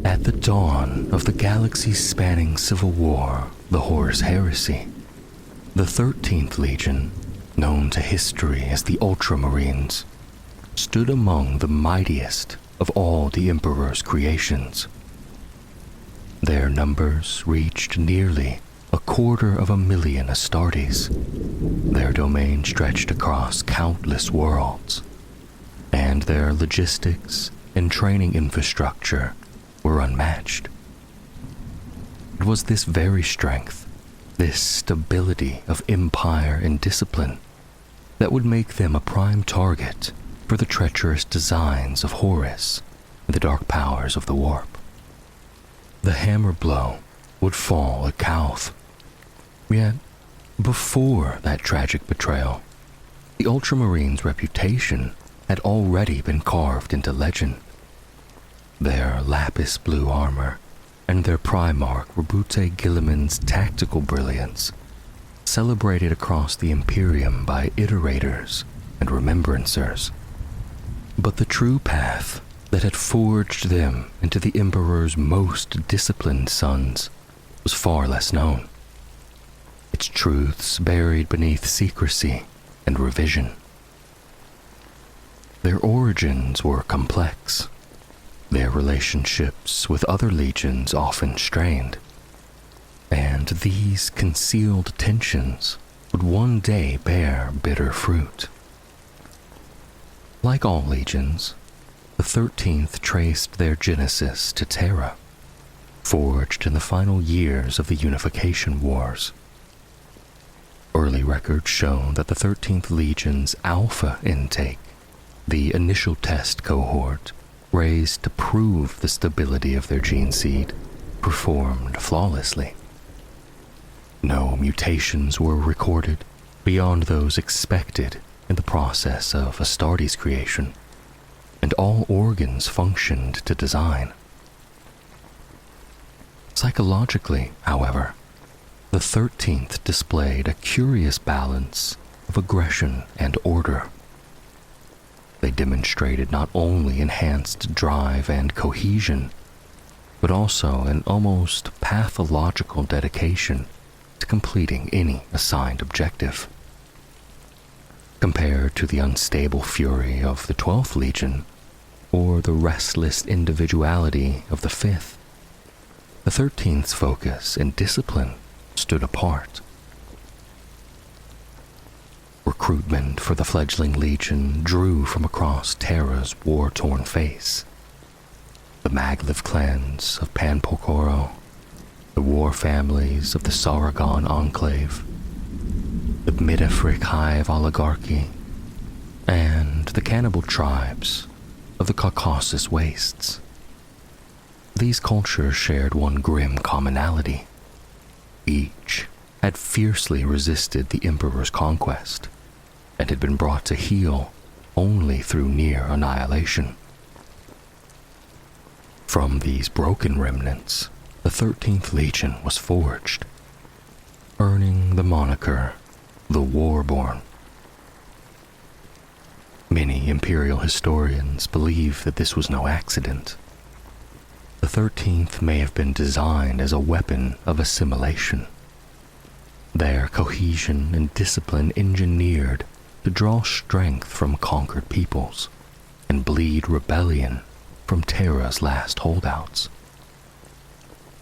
At the dawn of the galaxy-spanning civil war, the Horus Heresy, the 13th Legion, known to history as the Ultramarines, stood among the mightiest of all the Emperor's creations. Their numbers reached nearly 250,000 Astartes. Their domain stretched across countless worlds, and their logistics and training infrastructure were unmatched. It was this very strength, this stability of empire and discipline, that would make them a prime target for the treacherous designs of Horus and the dark powers of the warp. The hammer blow would fall at Kauth. Yet, before that tragic betrayal, the Ultramarines' reputation had already been carved into legend. Their lapis blue armor and their Primarch Rabute Gilliman's tactical brilliance, celebrated across the Imperium by iterators and remembrancers. But the true path that had forged them into the Emperor's most disciplined sons was far less known, its truths buried beneath secrecy and revision. Their origins were complex, their relationships with other legions often strained, and these concealed tensions would one day bear bitter fruit. Like all legions, the 13th traced their genesis to Terra, forged in the final years of the Unification Wars. Early records show that the 13th Legion's Alpha intake, the initial test cohort raised to prove the stability of their gene seed, performed flawlessly. No mutations were recorded beyond those expected in the process of Astartes creation, and all organs functioned to design. Psychologically, however, the 13th displayed a curious balance of aggression and order. They demonstrated not only enhanced drive and cohesion, but also an almost pathological dedication to completing any assigned objective. Compared to the unstable fury of the 12th Legion, or the restless individuality of the 5th, the 13th's focus and discipline stood apart. Recruitment for the fledgling legion drew from across Terra's war-torn face. The Maglev clans of Panpokoro, the war families of the Saragon Enclave, the Midafric Hive Oligarchy, and the cannibal tribes of the Caucasus Wastes. These cultures shared one grim commonality. Each had fiercely resisted the Emperor's conquest and had been brought to heel only through near annihilation. From these broken remnants, the 13th Legion was forged, earning the moniker the Warborn. Many Imperial historians believe that this was no accident. The 13th may have been designed as a weapon of assimilation, their cohesion and discipline engineered to draw strength from conquered peoples and bleed rebellion from Terra's last holdouts.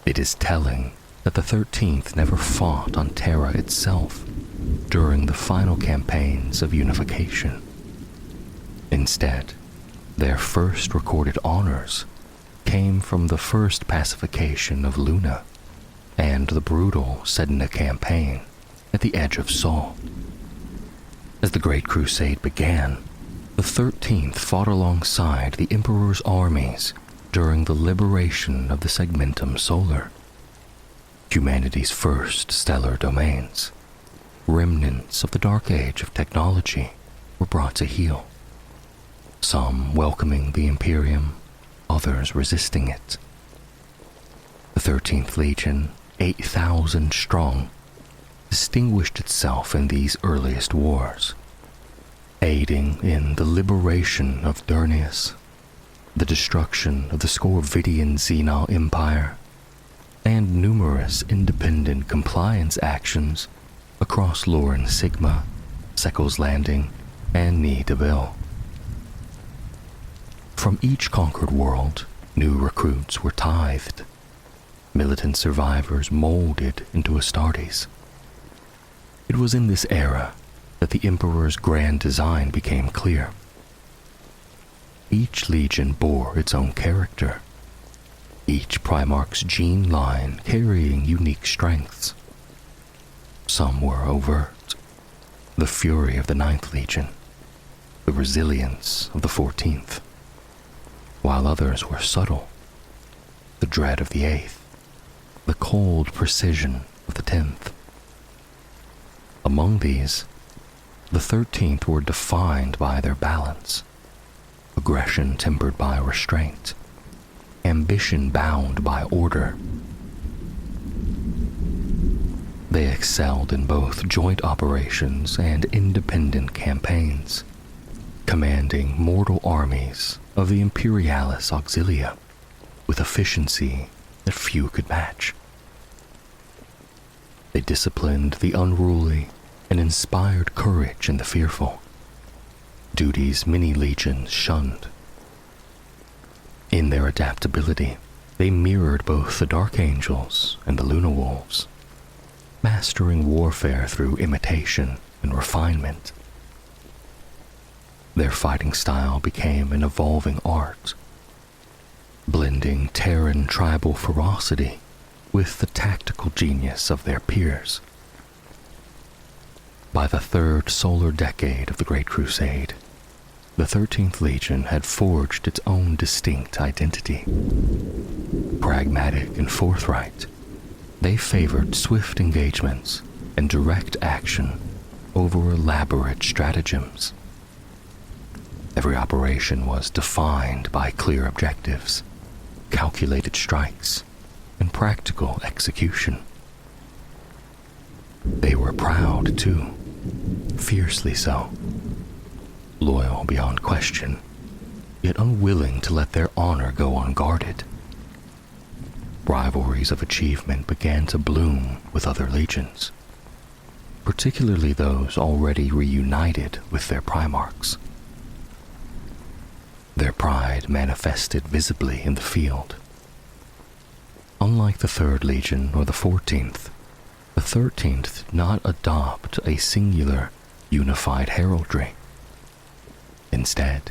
It is telling that the 13th never fought on Terra itself during the final campaigns of unification. Instead, their first recorded honors came from the first pacification of Luna and the brutal Sedna campaign at the edge of Sol. As the Great Crusade began, the 13th fought alongside the Emperor's armies during the liberation of the Segmentum Solar, humanity's first stellar domains. Remnants of the Dark Age of technology were brought to heel, some welcoming the Imperium, others resisting it. The 13th Legion, 8,000 strong, distinguished itself in these earliest wars, aiding in the liberation of Durnius, the destruction of the Scorvidian Xenon Empire, and numerous independent compliance actions across Loren Sigma, Seckles Landing, and Ni Deville. From each conquered world, new recruits were tithed, militant survivors molded into Astartes. It was in this era that the Emperor's grand design became clear. Each legion bore its own character, each Primarch's gene line carrying unique strengths. Some were overt, the fury of the 9th Legion, the resilience of the 14th, while others were subtle, the dread of the 8th, the cold precision of the 10th. Among these, the 13th were defined by their balance, aggression tempered by restraint, ambition bound by order. They excelled in both joint operations and independent campaigns, commanding mortal armies of the Imperialis Auxilia with efficiency that few could match. They disciplined the unruly and inspired courage in the fearful, duties many legions shunned. In their adaptability, they mirrored both the Dark Angels and the Luna Wolves, mastering warfare through imitation and refinement. Their fighting style became an evolving art, blending Terran tribal ferocity with the tactical genius of their peers. By the third solar decade of the Great Crusade, the 13th Legion had forged its own distinct identity. Pragmatic and forthright, they favored swift engagements and direct action over elaborate stratagems. Every operation was defined by clear objectives, calculated strikes, and practical execution. They were proud, too, fiercely so, loyal beyond question, yet unwilling to let their honor go unguarded. Rivalries of achievement began to bloom with other legions, particularly those already reunited with their Primarchs. Their pride manifested visibly in the field. Unlike the 3rd Legion or the 14th, the 13th did not adopt a singular, unified heraldry. Instead,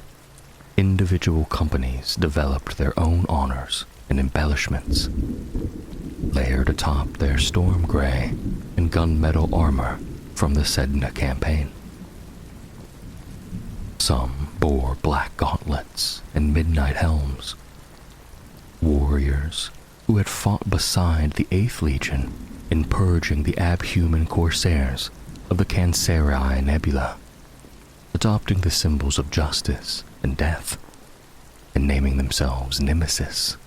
individual companies developed their own honors and embellishments, layered atop their storm gray and gunmetal armor from the Sedna campaign. Some bore black gauntlets and midnight helms. Warriors who had fought beside the 8th Legion in purging the abhuman corsairs of the Cancerii Nebula, adopting the symbols of justice and death, and naming themselves Nemesis.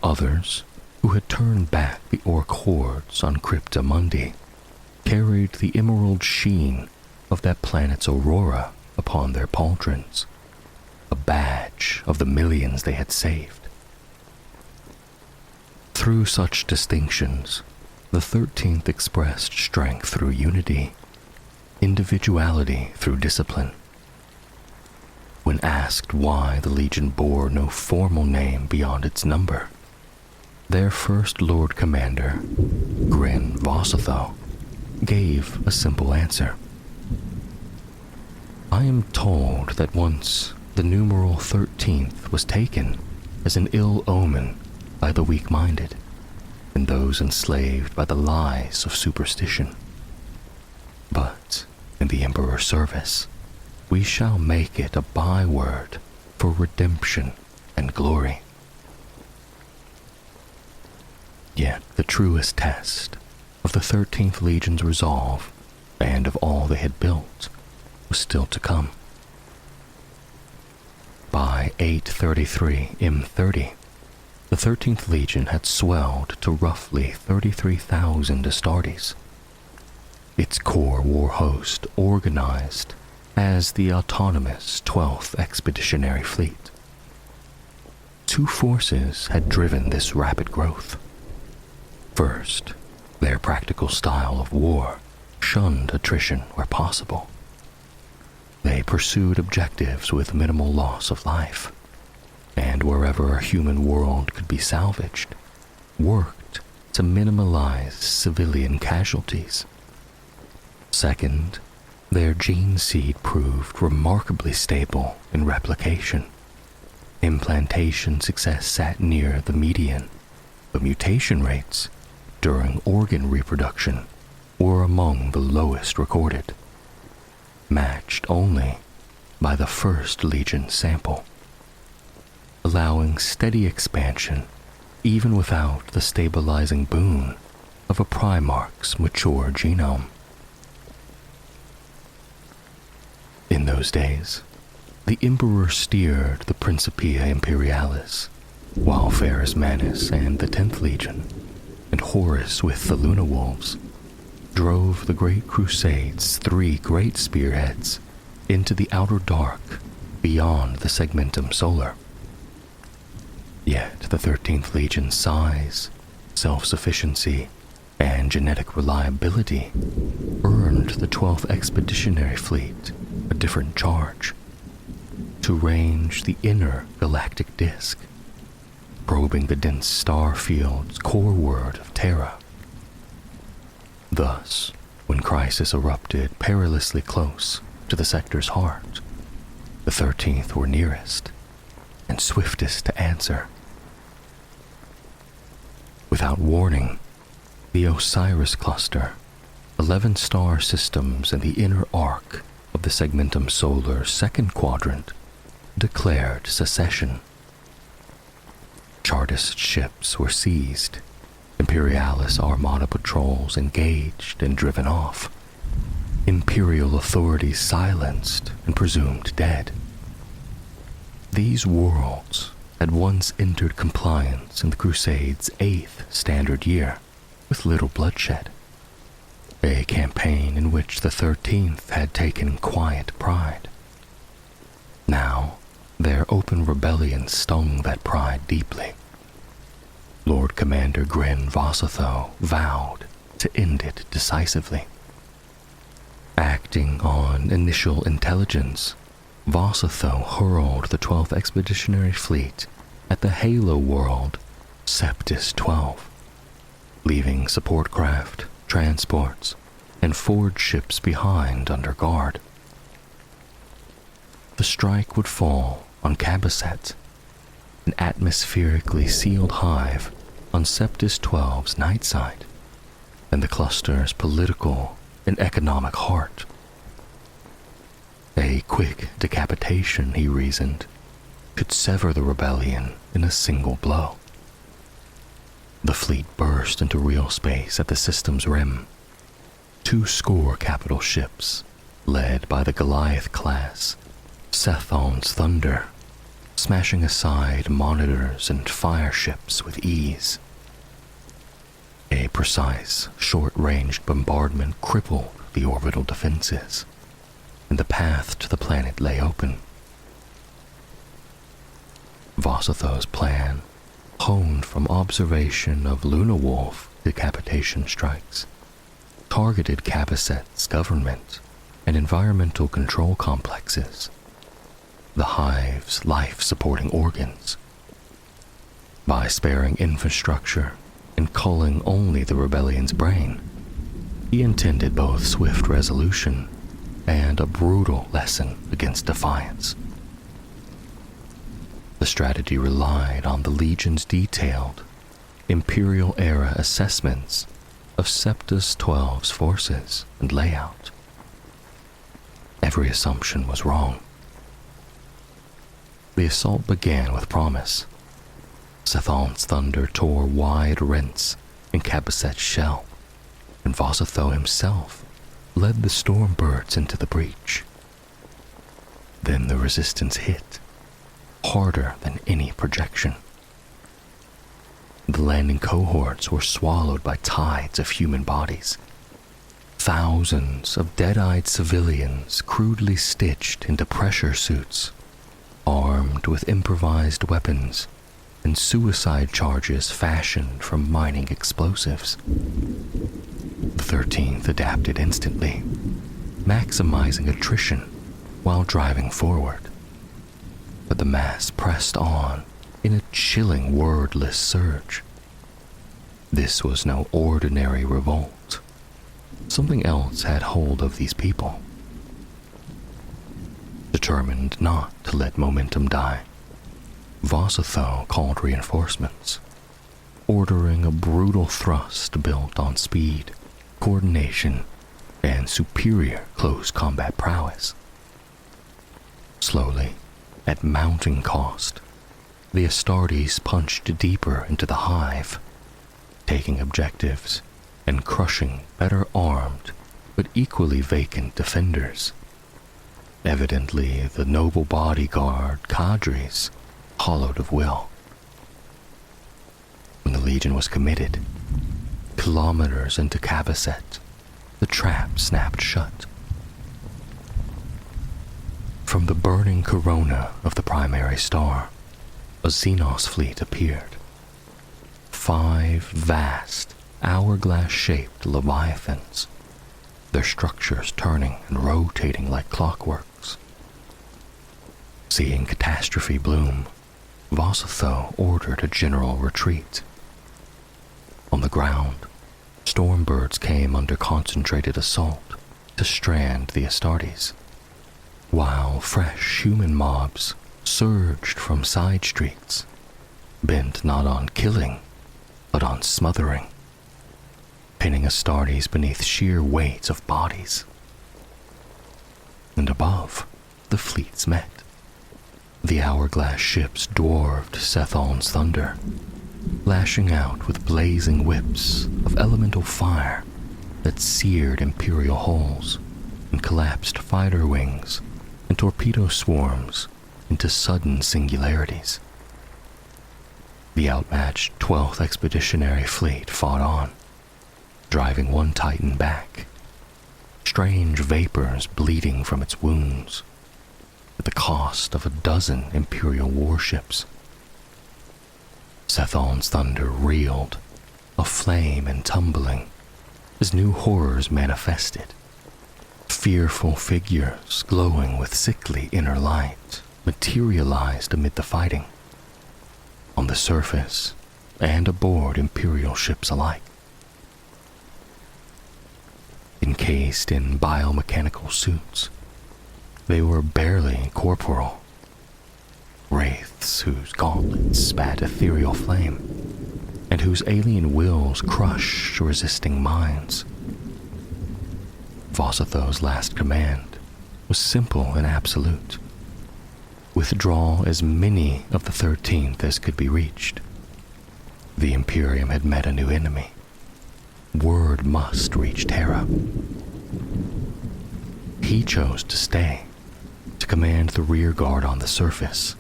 Others, who had turned back the orc hordes on Crypta Mundi, carried the emerald sheen of that planet's aurora upon their pauldrons, a badge of the millions they had saved. Through such distinctions, the 13th expressed strength through unity, individuality through discipline. When asked why the Legion bore no formal name beyond its number, their first Lord Commander, Grin Vossatho, gave a simple answer. I am told that once the numeral 13th was taken as an ill omen by the weak-minded and those enslaved by the lies of superstition. But in the Emperor's service, we shall make it a byword for redemption and glory. Yet the truest test of the 13th Legion's resolve and of all they had built was still to come. By 833 M30, the 13th Legion had swelled to roughly 33,000 Astartes. Its core war host organized as the autonomous 12th Expeditionary Fleet, two forces had driven this rapid growth. First, their practical style of war shunned attrition where possible. They pursued objectives with minimal loss of life, and wherever a human world could be salvaged, worked to minimize civilian casualties. Second, their gene seed proved remarkably stable in replication. Implantation success sat near the median, but mutation rates during organ reproduction were among the lowest recorded, matched only by the First Legion sample, allowing steady expansion even without the stabilizing boon of a Primarch's mature genome. In those days, the Emperor steered the Principia Imperialis, while Ferrus Manus and the 10th Legion, and Horus with the Luna Wolves, drove the Great Crusade's three great spearheads into the outer dark beyond the Segmentum Solar. Yet the 13th Legion's size, self-sufficiency, and genetic reliability earned the 12th Expeditionary Fleet a different charge: to range the inner galactic disk, probing the dense star field's coreward of Terra. Thus, when crisis erupted perilously close to the sector's heart, the 13th were nearest and swiftest to answer. Without warning, the Osiris Cluster, 11 star systems in the inner arc of the Segmentum Solar's second quadrant, declared secession. Chartist ships were seized, Imperialis Armada patrols engaged and driven off, Imperial authorities silenced and presumed dead. These worlds had once entered compliance in the Crusade's 8th standard year with little bloodshed, a campaign in which the 13th had taken quiet pride. Now, their open rebellion stung that pride deeply. Lord Commander Grin Vossatho vowed to end it decisively. Acting on initial intelligence, Vossatho hurled the 12th Expeditionary Fleet at the Halo world Septus 12, leaving support craft, transports, and forward ships behind under guard. The strike would fall on Cabasset, an atmospherically sealed hive on Septus 12's night side, and the cluster's political and economic heart. A quick decapitation, he reasoned, could sever the rebellion in a single blow. The fleet burst into real space at the system's rim. 20 capital ships, led by the Goliath-class Sethon's Thunder, smashing aside monitors and fire ships with ease. A precise, short-ranged bombardment crippled the orbital defenses, and the path to the planet lay open. Vossatho's plan, honed from observation of Luna Wolf decapitation strikes, targeted Cabasset's government and environmental control complexes, the hive's life-supporting organs. By sparing infrastructure and culling only the rebellion's brain, he intended both swift resolution and a brutal lesson against defiance. The strategy relied on the Legion's detailed, Imperial-era assessments of Septus 12's forces and layout. Every assumption was wrong. The assault began with promise. Sethon's Thunder tore wide rents in Cabasset's shell, and Vossatho himself led the Stormbirds into the breach. Then the resistance hit, harder than any projection. The landing cohorts were swallowed by tides of human bodies. Thousands of dead-eyed civilians crudely stitched into pressure suits, armed with improvised weapons, and suicide charges fashioned from mining explosives. The 13th adapted instantly, maximizing attrition while driving forward. But the mass pressed on in a chilling wordless surge. This was no ordinary revolt. Something else had hold of these people. Determined not to let momentum die, Vossatho called reinforcements, ordering a brutal thrust built on speed, coordination, and superior close combat prowess. Slowly, at mounting cost, the Astartes punched deeper into the hive, taking objectives and crushing better armed but equally vacant defenders. Evidently, the noble bodyguard cadres hollowed of will. When the Legion was committed, kilometers into Cabasset, the trap snapped shut. From the burning corona of the primary star, a Xenos fleet appeared. 5 vast, hourglass-shaped leviathans, their structures turning and rotating like clockworks. Seeing catastrophe bloom, Vossatho ordered a general retreat. On the ground, Stormbirds came under concentrated assault to strand the Astartes, while fresh human mobs surged from side streets, bent not on killing, but on smothering, pinning Astartes beneath sheer weights of bodies. And above, the fleets met. The hourglass ships dwarfed Sethon's thunder, lashing out with blazing whips of elemental fire that seared imperial hulls and collapsed fighter wings and torpedo swarms into sudden singularities. The outmatched 12th Expeditionary Fleet fought on, driving one Titan back, strange vapors bleeding from its wounds, at the cost of a dozen Imperial warships. Sethon's thunder reeled, aflame and tumbling, as new horrors manifested. Fearful figures glowing with sickly inner light materialized amid the fighting, on the surface and aboard Imperial ships alike. Encased in biomechanical suits, they were barely corporeal. Wraiths whose gauntlets spat ethereal flame, and whose alien wills crushed resisting minds. Vossatho's last command was simple and absolute. Withdraw as many of the 13th as could be reached. The Imperium had met a new enemy. Word must reach Terra. He chose to stay, to command the rear guard on the surface,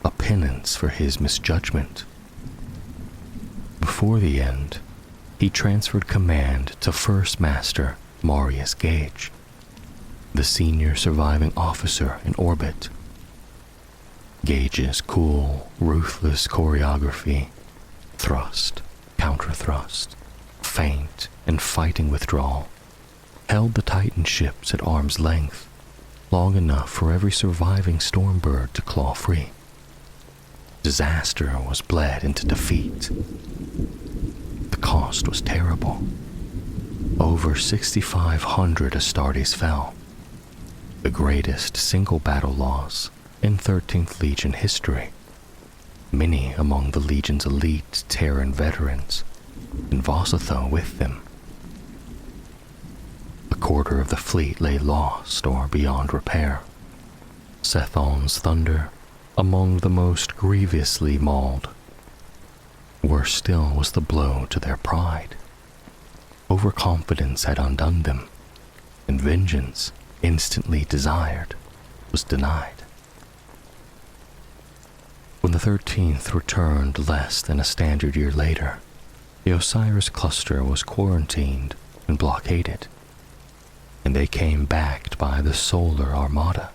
a penance for his misjudgment. Before the end, he transferred command to First Master Marius Gage, the senior surviving officer in orbit. Gage's cool, ruthless choreography, thrust, counter-thrust, feint, and fighting withdrawal, held the Titan ships at arm's length long enough for every surviving Stormbird to claw free. Disaster was bled into defeat. The cost was terrible. Over 6,500 Astartes fell, the greatest single battle loss in 13th Legion history, many among the Legion's elite Terran veterans, and Vossatho with them. A quarter of the fleet lay lost or beyond repair. Sethon's thunder among the most grievously mauled. Worse still was the blow to their pride. Overconfidence had undone them, and vengeance, instantly desired, was denied. When the 13th returned less than a standard year later, the Osiris cluster was quarantined and blockaded, and they came backed by the Solar Armada.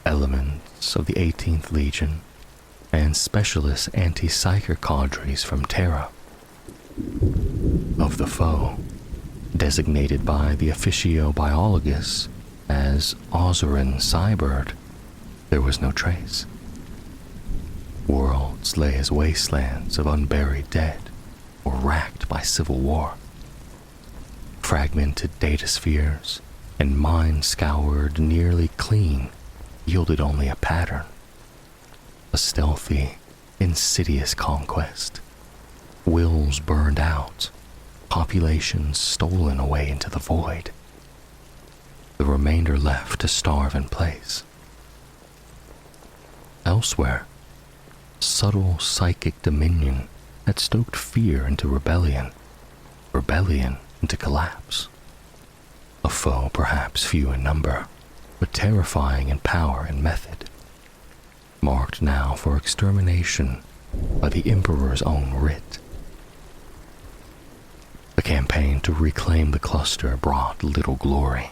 Elements of the 18th Legion, and specialist anti-psyker cadres from Terra. Of the foe, designated by the officiobiologists as Ozarin Cybird, there was no trace. Worlds lay as wastelands of unburied dead or racked by civil war. Fragmented data spheres and minds scoured nearly clean yielded only a pattern. A stealthy, insidious conquest. Wills burned out, populations stolen away into the void. The remainder left to starve in place. Elsewhere, subtle psychic dominion had stoked fear into rebellion, rebellion into collapse. A foe perhaps few in number, but terrifying in power and method, marked now for extermination by the Emperor's own writ. The campaign to reclaim the cluster brought little glory,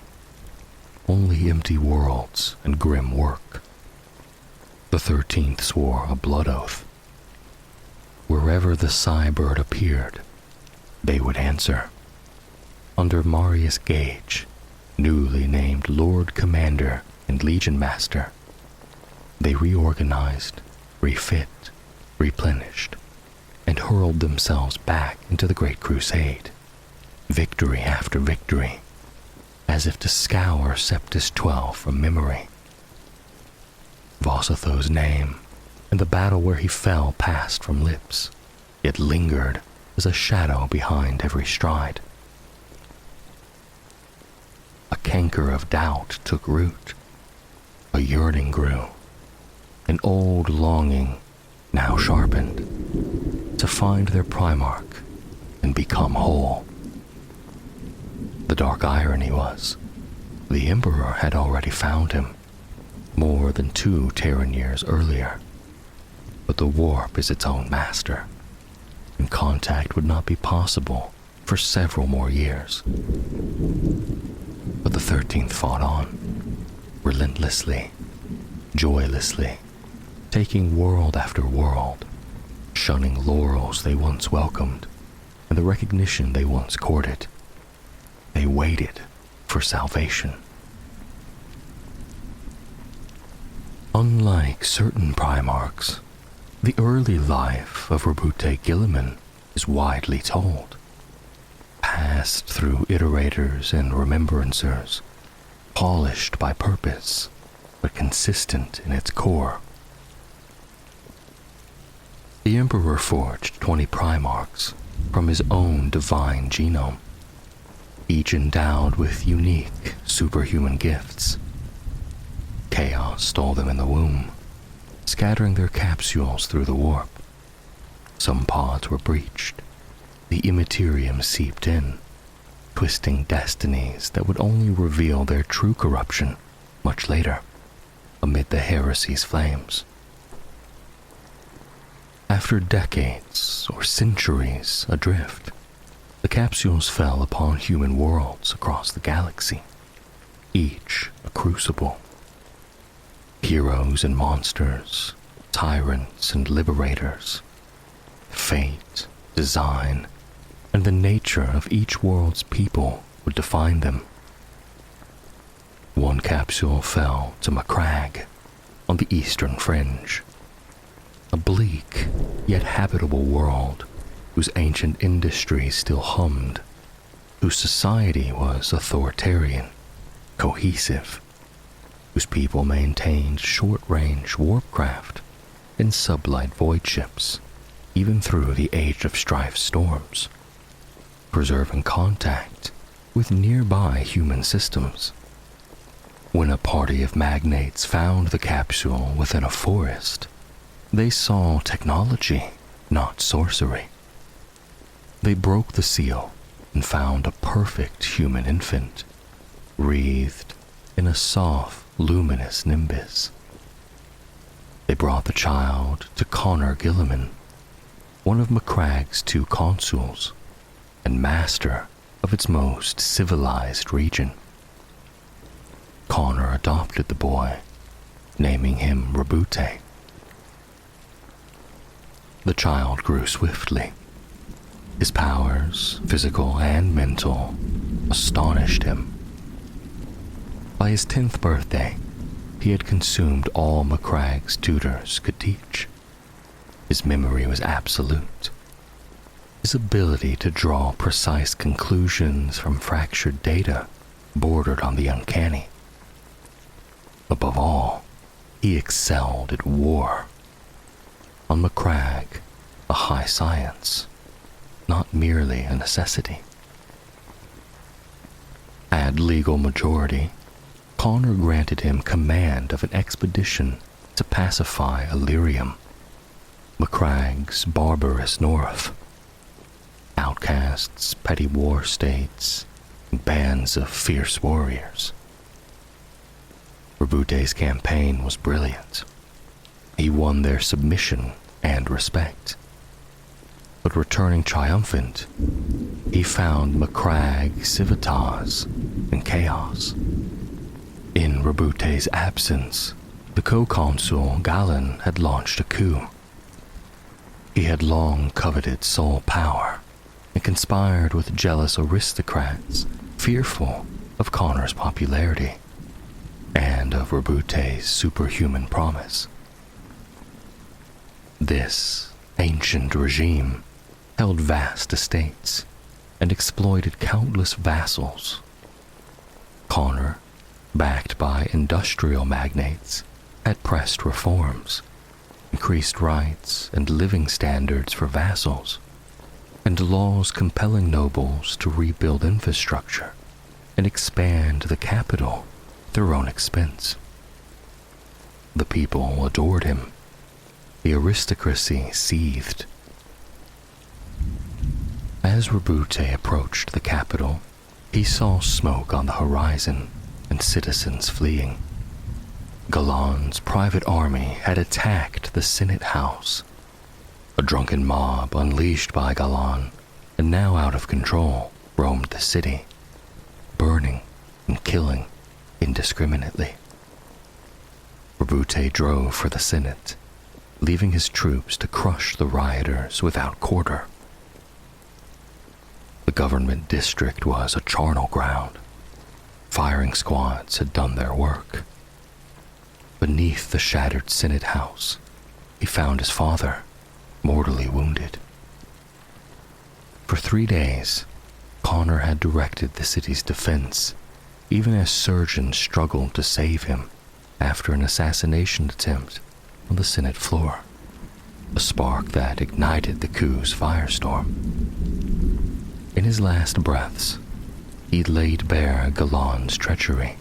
only empty worlds and grim work. The 13th swore a blood oath. Wherever the Cybird appeared, they would answer. Under Marius Gage, newly named Lord Commander and Legion Master, they reorganized, refit, replenished, and hurled themselves back into the Great Crusade, victory after victory, as if to scour Septus XII from memory. Vossatho's name and the battle where he fell passed from lips, yet lingered as a shadow behind every stride. A canker of doubt took root. A yearning grew, an old longing, now sharpened, to find their Primarch and become whole. The dark irony was, the Emperor had already found him, more than 2 Terran years earlier. But the warp is its own master, and contact would not be possible for several more years. But the 13th fought on, relentlessly, joylessly, taking world after world, shunning laurels they once welcomed and the recognition they once courted. They waited for salvation. Unlike certain Primarchs, the early life of Rabute Gilliman is widely told, passed through iterators and remembrancers, polished by purpose, but consistent in its core. The Emperor forged 20 Primarchs from his own divine genome, each endowed with unique, superhuman gifts. Chaos stole them in the womb, scattering their capsules through the warp. Some pods were breached, the immaterium seeped in, twisting destinies that would only reveal their true corruption much later, amid the heresy's flames. After decades or centuries adrift, the capsules fell upon human worlds across the galaxy, each a crucible. Heroes and monsters, tyrants and liberators, fate, design, and the nature of each world's people would define them. One capsule fell to Macragge on the eastern fringe, a bleak yet habitable world whose ancient industry still hummed, whose society was authoritarian, cohesive, whose people maintained short-range warpcraft and sublight void ships, even through the Age of Strife storms, preserving contact with nearby human systems. When a party of magnates found the capsule within a forest, they saw technology, not sorcery. They broke the seal and found a perfect human infant, wreathed in a soft, luminous nimbus. They brought the child to Connor Gilliman, one of Macragge's 2 consuls, and master of its most civilized region. Connor adopted the boy, naming him Rabute. The child grew swiftly. His powers, physical and mental, astonished him. By his 10th birthday, he had consumed all Macrag's tutors could teach. His memory was absolute. His ability to draw precise conclusions from fractured data bordered on the uncanny. Above all, he excelled at war. On Macrag, a high science, not merely a necessity. At legal majority, Connor granted him command of an expedition to pacify Illyrium, Macrag's barbarous north. Outcasts, petty war states, and bands of fierce warriors. Rabute's campaign was brilliant. He won their submission and respect. But returning triumphant, he found Macrag civitas in chaos. In Rabute's absence, the co-consul Galen had launched a coup. He had long coveted sole power and conspired with jealous aristocrats fearful of Connor's popularity and of Rabute's superhuman promise. This ancient regime held vast estates and exploited countless vassals. Connor, backed by industrial magnates, had pressed reforms, increased rights and living standards for vassals, and laws compelling nobles to rebuild infrastructure and expand the capital at their own expense. The people adored him. The aristocracy seethed. As Rabute approached the capital, he saw smoke on the horizon and citizens fleeing. Galan's private army had attacked the Senate House. A drunken mob unleashed by Galan and now out of control roamed the city, burning and killing indiscriminately. Rabute drove for the Senate, leaving his troops to crush the rioters without quarter. The government district was a charnel ground. Firing squads had done their work. Beneath the shattered Senate House, he found his father, mortally wounded. For 3 days, Connor had directed the city's defense, even as surgeons struggled to save him after an assassination attempt on the Senate floor, a spark that ignited the coup's firestorm. In his last breaths, he laid bare Galan's treachery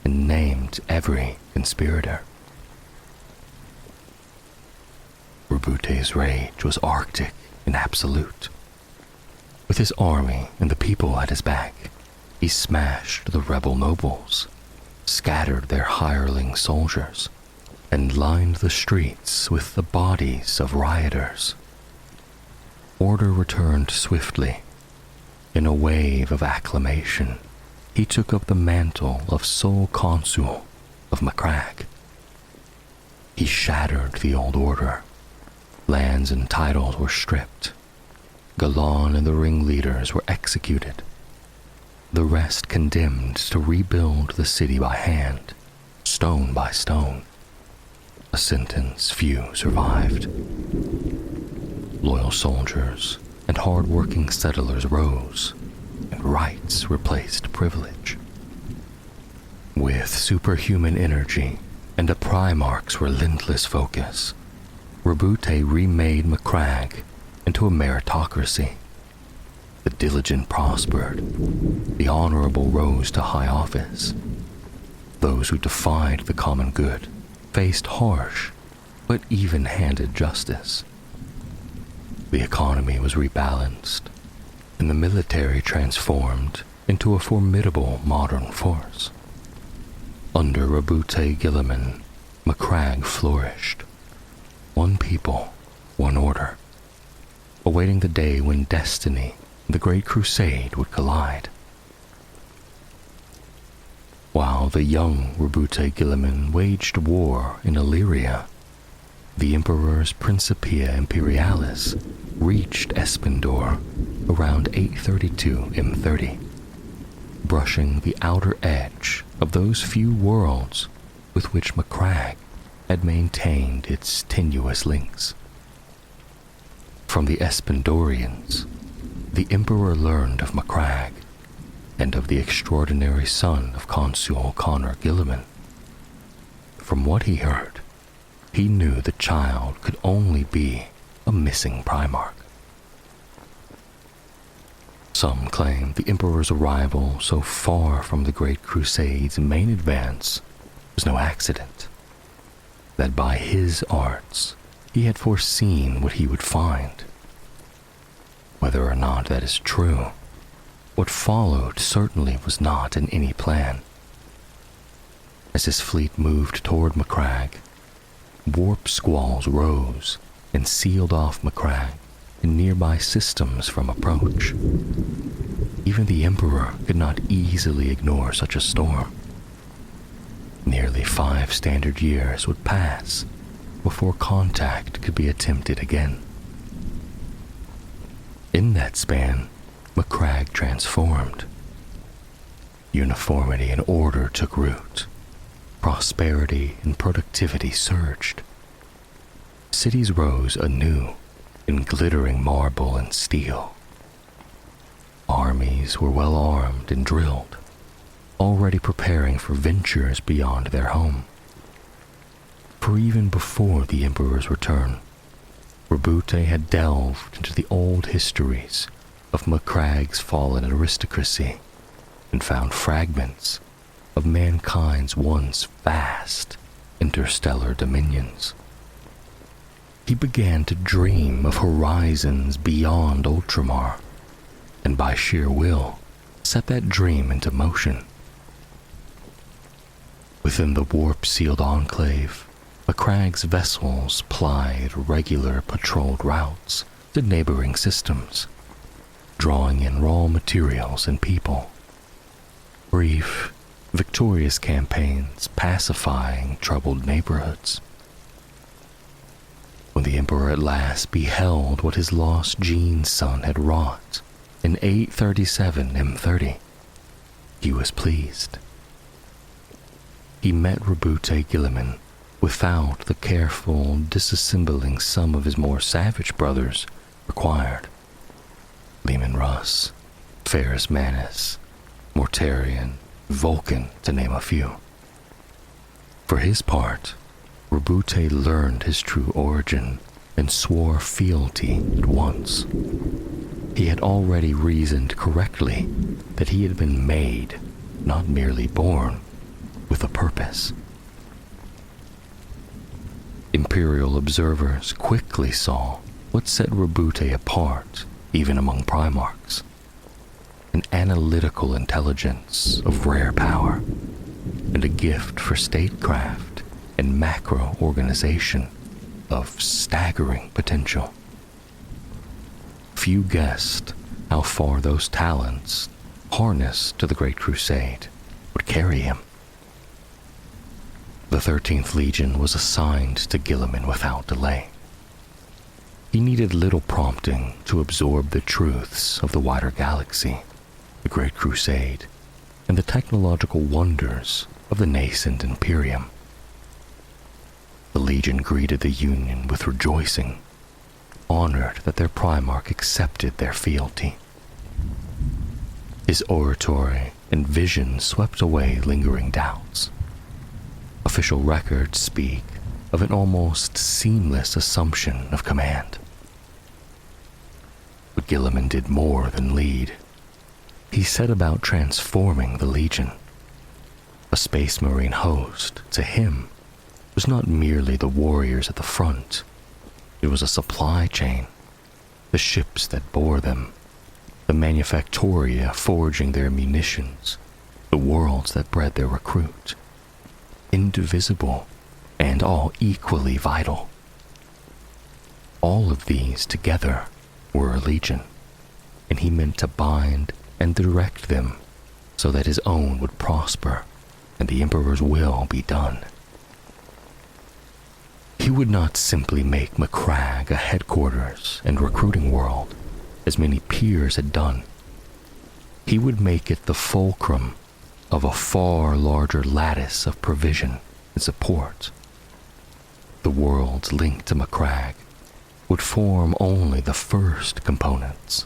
and named every conspirator. Rabute's rage was arctic and absolute. With his army and the people at his back, he smashed the rebel nobles, scattered their hireling soldiers, and lined the streets with the bodies of rioters. Order returned swiftly. In a wave of acclamation, he took up the mantle of sole consul of Macrag. He shattered the old order. Lands and titles were stripped. Galan and the ringleaders were executed. The rest condemned to rebuild the city by hand, stone by stone. A sentence few survived. Loyal soldiers and hard-working settlers rose, and rights replaced privilege. With superhuman energy and a Primarch's relentless focus, Rabute remade Macrag into a meritocracy. The diligent prospered, the honorable rose to high office. Those who defied the common good faced harsh but even-handed justice. The economy was rebalanced, and the military transformed into a formidable modern force. Under Rabute Gilliman, Macrag flourished. One people, one order, awaiting the day when destiny and the Great Crusade would collide. While the young Rabute Gilliman waged war in Illyria, the Emperor's Principia Imperialis reached Espendor around 832 M30, brushing the outer edge of those few worlds with which Macragge had maintained its tenuous links. From the Espendorians, the Emperor learned of Macragge and of the extraordinary son of Consul Connor Gilliman. From what he heard, he knew the child could only be a missing Primarch. Some claim the Emperor's arrival so far from the Great Crusade's main advance was no accident, that by his arts he had foreseen what he would find. Whether or not that is true, what followed certainly was not in any plan. As his fleet moved toward Macragge, warp squalls rose and sealed off Macragge and nearby systems from approach. Even the Emperor could not easily ignore such a storm. Nearly 5 standard years would pass before contact could be attempted again. In that span, Macragge transformed. Uniformity and order took root. Prosperity and productivity surged. Cities rose anew in glittering marble and steel. Armies were well armed and drilled, already preparing for ventures beyond their home. For even before the Emperor's return, Roboute had delved into the old histories of Macragge's fallen aristocracy and found fragments of mankind's once vast interstellar dominions. He began to dream of horizons beyond Ultramar, and by sheer will set that dream into motion. Within the warp-sealed enclave, Macragge's vessels plied regular patrolled routes to neighboring systems, drawing in raw materials and people. Brief, victorious campaigns pacifying troubled neighborhoods. When the Emperor at last beheld what his lost Gene's son had wrought in 837 M30, he was pleased. He met Roboute Gilliman without the careful disassembling some of his more savage brothers required. Leman Russ, Ferrus Manus, Mortarion, Vulcan, to name a few. For his part, Roboute learned his true origin and swore fealty at once. He had already reasoned correctly that he had been made, not merely born, with a purpose. Imperial observers quickly saw what set Roboute apart even among Primarchs: an analytical intelligence of rare power, and a gift for statecraft and macro-organization of staggering potential. Few guessed how far those talents, harnessed to the Great Crusade, would carry him. The 13th Legion was assigned to Gilliman without delay. He needed little prompting to absorb the truths of the wider galaxy, the Great Crusade, and the technological wonders of the nascent Imperium. The Legion greeted the Union with rejoicing, honored that their Primarch accepted their fealty. His oratory and vision swept away lingering doubts. Official records speak of an almost seamless assumption of command. But Gilliman did more than lead. He set about transforming the Legion. A Space Marine host, to him, was not merely the warriors at the front. It was a supply chain, the ships that bore them, the manufactoria forging their munitions, the worlds that bred their recruit. Indivisible and all equally vital. All of these together were a legion, and he meant to bind and direct them so that his own would prosper and the Emperor's will be done. He would not simply make Macragge a headquarters and recruiting world, as many peers had done. He would make it the fulcrum of a far larger lattice of provision and support. The worlds linked to Macragge would form only the first components.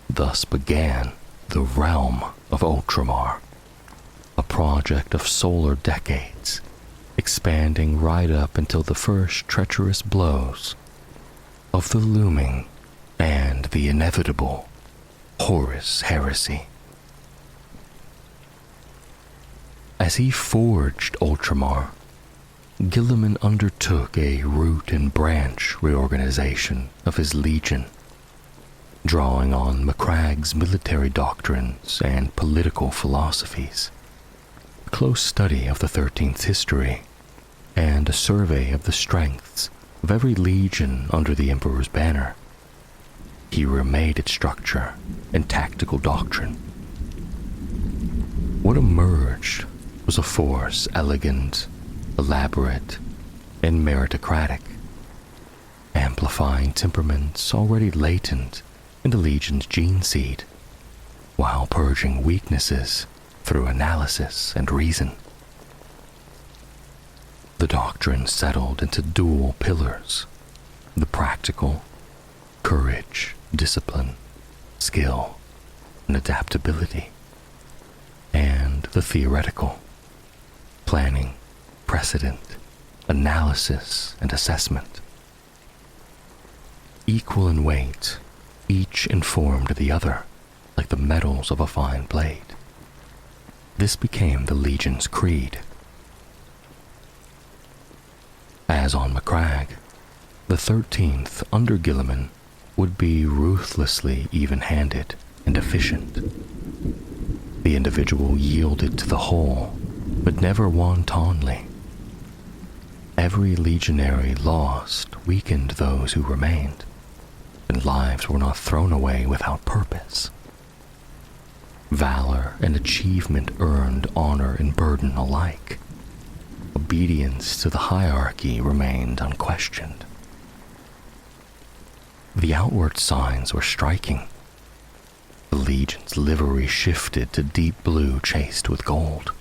Thus began the realm of Ultramar, a project of solar decades, expanding right up until the first treacherous blows of the looming and the inevitable Horus heresy. As he forged Ultramar, Guilliman undertook a root and branch reorganization of his legion, drawing on Macragge's military doctrines and political philosophies, a close study of the 13th's history, and a survey of the strengths of every legion under the Emperor's banner. He remade its structure and tactical doctrine. What emerged was a force elegant, elaborate, and meritocratic, amplifying temperaments already latent in the Legion's gene seed, while purging weaknesses through analysis and reason. The doctrine settled into dual pillars: the practical, courage, discipline, skill, and adaptability, and the theoretical, planning, precedent, analysis, and assessment. Equal in weight, each informed the other like the metals of a fine blade. This became the Legion's creed. As on Macragge, the 13th under Guilliman would be ruthlessly even-handed and efficient. The individual yielded to the whole, but never wantonly. Every legionary lost weakened those who remained, and lives were not thrown away without purpose. Valor and achievement earned honor and burden alike. Obedience to the hierarchy remained unquestioned. The outward signs were striking. The Legion's livery shifted to deep blue chased with gold.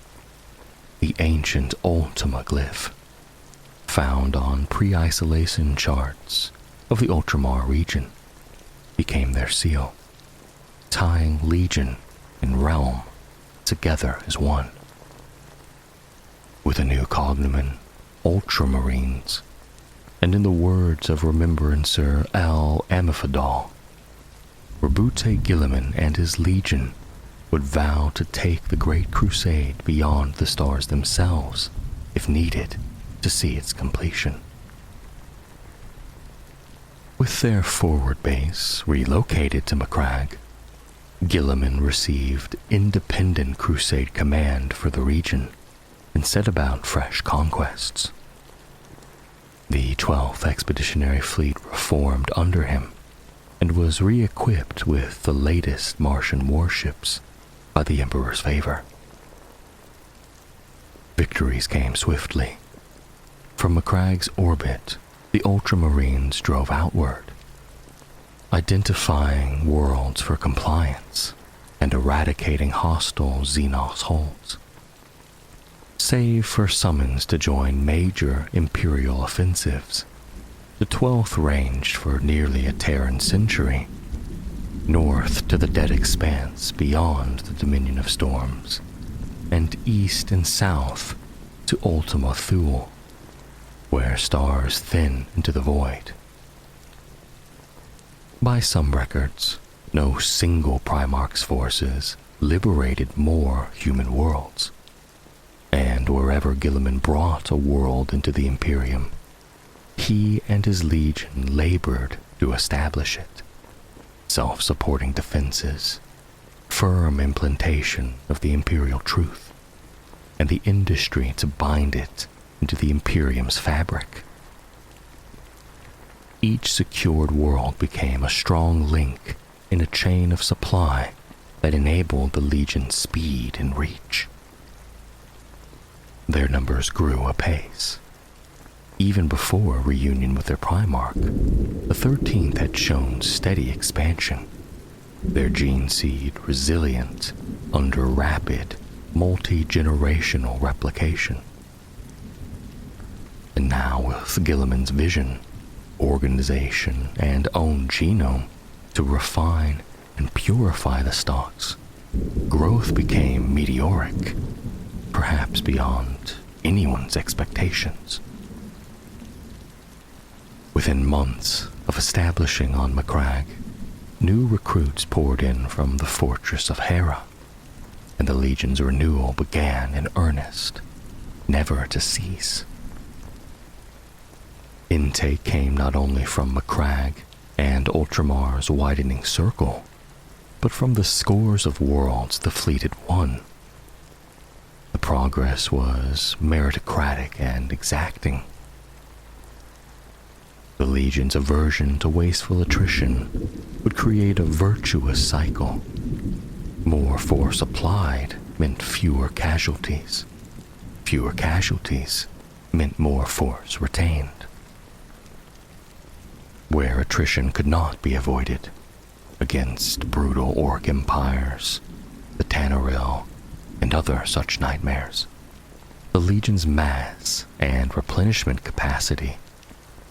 The ancient Ultima glyph, found on pre-isolation charts of the Ultramar region, became their seal, tying Legion and realm together as one. With a new cognomen, Ultramarines, and in the words of Remembrancer L. Amifadal, Rabute Guilliman and his Legion would vow to take the Great Crusade beyond the stars themselves, if needed, to see its completion. With their forward base relocated to Macragge, Guilliman received independent crusade command for the region and set about fresh conquests. The 12th Expeditionary Fleet reformed under him and was re-equipped with the latest Martian warships by the Emperor's favor. Victories came swiftly. From Macragge's orbit, the Ultramarines drove outward, identifying worlds for compliance and eradicating hostile Xenos holds. Save for summons to join major Imperial offensives, the 12th ranged for nearly a Terran century, north to the dead expanse beyond the Dominion of Storms, and east and south to Ultima Thule, where stars thin into the void. By some records, no single Primarch's forces liberated more human worlds, and wherever Guilliman brought a world into the Imperium, he and his Legion labored to establish it. Self-supporting defenses, firm implantation of the Imperial truth, and the industry to bind it into the Imperium's fabric. Each secured world became a strong link in a chain of supply that enabled the Legion's speed and reach. Their numbers grew apace. Even before reunion with their Primarch, the 13th had shown steady expansion, their gene seed resilient under rapid, multi-generational replication. And now with Guilliman's vision, organization, and own genome to refine and purify the stocks, growth became meteoric, perhaps beyond anyone's expectations. Within months of establishing on Macragge, new recruits poured in from the fortress of Hera, and the Legion's renewal began in earnest, never to cease. Intake came not only from Macragge and Ultramar's widening circle, but from the scores of worlds the fleet had won. The progress was meritocratic and exacting. The Legion's aversion to wasteful attrition would create a virtuous cycle. More force applied meant fewer casualties. Fewer casualties meant more force retained. Where attrition could not be avoided, against brutal orc empires, the Tanaril, and other such nightmares, the Legion's mass and replenishment capacity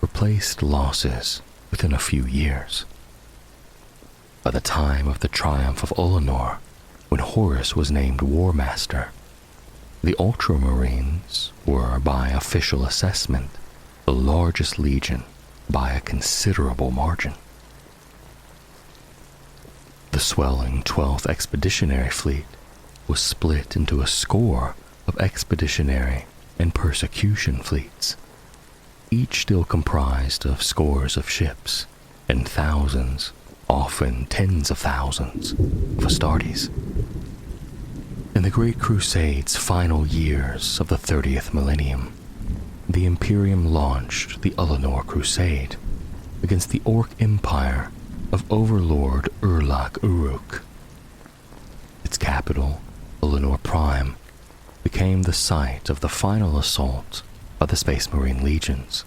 replaced losses within a few years. By the time of the triumph of Ullanor, when Horus was named War Master, the Ultramarines were, by official assessment, the largest legion by a considerable margin. The swelling 12th Expeditionary Fleet was split into a score of expeditionary and persecution fleets, each still comprised of scores of ships and thousands, often tens of thousands, of Astartes. In the Great Crusade's final years of the 30th millennium, the Imperium launched the Ullanor Crusade against the Orc Empire of Overlord Urlach Uruk. Its capital, Ullanor Prime, became the site of the final assault by the Space Marine legions.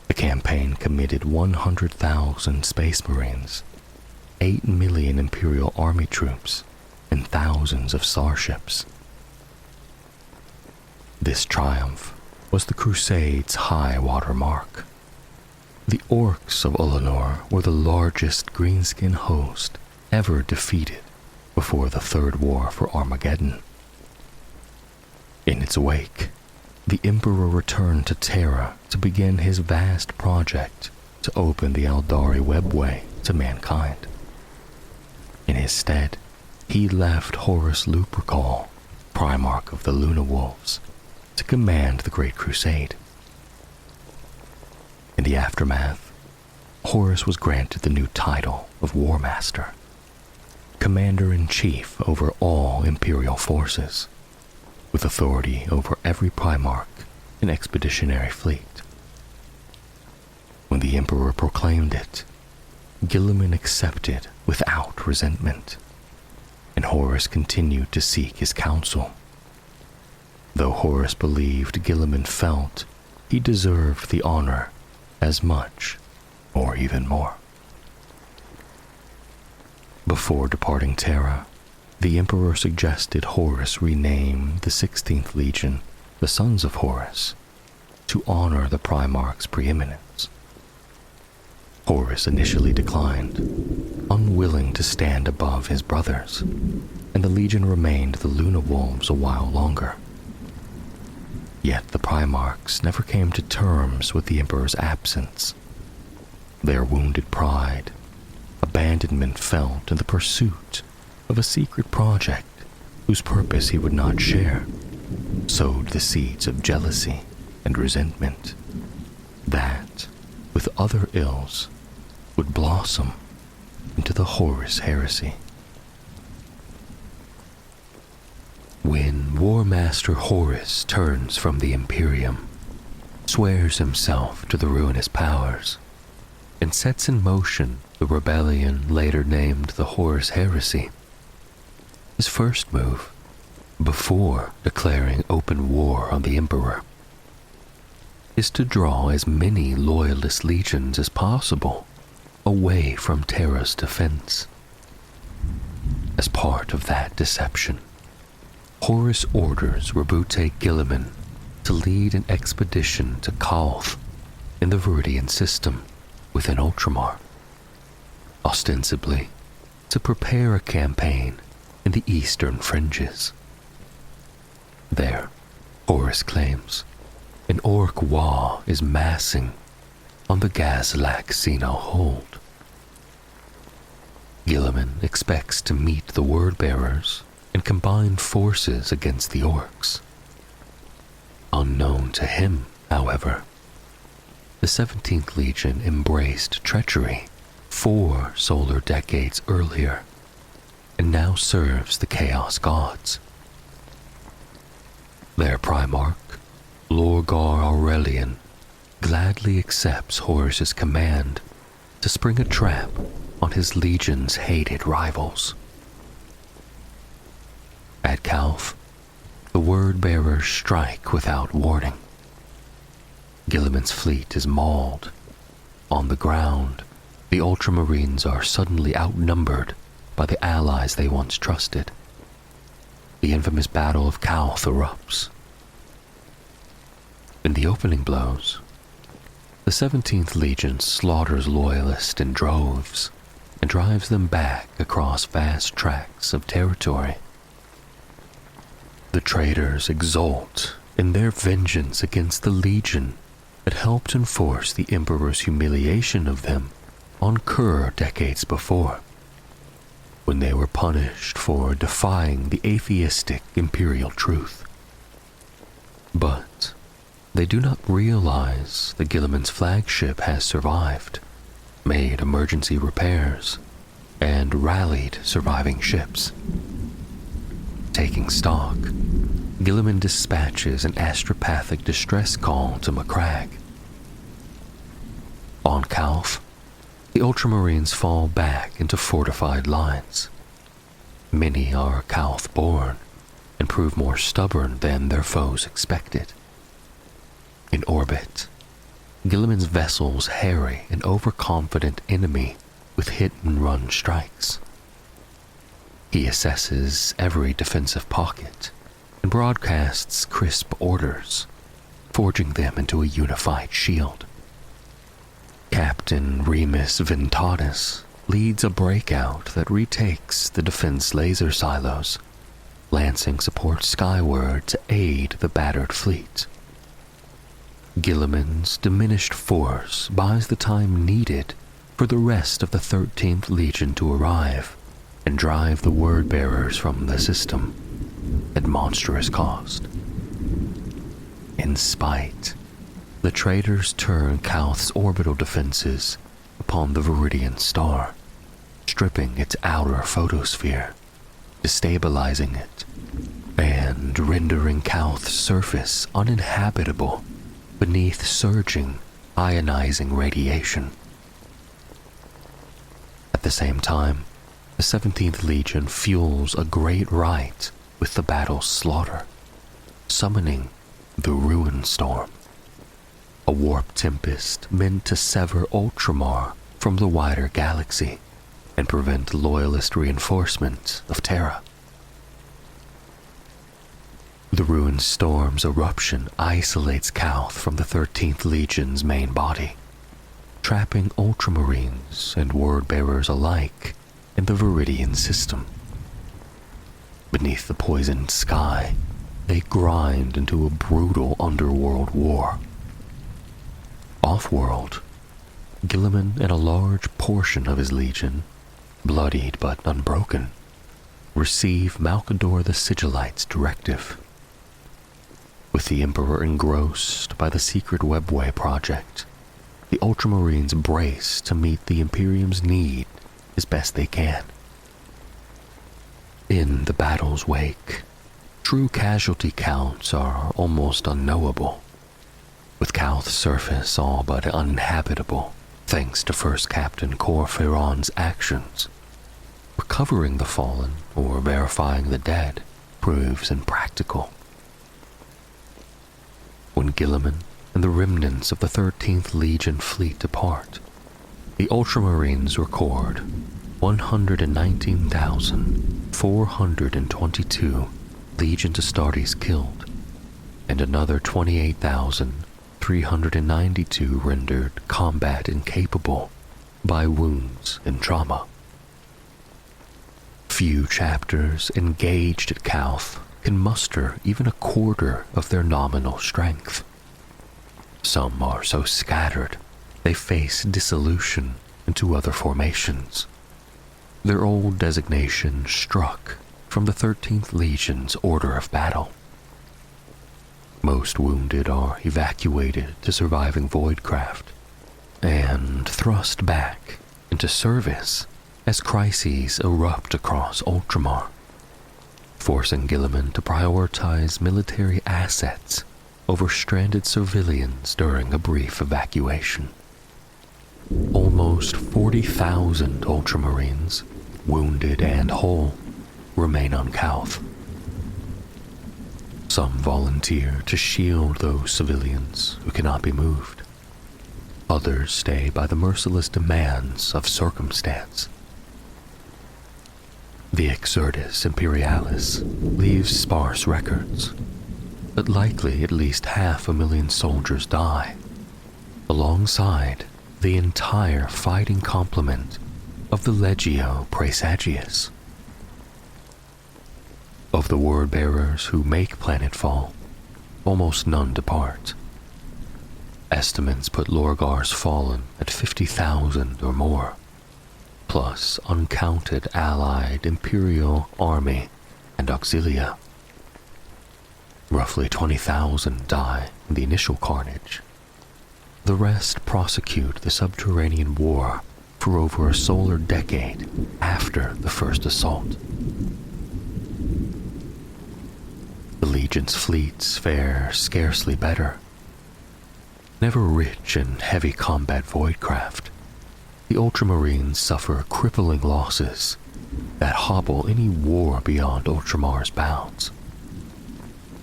The campaign committed 100,000 Space Marines, 8 million Imperial Army troops, and thousands of starships. This triumph was the Crusade's high water mark. The Orcs of Ullanor were the largest greenskin host ever defeated before the Third War for Armageddon. In its wake, the Emperor returned to Terra to begin his vast project to open the Aldari webway to mankind. In his stead, he left Horus Lupercal, Primarch of the Luna Wolves, to command the Great Crusade. In the aftermath, Horus was granted the new title of War Master, Commander-in-Chief over all Imperial forces, with authority over every Primarch and expeditionary fleet. When the Emperor proclaimed it, Guilliman accepted without resentment, and Horus continued to seek his counsel. Though Horus believed Guilliman felt he deserved the honor as much, or even more. Before departing Terra, the Emperor suggested Horus rename the 16th Legion the Sons of Horus to honor the Primarch's preeminence. Horus initially declined, unwilling to stand above his brothers, and the Legion remained the Luna Wolves a while longer. Yet the Primarchs never came to terms with the Emperor's absence. Their wounded pride, abandonment felt in the pursuit of a secret project whose purpose he would not share, sowed the seeds of jealousy and resentment that, with other ills, would blossom into the Horus heresy. When War Master Horus turns from the Imperium, swears himself to the ruinous powers, and sets in motion the rebellion later named the Horus Heresy, his first move, before declaring open war on the Emperor, is to draw as many loyalist legions as possible away from Terra's defense. As part of that deception, Horus orders Rabute Guilliman to lead an expedition to Kalth in the Viridian system within Ultramar, ostensibly to prepare a campaign in the eastern fringes. There, Horus claims, an orc Wa is massing on the Gazlak Xeno hold. Guilliman expects to meet the word-bearers and combine forces against the orcs. Unknown to him, however, the 17th Legion embraced treachery 4 solar decades earlier and now serves the Chaos Gods. Their Primarch, Lorgar Aurelian, gladly accepts Horus's command to spring a trap on his legion's hated rivals. At Kalth, the word-bearers strike without warning. Guilliman's fleet is mauled. On the ground, the Ultramarines are suddenly outnumbered by the allies they once trusted. The infamous Battle of Kalth erupts. In the opening blows, the 17th Legion slaughters loyalists in droves and drives them back across vast tracts of territory. The traitors exult in their vengeance against the Legion that helped enforce the Emperor's humiliation of them on Kur decades before, when they were punished for defying the atheistic imperial truth. But they do not realize that Guilliman's flagship has survived, made emergency repairs, and rallied surviving ships. Taking stock, Guilliman dispatches an astropathic distress call to Macragge. On Kalth, the Ultramarines fall back into fortified lines. Many are Kalth-born and prove more stubborn than their foes expected. In orbit, Guilliman's vessels harry an overconfident enemy with hit-and-run strikes. He assesses every defensive pocket and broadcasts crisp orders, forging them into a unified shield. Captain Remus Ventatus leads a breakout that retakes the defense laser silos, lancing support skyward to aid the battered fleet. Guilliman's diminished force buys the time needed for the rest of the 13th Legion to arrive and drive the word-bearers from the system at monstrous cost. In spite, the traitors turn Kalth's orbital defenses upon the Viridian star, stripping its outer photosphere, destabilizing it, and rendering Kalth's surface uninhabitable beneath surging, ionizing radiation. At the same time, the 17th Legion fuels a great rite with the battle's slaughter, summoning the Ruin Storm, a warp tempest meant to sever Ultramar from the wider galaxy and prevent loyalist reinforcement of Terra. The Ruin Storm's eruption isolates Kalth from the 13th Legion's main body, trapping Ultramarines and word-bearers alike in the Viridian system. Beneath the poisoned sky, they grind into a brutal underworld war. Off-world, Guilliman and a large portion of his legion, bloodied but unbroken, receive Malkador the Sigillite's directive. With the Emperor engrossed by the secret Webway project, the Ultramarines brace to meet the Imperium's need as best they can. In the battle's wake, true casualty counts are almost unknowable, with Kalth's surface all but uninhabitable thanks to First Captain Cor Ferron's actions. Recovering the fallen or verifying the dead proves impractical. When Guilliman and the remnants of the 13th Legion fleet depart, the Ultramarines record 119,422 Legion Astartes killed, and another 28,392 rendered combat incapable by wounds and trauma. Few chapters engaged at Calth can muster even a quarter of their nominal strength. Some are so scattered they face dissolution into other formations, their old designation struck from the 13th Legion's order of battle. Most wounded are evacuated to surviving Voidcraft and thrust back into service as crises erupt across Ultramar, forcing Guilliman to prioritize military assets over stranded civilians during a brief evacuation. Almost 40,000 Ultramarines, wounded and whole, remain on Calth. Some volunteer to shield those civilians who cannot be moved. Others stay by the merciless demands of circumstance. The Exertus Imperialis leaves sparse records, but likely at least 500,000 soldiers die, alongside the entire fighting complement of the Legio Praesagius. Of the word-bearers who make planetfall, almost none depart. Estimates put Lorgar's fallen at 50,000 or more, plus uncounted allied Imperial army and auxilia. Roughly 20,000 die in the initial carnage. The rest prosecute the subterranean war for over a solar decade after the first assault. The Legion's fleets fare scarcely better. Never rich in heavy combat voidcraft, the Ultramarines suffer crippling losses that hobble any war beyond Ultramar's bounds.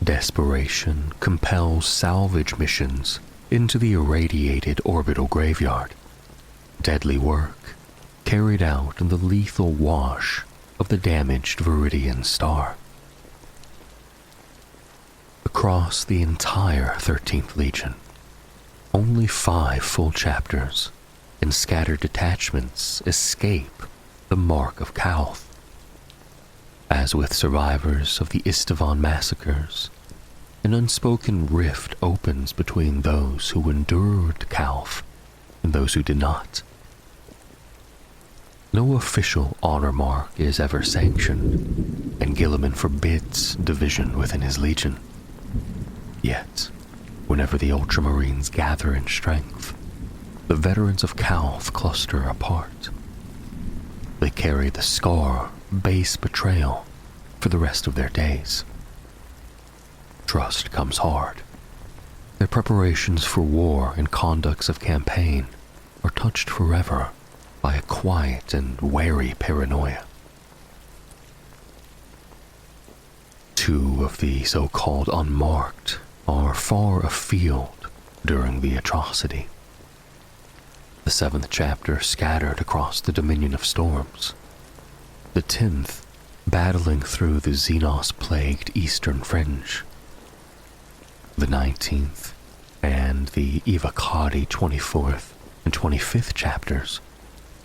Desperation compels salvage missions into the irradiated orbital graveyard, deadly work carried out in the lethal wash of the damaged Viridian star. Across the entire 13th Legion, only 5 full chapters and scattered detachments escape the mark of Calth. As with survivors of the Istvan massacres, an unspoken rift opens between those who endured Calth and those who did not. No official honor mark is ever sanctioned, and Guilliman forbids division within his legion. Yet, whenever the Ultramarines gather in strength, the veterans of Calth cluster apart. They carry the scar of base betrayal for the rest of their days. Trust comes hard. Their preparations for war and conducts of campaign are touched forever by a quiet and wary paranoia. 2 of the so-called unmarked are far afield during the atrocity. The 7th chapter scattered across the Dominion of Storms. The 10th battling through the Xenos-plagued eastern fringe. The 19th and the Evocati 24th and 25th chapters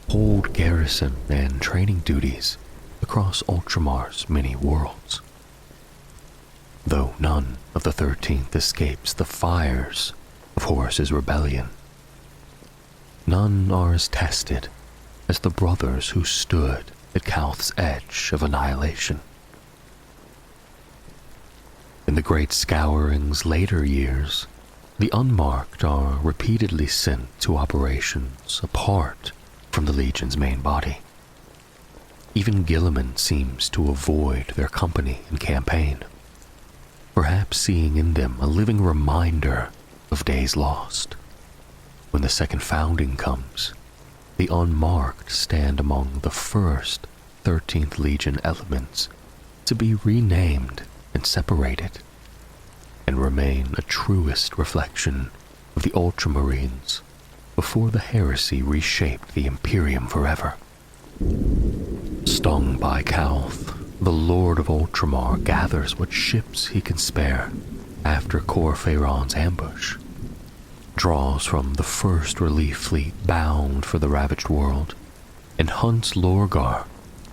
hold garrison and training duties across Ultramar's many worlds. Though none of the 13th escapes the fires of Horus's rebellion, none are as tested as the brothers who stood at Calth's edge of annihilation. In the Great Scouring's later years, the unmarked are repeatedly sent to operations apart from the Legion's main body. Even Guilliman seems to avoid their company in campaign, perhaps seeing in them a living reminder of days lost. When the second founding comes, the unmarked stand among the first 13th Legion elements to be renamed and separated, and remain a truest reflection of the Ultramarines before the heresy reshaped the Imperium forever. Stung by Calth, the Lord of Ultramar gathers what ships he can spare after Cor Phaeron's ambush, draws from the first relief fleet bound for the ravaged world, and hunts Lorgar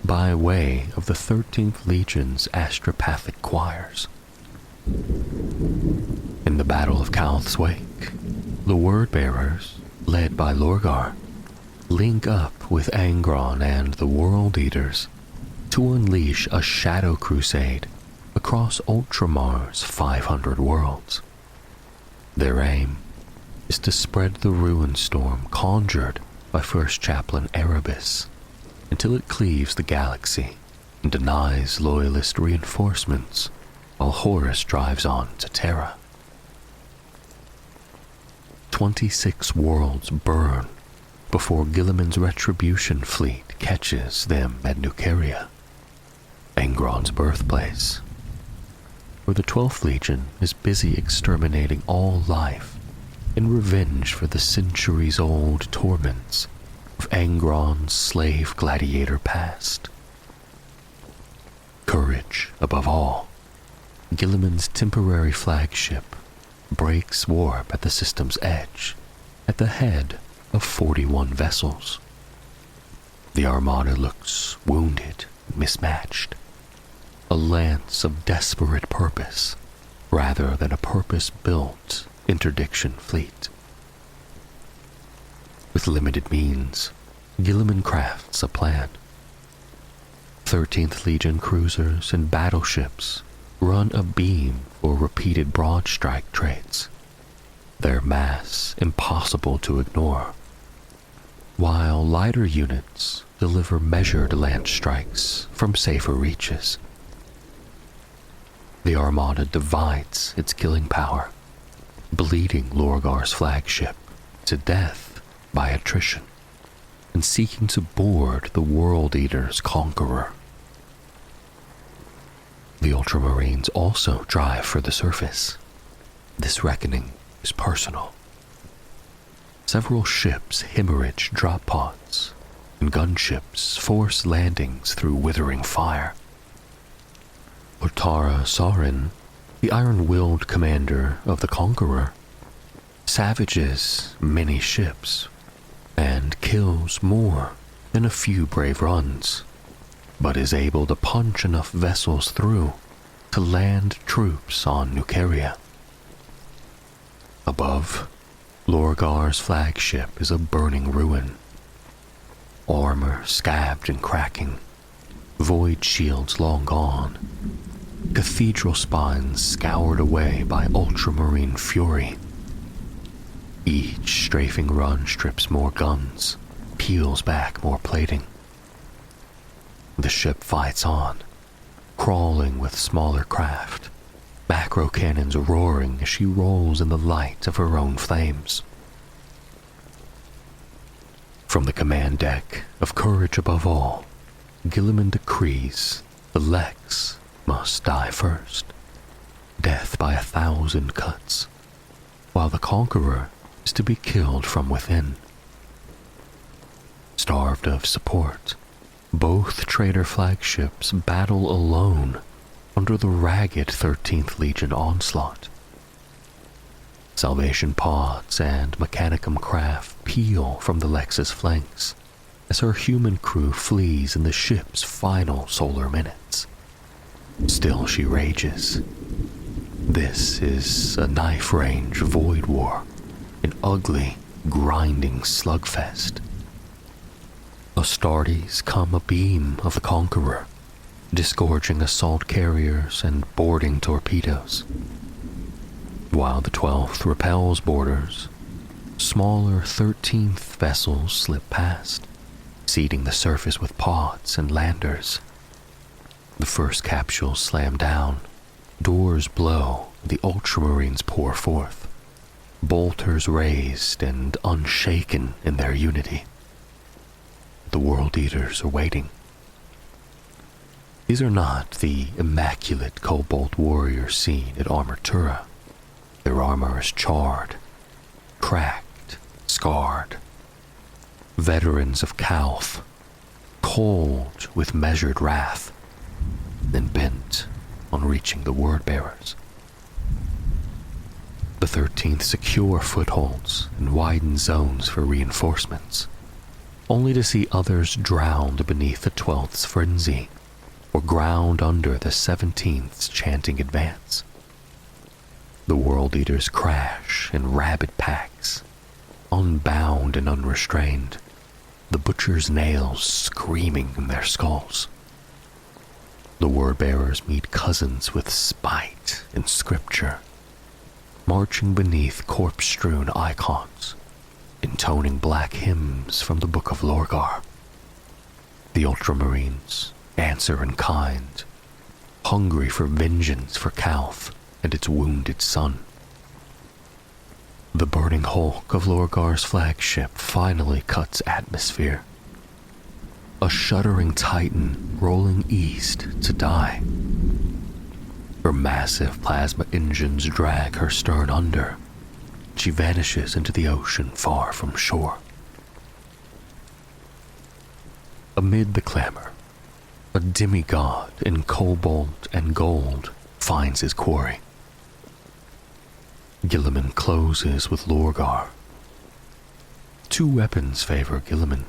by way of the 13th Legion's astropathic choirs. In the Battle of Calth's wake, the Word-Bearers, led by Lorgar, link up with Angron and the World Eaters to unleash a shadow crusade across Ultramar's 500 worlds. Their aim is to spread the ruin storm conjured by First Chaplain Erebus until it cleaves the galaxy and denies loyalist reinforcements while Horus drives on to Terra. 26 worlds burn before Guilliman's retribution fleet catches them at Nuceria, Angron's birthplace, where the 12th Legion is busy exterminating all life in revenge for the centuries-old torments of Angron's slave gladiator past. Courage above all, Guilliman's temporary flagship breaks warp at the system's edge at the head of 41 vessels. The Armada looks wounded, mismatched, a lance of desperate purpose rather than a purpose-built interdiction fleet. With limited means, Guilliman crafts a plan. 13th Legion cruisers and battleships run a beam for repeated broad strike traits, their mass impossible to ignore, while lighter units deliver measured lance strikes from safer reaches. The Armada divides its killing power, bleeding Lorgar's flagship to death by attrition and seeking to board the World Eater's Conqueror. The Ultramarines also drive for the surface. This reckoning is personal. Several ships hemorrhage drop pods, and gunships force landings through withering fire. Otara Sarin, the iron-willed commander of the Conqueror, savages many ships and kills more than a few brave runs, but is able to punch enough vessels through to land troops on Nuceria. Above, Lorgar's flagship is a burning ruin. Armor scabbed and cracking, void shields long gone, cathedral spines scoured away by ultramarine fury. Each strafing run strips more guns, peels back more plating. The ship fights on, crawling with smaller craft, macro cannons roaring as she rolls in the light of her own flames. From the command deck of Courage Above All, Guilliman decrees the Lex must die first, death by 1,000 cuts, while the Conqueror is to be killed from within. Starved of support, both traitor flagships battle alone under the ragged 13th Legion onslaught. Salvation pods and Mechanicum craft peel from the Lex's flanks as her human crew flees in the ship's final solar minutes. Still she rages. This is a knife-range void war, an ugly, grinding slugfest. Astartes come abeam of the Conqueror, disgorging assault carriers and boarding torpedoes. While the 12th repels boarders, smaller 13th vessels slip past, seeding the surface with pods and landers. The first capsules slam down, doors blow, the Ultramarines pour forth, bolters raised and unshaken in their unity. The World Eaters are waiting. These are not the immaculate Cobalt warriors seen at Armatura. Their armor is charred, cracked, scarred. Veterans of Calth, cold with measured wrath, then bent on reaching the word-bearers. The 13th secure footholds and widen zones for reinforcements, only to see others drowned beneath the 12th's frenzy or ground under the 17th's chanting advance. The World Eaters crash in rabid packs, unbound and unrestrained, the butcher's nails screaming in their skulls. The word-bearers meet cousins with spite and scripture, marching beneath corpse-strewn icons, intoning black hymns from the Book of Lorgar. The Ultramarines answer in kind, hungry for vengeance for Calth and its wounded son. The burning hulk of Lorgar's flagship finally cuts atmosphere, a shuddering titan rolling east to die. Her massive plasma engines drag her stern under. She vanishes into the ocean far from shore. Amid the clamor, a demigod in cobalt and gold finds his quarry. Guilliman closes with Lorgar. Two weapons favor Guilliman.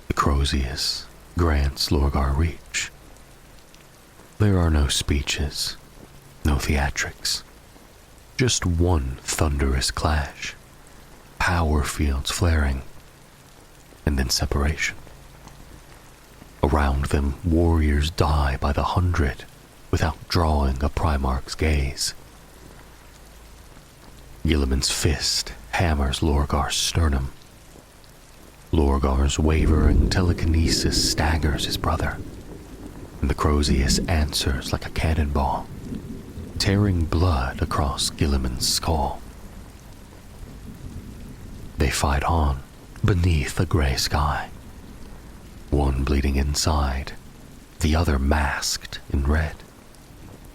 The Crozius grants Lorgar reach. There are no speeches, no theatrics, just one thunderous clash, power fields flaring, and then separation. Around them, warriors die by the hundred without drawing a Primarch's gaze. Guilliman's fist hammers Lorgar's sternum. Lorgar's wavering telekinesis staggers his brother, and the Crozius answers like a cannonball, tearing blood across Guilliman's skull. They fight on beneath a gray sky, one bleeding inside, the other masked in red.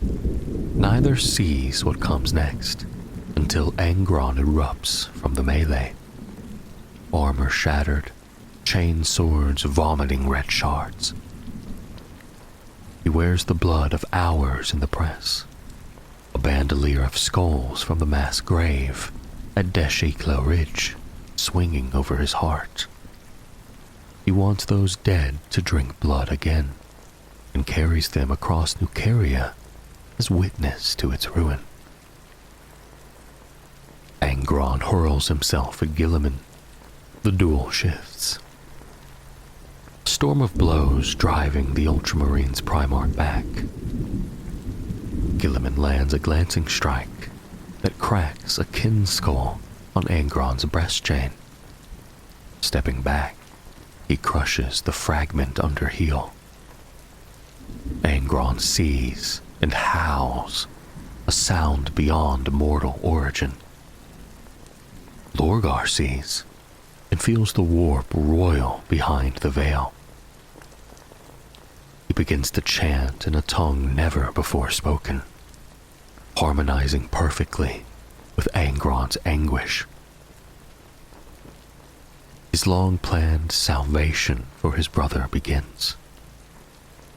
Neither sees what comes next until Angron erupts from the melee, armor shattered, chain swords vomiting red shards. He wears the blood of hours in the press, a bandolier of skulls from the mass grave at Deshikla Ridge swinging over his heart. He wants those dead to drink blood again, and carries them across Nucaria as witness to its ruin. Angron hurls himself at Guilliman. The duel shifts. A storm of blows driving the Ultramarines' Primarch back. Guilliman lands a glancing strike that cracks a kin skull on Angron's breast chain. Stepping back, he crushes the fragment under heel. Angron sees and howls, a sound beyond mortal origin. Lorgar sees and feels the warp roil behind the veil. He begins to chant in a tongue never before spoken, harmonizing perfectly with Angron's anguish. His long-planned salvation for his brother begins,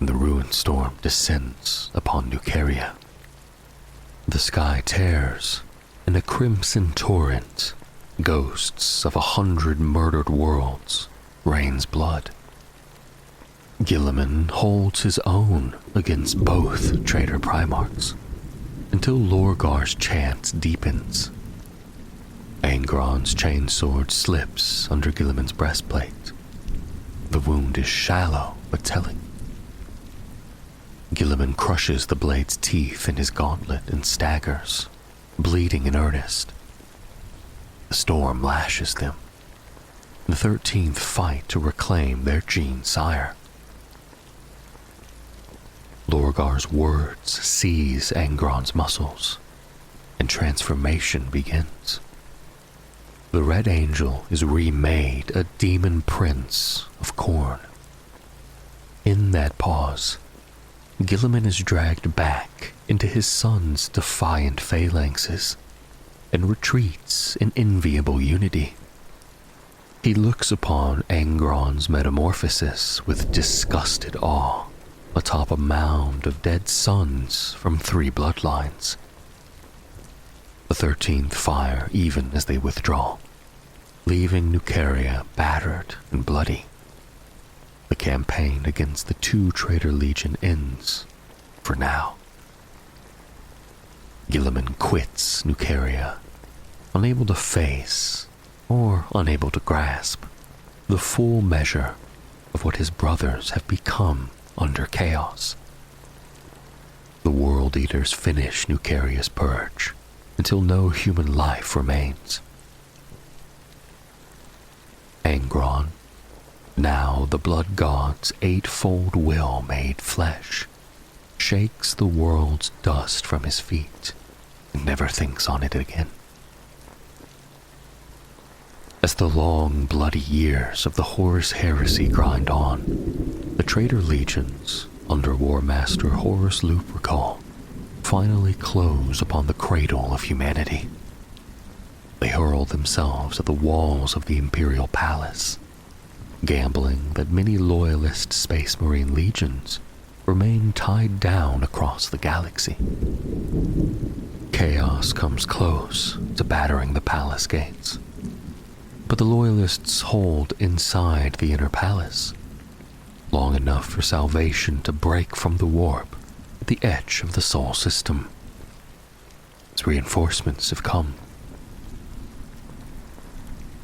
and the ruin storm descends upon Nucaria. The sky tears in a crimson torrent. Ghosts of 100 murdered worlds rains blood. Guilliman holds his own against both traitor Primarchs until Lorgar's chant deepens. Angron's chainsword slips under Guilliman's breastplate. The wound is shallow but telling. Guilliman crushes the blade's teeth in his gauntlet and staggers, bleeding in earnest. The storm lashes them. The 13th fight to reclaim their gene sire. Lorgar's words seize Angron's muscles, and transformation begins. The Red Angel is remade a demon prince of Khorne. In that pause, Guilliman is dragged back into his son's defiant phalanxes, and retreats in enviable unity. He looks upon Angron's metamorphosis with disgusted awe atop a mound of dead sons from 3 bloodlines. The 13th fire even as they withdraw, leaving Nuceria battered and bloody. The campaign against the 2 traitor legion ends, for now. Guilliman quits Nuceria, unable to face, or unable to grasp, the full measure of what his brothers have become under Chaos. The World Eaters finish Nuceria's purge, until no human life remains. Angron, now the blood god's 8-fold will made flesh, shakes the world's dust from his feet and never thinks on it again. As the long, bloody years of the Horus heresy grind on, the traitor legions, under War Master Horus Lupercal, finally close upon the cradle of humanity. They hurl themselves at the walls of the Imperial Palace, gambling that many loyalist Space Marine legions remain tied down across the galaxy. Chaos comes close to battering the palace gates, but the loyalists hold inside the inner palace, long enough for salvation to break from the warp at the edge of the Sol system. Its reinforcements have come.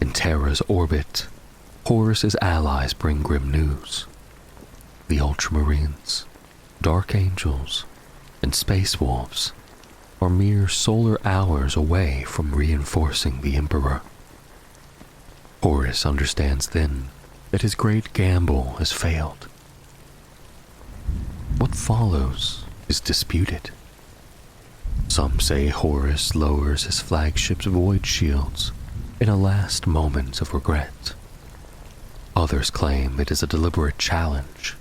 In Terra's orbit, Horus's allies bring grim news. The Ultramarines, Dark Angels, and Space Wolves are mere solar hours away from reinforcing the Emperor. Horus understands then that his great gamble has failed. What follows is disputed. Some say Horus lowers his flagship's void shields in a last moment of regret. Others claim it is a deliberate challenge,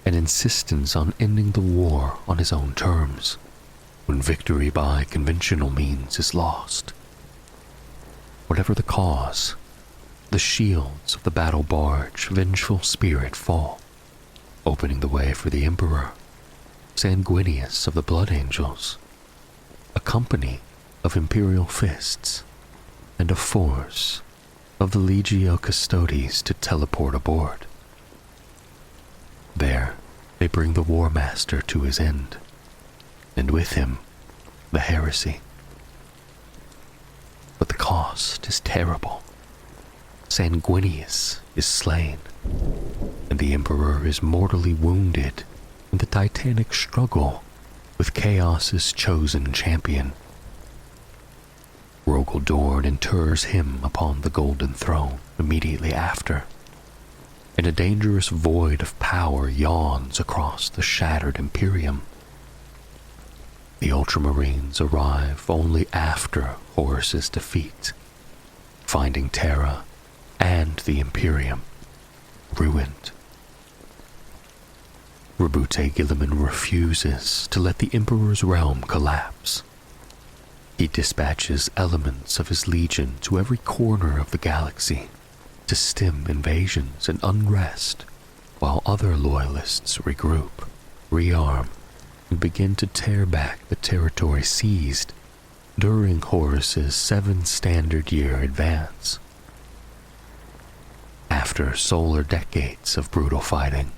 an insistence on ending the war on his own terms, when victory by conventional means is lost. Whatever the cause, the shields of the battle barge Vengeful Spirit fall, opening the way for the Emperor, Sanguinius of the Blood Angels, a company of Imperial Fists, and a force of the Legio Custodes to teleport aboard. There, they bring the War Master to his end, and with him, the heresy. But the cost is terrible. Sanguinius is slain, and the Emperor is mortally wounded in the titanic struggle with Chaos's chosen champion. Rogel Dorn inters him upon the Golden Throne immediately after, and a dangerous void of power yawns across the shattered Imperium. The Ultramarines arrive only after Horus's defeat, finding Terra and the Imperium ruined. Rabute Guilliman refuses to let the Emperor's realm collapse. He dispatches elements of his legion to every corner of the galaxy to stem invasions and unrest, while other loyalists regroup, rearm, and begin to tear back the territory seized during Horus's 7 standard year advance. After solar decades of brutal fighting,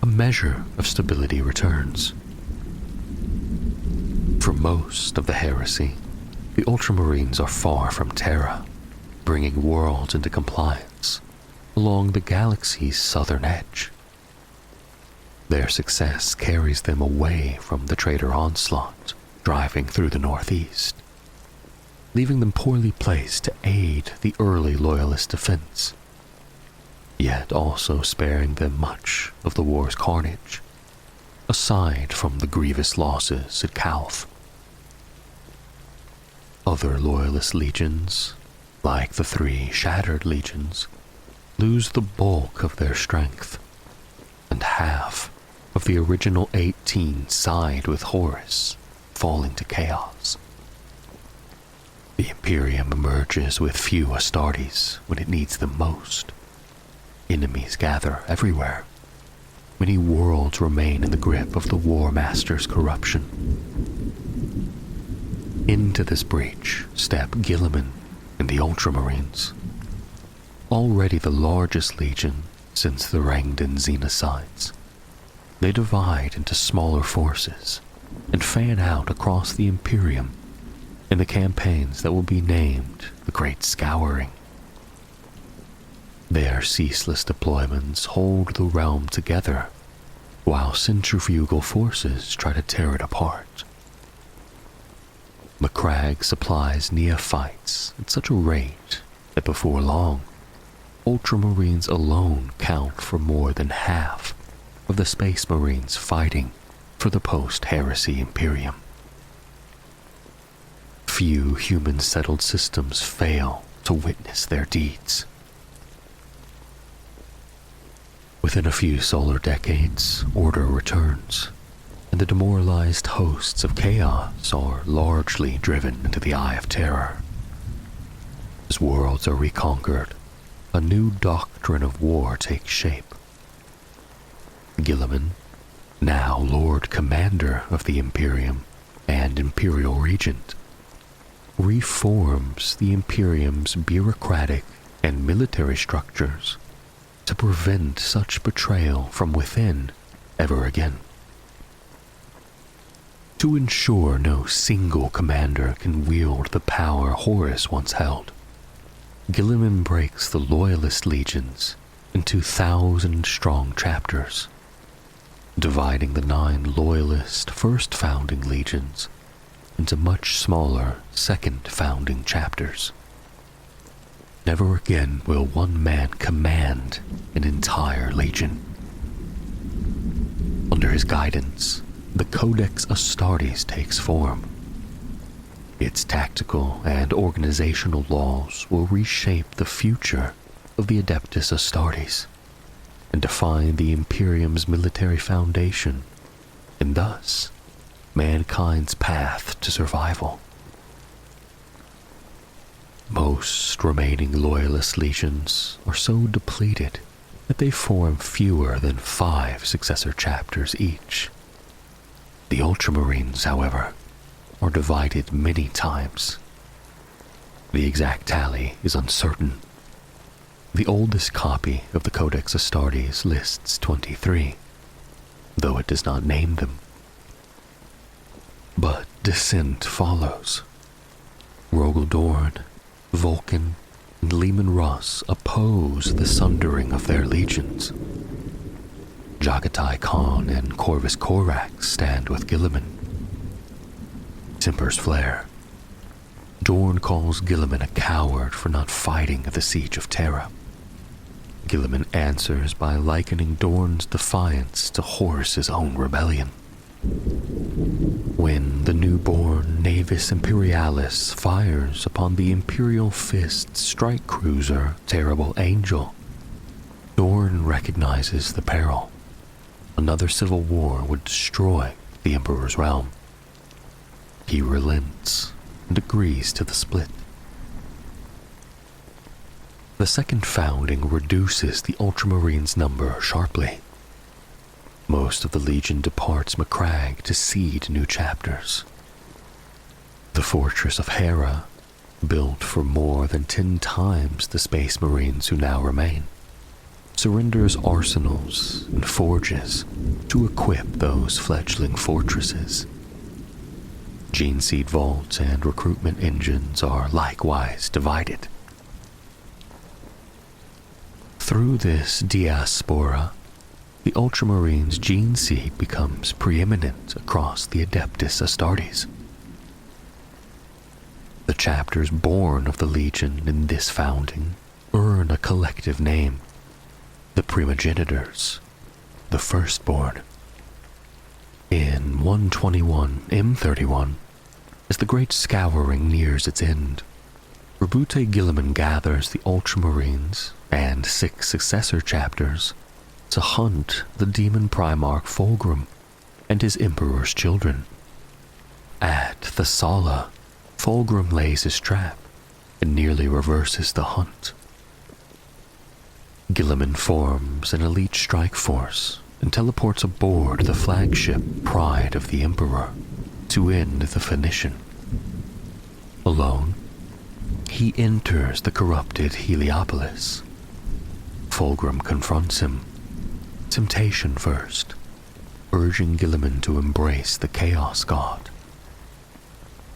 a measure of stability returns. For most of the heresy, the Ultramarines are far from Terra, bringing worlds into compliance along the galaxy's southern edge. Their success carries them away from the traitor onslaught, driving through the northeast, leaving them poorly placed to aid the early loyalist defense, yet also sparing them much of the war's carnage, aside from the grievous losses at Calth. Other loyalist legions, like the 3 shattered legions, lose the bulk of their strength, and half of the original 18 side with Horus, falling to Chaos. The Imperium emerges with few Astartes when it needs them most. Enemies gather everywhere. Many worlds remain in the grip of the War Master's corruption. Into this breach step Guilliman and the Ultramarines, already the largest legion since the Rangdan Xenocides. They divide into smaller forces and fan out across the Imperium in the campaigns that will be named the Great Scouring. Their ceaseless deployments hold the realm together, while centrifugal forces try to tear it apart. Macragge supplies neophytes at such a rate that before long, Ultramarines alone count for more than half of the Space Marines fighting for the post-heresy Imperium. Few human-settled systems fail to witness their deeds. Within a few solar decades, order returns, and the demoralized hosts of chaos are largely driven into the Eye of Terror. As worlds are reconquered, a new doctrine of war takes shape. Guilliman, now Lord Commander of the Imperium and Imperial Regent, reforms the Imperium's bureaucratic and military structures to prevent such betrayal from within ever again. To ensure no single commander can wield the power Horus once held, Guilliman breaks the Loyalist legions into 1,000-strong chapters, dividing the 9 Loyalist first founding legions into much smaller second founding chapters. Never again will one man command an entire legion. Under his guidance, the Codex Astartes takes form. Its tactical and organizational laws will reshape the future of the Adeptus Astartes and define the Imperium's military foundation, and thus mankind's path to survival. Most remaining Loyalist legions are so depleted that they form fewer than 5 successor chapters each. The Ultramarines, however, are divided many times. The exact tally is uncertain. The oldest copy of the Codex Astartes lists 23, though it does not name them. But dissent follows. Rogel Dorn, Vulcan, and Leman Russ oppose the sundering of their legions. Jagatai Khan and Corvus Corax stand with Guilliman. Tempers flare. Dorn calls Guilliman a coward for not fighting at the Siege of Terra. Guilliman answers by likening Dorn's defiance to Horus's own rebellion. When the newborn Navis Imperialis fires upon the Imperial Fist strike cruiser Terrible Angel, Dorn recognizes the peril. Another civil war would destroy the Emperor's realm. He relents and agrees to the split. The second founding reduces the Ultramarines' number sharply. Most of the Legion departs Macragge to seed new chapters. The fortress of Hera, built for more than 10 times the Space Marines who now remain, surrenders arsenals and forges to equip those fledgling fortresses. Gene seed vaults and recruitment engines are likewise divided. Through this diaspora, the Ultramarines' gene seed becomes preeminent across the Adeptus Astartes. The chapters born of the Legion in this founding earn a collective name: the Primogenitors, the Firstborn. In 121 M31, as the Great Scouring nears its end, Rabute Guilliman gathers the Ultramarines and 6 successor chapters to hunt the demon Primarch Fulgrim and his Emperor's children. At Thessala, Fulgrim lays his trap and nearly reverses the hunt. Guilliman forms an elite strike force and teleports aboard the flagship Pride of the Emperor to end the Phoenician. Alone, he enters the corrupted Heliopolis. Fulgrim confronts him, temptation first, urging Guilliman to embrace the Chaos God.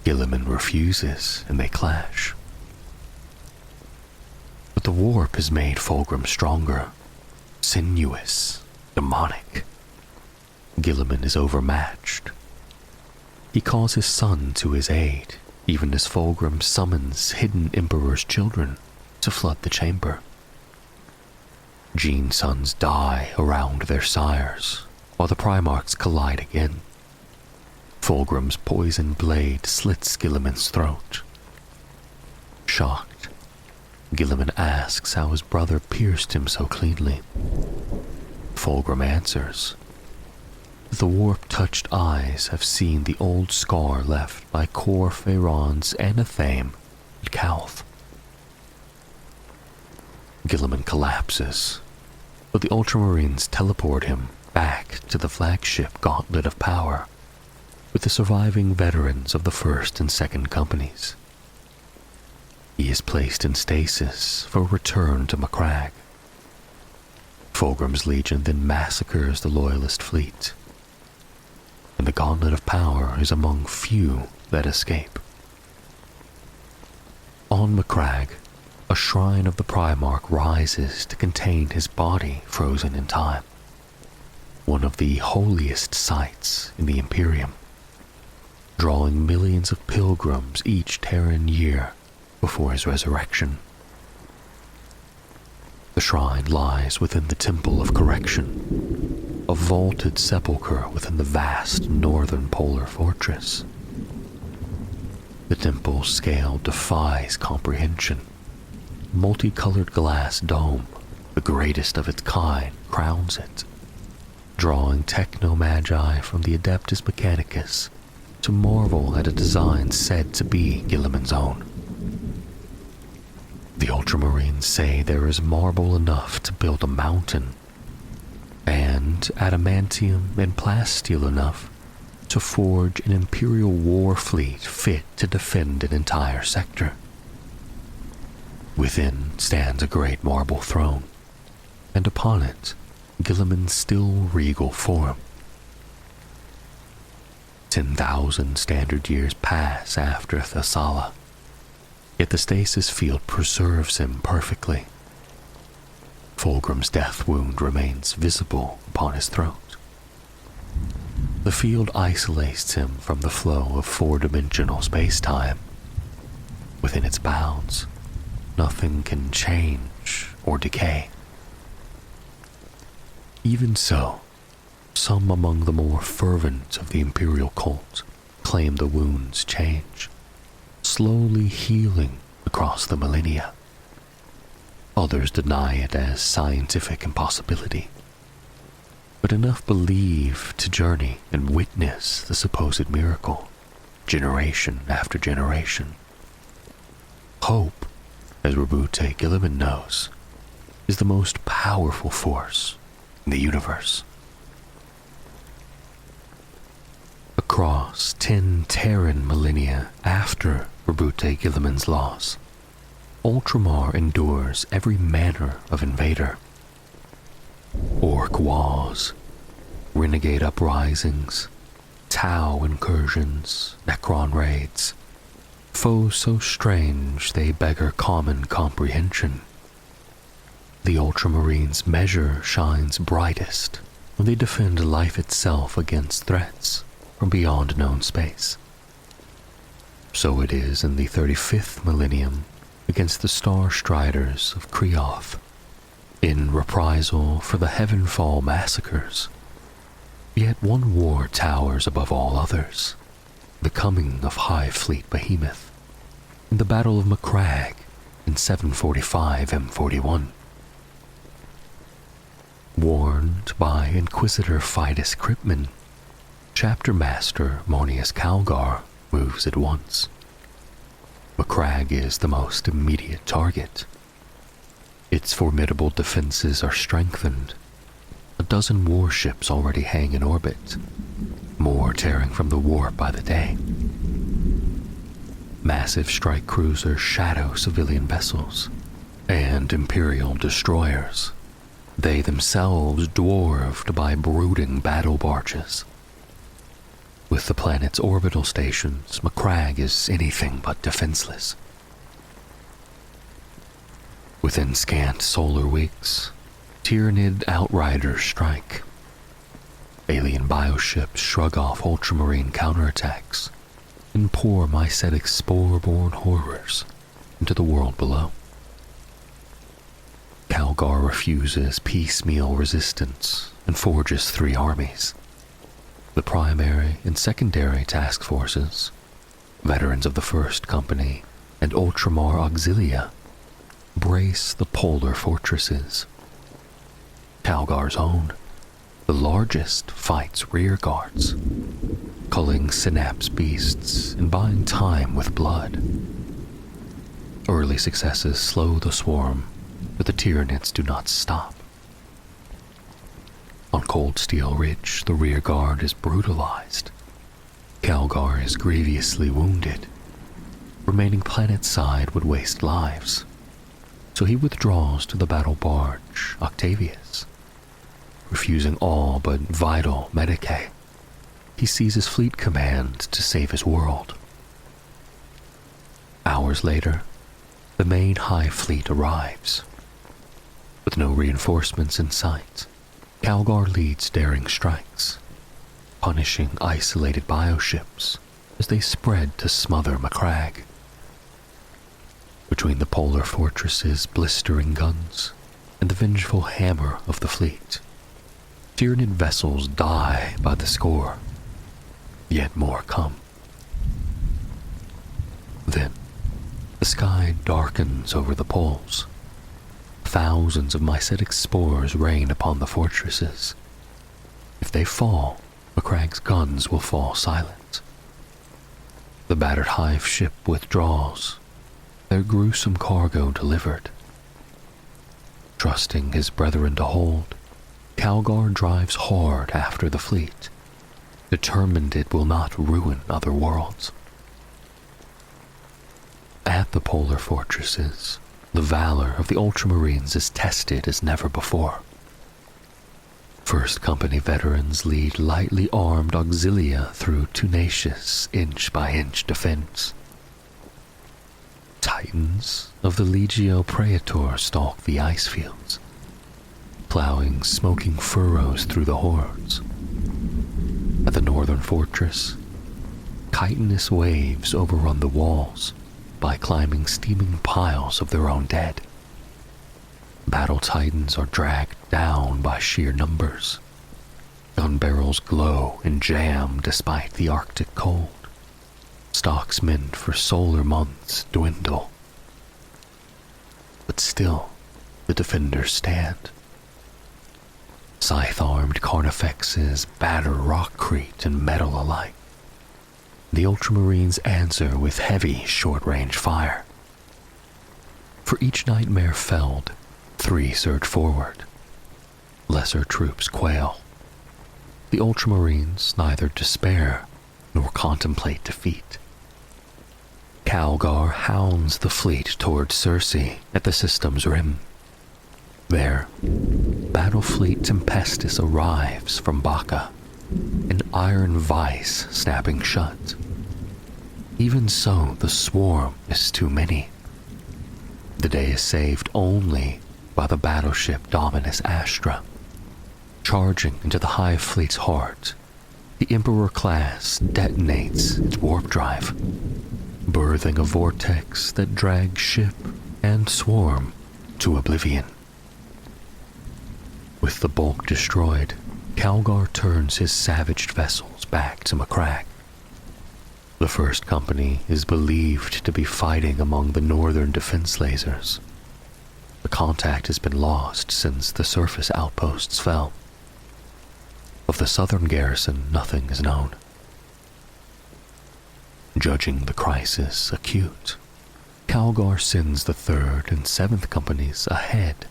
Guilliman refuses and they clash. But the warp has made Fulgrim stronger, sinuous, demonic. Guilliman is overmatched. He calls his son to his aid, even as Fulgrim summons hidden Emperor's children to flood the chamber. Gene's sons die around their sires, while the Primarchs collide again. Fulgrim's poisoned blade slits Guilliman's throat. Shocked, Guilliman asks how his brother pierced him so cleanly. Fulgrim answers, the warp-touched eyes have seen the old scar left by Cor Pharaon's Anathame at Calth. Guilliman collapses, but the Ultramarines teleport him back to the flagship Gauntlet of Power with the surviving veterans of the 1st and 2nd Companies. He is placed in stasis for return to Macragge. Fulgrim's legion then massacres the Loyalist fleet, and the Gauntlet of Power is among few that escape. On Macragge, a shrine of the Primarch rises to contain his body frozen in time, one of the holiest sites in the Imperium, drawing millions of pilgrims each Terran year before his resurrection. The shrine lies within the Temple of Correction, a vaulted sepulchre within the vast northern polar fortress. The temple's scale defies comprehension. Multicolored glass dome, the greatest of its kind, crowns it, drawing techno-magi from the Adeptus Mechanicus to marvel at a design said to be Guilliman's own. The Ultramarines say there is marble enough to build a mountain, and adamantium and plasteel enough to forge an Imperial war fleet fit to defend an entire sector. Within stands a great marble throne, and upon it, Guilliman's still regal form. 10,000 standard years pass after Thessala, yet the stasis field preserves him perfectly. Fulgrim's death wound remains visible upon his throat. The field isolates him from the flow of four-dimensional space-time. Within its bounds, nothing can change or decay. Even so, some among the more fervent of the Imperial cult claim the wounds change, slowly healing across the millennia. Others deny it as scientific impossibility, but enough believe to journey and witness the supposed miracle, generation after generation. Hope, as Rabute Guilliman knows, is the most powerful force in the universe. Across 10 Terran millennia after Rabute Guilliman's loss, Ultramar endures every manner of invader. Orc wars, renegade uprisings, Tau incursions, Necron raids, foes so strange they beggar common comprehension. The Ultramarines' measure shines brightest when they defend life itself against threats from beyond known space. So it is in the 35th millennium against the Star Striders of Kreoth, in reprisal for the Heavenfall massacres. Yet one war towers above all others, the coming of High Fleet Behemoth, in the Battle of Macragge in 745 M41. Warned by Inquisitor Fidus Kryptman, Chapter Master Monius Calgar moves at once, Macragge is the most immediate target. Its formidable defenses are strengthened. A dozen warships already hang in orbit, more tearing from the warp by the day. Massive strike cruisers shadow civilian vessels, and Imperial destroyers, they themselves dwarfed by brooding battle barges. With the planet's orbital stations, Macragge is anything but defenseless. Within scant solar weeks, Tyranid outriders strike. Alien bioships shrug off Ultramarine counterattacks and pour mycetic spore-borne horrors into the world below. Calgar refuses piecemeal resistance and forges 3 armies. The primary and secondary task forces, veterans of the First Company and Ultramar Auxilia, brace the polar fortresses. Calgar's own, the largest, fights rear guards, culling synapse beasts and buying time with blood. Early successes slow the swarm, but the Tyranids do not stop. On Cold Steel Ridge, the rear guard is brutalized. Calgar is grievously wounded. Remaining planet-side would waste lives, so he withdraws to the battle barge Octavius. Refusing all but vital medicae, he seizes fleet command to save his world. Hours later, the main High Fleet arrives. With no reinforcements in sight, Calgar leads daring strikes, punishing isolated bioships as they spread to smother Macragge. Between the polar fortress's blistering guns and the vengeful hammer of the fleet, Tyranid vessels die by the score, yet more come. Then, the sky darkens over the poles. Thousands of mycetic spores rain upon the fortresses. If they fall, Macragge's guns will fall silent. The battered hive ship withdraws, their gruesome cargo delivered. Trusting his brethren to hold, Calgar drives hard after the fleet, determined it will not ruin other worlds. At the polar fortresses, the valor of the Ultramarines is tested as never before. First Company veterans lead lightly armed Auxilia through tenacious inch-by-inch defense. Titans of the Legio Praetor stalk the ice fields, plowing smoking furrows through the hordes. At the northern fortress, chitinous waves overrun the walls by climbing steaming piles of their own dead. Battle titans are dragged down by sheer numbers. Gun barrels glow and jam despite the Arctic cold. Stocks meant for solar months dwindle. But still, the defenders stand. Scythe-armed carnifexes batter rockcrete and metal alike. The Ultramarines answer with heavy short-range fire. For each nightmare felled, 3 surge forward. Lesser troops quail. The Ultramarines neither despair nor contemplate defeat. Calgar hounds the fleet toward Circe at the system's rim. There, Battlefleet Tempestus arrives from Baca, an iron vice snapping shut. Even so, the swarm is too many. The day is saved only by the battleship Dominus Astra. Charging into the Hive Fleet's heart, the Emperor class detonates its warp drive, birthing a vortex that drags ship and swarm to oblivion. With the bulk destroyed, Calgar turns his savaged vessels back to Macragge. The First Company is believed to be fighting among the northern defense lasers. The contact has been lost since the surface outposts fell. Of the southern garrison, nothing is known. Judging the crisis acute, Calgar sends the 3rd and 7th Companies ahead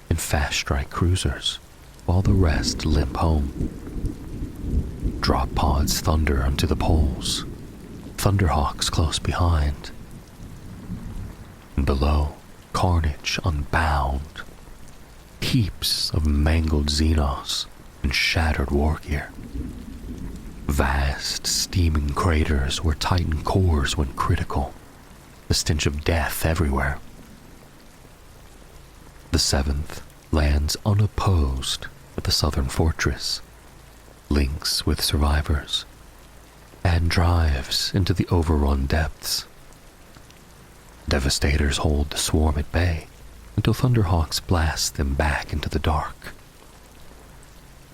in fast-strike cruisers, while the rest limp home. Drop pods thunder onto the poles, Thunderhawks close behind. And below, carnage unbound. Heaps of mangled Xenos and shattered war gear. Vast, steaming craters where Titan cores went critical. The stench of death everywhere. The 7th lands unopposed at the southern fortress, links with survivors, and drives into the overrun depths. Devastators hold the swarm at bay until Thunderhawks blast them back into the dark.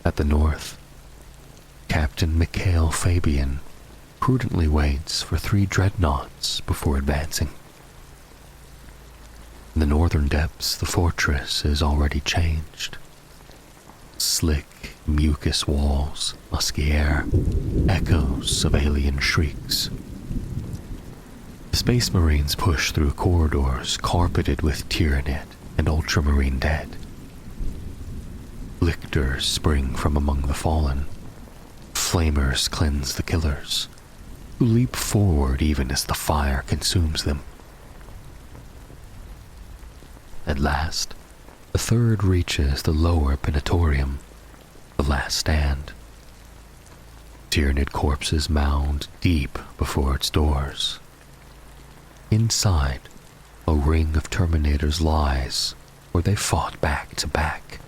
At the north, Captain Mikhail Fabian prudently waits for 3 dreadnoughts before advancing. In the northern depths, the fortress is already changed. Slick, mucus walls, musky air, echoes of alien shrieks. The Space Marines push through corridors carpeted with Tyranid and Ultramarine dead. Lictors spring from among the fallen. Flamers cleanse the killers, who leap forward even as the fire consumes them. At last, the 3rd reaches the lower Penatorium, the last stand. Tyranid corpses mound deep before its doors. Inside, a ring of Terminators lies where they fought back to back,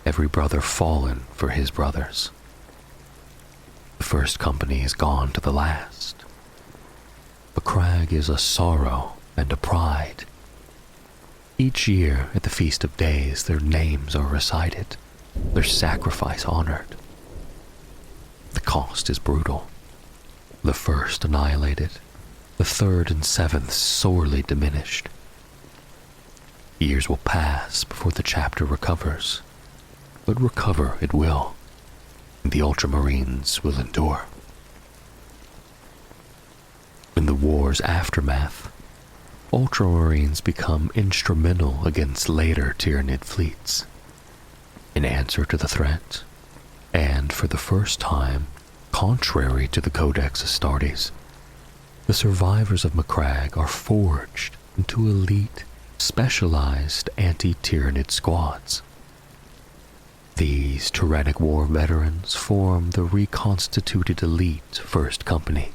every brother fallen for his brothers. The 1st Company is gone to the last. Macragge is a sorrow and a pride. Each year at the Feast of Days, their names are recited, their sacrifice honored. The cost is brutal. The 1st annihilated, the 3rd and 7th sorely diminished. Years will pass before the chapter recovers, but recover it will, and the Ultramarines will endure. In the war's aftermath, Ultramarines become instrumental against later Tyranid fleets. In answer to the threat, and for the first time, contrary to the Codex Astartes, the survivors of Macragge are forged into elite, specialized anti-Tyranid squads. These tyrannic war veterans form the reconstituted elite 1st Company,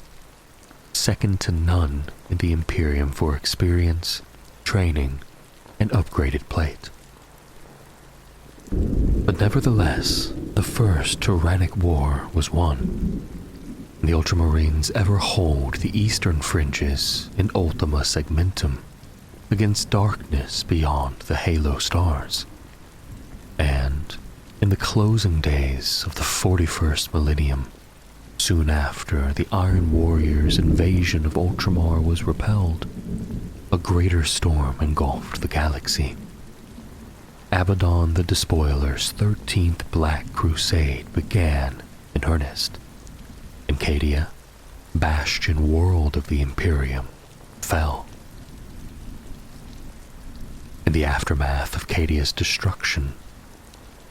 second to none in the Imperium for experience, training, and upgraded plate. But nevertheless, the first tyrannic war was won. The Ultramarines ever hold the eastern fringes in Ultima Segmentum against darkness beyond the halo stars. And in the closing days of the 41st millennium, soon after the Iron Warriors' invasion of Ultramar was repelled, a greater storm engulfed the galaxy. Abaddon the Despoiler's 13th Black Crusade began in earnest, and Cadia, bastion world of the Imperium, fell. In the aftermath of Cadia's destruction,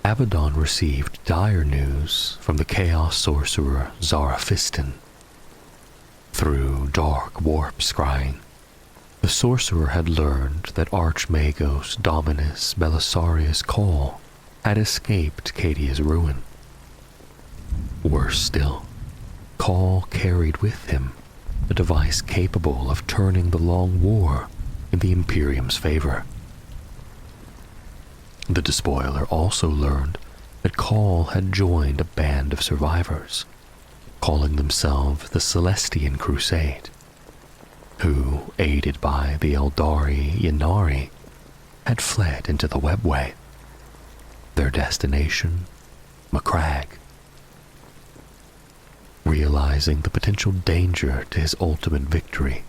Abaddon received dire news from the Chaos Sorcerer Zaraphiston. Through dark warp scrying, the sorcerer had learned that Archmagos Dominus Belisarius Call had escaped Cadia's ruin. Worse still, Call carried with him a device capable of turning the long war in the Imperium's favor. The Despoiler also learned that Call had joined a band of survivors, calling themselves the Celestian Crusade, who, aided by the Eldari Yanari, had fled into the Webway. Their destination, Macragge. Realizing the potential danger to his ultimate victory,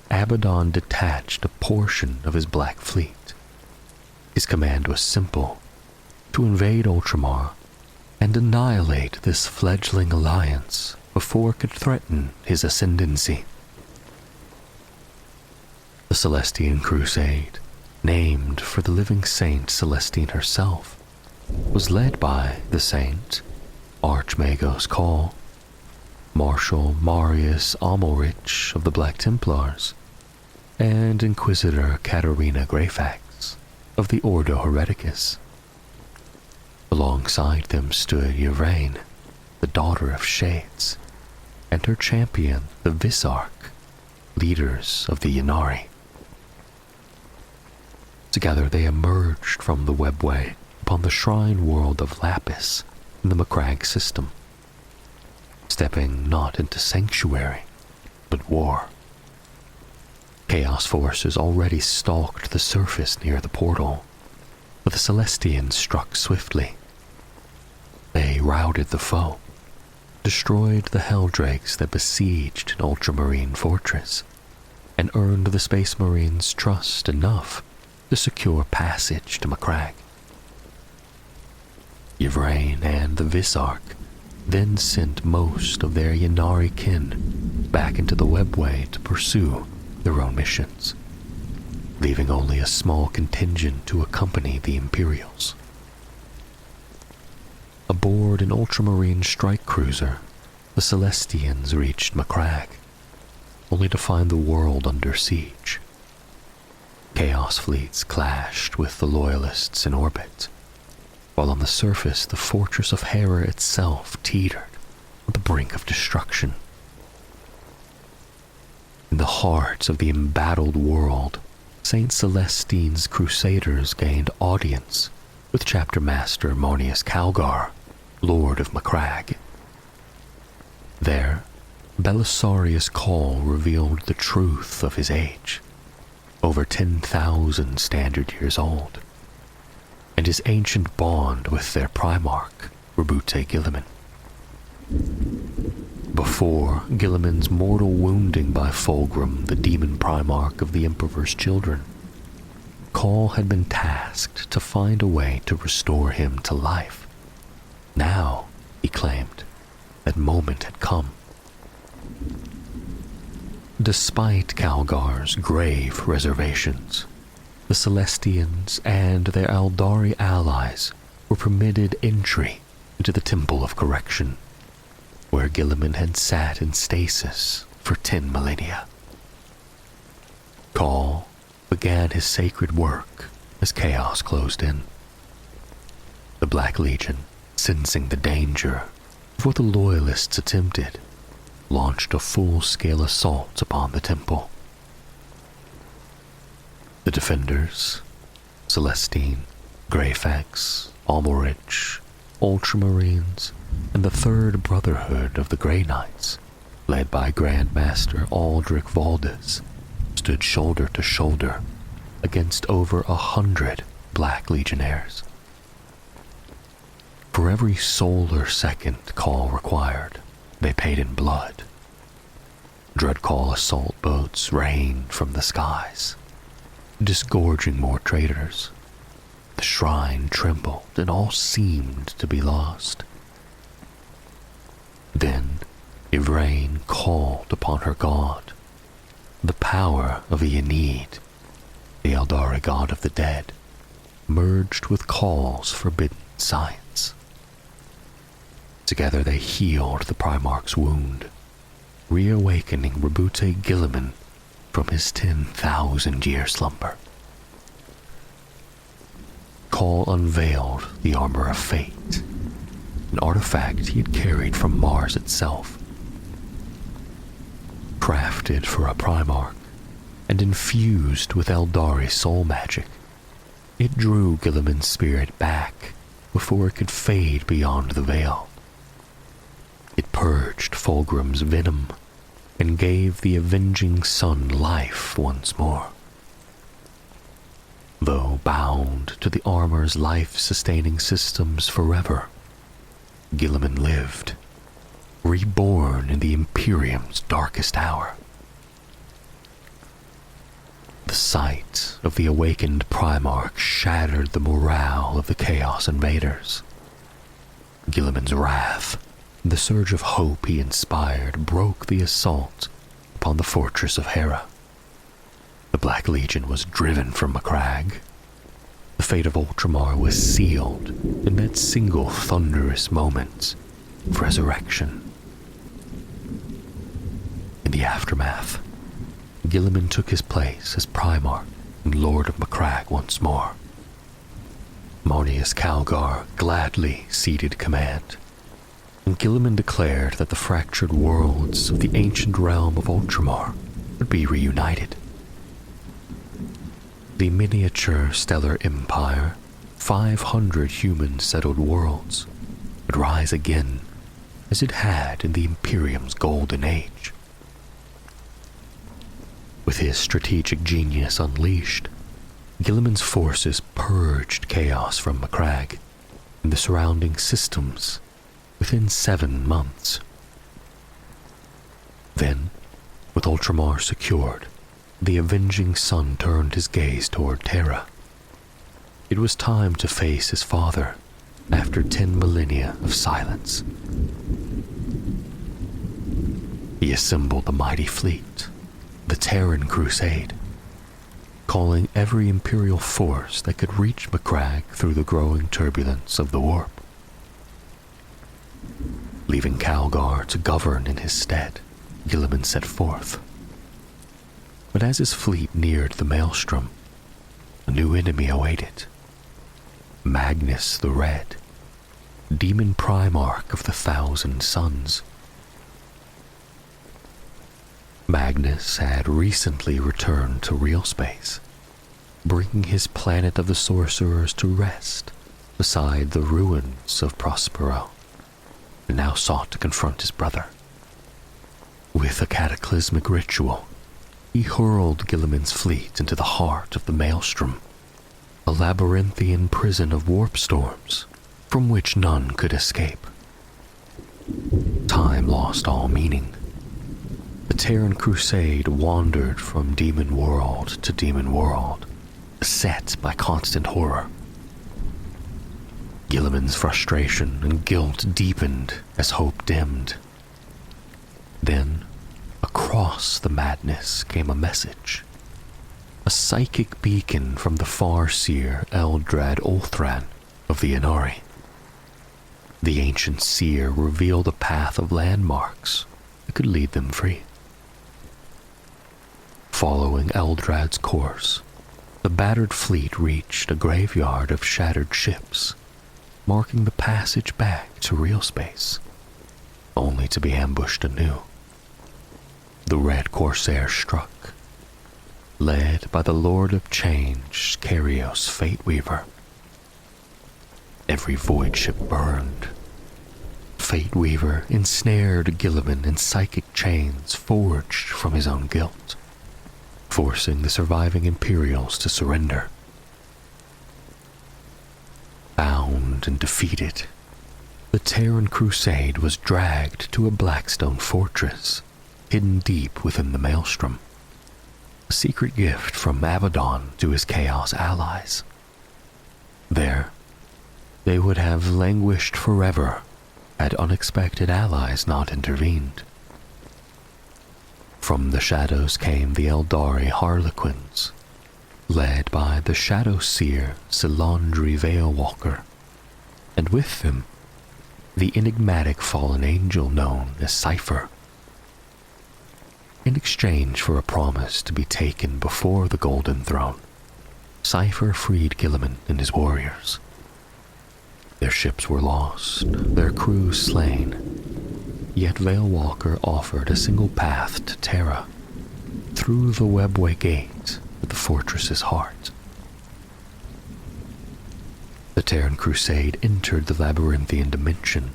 Abaddon detached a portion of his Black Fleet. His command was simple: to invade Ultramar and annihilate this fledgling alliance before it could threaten his ascendancy. The Celestian Crusade, named for the living saint Celestine herself, was led by the saint, Archmagos Call, Marshal Marius Amalrich of the Black Templars, and Inquisitor Katerina Greyfax of the Ordo Hereticus. Alongside them stood Yvraine, the daughter of Shades, and her champion, the Visarch, leaders of the Ynnari. Together they emerged from the webway upon the shrine world of Lapis in the Macragge system, stepping not into sanctuary, but war. Chaos forces already stalked the surface near the portal, but the Celestians struck swiftly. They routed the foe, destroyed the Helldrakes that besieged an Ultramarine fortress, and earned the Space Marines' trust enough to secure passage to Macragge. Yvraine and the Visarch then sent most of their Ynnari kin back into the webway to pursue their own missions, leaving only a small contingent to accompany the Imperials. Aboard an Ultramarine strike cruiser, the Celestians reached Macragge, only to find the world under siege. Chaos fleets clashed with the Loyalists in orbit, while on the surface the fortress of Hera itself teetered on the brink of destruction. In the heart of the embattled world, Saint Celestine's Crusaders gained audience with Chapter Master Monius Calgar, Lord of Macragge. There, Belisarius Call revealed the truth of his age, over 10,000 standard years old, and his ancient bond with their Primarch, Rabute Guilliman. Before Guilliman's mortal wounding by Fulgrim, the demon Primarch of the Emperor's children, Call had been tasked to find a way to restore him to life. Now, he claimed, that moment had come. Despite Calgar's grave reservations, the Celestians and their Eldari allies were permitted entry into the Temple of Correction, where Guilliman had sat in stasis for 10 millennia. Call began his sacred work as chaos closed in. The Black Legion, sensing the danger of what the Loyalists attempted, launched a full-scale assault upon the temple. The defenders, Celestine, Greyfax, Amalrich, Ultramarines, and the Third Brotherhood of the Grey Knights, led by Grand Master Aldrich Valdez, stood shoulder to shoulder against over 100 Black Legionnaires. For every solar second Call required, they paid in blood. Dreadcall assault boats rained from the skies, disgorging more traitors. The shrine trembled and all seemed to be lost. Then Yvraine called upon her god, the power of a Yennead, the Eldari god of the dead, merged with Call's forbidden science. Together they healed the Primarch's wound, reawakening Rabute Guilliman from his 10,000-year slumber. Call unveiled the Armor of Fate, an artifact he had carried from Mars itself. Crafted for a Primarch and infused with Eldari soul magic, it drew Guilliman's spirit back before it could fade beyond the veil. It purged Fulgrim's venom and gave the avenging sun life once more. Though bound to the armor's life-sustaining systems forever, Guilliman lived, reborn in the Imperium's darkest hour. The sight of the awakened Primarch shattered the morale of the Chaos Invaders. Guilliman's wrath, the surge of hope he inspired, broke the assault upon the fortress of Hera. The Black Legion was driven from Macragge. The fate of Ultramar was sealed in that single thunderous moment of resurrection. In the aftermath, Guilliman took his place as Primarch and Lord of Macragge once more. Marneus Calgar gladly ceded command, and Guilliman declared that the fractured worlds of the ancient realm of Ultramar would be reunited. The miniature stellar empire, 500 human-settled worlds, would rise again as it had in the Imperium's golden age. With his strategic genius unleashed, Guilliman's forces purged chaos from Macragge and the surrounding systems within 7 months. Then, with Ultramar secured, the avenging son turned his gaze toward Terra. It was time to face his father after 10 millennia of silence. He assembled the mighty fleet, the Terran Crusade, calling every Imperial force that could reach Macragge through the growing turbulence of the warp. Leaving Calgar to govern in his stead, Guilliman set forth. But as his fleet neared the Maelstrom, a new enemy awaited. Magnus the Red, demon Primarch of the 1,000 Suns. Magnus had recently returned to real space, bringing his planet of the sorcerers to rest beside the ruins of Prospero, and now sought to confront his brother. With a cataclysmic ritual, he hurled Guilliman's fleet into the heart of the Maelstrom, a labyrinthian prison of warp storms from which none could escape. Time lost all meaning. The Terran Crusade wandered from demon world to demon world, beset by constant horror. Guilliman's frustration and guilt deepened as hope dimmed. Then, across the madness came a message. A psychic beacon from the far-seer Eldrad Ulthran of the Inari. The ancient seer revealed a path of landmarks that could lead them free. Following Eldrad's course, the battered fleet reached a graveyard of shattered ships, marking the passage back to real space, only to be ambushed anew. The Red Corsair struck, led by the Lord of Change, Karios Fateweaver. Every void ship burned. Fateweaver ensnared Guilliman in psychic chains forged from his own guilt, forcing the surviving Imperials to surrender. Bound and defeated, the Terran Crusade was dragged to a Blackstone fortress hidden deep within the Maelstrom, a secret gift from Abaddon to his Chaos allies. There, they would have languished forever had unexpected allies not intervened. From the shadows came the Eldari Harlequins, led by the Shadow Seer Silandri Veilwalker, and with them, the enigmatic fallen angel known as Cypher. In exchange for a promise to be taken before the Golden Throne, Cypher freed Guilliman and his warriors. Their ships were lost, their crews slain, yet Veilwalker offered a single path to Terra, through the webway gate at the fortress's heart. The Terran Crusade entered the labyrinthian dimension,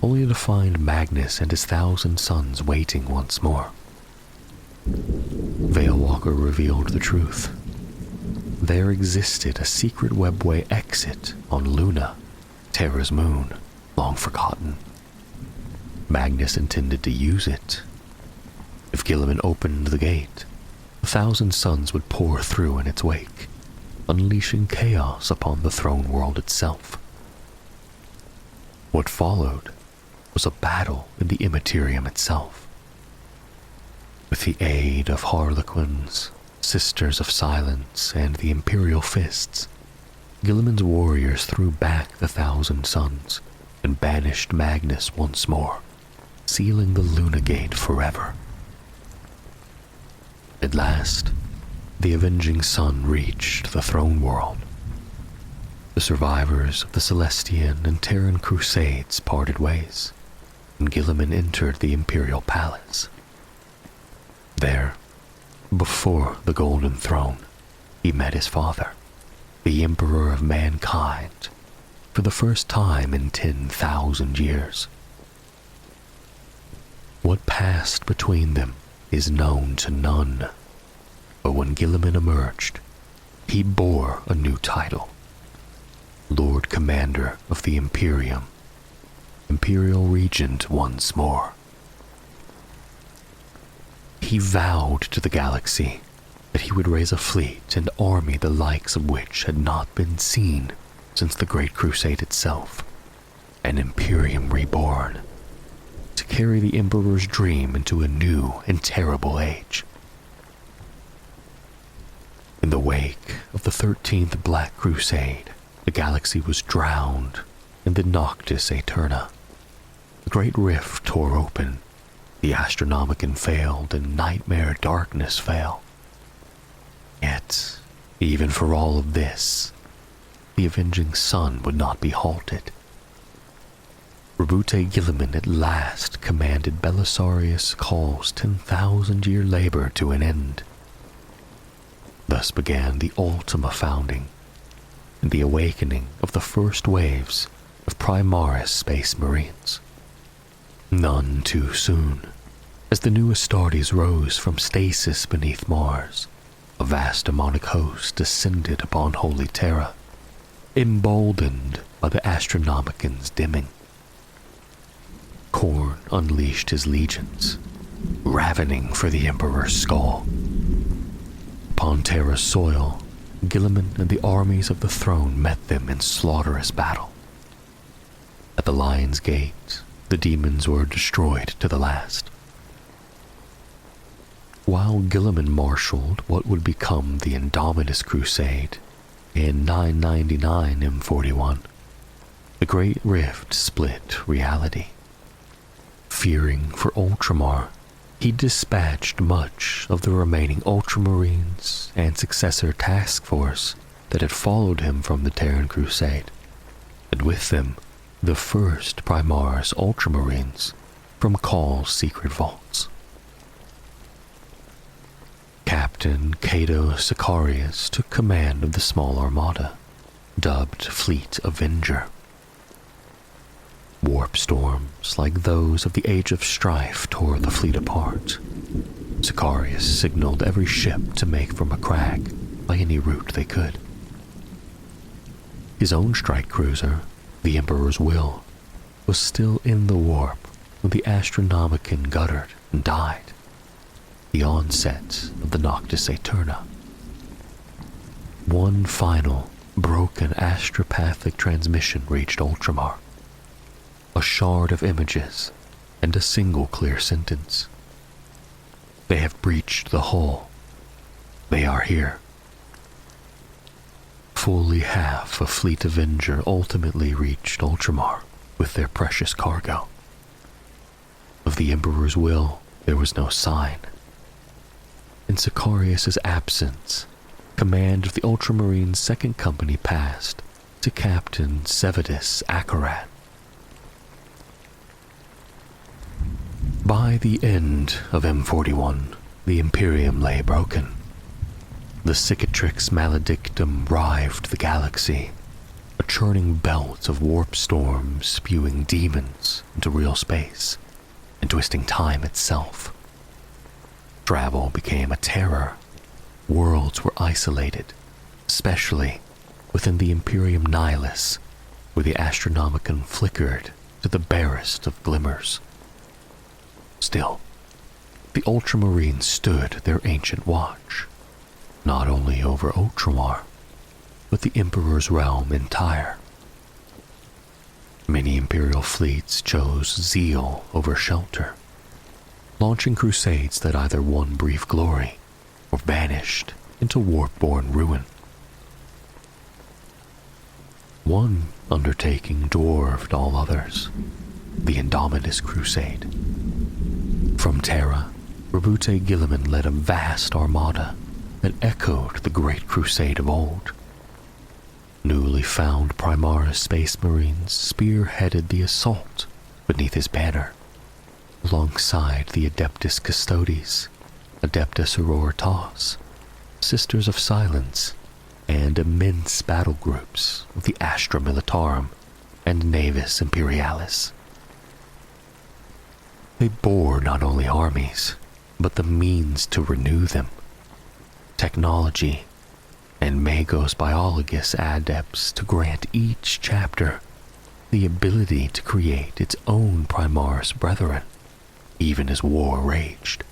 only to find Magnus and his 1,000 sons waiting once more. Veilwalker revealed the truth. There existed a secret webway exit on Luna, Terra's moon, long forgotten. Magnus intended to use it. If Guilliman opened the gate, 1,000 suns would pour through in its wake, unleashing chaos upon the throne world itself. What followed was a battle in the Immaterium itself. With the aid of Harlequins, Sisters of Silence and the Imperial Fists, Guilliman's warriors threw back the Thousand Suns and banished Magnus once more, sealing the Luna Gate forever. At last, the avenging sun reached the throne world. The survivors of the Celestian and Terran Crusades parted ways, and Guilliman entered the Imperial Palace. There, before the Golden Throne, he met his father, the Emperor of Mankind, for the first time in 10,000 years. What passed between them is known to none, but when Guilliman emerged, he bore a new title: Lord Commander of the Imperium, Imperial Regent once more. He vowed to the galaxy that he would raise a fleet and army the likes of which had not been seen since the Great Crusade itself, an Imperium reborn, to carry the Emperor's dream into a new and terrible age. In the wake of the 13th Black Crusade, the galaxy was drowned in the Noctis Aeterna. The great rift tore open, the Astronomicon failed, and nightmare darkness fell. Yet, even for all of this, the avenging sun would not be halted. Rabute Guilliman at last commanded Belisarius Caul's 10,000-year labor to an end. Thus began the Ultima founding, and the awakening of the first waves of Primaris Space Marines. None too soon, as the new Astartes rose from stasis beneath Mars, a vast demonic host descended upon Holy Terra, emboldened by the Astronomicon's dimming. Khorne unleashed his legions, ravening for the Emperor's skull. Upon Terra's soil, Guilliman and the armies of the throne met them in slaughterous battle. At the Lion's Gate, the demons were destroyed to the last. While Guilliman marshaled what would become the Indomitus Crusade in 999 M41, the Great Rift split reality. Fearing for Ultramar, he dispatched much of the remaining Ultramarines and successor task force that had followed him from the Terran Crusade, and with them the first Primaris Ultramarines from Caul's secret vaults. Captain Cato Sicarius took command of the small armada, dubbed Fleet Avenger. Warp storms like those of the Age of Strife tore the fleet apart. Sicarius signaled every ship to make for Macragge by any route they could. His own strike cruiser, the Emperor's Will, was still in the warp when the Astronomicon guttered and died, the onset of the Noctis Aeterna. One final, broken astropathic transmission reached Ultramar, a shard of images and a single clear sentence. They have breached the hull. They are here. Fully half of Fleet Avenger ultimately reached Ultramar with their precious cargo. Of the Emperor's Will, there was no sign. In Sicarius' absence, command of the Ultramarines' second company passed to Captain Sevidus Akarat. By the end of M41, the Imperium lay broken. The Cicatrix Maledictum rived the galaxy, a churning belt of warp storms spewing demons into real space and twisting time itself. Travel became a terror. Worlds were isolated, especially within the Imperium Nihilus, where the Astronomicon flickered to the barest of glimmers. Still, the Ultramarines stood their ancient watch, not only over Ultramar, but the Emperor's realm entire. Many Imperial fleets chose zeal over shelter, launching crusades that either won brief glory or vanished into warp-born ruin. One undertaking dwarfed all others, the Indomitus Crusade. From Terra, Rabute Gilliman led a vast armada that echoed the Great Crusade of old. Newly found Primaris Space Marines spearheaded the assault beneath his banner, alongside the Adeptus Custodes, Adeptus Auroritas, Sisters of Silence, and immense battle groups of the Astra Militarum and Navis Imperialis. They bore not only armies, but the means to renew them, technology, and Magos Biologus adepts to grant each chapter the ability to create its own Primaris brethren, even as war raged.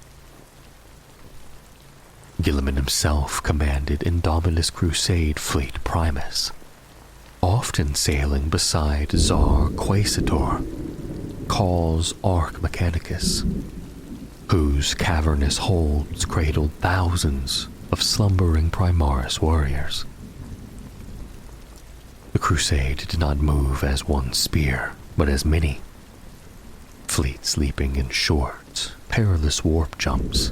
Gilliman himself commanded Indominus Crusade Fleet Primus, often sailing beside Czar Quaesitor, Cause Arch Mechanicus, whose cavernous holds cradled thousands of slumbering Primaris warriors. The crusade did not move as one spear, but as many. Fleets leaping in short, perilous warp jumps,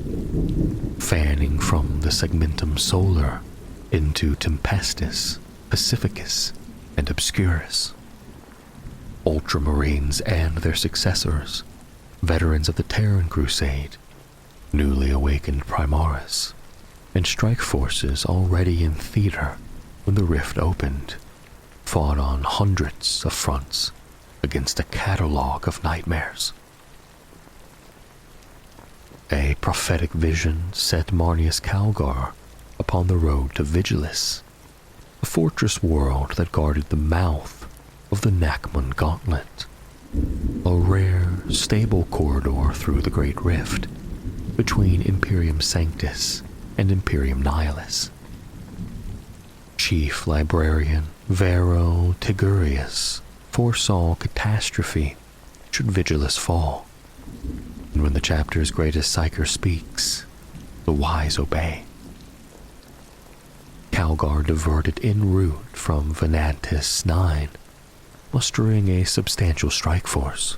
fanning from the Segmentum Solar into Tempestus, Pacificus, and Obscurus. Ultramarines and their successors, veterans of the Terran Crusade, newly awakened Primaris, and strike forces already in theater when the rift opened, fought on hundreds of fronts against a catalogue of nightmares. A prophetic vision set Marnius Calgar upon the road to Vigilis, a fortress world that guarded the mouth of the Nakmun Gauntlet, a rare, stable corridor through the Great Rift between Imperium Sanctus and Imperium Nihilus. Chief Librarian Vero Tigurius foresaw catastrophe should Vigilis fall, and when the chapter's greatest psyker speaks, the wise obey. Calgar diverted en route from Venantis 9, mustering a substantial strike force,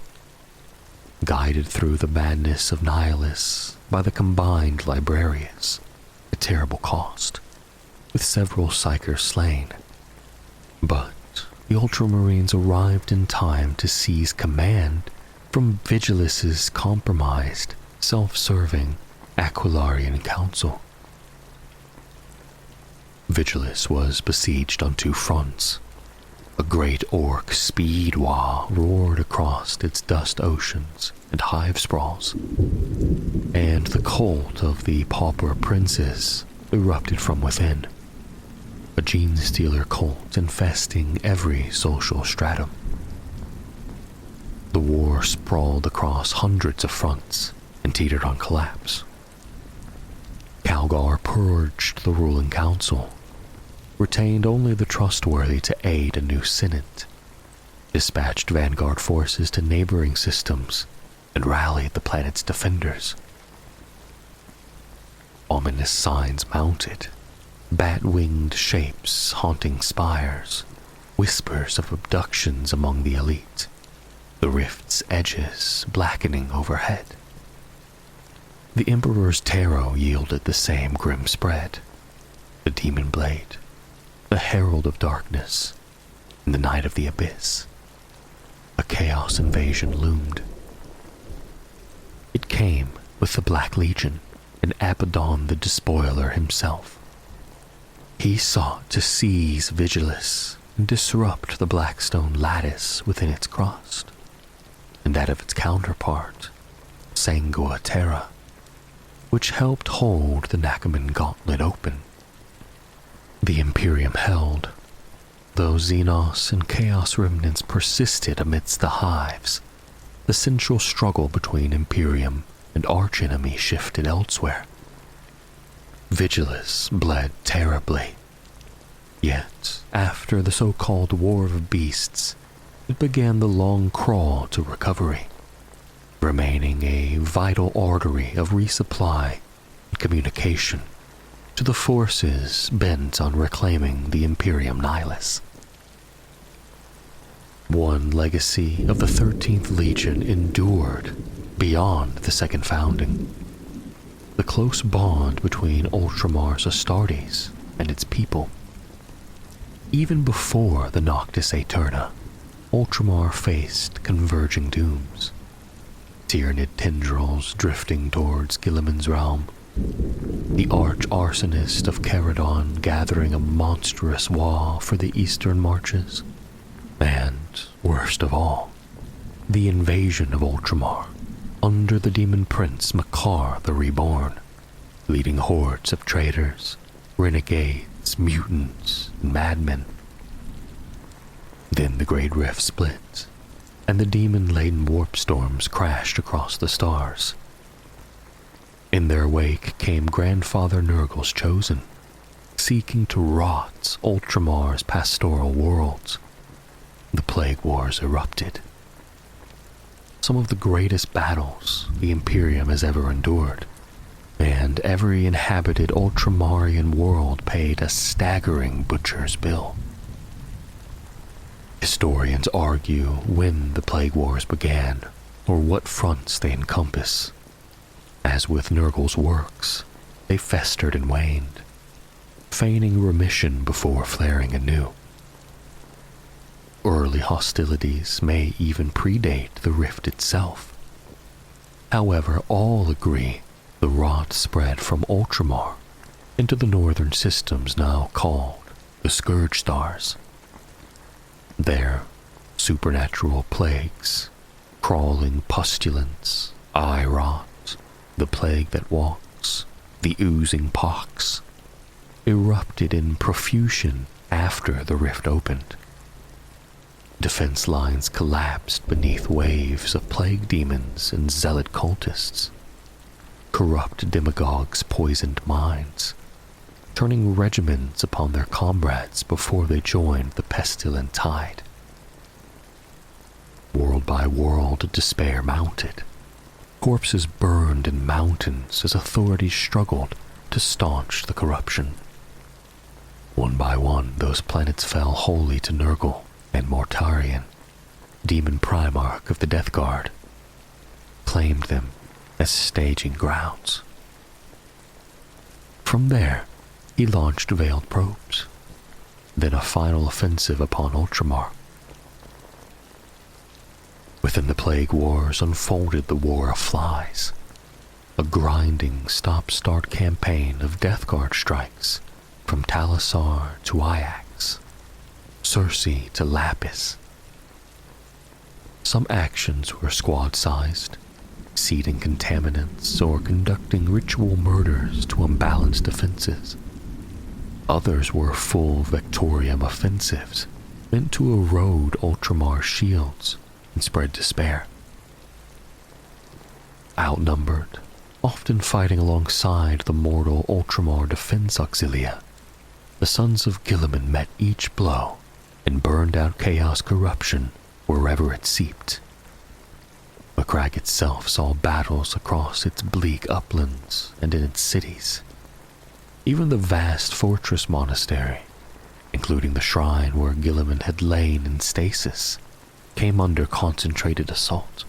guided through the madness of Nihilus by the combined Librarians, a terrible cost, with several psychers slain. But the Ultramarines arrived in time to seize command from Vigilis's compromised, self-serving Aquilarian Council. Vigilis was besieged on two fronts. A great orc speedwa roared across its dust oceans and hive sprawls, and the cult of the pauper princes erupted from within, a gene-stealer cult infesting every social stratum. The war sprawled across hundreds of fronts and teetered on collapse. Calgar purged the ruling council, retained only the trustworthy to aid a new synod, dispatched vanguard forces to neighboring systems, and rallied the planet's defenders. Ominous signs mounted, bat-winged shapes haunting spires, whispers of abductions among the elite, the rift's edges blackening overhead. The Emperor's tarot yielded the same grim spread. The demon blade, the herald of darkness, in the night of the abyss. A chaos invasion loomed. It came with the Black Legion and Abaddon the Despoiler himself. He sought to seize Vigilis and disrupt the Blackstone lattice within its crust, and that of its counterpart, Sangua Terra, which helped hold the Nakaman Gauntlet open. The Imperium held, though Xenos and Chaos remnants persisted amidst the hives. The central struggle between Imperium and archenemy shifted elsewhere. Vigilis bled terribly. Yet, after the so-called War of Beasts, it began the long crawl to recovery, remaining a vital artery of resupply and communication to the forces bent on reclaiming the Imperium Nihilus. One legacy of the 13th Legion endured beyond the Second Founding: the close bond between Ultramar's Astartes and its people. Even before the Noctis Aeterna, Ultramar faced converging dooms. Tyrannid tendrils drifting towards Guilliman's realm, the arch-arsonist of Caradon gathering a monstrous wall for the eastern marches, and, worst of all, the invasion of Ultramar under the demon prince Makar the Reborn, leading hordes of traitors, renegades, mutants, and madmen. Then the Great Rift split, and the demon-laden warp storms crashed across the stars. In their wake came Grandfather Nurgle's Chosen, seeking to rot Ultramar's pastoral worlds. The Plague Wars erupted. Some of the greatest battles the Imperium has ever endured, and every inhabited Ultramarian world paid a staggering butcher's bill. Historians argue when the Plague Wars began, or what fronts they encompass. As with Nurgle's works, they festered and waned, feigning remission before flaring anew. Early hostilities may even predate the rift itself. However, all agree the rot spread from Ultramar into the northern systems now called the Scourge Stars. There, supernatural plagues, crawling pestilence, eye rot, the plague that walks, the oozing pox, erupted in profusion after the rift opened. Defense lines collapsed beneath waves of plague demons and zealot cultists. Corrupt demagogues poisoned minds, turning regiments upon their comrades before they joined the pestilent tide. World by world, despair mounted. Corpses burned in mountains as authorities struggled to staunch the corruption. One by one, those planets fell wholly to Nurgle and Mortarion, demon primarch of the Death Guard, claimed them as staging grounds. From there, he launched veiled probes, then a final offensive upon Ultramar. Within the Plague Wars unfolded the War of Flies, a grinding stop-start campaign of Death Guard strikes from Talisar to Ajax, Circe to Lapis. Some actions were squad-sized, seeding contaminants or conducting ritual murders to unbalance defenses. Others were full Vectorium offensives meant to erode Ultramar's shields and spread despair. Outnumbered, often fighting alongside the mortal Ultramar defense auxilia, the sons of Guilliman met each blow and burned out chaos corruption wherever it seeped. The crag itself saw battles across its bleak uplands and in its cities. Even the vast fortress monastery, including the shrine where Guilliman had lain in stasis, came under concentrated assault.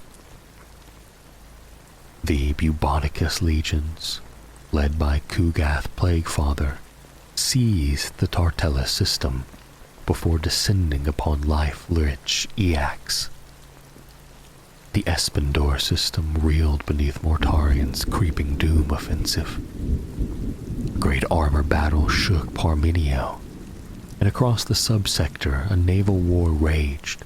The Bubonicus legions, led by Kugath Plaguefather, seized the Tartella system before descending upon life-rich Eax. The Espendor system reeled beneath Mortarion's creeping doom offensive. Great armor battle shook Parmenio, and across the subsector a naval war raged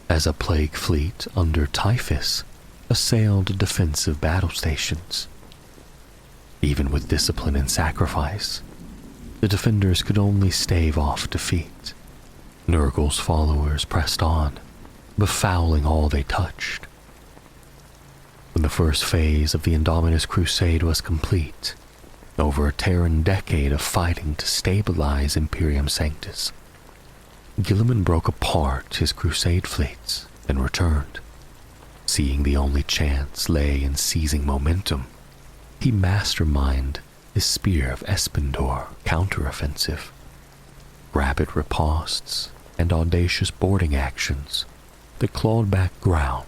as a plague fleet under Typhus assailed defensive battle stations. Even with discipline and sacrifice, the defenders could only stave off defeat. Nurgle's followers pressed on, befouling all they touched. When the first phase of the Indominus Crusade was complete, over a Terran decade of fighting to stabilize Imperium Sanctus, Guilliman broke apart his crusade fleets and returned. Seeing the only chance lay in seizing momentum, he masterminded his spear of Espandor counteroffensive, rapid ripostes, and audacious boarding actions that clawed back ground.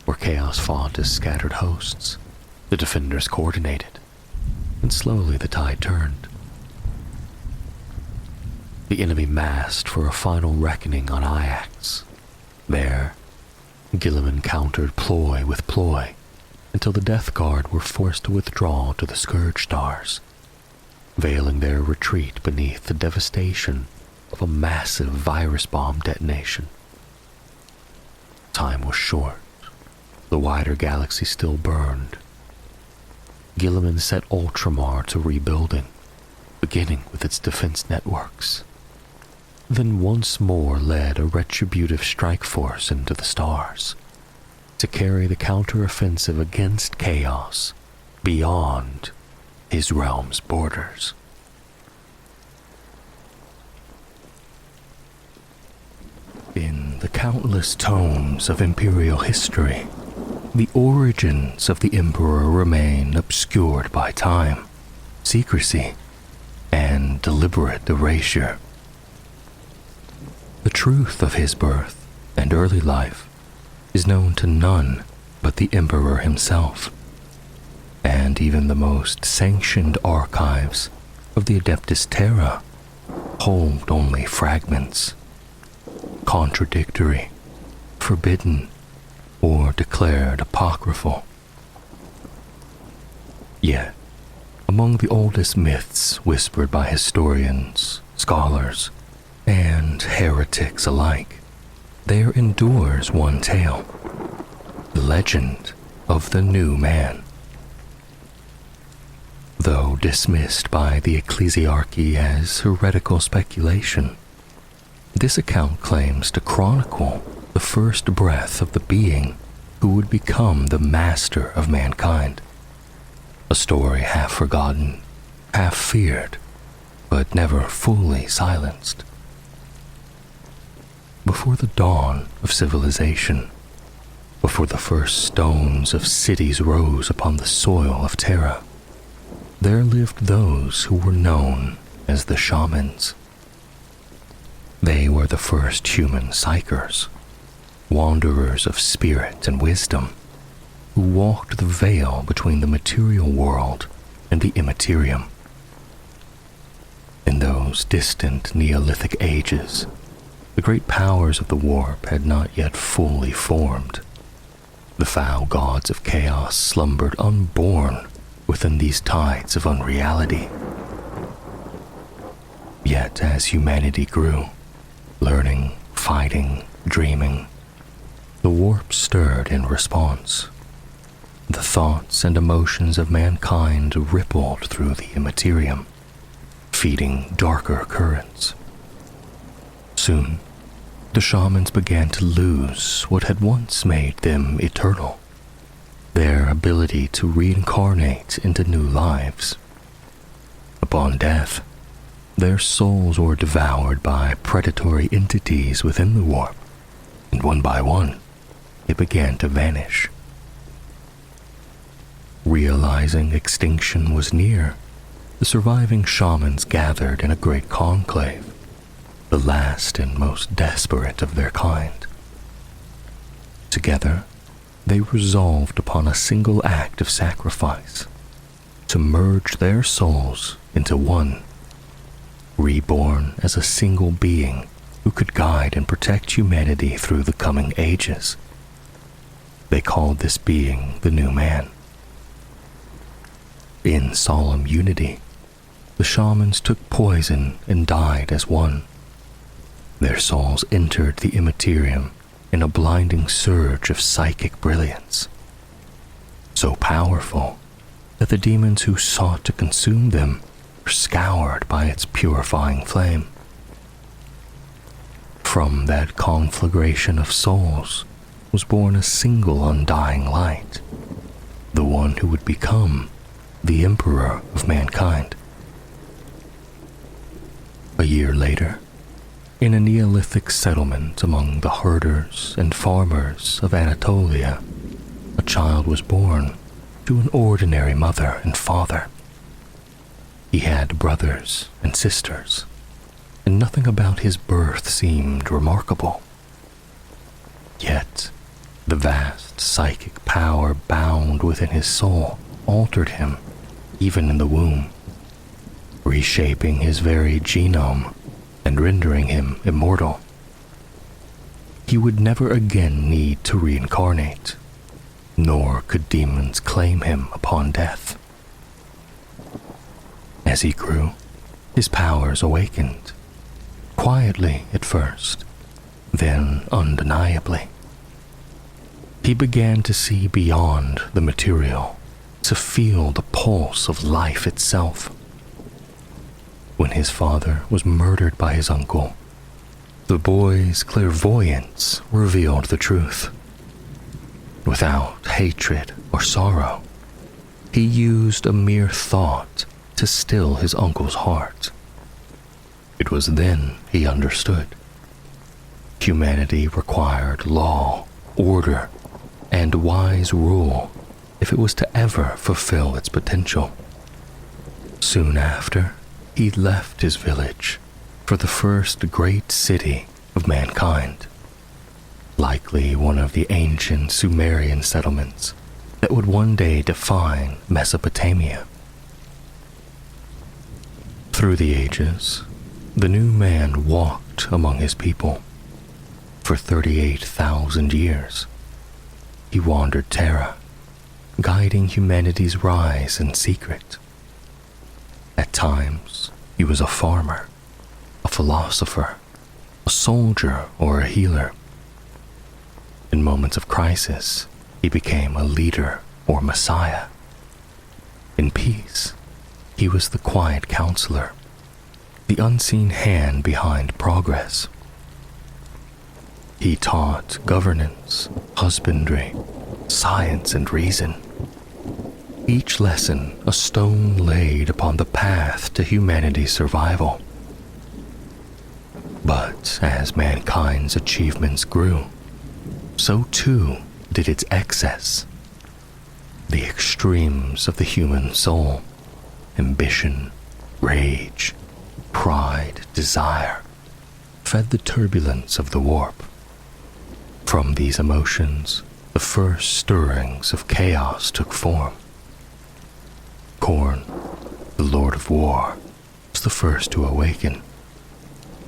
Where chaos fought as scattered hosts, the defenders coordinated, and slowly the tide turned. The enemy massed for a final reckoning on Ajax. There, Guilliman countered ploy with ploy until the Death Guard were forced to withdraw to the Scourge Stars, veiling their retreat beneath the devastation of a massive virus bomb detonation. Time was short. The wider galaxy still burned. Guilliman set Ultramar to rebuilding, beginning with its defense networks, then once more led a retributive strike force into the stars to carry the counteroffensive against chaos beyond his realm's borders. In the countless tomes of Imperial history, the origins of the Emperor remain obscured by time, secrecy, and deliberate erasure. The truth of his birth and early life is known to none but the Emperor himself, and even the most sanctioned archives of the Adeptus Terra hold only fragments, contradictory, forbidden, or declared apocryphal. Yet, among the oldest myths whispered by historians, scholars, and heretics alike, there endures one tale, the legend of the New Man. Though dismissed by the ecclesiarchy as heretical speculation, this account claims to chronicle the first breath of the being who would become the master of mankind. A story half forgotten, half feared, but never fully silenced. Before the dawn of civilization, before the first stones of cities rose upon the soil of Terra, there lived those who were known as the shamans. They were the first human psychers, wanderers of spirit and wisdom, who walked the veil between the material world and the immaterium. In those distant Neolithic ages, the great powers of the warp had not yet fully formed. The foul gods of chaos slumbered unborn within these tides of unreality. Yet as humanity grew, learning, fighting, dreaming, the warp stirred in response. The thoughts and emotions of mankind rippled through the immaterium, feeding darker currents. Soon, the shamans began to lose what had once made them eternal, their ability to reincarnate into new lives. Upon death, their souls were devoured by predatory entities within the warp, and one by one, they began to vanish. Realizing extinction was near, the surviving shamans gathered in a great conclave, the last and most desperate of their kind. Together, they resolved upon a single act of sacrifice, to merge their souls into one, reborn as a single being who could guide and protect humanity through the coming ages. They called this being the New Man. In solemn unity, the shamans took poison and died as one. Their souls entered the immaterium in a blinding surge of psychic brilliance, so powerful that the demons who sought to consume them were scoured by its purifying flame. From that conflagration of souls was born a single undying light, the one who would become the Emperor of mankind. A year later, in a Neolithic settlement among the herders and farmers of Anatolia, a child was born to an ordinary mother and father. He had brothers and sisters, and nothing about his birth seemed remarkable. Yet, the vast psychic power bound within his soul altered him, even in the womb, reshaping his very genome and rendering him immortal. He would never again need to reincarnate, nor could demons claim him upon death. As he grew, his powers awakened, quietly at first, then undeniably. He began to see beyond the material, to feel the pulse of life itself. When his father was murdered by his uncle, the boy's clairvoyance revealed the truth. Without hatred or sorrow, he used a mere thought to still his uncle's heart. It was then he understood. Humanity required law, order, and wise rule if it was to ever fulfill its potential. Soon after, he left his village for the first great city of mankind, likely one of the ancient Sumerian settlements that would one day define Mesopotamia. Through the ages, the new man walked among his people. For 38,000 years, he wandered Terra, guiding humanity's rise in secret. At times, he was a farmer, a philosopher, a soldier, or a healer. In moments of crisis, he became a leader or messiah. In peace, he was the quiet counselor, the unseen hand behind progress. He taught governance, husbandry, science, and reason. Each lesson a stone laid upon the path to humanity's survival. But as mankind's achievements grew, so too did its excess. The extremes of the human soul, ambition, rage, pride, desire, fed the turbulence of the warp. From these emotions, the first stirrings of chaos took form. Khorne, the Lord of War, was the first to awaken,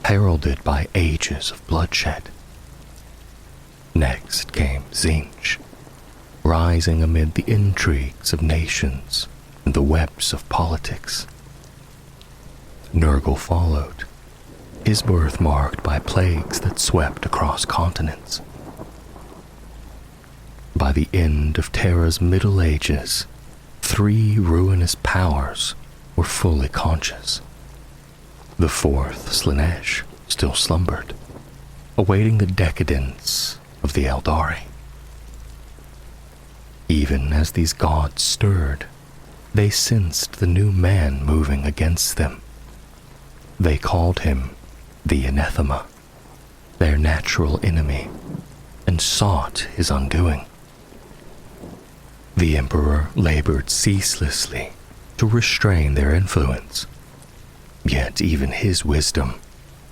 heralded by ages of bloodshed. Next came Tzeentch, rising amid the intrigues of nations and the webs of politics. Nurgle followed, his birth marked by plagues that swept across continents. By the end of Terra's Middle Ages, 3 ruinous powers were fully conscious. The fourth, Slaanesh, still slumbered, awaiting the decadence of the Eldari. Even as these gods stirred, they sensed the new man moving against them. They called him the Anathema, their natural enemy, and sought his undoing. The Emperor labored ceaselessly to restrain their influence, yet even his wisdom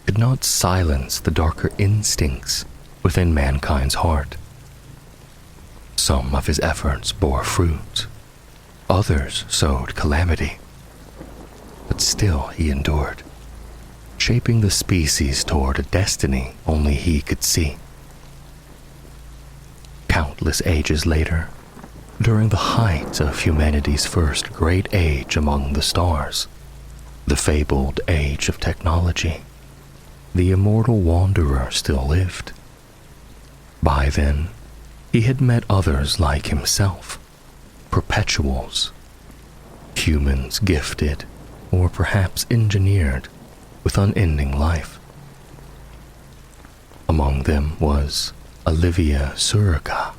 could not silence the darker instincts within mankind's heart. Some of his efforts bore fruit, others sowed calamity, but still he endured, shaping the species toward a destiny only he could see. Countless ages later, during the height of humanity's first great age among the stars, the fabled age of technology, the immortal wanderer still lived. By then, he had met others like himself, perpetuals, humans gifted, or perhaps engineered, with unending life. Among them was Olivia Surica,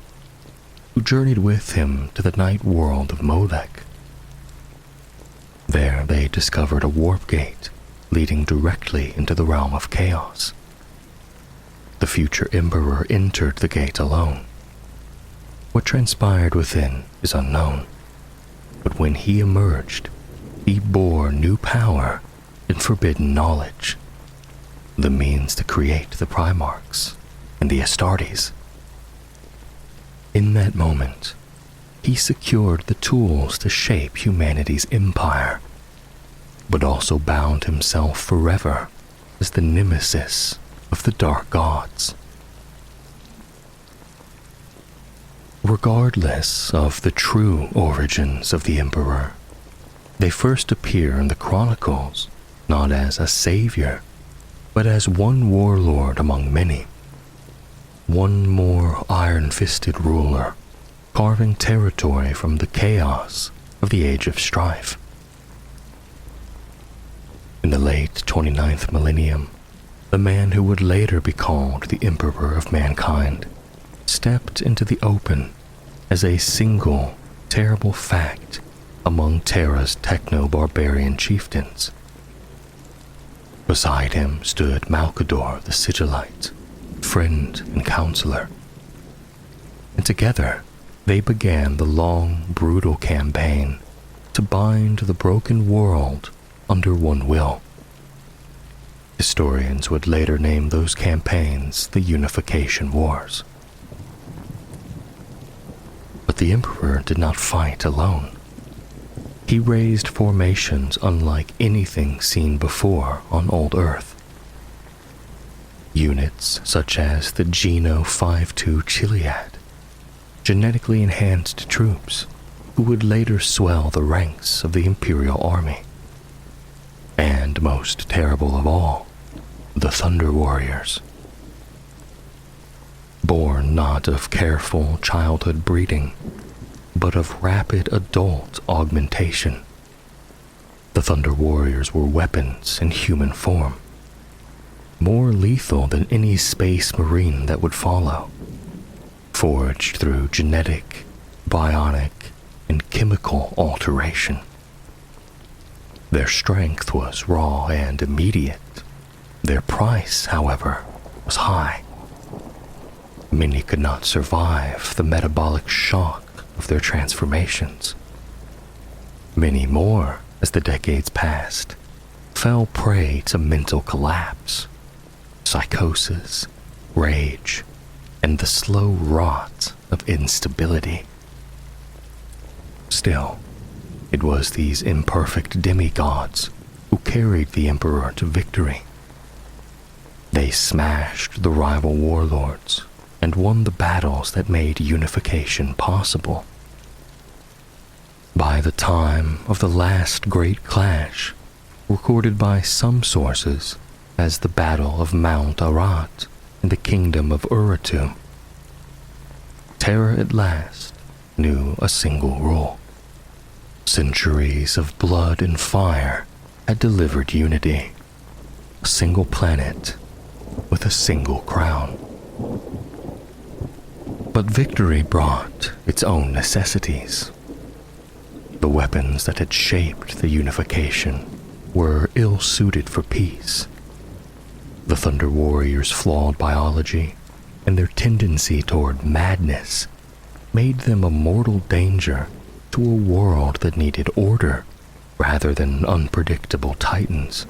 who journeyed with him to the night world of Molech. There they discovered a warp gate leading directly into the realm of chaos. The future emperor entered the gate alone. What transpired within is unknown, but when he emerged, he bore new power and forbidden knowledge, the means to create the Primarchs and the Astartes. In that moment, he secured the tools to shape humanity's empire, but also bound himself forever as the nemesis of the Dark Gods. Regardless of the true origins of the Emperor, they first appear in the Chronicles not as a savior, but as one warlord among many, one more iron-fisted ruler, carving territory from the chaos of the Age of Strife. In the late 29th millennium, the man who would later be called the Emperor of Mankind stepped into the open as a single, terrible fact among Terra's techno-barbarian chieftains. Beside him stood Malkador the Sigillite, friend and counselor. And together, they began the long, brutal campaign to bind the broken world under one will. Historians would later name those campaigns the Unification Wars. But the Emperor did not fight alone. He raised formations unlike anything seen before on Old Earth. Units such as the Geno 5-2 Chiliad, genetically enhanced troops who would later swell the ranks of the Imperial Army. And most terrible of all, the Thunder Warriors. Born not of careful childhood breeding, but of rapid adult augmentation, the Thunder Warriors were weapons in human form, more lethal than any space marine that would follow, forged through genetic, bionic, and chemical alteration. Their strength was raw and immediate. Their price, however, was high. Many could not survive the metabolic shock of their transformations. Many more, as the decades passed, fell prey to mental collapse, psychosis, rage, and the slow rot of instability. Still, it was these imperfect demigods who carried the Emperor to victory. They smashed the rival warlords and won the battles that made unification possible. By the time of the last great clash, recorded by some sources as the Battle of Mount Ararat in the kingdom of Urartu, Terra at last knew a single rule. Centuries of blood and fire had delivered unity, a single planet with a single crown. But victory brought its own necessities. The weapons that had shaped the unification were ill-suited for peace. The Thunder Warriors' flawed biology and their tendency toward madness made them a mortal danger to a world that needed order rather than unpredictable titans.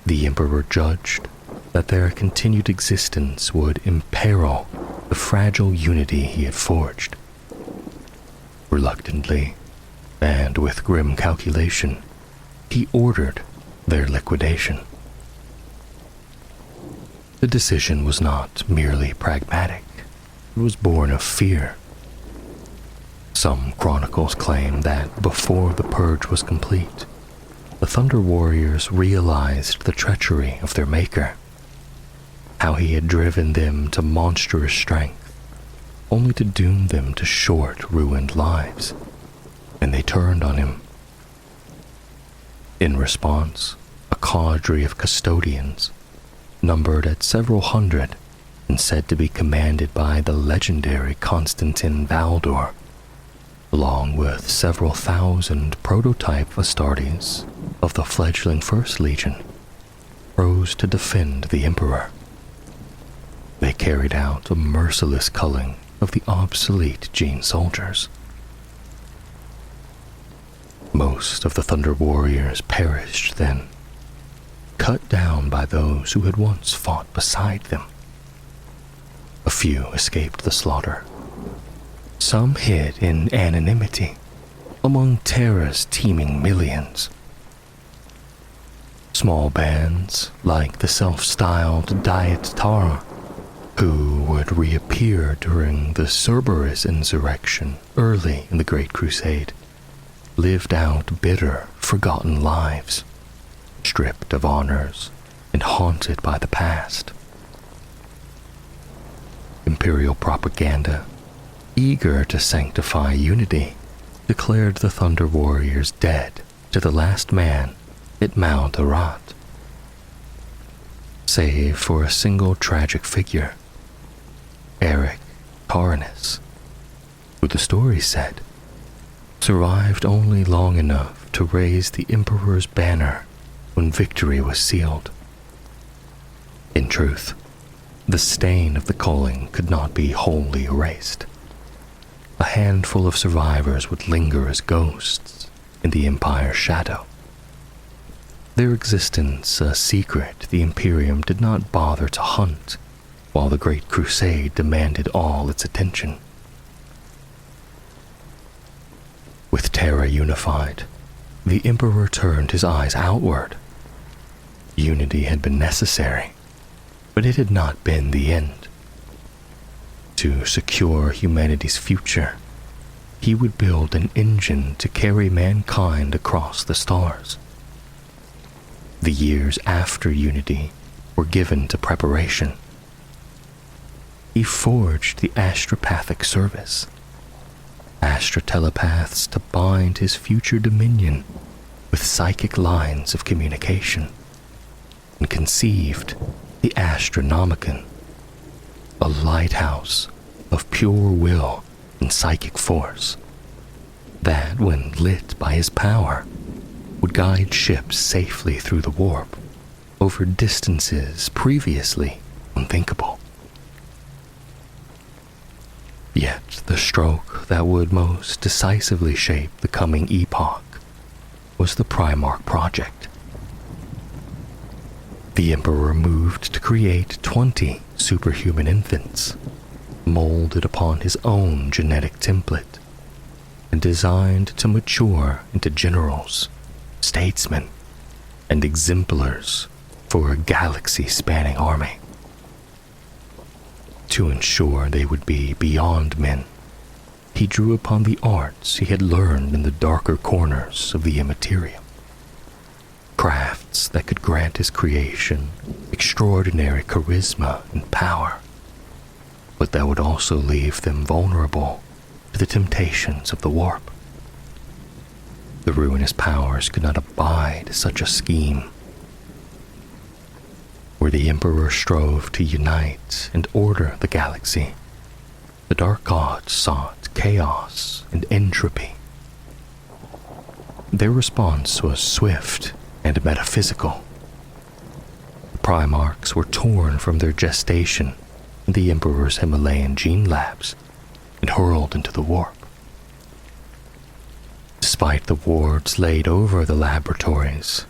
The Emperor judged that their continued existence would imperil the fragile unity he had forged. Reluctantly, and with grim calculation, he ordered their liquidation. The decision was not merely pragmatic, it was born of fear. Some chronicles claim that before the purge was complete, the Thunder Warriors realized the treachery of their maker, how he had driven them to monstrous strength, only to doom them to short, ruined lives, and they turned on him. In response, a cadre of custodians, numbered at several hundred and said to be commanded by the legendary Constantin Valdor, along with several thousand prototype Astartes of the fledgling First Legion, rose to defend the Emperor. They carried out a merciless culling of the obsolete Gene soldiers. Most Most of the Thunder Warriors perished then, cut down by those who had once fought beside them. A few escaped the slaughter. Some hid in anonymity among Terra's teeming millions. Small bands, like the self-styled Diet Tara, who would reappear during the Cerberus insurrection early in the Great Crusade, lived out bitter, forgotten lives, stripped of honors and haunted by the past. Imperial propaganda, eager to sanctify unity, declared the Thunder Warriors dead to the last man at Mount Arat. Save for a single tragic figure, Eric Taranis, who the story said survived only long enough to raise the Emperor's banner when victory was sealed. In truth, the stain of the culling could not be wholly erased. A handful of survivors would linger as ghosts in the Empire's shadow. Their existence a secret the Imperium did not bother to hunt, while the Great Crusade demanded all its attention. With Terra unified, the Emperor turned his eyes outward. Unity had been necessary, but it had not been the end. To secure humanity's future, he would build an engine to carry mankind across the stars. The years after Unity were given to preparation. He forged the Astropathic Service, Astrotelepaths to bind his future dominion with psychic lines of communication, and conceived the Astronomicon, a lighthouse of pure will and psychic force that, when lit by his power, would guide ships safely through the warp over distances previously unthinkable. Yet the stroke that would most decisively shape the coming epoch was the Primarch Project. The Emperor moved to create 20 superhuman infants, molded upon his own genetic template, and designed to mature into generals, statesmen, and exemplars for a galaxy-spanning army. To ensure they would be beyond men, he drew upon the arts he had learned in the darker corners of the immaterium. Crafts that could grant his creation extraordinary charisma and power, but that would also leave them vulnerable to the temptations of the warp. The ruinous powers could not abide such a scheme. Where the Emperor strove to unite and order the galaxy, the Dark Gods sought chaos and entropy. Their response was swift and metaphysical. The Primarchs were torn from their gestation in the Emperor's Himalayan gene labs and hurled into the warp. Despite the wards laid over the laboratories,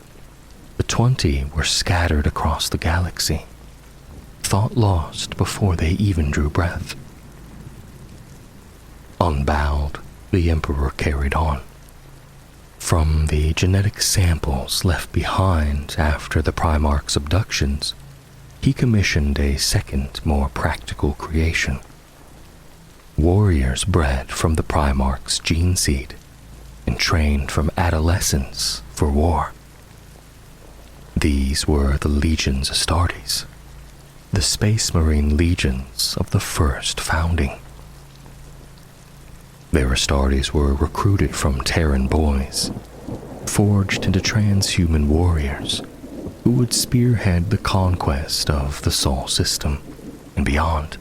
the 20 were scattered across the galaxy, thought lost before they even drew breath. Unbowed, the Emperor carried on. From the genetic samples left behind after the Primarch's abductions, he commissioned a second, more practical creation. Warriors bred from the Primarch's gene seed and trained from adolescence for war. These were the Legions Astartes, the Space Marine legions of the first founding. Their Astartes were recruited from Terran boys, forged into transhuman warriors who would spearhead the conquest of the Sol system and beyond.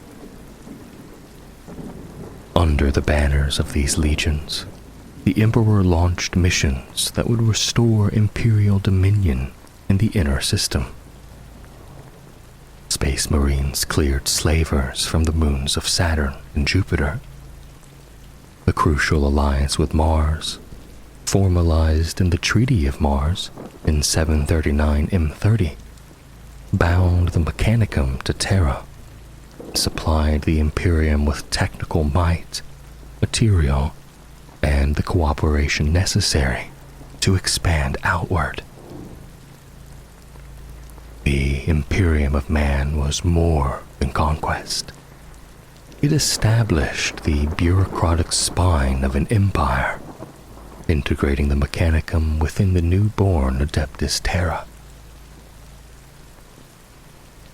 Under the banners of these legions, the Emperor launched missions that would restore Imperial dominion in the inner system. Space Marines cleared slavers from the moons of Saturn and Jupiter, the crucial alliance with Mars, formalized in the Treaty of Mars in 739 M30, bound the Mechanicum to Terra, supplied the Imperium with technical might, material, and the cooperation necessary to expand outward. The Imperium of Man was more than conquest. It established the bureaucratic spine of an empire, integrating the Mechanicum within the newborn Adeptus Terra.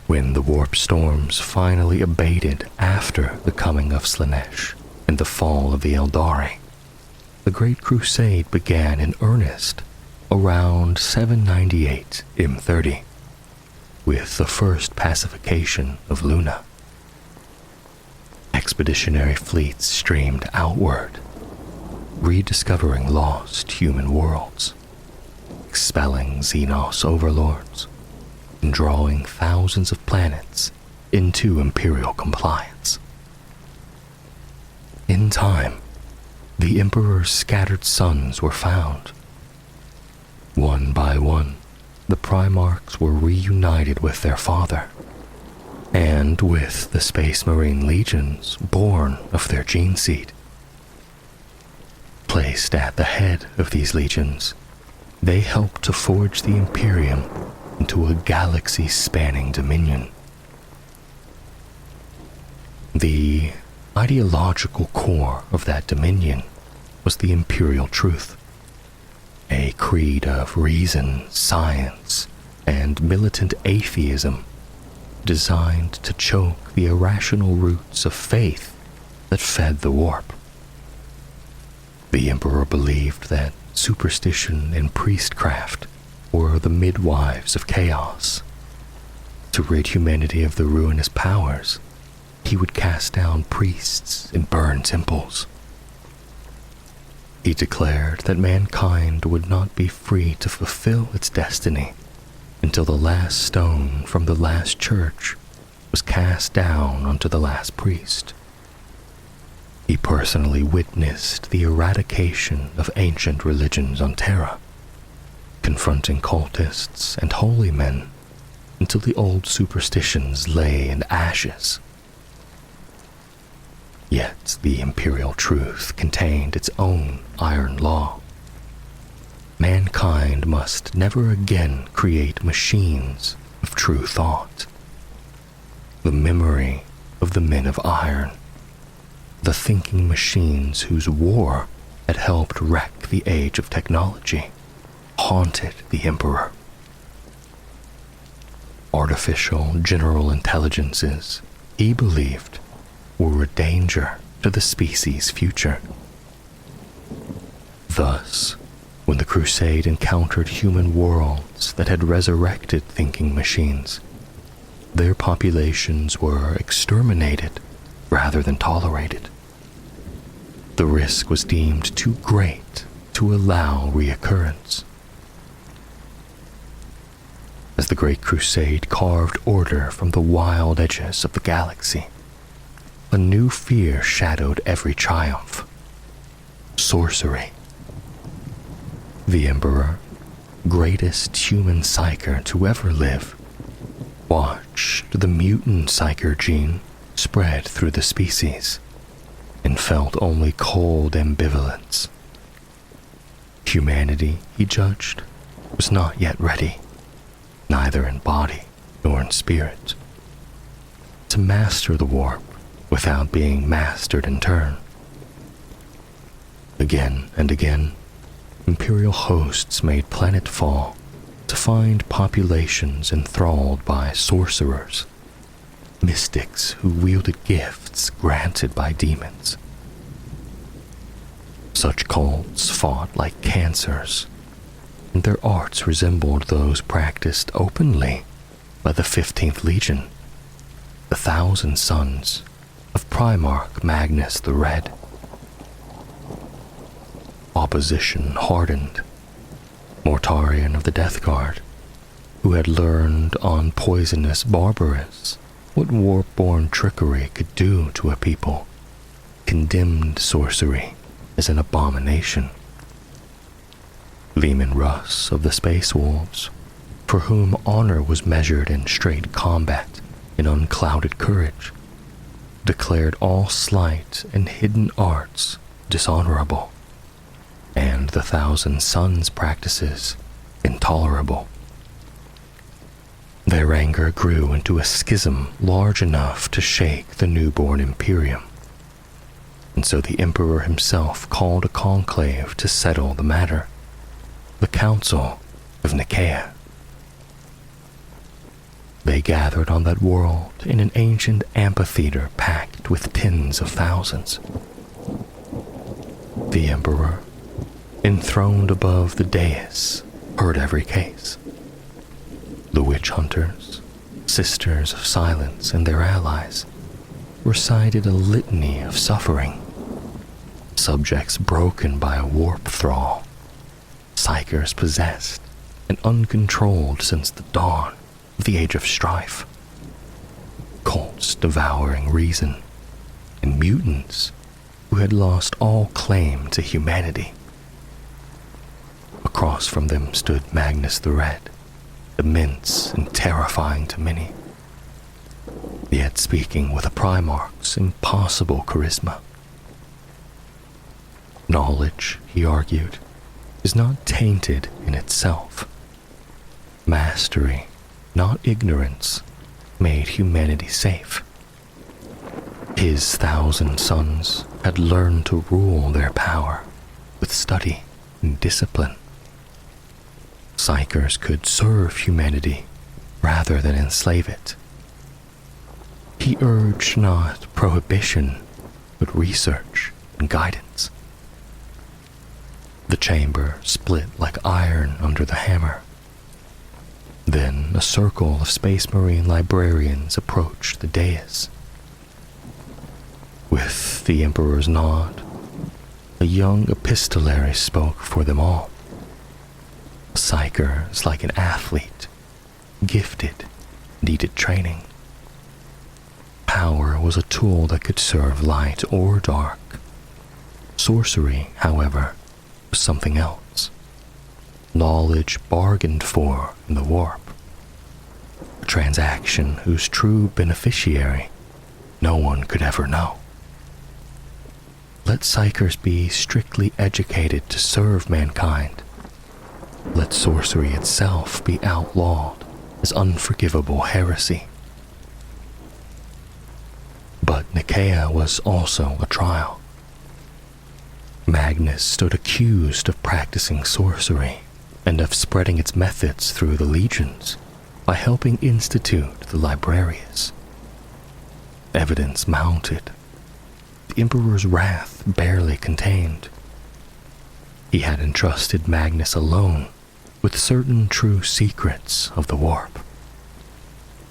When the warp storms finally abated after the coming of Slanesh and the fall of the Eldari, the Great Crusade began in earnest around 798 M30, with the first pacification of Luna. Expeditionary fleets streamed outward, rediscovering lost human worlds, expelling Xenos overlords, and drawing thousands of planets into Imperial compliance. In time, the Emperor's scattered sons were found. One by one, the Primarchs were reunited with their father, and with the Space Marine legions born of their gene seed. Placed at the head of these legions, they helped to forge the Imperium into a galaxy-spanning dominion. The ideological core of that dominion was the Imperial truth, a creed of reason, science, and militant atheism designed to choke the irrational roots of faith that fed the warp. The Emperor believed that superstition and priestcraft were the midwives of chaos. To rid humanity of the ruinous powers, he would cast down priests and burn temples. He declared that mankind would not be free to fulfill its destiny until the last stone from the last church was cast down onto the last priest. He personally witnessed the eradication of ancient religions on Terra, confronting cultists and holy men until the old superstitions lay in ashes. Yet the Imperial truth contained its own iron law. Mankind must never again create machines of true thought. The memory of the men of iron, the thinking machines whose war had helped wreck the age of technology, haunted the Emperor. Artificial general intelligences, he believed, were a danger to the species' future. Thus, when the Crusade encountered human worlds that had resurrected thinking machines, their populations were exterminated rather than tolerated. The risk was deemed too great to allow reoccurrence. As the Great Crusade carved order from the wild edges of the galaxy, a new fear shadowed every triumph: sorcery. The Emperor, greatest human psyker to ever live, watched the mutant psyker gene spread through the species and felt only cold ambivalence. Humanity, he judged, was not yet ready, neither in body nor in spirit, to master the warp without being mastered in turn. Again and again, Imperial hosts made planetfall to find populations enthralled by sorcerers, mystics who wielded gifts granted by demons. Such cults fought like cancers, and their arts resembled those practiced openly by the 15th Legion, the Thousand Sons of Primarch Magnus the Red. Opposition hardened. Mortarion of the Death Guard, who had learned on poisonous Barbarous what warp-born trickery could do to a people, condemned sorcery as an abomination. Leman Russ of the Space Wolves, for whom honor was measured in straight combat and unclouded courage, declared all slight and hidden arts dishonorable, and the Thousand Sons practices intolerable. Their anger grew into a schism large enough to shake the newborn Imperium, and so the Emperor himself called a conclave to settle the matter, the Council of Nicaea. They gathered on that world in an ancient amphitheater packed with tens of thousands. The Emperor, enthroned above the dais, heard every case. The witch hunters, sisters of silence and their allies, recited a litany of suffering. Subjects broken by a warp thrall, psychers possessed and uncontrolled since the dawn of the Age of Strife, cults devouring reason, and mutants who had lost all claim to humanity. Across from them stood Magnus the Red, immense and terrifying to many, yet speaking with a Primarch's impossible charisma. Knowledge, he argued, is not tainted in itself. Mastery, not ignorance, made humanity safe. His 1,000 sons had learned to rule their power with study and discipline. Psychers could serve humanity rather than enslave it. He urged not prohibition, but research and guidance. The chamber split like iron under the hammer. Then a circle of Space Marine librarians approached the dais. With the Emperor's nod, a young epistolary spoke for them all. A psyker is like an athlete, gifted, needed training. Power was a tool that could serve light or dark. Sorcery, however, was something else. Knowledge bargained for in the warp. A transaction whose true beneficiary no one could ever know. Let psychers be strictly educated to serve mankind. Let sorcery itself be outlawed as unforgivable heresy. But Nicaea was also a trial. Magnus stood accused of practicing sorcery and of spreading its methods through the legions by helping institute the Librarius. Evidence mounted. The Emperor's wrath barely contained. He had entrusted Magnus alone with certain true secrets of the warp,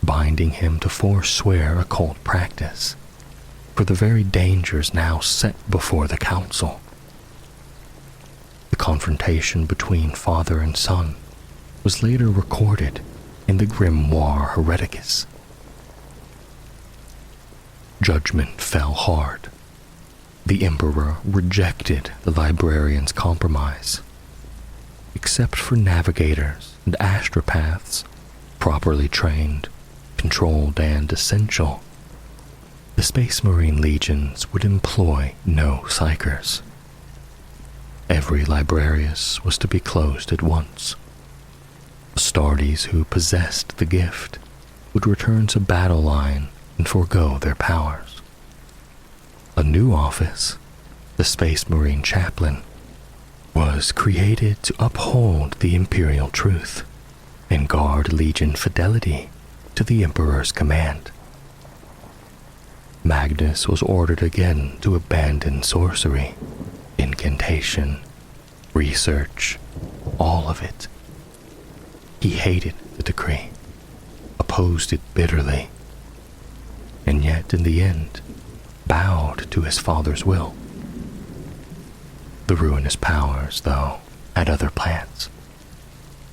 binding him to forswear occult practice for the very dangers now set before the council. The confrontation between father and son was later recorded in the Grimoire Hereticus. Judgment fell hard. The Emperor rejected the librarians' compromise. Except for navigators and astropaths, properly trained, controlled, and essential, the Space Marine legions would employ no psychers. Every librarius was to be closed at once. Astartes who possessed the gift would return to battle line and forego their powers. A new office, the Space Marine Chaplain, was created to uphold the Imperial truth and guard Legion fidelity to the Emperor's command. Magnus was ordered again to abandon sorcery, incantation, research, all of it. He hated the decree, opposed it bitterly, and yet in the end bowed to his father's will. The ruinous powers, though, had other plans.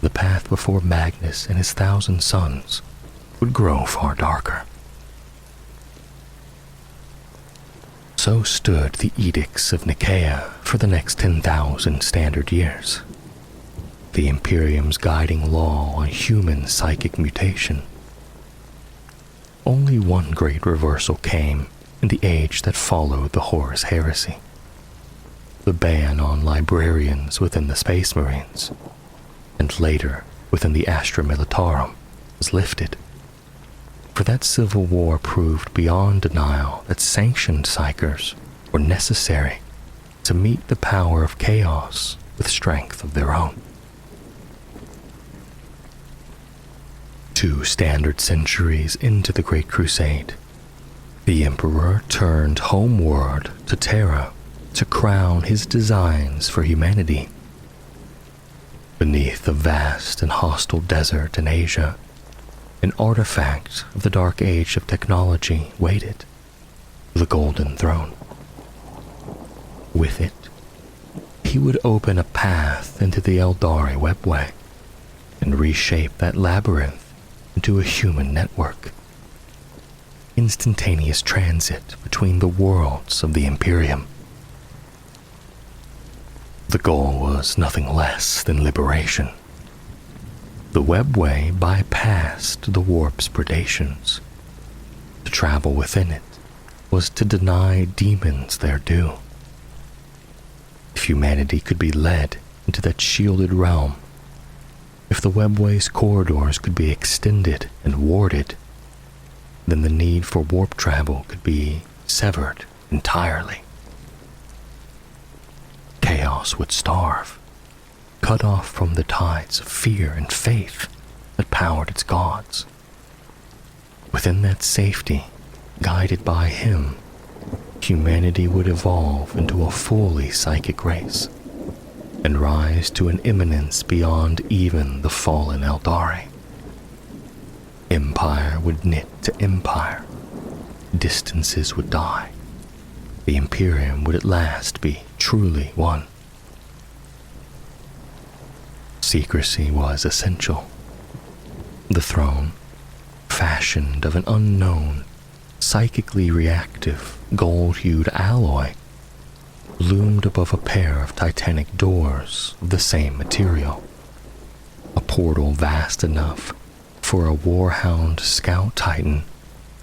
The path before Magnus and his 1,000 sons would grow far darker. So stood the edicts of Nicaea for the next 10,000 standard years. the Imperium's guiding law on human psychic mutation. Only one great reversal came in the age that followed the Horus heresy. The ban on librarians within the Space Marines, and later within the Astra Militarum, was lifted. For that civil war proved beyond denial that sanctioned psychers were necessary to meet the power of chaos with strength of their own. 2 standard centuries into the Great Crusade, the Emperor turned homeward to Terra to crown his designs for humanity. Beneath the vast and hostile desert in Asia, an artifact of the dark age of technology waited, the Golden Throne. With it, he would open a path into the Eldari webway and reshape that labyrinth into a human network. Instantaneous transit between the worlds of the Imperium. The goal was nothing less than liberation. The webway bypassed the warp's predations. To travel within it was to deny demons their due. If humanity could be led into that shielded realm, if the webway's corridors could be extended and warded, then the need for warp travel could be severed entirely. Chaos would starve, cut off from the tides of fear and faith that powered its gods. Within that safety, guided by him, humanity would evolve into a fully psychic race and rise to an eminence beyond even the fallen Eldari. Empire would knit to empire. Distances would die. The Imperium would at last be truly one. Secrecy was essential. The throne, fashioned of an unknown, psychically reactive, gold-hued alloy, loomed above a pair of titanic doors of the same material. A portal vast enough for a warhound scout titan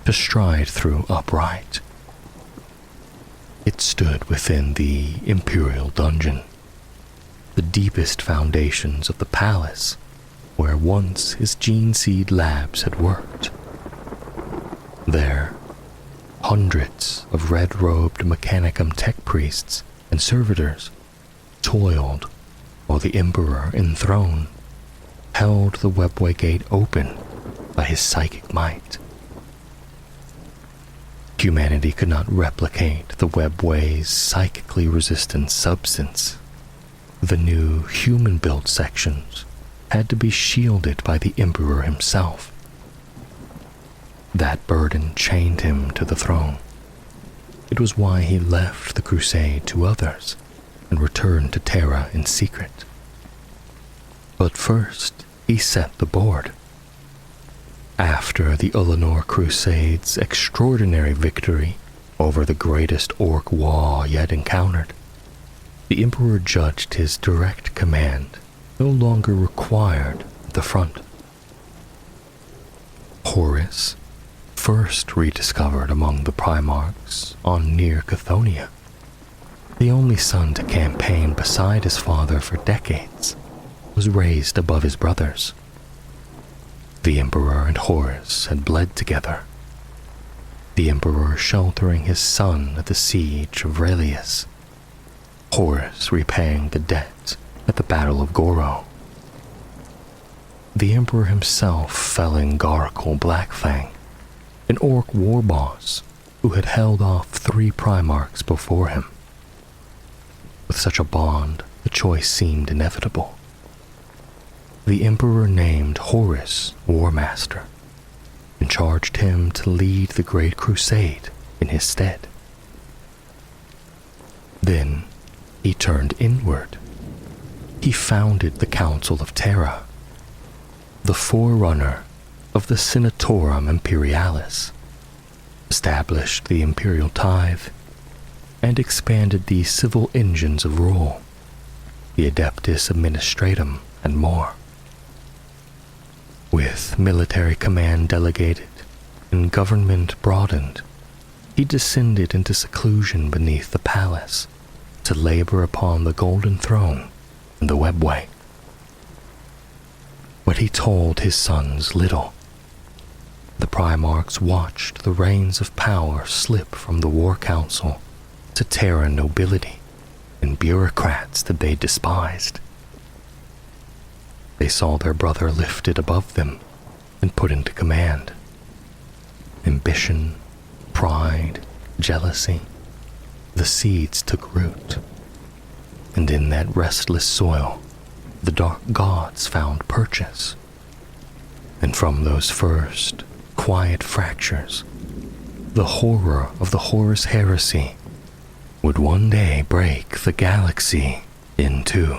to stride through upright. It stood within the Imperial dungeon, the deepest foundations of the palace where once his gene seed labs had worked. There, hundreds of red-robed Mechanicum tech priests and servitors toiled while the Emperor enthroned held the webway gate open by his psychic might. Humanity could not replicate the webway's psychically resistant substance. The new human-built sections had to be shielded by the Emperor himself. That burden chained him to the throne. It was why he left the crusade to others and returned to Terra in secret. But first, he set the board. After the Ulanor Crusade's extraordinary victory over the greatest orc war yet encountered, the Emperor judged his direct command no longer required at the front. Horus, first rediscovered among the Primarchs on near Chthonia, the only son to campaign beside his father for decades, was raised above his brothers. The Emperor and Horus had bled together, the Emperor sheltering his son at the siege of Relius, Horus repaying the debt at the Battle of Goro. The Emperor himself felling Garkle Blackfang, an orc war boss who had held off 3 Primarchs before him. With such a bond, the choice seemed inevitable. The Emperor named Horus War Master and charged him to lead the Great Crusade in his stead. Then he turned inward. He founded the Council of Terra, the forerunner of the Senatorum Imperialis, established the imperial tithe, and expanded the civil engines of rule, the Adeptus Administratum and more. With military command delegated and government broadened, he descended into seclusion beneath the palace to labor upon the golden throne and the webway. But he told his sons little. The Primarchs watched the reins of power slip from the War Council to Terran nobility and bureaucrats that they despised. They saw their brother lifted above them and put into command. Ambition, pride, jealousy, the seeds took root, and in that restless soil, the dark gods found purchase. And from those first, quiet fractures, the horror of the Horus heresy would one day break the galaxy in two.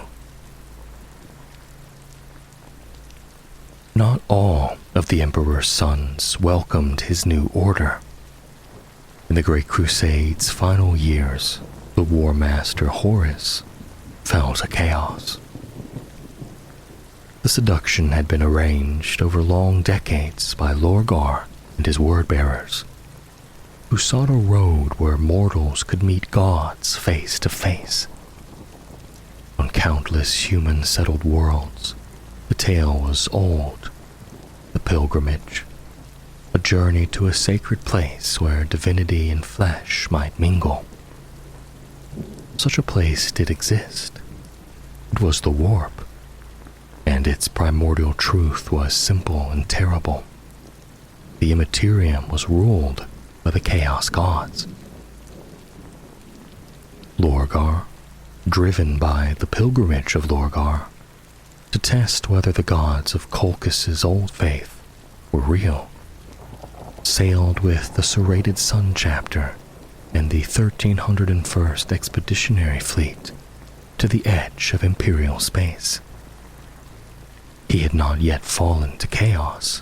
Not all of the Emperor's sons welcomed his new order. In the Great Crusade's final years, the War Master Horus fell to chaos. The seduction had been arranged over long decades by Lorgar and his word-bearers, who sought a road where mortals could meet gods face to face. On countless human-settled worlds, the tale was old, the pilgrimage, a journey to a sacred place where divinity and flesh might mingle. Such a place did exist. It was the warp, and its primordial truth was simple and terrible. The Immaterium was ruled by the Chaos Gods. Lorgar, driven by the pilgrimage of Lorgar, to test whether the gods of Colchus's old faith were real, sailed with the serrated Sun Chapter and the 1301st Expeditionary Fleet to the edge of Imperial space. He had not yet fallen to chaos,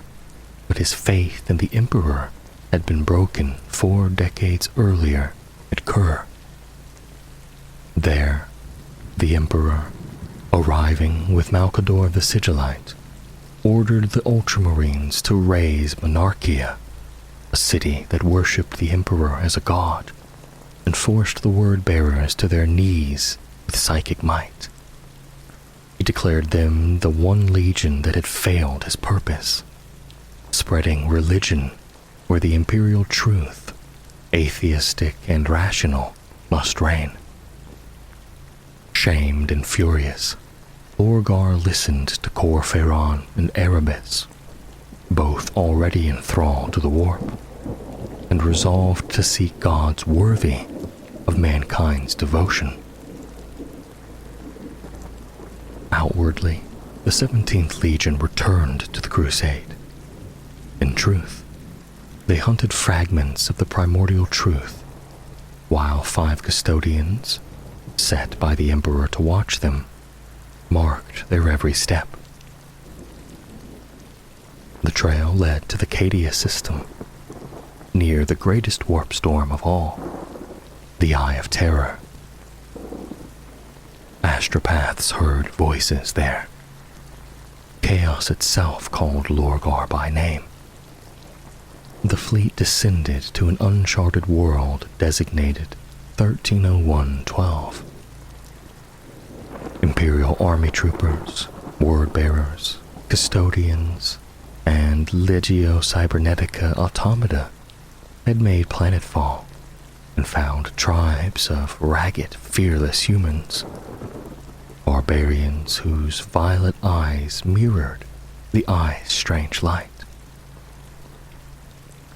but his faith in the Emperor had been broken 4 decades earlier at Kur. There, the Emperor, arriving with Malcador the Sigillite, ordered the Ultramarines to raise Monarchia, a city that worshipped the Emperor as a god, and forced the word-bearers to their knees with psychic might. He declared them the one legion that had failed his purpose, spreading religion where the imperial truth, atheistic and rational, must reign. Shamed and furious, Lorgar listened to Cor Ferran and Erebus, both already enthralled to the warp, and resolved to seek gods worthy of mankind's devotion. Outwardly, the 17th Legion returned to the crusade. In truth, they hunted fragments of the primordial truth, while 5 custodians, set by the Emperor to watch them, marked their every step. The trail led to the Cadia system, near the greatest warp storm of all, the Eye of Terror. Astropaths heard voices there. Chaos itself called Lorgar by name. The fleet descended to an uncharted world designated 1301-12. Imperial army troopers, word-bearers, custodians, and Legio Cybernetica automata had made planetfall and found tribes of ragged, fearless humans, barbarians whose violet eyes mirrored the Eye's strange light.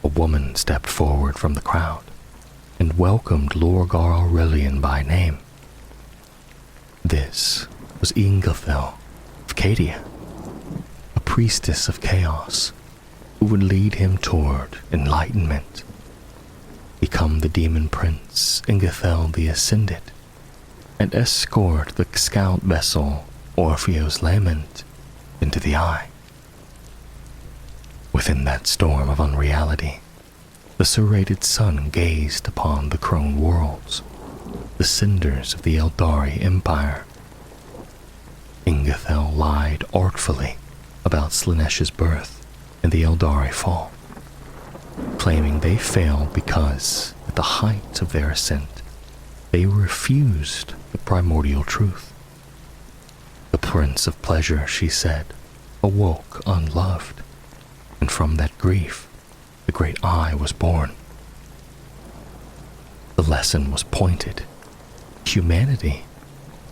A woman stepped forward from the crowd and welcomed Lorgar Aurelian by name. This was Ingethel of Cadia, a priestess of chaos who would lead him toward enlightenment, become the demon prince Ingethel the Ascended, and escort the scout vessel Orpheus Lament into the Eye. Within that storm of unreality, the serrated sun gazed upon the crone worlds, the cinders of the Eldari Empire. Ingethel lied artfully about Slaaneish's birth and the Eldari fall, claiming they failed because, at the height of their ascent, they refused the primordial truth. The Prince of Pleasure, she said, awoke unloved, and from that grief, the great Eye was born. The lesson was pointed. Humanity,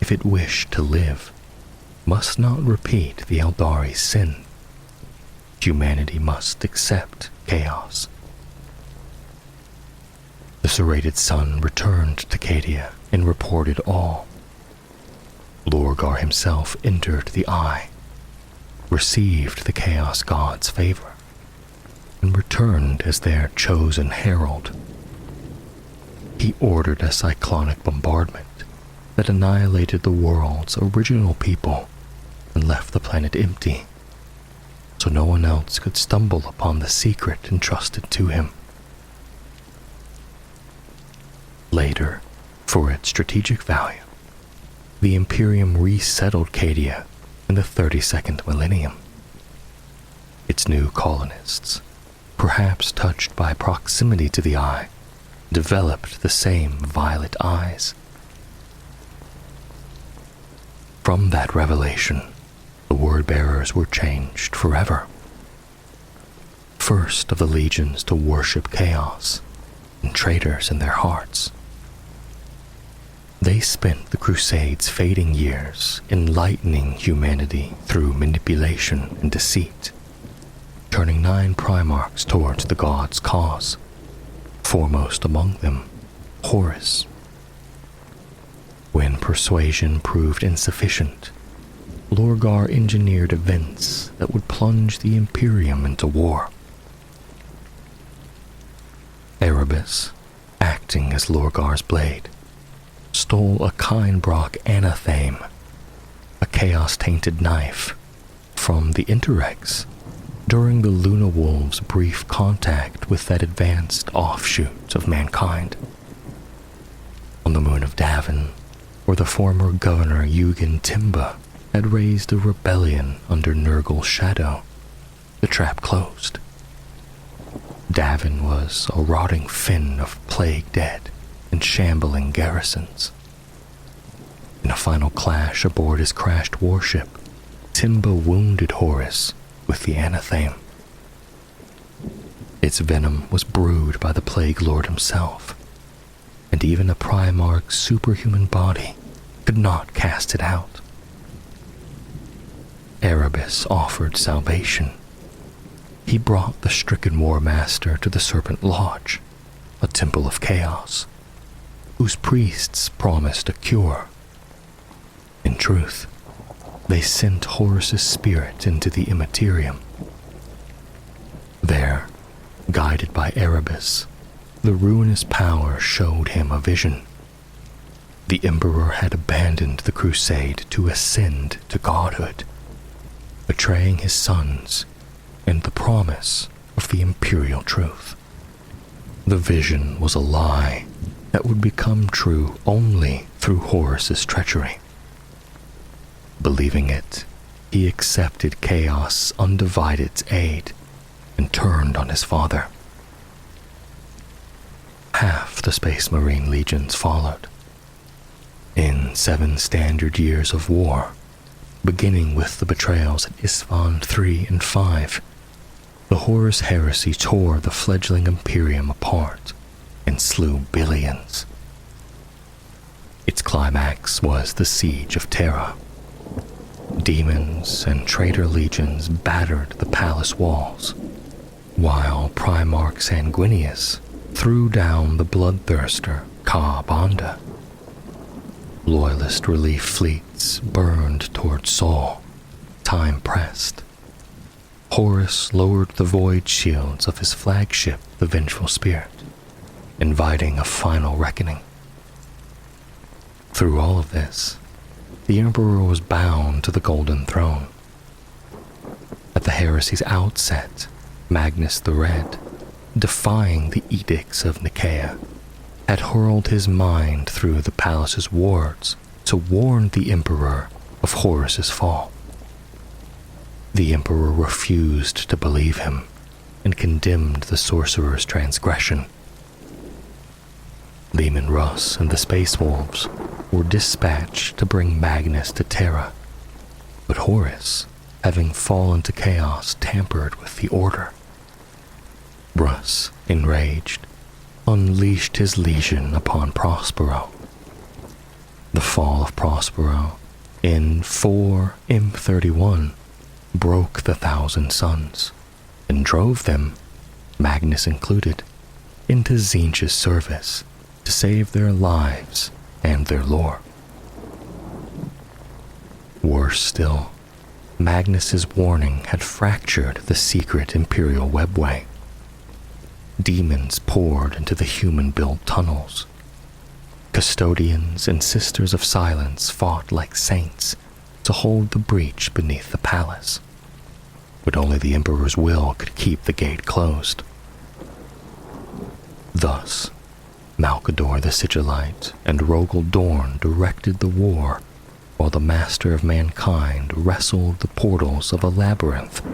if it wished to live, must not repeat the Eldari's sin. Humanity must accept chaos. The serrated sun returned to Cadia and reported all. Lorgar himself entered the Eye, received the Chaos God's favor, and returned as their chosen herald. He ordered a cyclonic bombardment that annihilated the world's original people and left the planet empty, so no one else could stumble upon the secret entrusted to him. Later, for its strategic value, the Imperium resettled Cadia in the 32nd millennium. Its new colonists, perhaps touched by proximity to the Eye, developed the same violet eyes. From that revelation, the word-bearers were changed forever. First of the legions to worship chaos, and traitors in their hearts. They spent the Crusades' fading years enlightening humanity through manipulation and deceit, turning 9 Primarchs towards the gods' cause, foremost among them, Horus. When persuasion proved insufficient, Lorgar engineered events that would plunge the Imperium into war. Erebus, acting as Lorgar's blade, stole a Kinebrock anatheme, a chaos-tainted knife, from the Interrex during the Luna Wolves' brief contact with that advanced offshoot of mankind. On the moon of Davin, where the former governor Eugen Timba had raised a rebellion under Nurgle's shadow, the trap closed. Davin was a rotting fin of plague dead and shambling garrisons. In a final clash aboard his crashed warship, Timba wounded Horus with the anatheme. Its venom was brewed by the Plague Lord himself, and even a Primarch's superhuman body could not cast it out. Erebus offered salvation. He brought the stricken War Master to the Serpent Lodge, a temple of chaos, whose priests promised a cure. In truth, they sent Horus's spirit into the Immaterium. There, guided by Erebus, the ruinous power showed him a vision. The Emperor had abandoned the crusade to ascend to godhood, betraying his sons and the promise of the imperial truth. The vision was a lie that would become true only through Horus's treachery. Believing it, he accepted Chaos' undivided aid and turned on his father. Half the Space Marine legions followed. In 7 standard years of war, beginning with the betrayals at Isfahan 3 and 5, the Horus heresy tore the fledgling Imperium apart and slew billions. Its climax was the Siege of Terra. Demons and traitor legions battered the palace walls, while Primarch Sanguinius threw down the bloodthirster Ka Banda. Loyalist relief fleets burned toward Sol. Time pressed. Horus lowered the void shields of his flagship, the Vengeful Spirit, inviting a final reckoning. Through all of this, the Emperor was bound to the Golden Throne. At the heresy's outset, Magnus the Red, defying the edicts of Nicaea, had hurled his mind through the palace's wards to warn the Emperor of Horus's fall. The Emperor refused to believe him and condemned the sorcerer's transgression. Leman Russ and the Space Wolves were dispatched to bring Magnus to Terra, but Horus, having fallen to chaos, tampered with the order. Russ, enraged, unleashed his legion upon Prospero. The fall of Prospero in 4 M31 broke the Thousand Suns and drove them, Magnus included, into Tzeentch's service to save their lives and their lore. Worse still, Magnus's warning had fractured the secret Imperial webway. Demons poured into the human-built tunnels. Custodians and Sisters of Silence fought like saints to hold the breach beneath the palace, but only the Emperor's will could keep the gate closed. Thus, Malkador the Sigillite and Rogel Dorn directed the war, while the Master of Mankind wrestled the portals of a labyrinth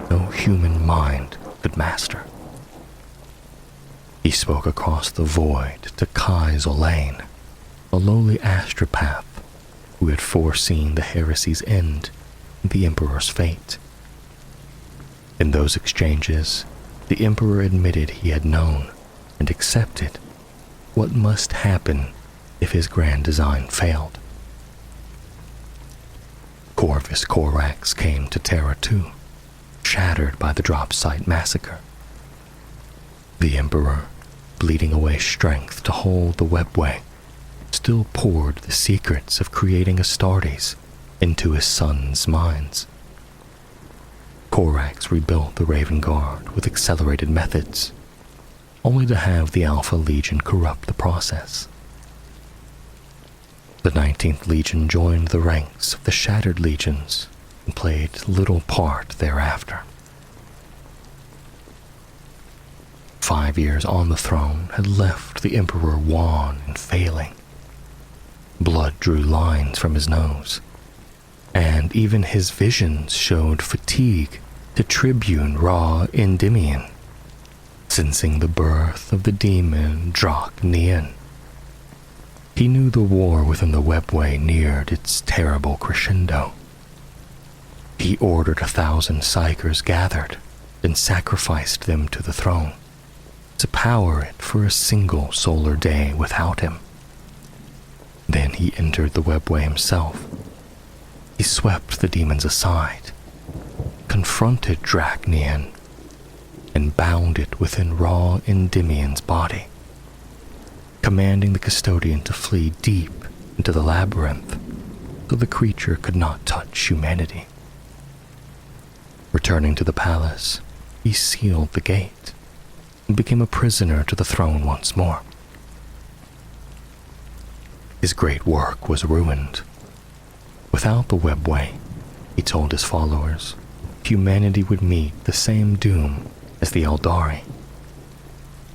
no human mind could master. He spoke across the void to Kai Zolain, a lowly astropath who had foreseen the heresy's end and the Emperor's fate. In those exchanges, the Emperor admitted he had known and accepted what must happen if his grand design failed. Corvus Corax came to Terra too, shattered by the drop site massacre. The Emperor, bleeding away strength to hold the webway, still poured the secrets of creating Astartes into his sons' minds. Corax rebuilt the Raven Guard with accelerated methods, only to have the Alpha Legion corrupt the process. The 19th Legion joined the ranks of the Shattered Legions and played little part thereafter. 5 years on the throne had left the Emperor wan and failing. Blood drew lines from his nose, and even his visions showed fatigue to Tribune Ra Endymion, sensing the birth of the demon Drak Nien. He knew the war within the webway neared its terrible crescendo. He ordered 1,000 Psykers gathered and sacrificed them to the throne to power it for a single solar day without him. Then he entered the webway himself. He swept the demons aside, confronted Drak Nien, and bound it within Ra Endymion's body, commanding the custodian to flee deep into the labyrinth so the creature could not touch humanity. Returning to the palace, he sealed the gate and became a prisoner to the throne once more. His great work was ruined. Without the webway, he told his followers, humanity would meet the same doom as the Eldari,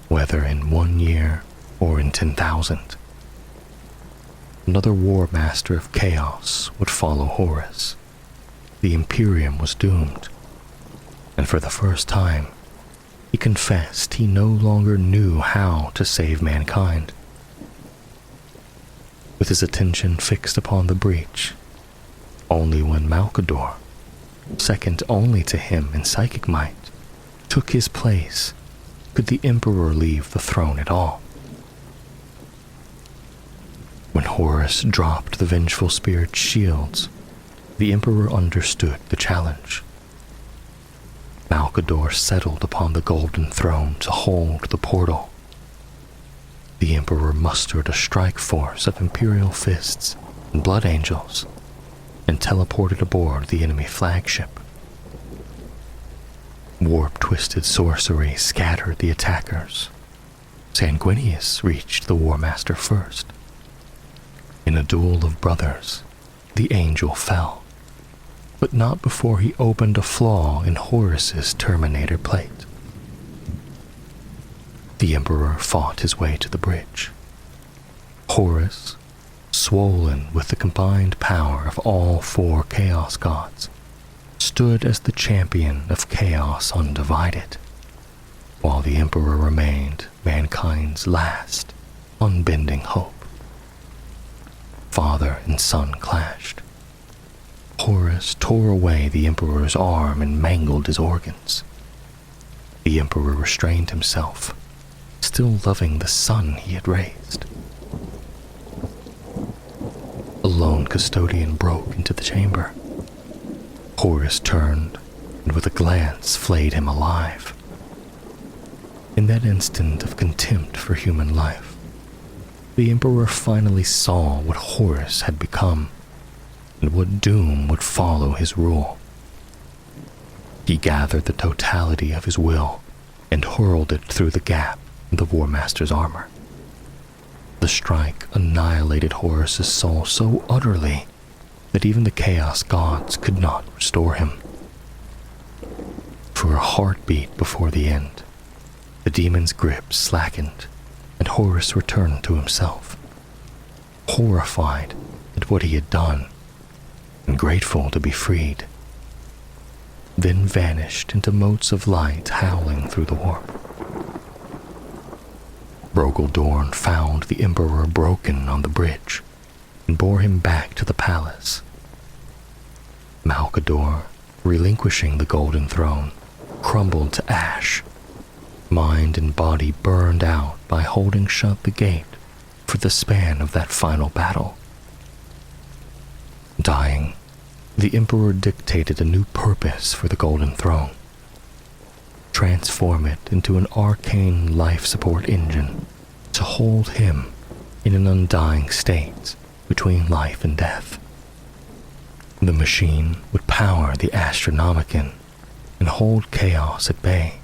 whether in 1 year or in 10,000. Another war master of chaos would follow Horus. The Imperium was doomed, and for the first time, he confessed he no longer knew how to save mankind. With his attention fixed upon the breach, only when Malkador, second only to him in psychic might, took his place, could the Emperor leave the throne at all. When Horus dropped the vengeful spirit's shields, the Emperor understood the challenge. Malkador settled upon the golden throne to hold the portal. The Emperor mustered a strike force of Imperial fists and blood angels and teleported aboard the enemy flagship. Warp-twisted sorcery scattered the attackers. Sanguinius reached the War Master first. In a duel of brothers, the angel fell, but not before he opened a flaw in Horus's Terminator plate. The Emperor fought his way to the bridge. Horus, swollen with the combined power of all four Chaos gods, stood as the champion of chaos undivided, while the Emperor remained mankind's last, unbending hope. Father and son clashed. Horus tore away the Emperor's arm and mangled his organs. The Emperor restrained himself, still loving the son he had raised. A lone custodian broke into the chamber. Horus turned and with a glance flayed him alive. In that instant of contempt for human life, the Emperor finally saw what Horus had become and what doom would follow his rule. He gathered the totality of his will and hurled it through the gap in the War Master's armor. The strike annihilated Horus's soul so utterly that even the Chaos gods could not restore him. For a heartbeat before the end, the demon's grip slackened and Horus returned to himself, horrified at what he had done and grateful to be freed, then vanished into motes of light howling through the warp. Brogildorn found the Emperor broken on the bridge and bore him back to the palace. Malcador, relinquishing the golden throne, crumbled to ash, mind and body burned out by holding shut the gate for the span of that final battle. Dying, the Emperor dictated a new purpose for the Golden Throne. Transform it into an arcane life support engine to hold him in an undying state between life and death. The machine would power the Astronomicon and hold chaos at bay,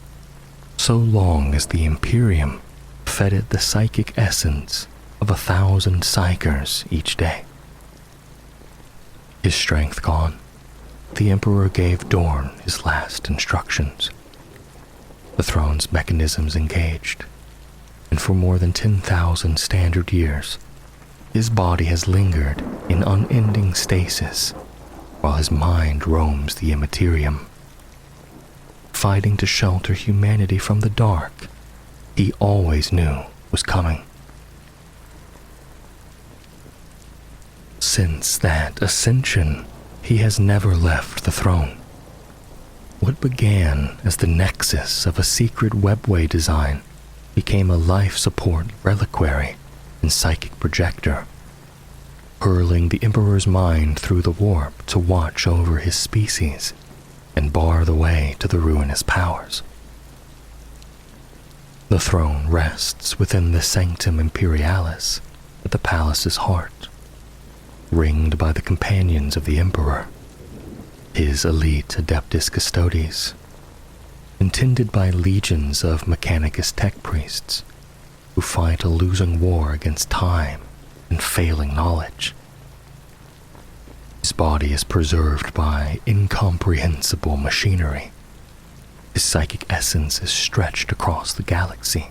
so long as the Imperium fed it the psychic essence of 1,000 psychers each day. His strength gone, the Emperor gave Dorn his last instructions. The throne's mechanisms engaged, and for more than 10,000 standard years, his body has lingered in unending stasis while his mind roams the immaterium. Fighting to shelter humanity from the dark he always knew was coming. Since that ascension, he has never left the throne. What began as the nexus of a secret webway design became a life support reliquary and psychic projector, hurling the Emperor's mind through the warp to watch over his species and bar the way to the ruinous powers. The throne rests within the Sanctum Imperialis at the palace's heart, ringed by the companions of the Emperor, his elite Adeptus Custodes, intended by legions of Mechanicus tech priests who fight a losing war against time and failing knowledge. His body is preserved by incomprehensible machinery. His psychic essence is stretched across the galaxy,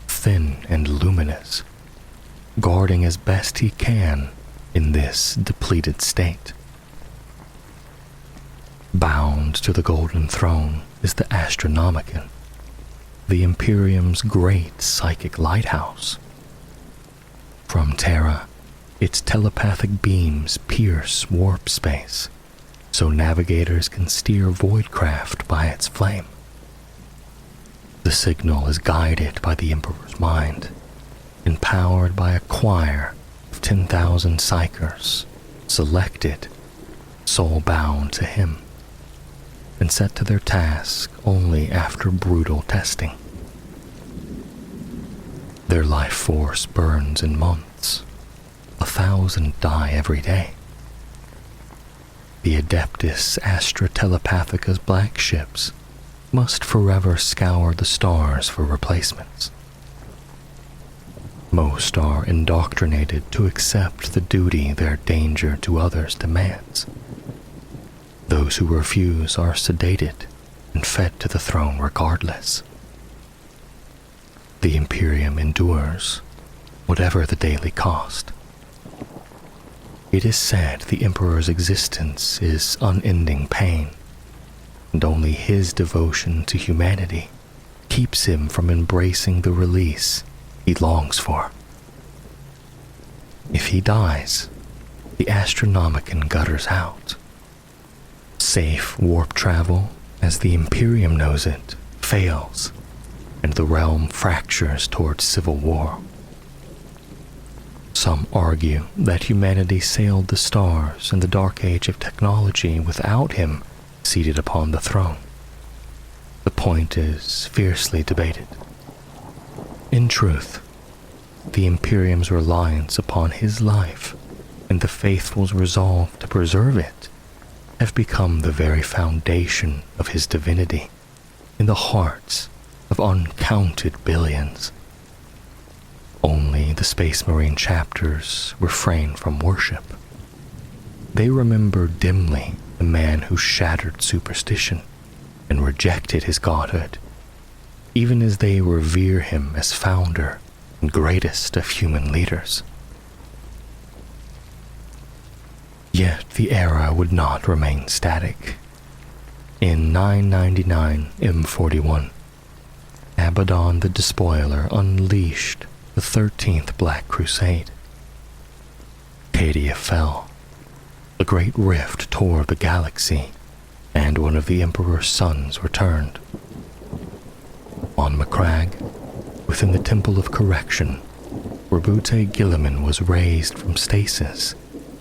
thin and luminous, guarding as best he can in this depleted state. Bound to the Golden Throne is the Astronomicon, the Imperium's great psychic lighthouse. From Terra, its telepathic beams pierce warp space, so navigators can steer voidcraft by its flame. The signal is guided by the Emperor's mind, empowered by a choir of 10,000 psychers, selected, soul-bound to him, and set to their task only after brutal testing. Their life force burns in months. 1,000 die every day. The Adeptus Astra Telepathica's black ships must forever scour the stars for replacements. Most are indoctrinated to accept the duty their danger to others demands. Those who refuse are sedated and fed to the throne regardless. The Imperium endures, whatever the daily cost. It is said the Emperor's existence is unending pain, and only his devotion to humanity keeps him from embracing the release he longs for. If he dies, the Astronomicon gutters out. Safe warp travel, as the Imperium knows it, fails, and the realm fractures towards civil war. Some argue that humanity sailed the stars in the dark age of technology without him seated upon the throne. The point is fiercely debated. In truth, the Imperium's reliance upon his life and the faithful's resolve to preserve it have become the very foundation of his divinity in the hearts of uncounted billions. Only the Space Marine chapters refrain from worship. They remember dimly the man who shattered superstition and rejected his godhood, even as they revere him as founder and greatest of human leaders. Yet the era would not remain static. In 999 M41, Abaddon the Despoiler unleashed the 13th Black Crusade. Cadia fell. The great rift tore the galaxy, and one of the Emperor's sons returned. On Macragge, within the Temple of Correction, Rabute Gilliman was raised from stasis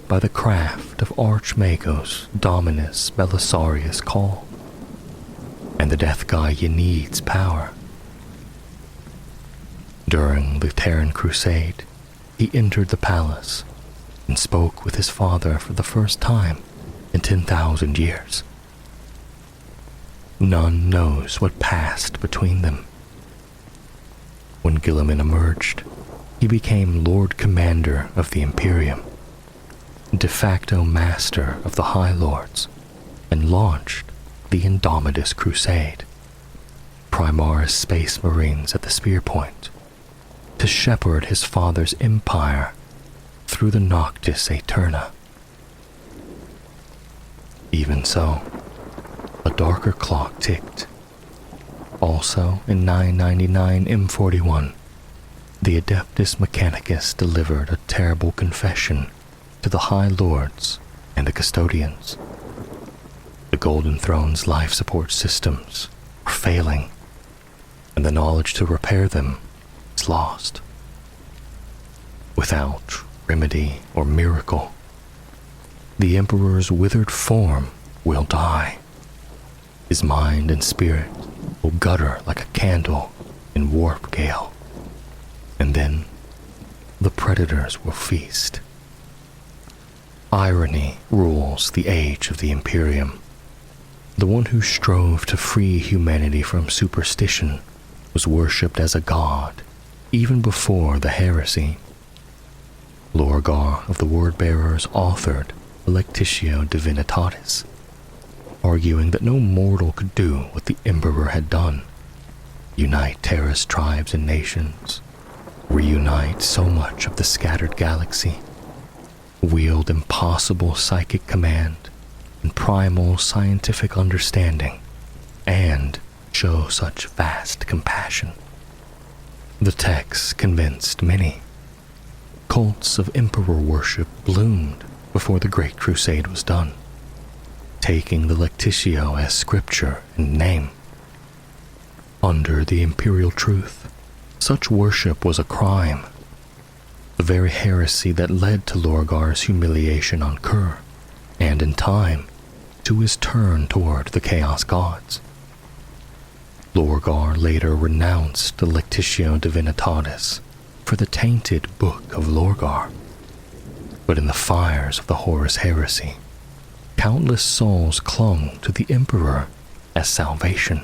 by the craft of Archmagos Dominus Belisarius Call, and the Death God Yanid's power. During the Terran Crusade, he entered the palace and spoke with his father for the first time in 10,000 years. None knows what passed between them. When Gilliman emerged, he became Lord Commander of the Imperium, de facto master of the High Lords, and launched the Indomitus Crusade, Primaris Space Marines at the spear point, to shepherd his father's empire through the Noctis Aeterna. Even so, a darker clock ticked. Also in 999 M41, the Adeptus Mechanicus delivered a terrible confession to the High Lords and the Custodians. The Golden Throne's life support systems were failing, and the knowledge to repair them is lost. Without remedy or miracle, the Emperor's withered form will die. His mind and spirit will gutter like a candle in warp gale, and then the predators will feast. Irony rules the age of the Imperium. The one who strove to free humanity from superstition was worshipped as a god even before the heresy. Lorgar of the Wordbearers authored Electitio Divinitatis, arguing that no mortal could do what the Emperor had done: unite Terra's tribes and nations, reunite so much of the scattered galaxy, wield impossible psychic command and primal scientific understanding, and show such vast compassion. The text convinced many. Cults of emperor worship bloomed before the Great Crusade was done, taking the Lectitio as scripture and name. Under the imperial truth, such worship was a crime, the very heresy that led to Lorgar's humiliation on Kur, and in time, to his turn toward the Chaos Gods. Lorgar later renounced the Lectitio Divinitatis for the tainted Book of Lorgar, but in the fires of the Horus heresy, countless souls clung to the Emperor as salvation.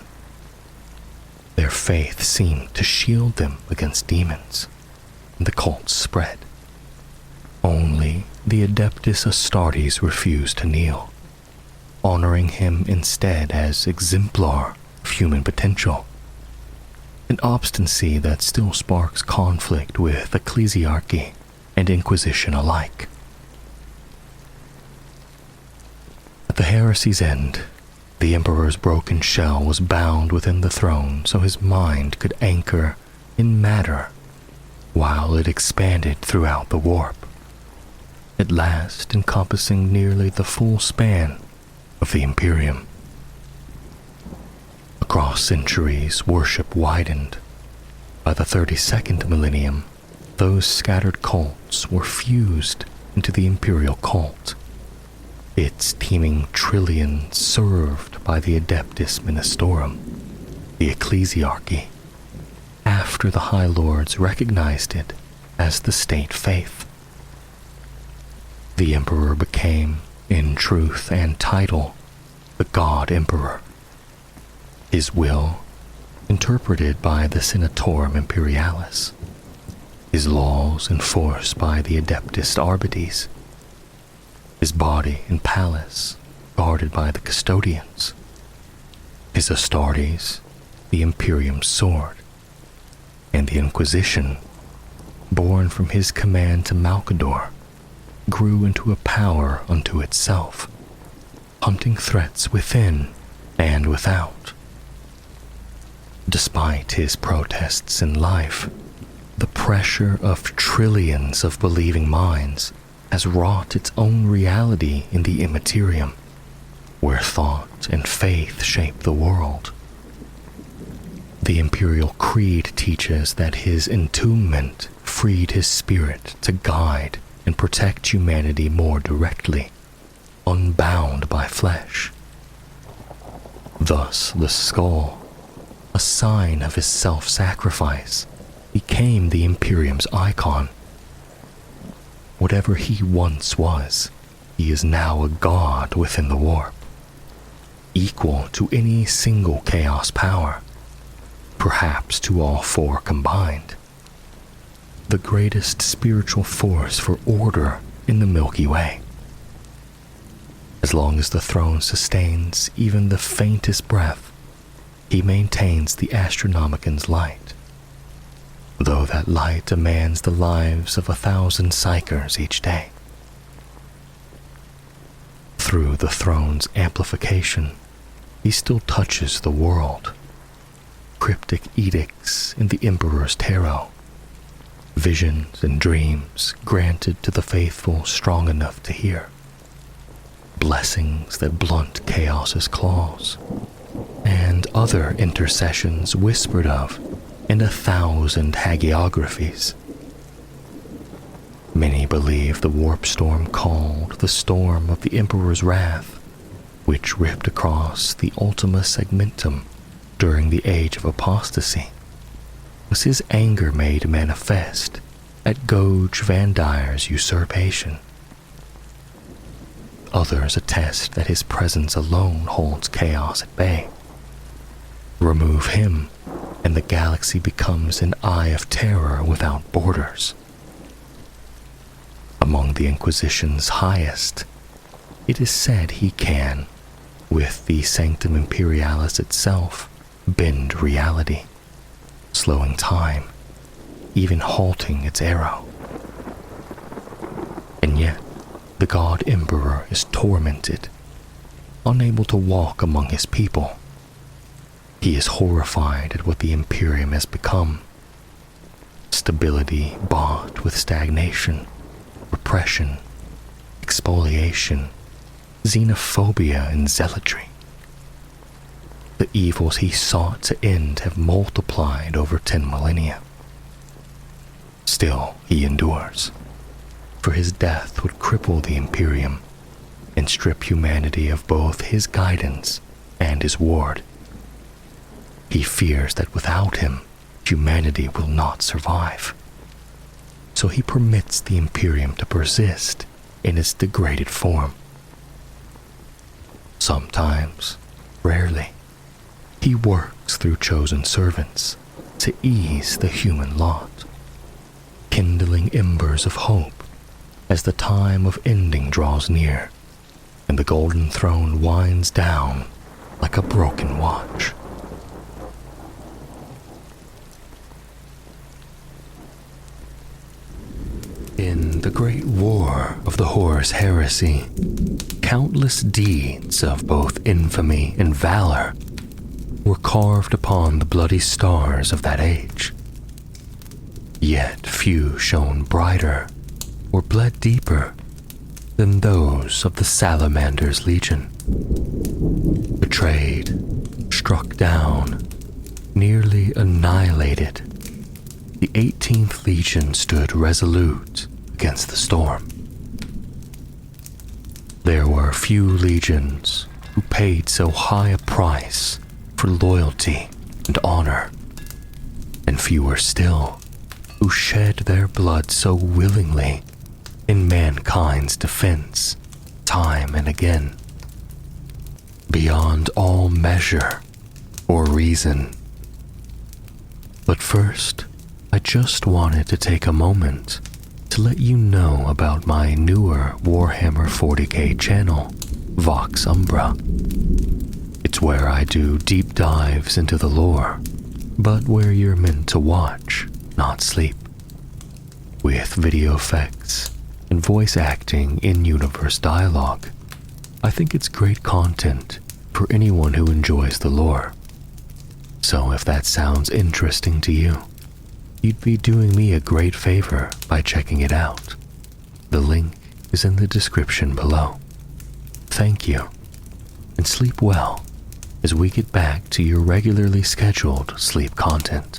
Their faith seemed to shield them against demons, and the cult spread. Only the Adeptus Astartes refused to kneel, honoring him instead as exemplar of human potential, an obstinacy that still sparks conflict with ecclesiarchy and Inquisition alike. the heresy's end, the Emperor's broken shell was bound within the throne so his mind could anchor in matter while it expanded throughout the warp, at last encompassing nearly the full span of the Imperium. Across centuries, worship widened. By the 32nd millennium, those scattered cults were fused into the imperial cult, its teeming trillions served by the Adeptus Ministorum, the ecclesiarchy, after the High Lords recognized it as the state faith. The Emperor became, in truth and title, the God Emperor. His will, interpreted by the Senatorum Imperialis, his laws enforced by the Adeptus Arbites, his body and palace guarded by the custodians, his Astartes, the Imperium's sword, and the Inquisition, born from his command to Malcador, grew into a power unto itself, hunting threats within and without. Despite his protests in life, the pressure of trillions of believing minds has wrought its own reality in the immaterium, where thought and faith shape the world. The Imperial Creed teaches that his entombment freed his spirit to guide and protect humanity more directly, unbound by flesh. Thus, the skull, a sign of his self-sacrifice, became the Imperium's icon. Whatever he once was, he is now a god within the warp, equal to any single chaos power, perhaps to all four combined. The greatest spiritual force for order in the Milky Way. As long as the throne sustains even the faintest breath, he maintains the Astronomican's light, though that light demands the lives of 1,000 psychers each day. Through the throne's amplification, he still touches the world. Cryptic edicts in the Emperor's tarot, visions and dreams granted to the faithful strong enough to hear, blessings that blunt chaos's claws, and other intercessions whispered of in 1,000 hagiographies. Many believe the warp storm called the Storm of the Emperor's Wrath, which ripped across the Ultima Segmentum during the Age of Apostasy, was his anger made manifest at Goge Van Dyer's usurpation. Others attest that his presence alone holds chaos at bay. Remove him, and the galaxy becomes an eye of terror without borders. Among the Inquisition's highest, it is said he can, with the Sanctum Imperialis itself, bend reality, slowing time, even halting its arrow. And yet, the God Emperor is tormented, unable to walk among his people. He is horrified at what the Imperium has become. Stability bought with stagnation, repression, expoliation, xenophobia, and zealotry. The evils he sought to end have multiplied over 10 millennia. Still, he endures, for his death would cripple the Imperium and strip humanity of both his guidance and his ward. He fears that without him, humanity will not survive. So he permits the Imperium to persist in its degraded form. Sometimes, rarely, he works through chosen servants to ease the human lot, kindling embers of hope as the time of ending draws near and the Golden Throne winds down like a broken watch. In the Great War of the Horus Heresy, countless deeds of both infamy and valor were carved upon the bloody stars of that age. Yet few shone brighter or bled deeper than those of the Salamanders Legion. Betrayed, struck down, nearly annihilated, the 18th Legion stood resolute against the storm. There were few legions who paid so high a price for loyalty and honor, and fewer still who shed their blood so willingly in mankind's defense time and again. Beyond all measure or reason. But first, I just wanted to take a moment to let you know about my newer Warhammer 40k channel, Vox Umbra. It's where I do deep dives into the lore, but where you're meant to watch, not sleep. With video effects and voice acting in-universe dialogue, I think it's great content for anyone who enjoys the lore. So if that sounds interesting to you, you'd be doing me a great favor by checking it out. The link is in the description below. Thank you, and sleep well as we get back to your regularly scheduled sleep content.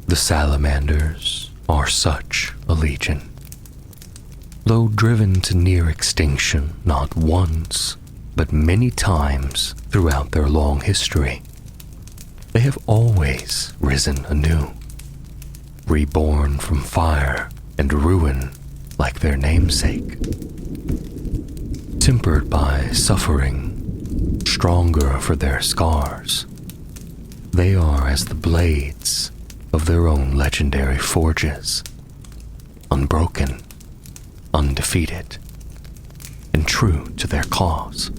The Salamanders are such a legion. Though driven to near extinction not once, but many times throughout their long history, they have always risen anew, reborn from fire and ruin like their namesake. Tempered by suffering, stronger for their scars, they are as the blades of their own legendary forges, unbroken, undefeated, and true to their cause.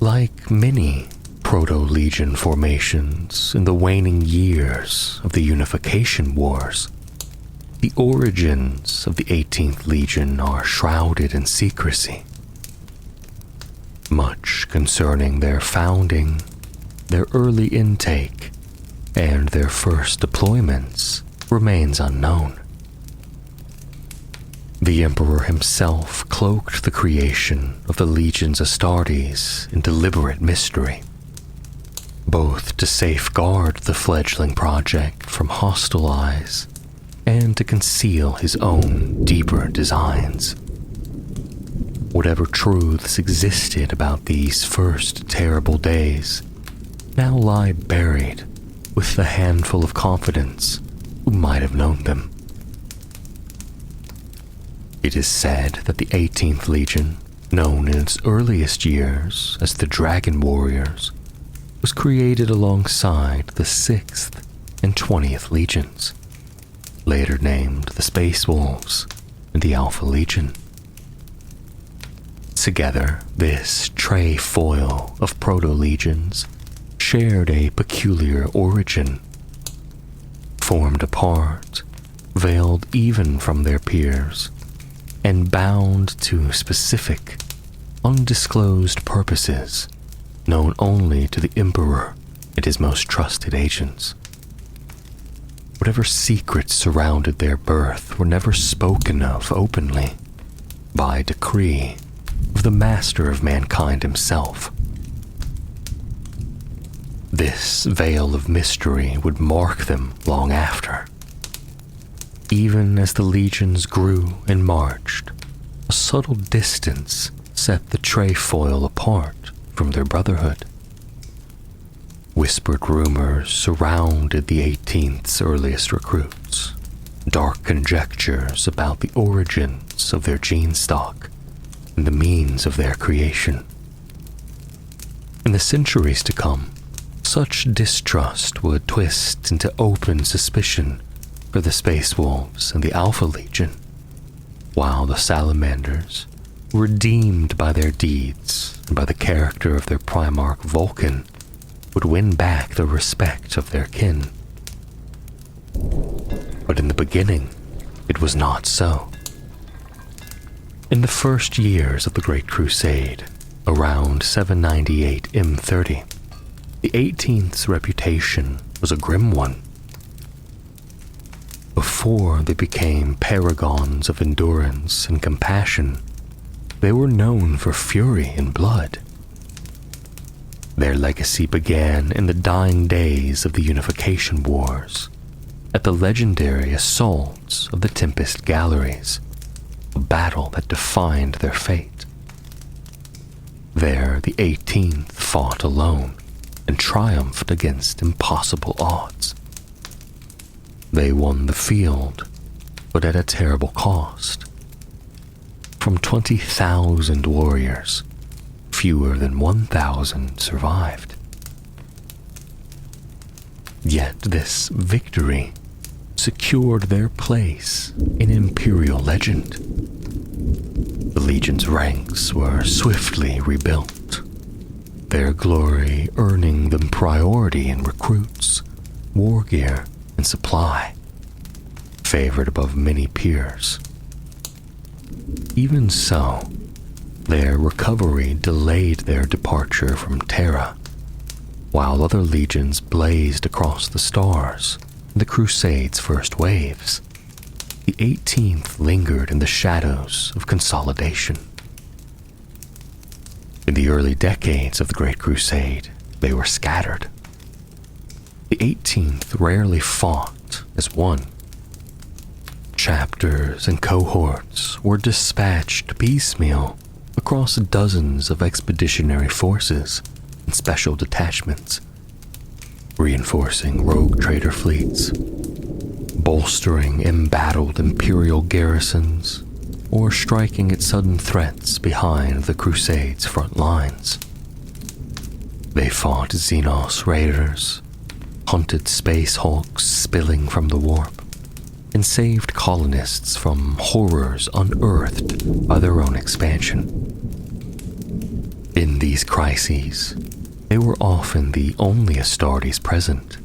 Like many Proto-Legion formations in the waning years of the Unification Wars, the origins of the 18th Legion are shrouded in secrecy. Much concerning their founding, their early intake, and their first deployments remains unknown. The Emperor himself cloaked the creation of the Legion's Astartes in deliberate mystery, both to safeguard the fledgling project from hostile eyes and to conceal his own deeper designs. Whatever truths existed about these first terrible days now lie buried with the handful of confidants who might have known them. It is said that the 18th Legion, known in its earliest years as the Dragon Warriors, was created alongside the 6th and 20th Legions, later named the Space Wolves and the Alpha Legion. Together, this trefoil of proto-legions shared a peculiar origin. Formed apart, veiled even from their peers, and bound to specific, undisclosed purposes known only to the Emperor and his most trusted agents. Whatever secrets surrounded their birth were never spoken of openly, by decree of the master of mankind himself. This veil of mystery would mark them long after. Even as the legions grew and marched, a subtle distance set the trefoil apart from their brotherhood. Whispered rumors surrounded the 18th's earliest recruits, dark conjectures about the origins of their gene stock and the means of their creation. In the centuries to come, such distrust would twist into open suspicion for the Space Wolves and the Alpha Legion, while the Salamanders, redeemed by their deeds and by the character of their Primarch Vulcan, would win back the respect of their kin. But in the beginning, it was not so. In the first years of the Great Crusade, around 798 M30, the 18th's reputation was a grim one. Before they became paragons of endurance and compassion, they were known for fury and blood. Their legacy began in the dying days of the Unification Wars, at the legendary assaults of the Tempest Galleries, a battle that defined their fate. There, the 18th fought alone and triumphed against impossible odds. They won the field, but at a terrible cost. From 20,000 warriors, fewer than 1,000 survived. Yet this victory secured their place in Imperial legend. The Legion's ranks were swiftly rebuilt, their glory earning them priority in recruits, war gear, and supply, favored above many peers. Even so, their recovery delayed their departure from Terra, while other legions blazed across the stars in the Crusade's first waves. The 18th lingered in the shadows of consolidation. In the early decades of the Great Crusade, they were scattered. The 18th rarely fought as one. Chapters and cohorts were dispatched piecemeal across dozens of expeditionary forces and special detachments, reinforcing rogue trader fleets, bolstering embattled Imperial garrisons, or striking at sudden threats behind the Crusade's front lines. They fought Xenos raiders, hunted space hulks spilling from the warp, and saved colonists from horrors unearthed by their own expansion. In these crises, they were often the only Astartes present,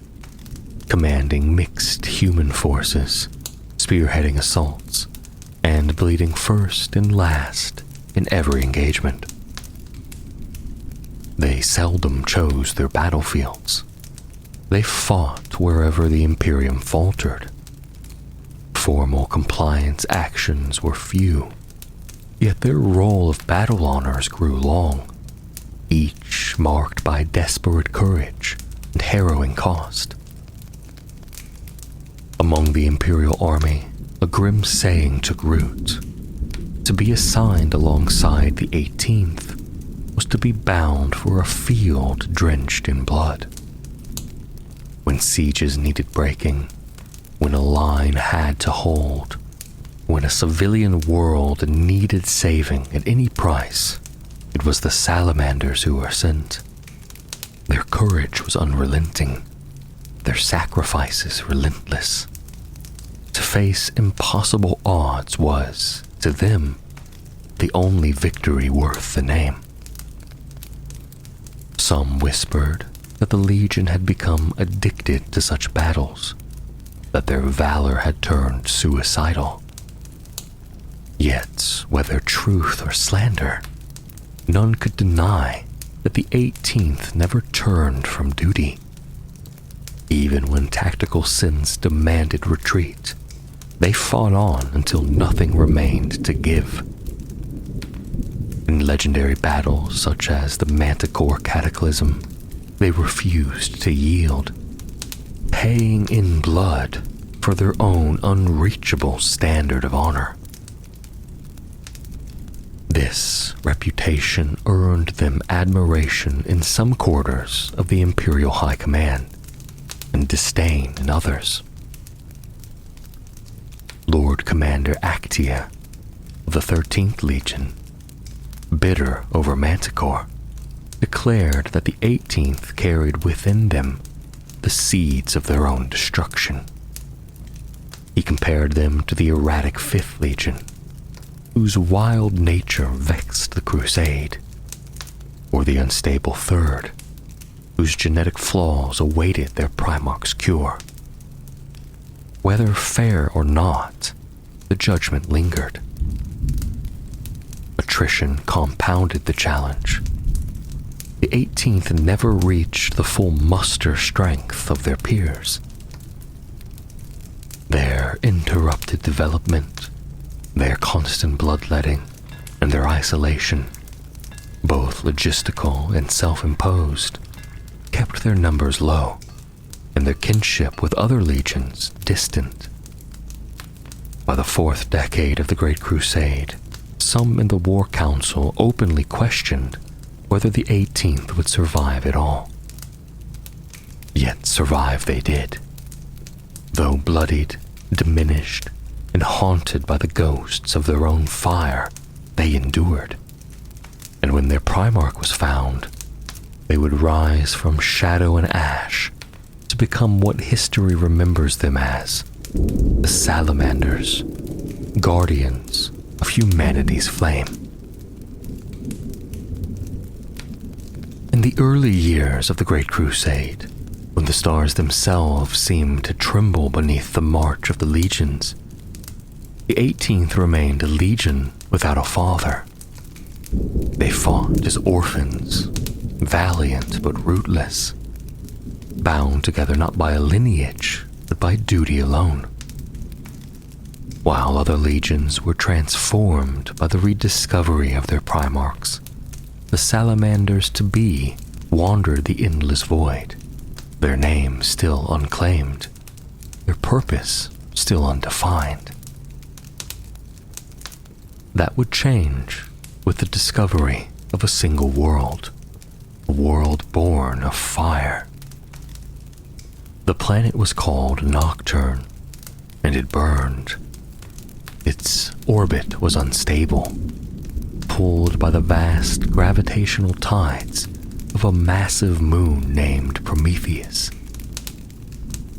commanding mixed human forces, spearheading assaults, and bleeding first and last in every engagement. They seldom chose their battlefields. They fought wherever the Imperium faltered. Formal compliance actions were few, yet their roll of battle honors grew long, each marked by desperate courage and harrowing cost. Among the Imperial army, a grim saying took root. To be assigned alongside the 18th was to be bound for a field drenched in blood. When sieges needed breaking, when a line had to hold, when a civilian world needed saving at any price, it was the Salamanders who were sent. Their courage was unrelenting, their sacrifices relentless. To face impossible odds was, to them, the only victory worth the name. Some whispered that the Legion had become addicted to such battles, that their valor had turned suicidal. Yet, whether truth or slander, none could deny that the 18th never turned from duty. Even when tactical sins demanded retreat, they fought on until nothing remained to give. In legendary battles such as the Manticore Cataclysm, they refused to yield, paying in blood for their own unreachable standard of honor. This reputation earned them admiration in some quarters of the Imperial High Command, and disdain in others. Lord Commander Actia of the 13th Legion, bitter over Manticore, declared that the 18th carried within them the seeds of their own destruction. He compared them to the erratic 5th Legion, whose wild nature vexed the Crusade, or the unstable 3rd, whose genetic flaws awaited their Primarch's cure. Whether fair or not, the judgment lingered. Attrition compounded the challenge. The 18th never reached the full muster strength of their peers. Their interrupted development, their constant bloodletting, and their isolation, both logistical and self-imposed, kept their numbers low and their kinship with other legions distant. By the 4th decade of the Great Crusade, some in the War Council openly questioned whether the 18th would survive at all. Yet survive they did. Though bloodied, diminished, and haunted by the ghosts of their own fire, they endured. And when their Primarch was found, they would rise from shadow and ash to become what history remembers them as, the Salamanders, guardians of humanity's flame. In the early years of the Great Crusade, when the stars themselves seemed to tremble beneath the march of the legions, the 18th remained a legion without a father. They fought as orphans, valiant but rootless, bound together not by a lineage, but by duty alone. While other legions were transformed by the rediscovery of their Primarchs, the Salamanders to be wandered the endless void, their name still unclaimed, their purpose still undefined. That would change with the discovery of a single world, a world born of fire. The planet was called Nocturne, and it burned. Its orbit was unstable, pulled by the vast gravitational tides of a massive moon named Prometheus.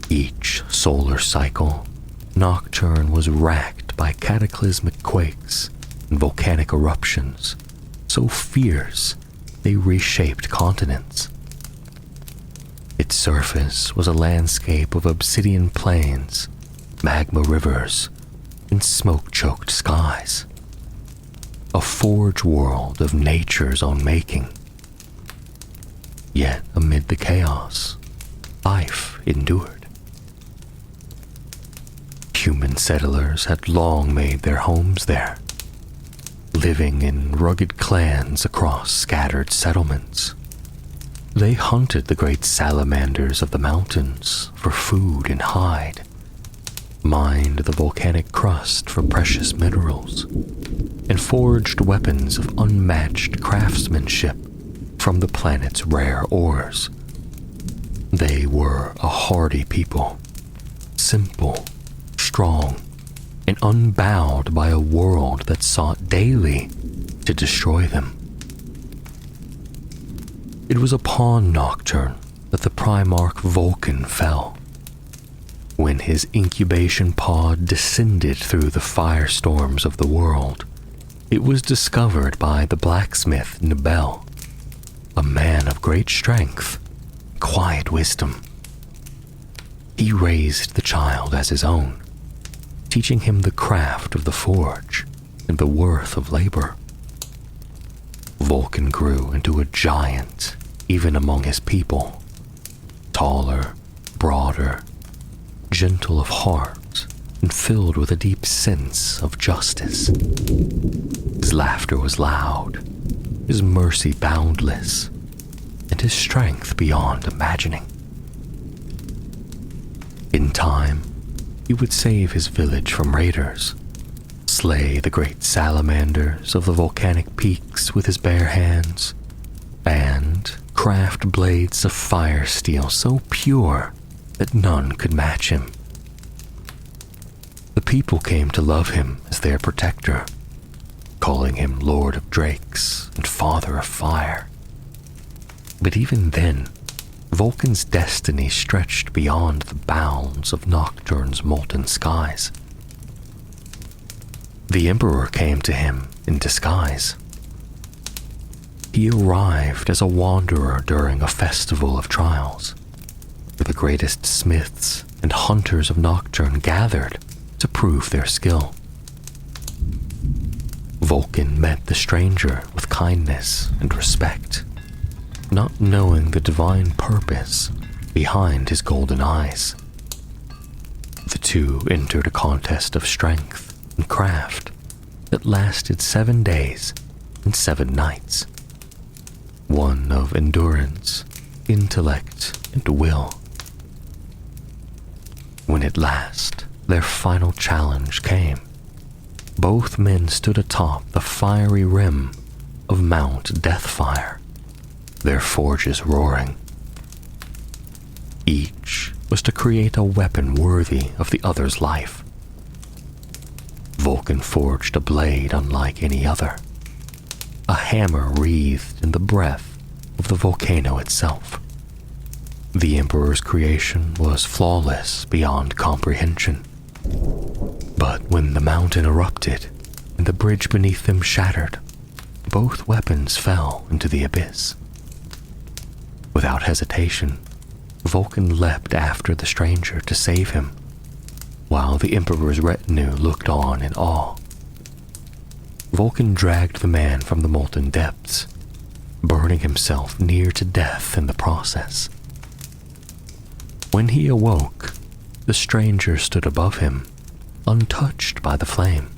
Each solar cycle, Nocturne was racked by cataclysmic quakes and volcanic eruptions, so fierce they reshaped continents. Its surface was a landscape of obsidian plains, magma rivers, and smoke-choked skies. A forge world of nature's own making. Yet amid the chaos, life endured. Human settlers had long made their homes there, living in rugged clans across scattered settlements. They hunted the great salamanders of the mountains for food and hide, mined the volcanic crust for precious minerals, and forged weapons of unmatched craftsmanship from the planet's rare ores. They were a hardy people, simple, strong, and unbowed by a world that sought daily to destroy them. It was upon Nocturne that the Primarch Vulcan fell. When his incubation pod descended through the firestorms of the world, it was discovered by the blacksmith Nibel, a man of great strength, quiet wisdom. He raised the child as his own, teaching him the craft of the forge and the worth of labor. Vulcan grew into a giant even among his people, taller, broader, gentle of heart, and filled with a deep sense of justice. His laughter was loud, his mercy boundless, and his strength beyond imagining. In time, he would save his village from raiders, slay the great salamanders of the volcanic peaks with his bare hands, and craft blades of fire steel so pure that none could match him. The people came to love him as their protector, calling him Lord of Drakes and Father of Fire. But even then, Vulcan's destiny stretched beyond the bounds of Nocturne's molten skies. The Emperor came to him in disguise. He arrived as a wanderer during a festival of trials, where the greatest smiths and hunters of Nocturne gathered to prove their skill. Vulcan met the stranger with kindness and respect, not knowing the divine purpose behind his golden eyes. The two entered a contest of strength and craft that lasted 7 days and 7 nights, one of endurance, intellect, and will. When at last their final challenge came, both men stood atop the fiery rim of Mount Deathfire, their forges roaring. Each was to create a weapon worthy of the other's life. Vulcan forged a blade unlike any other, a hammer wreathed in the breath of the volcano itself. The Emperor's creation was flawless beyond comprehension. But when the mountain erupted and the bridge beneath them shattered, both weapons fell into the abyss. Without hesitation, Vulcan leapt after the stranger to save him, while the Emperor's retinue looked on in awe. Vulcan dragged the man from the molten depths, burning himself near to death in the process. When he awoke, the stranger stood above him, untouched by the flame,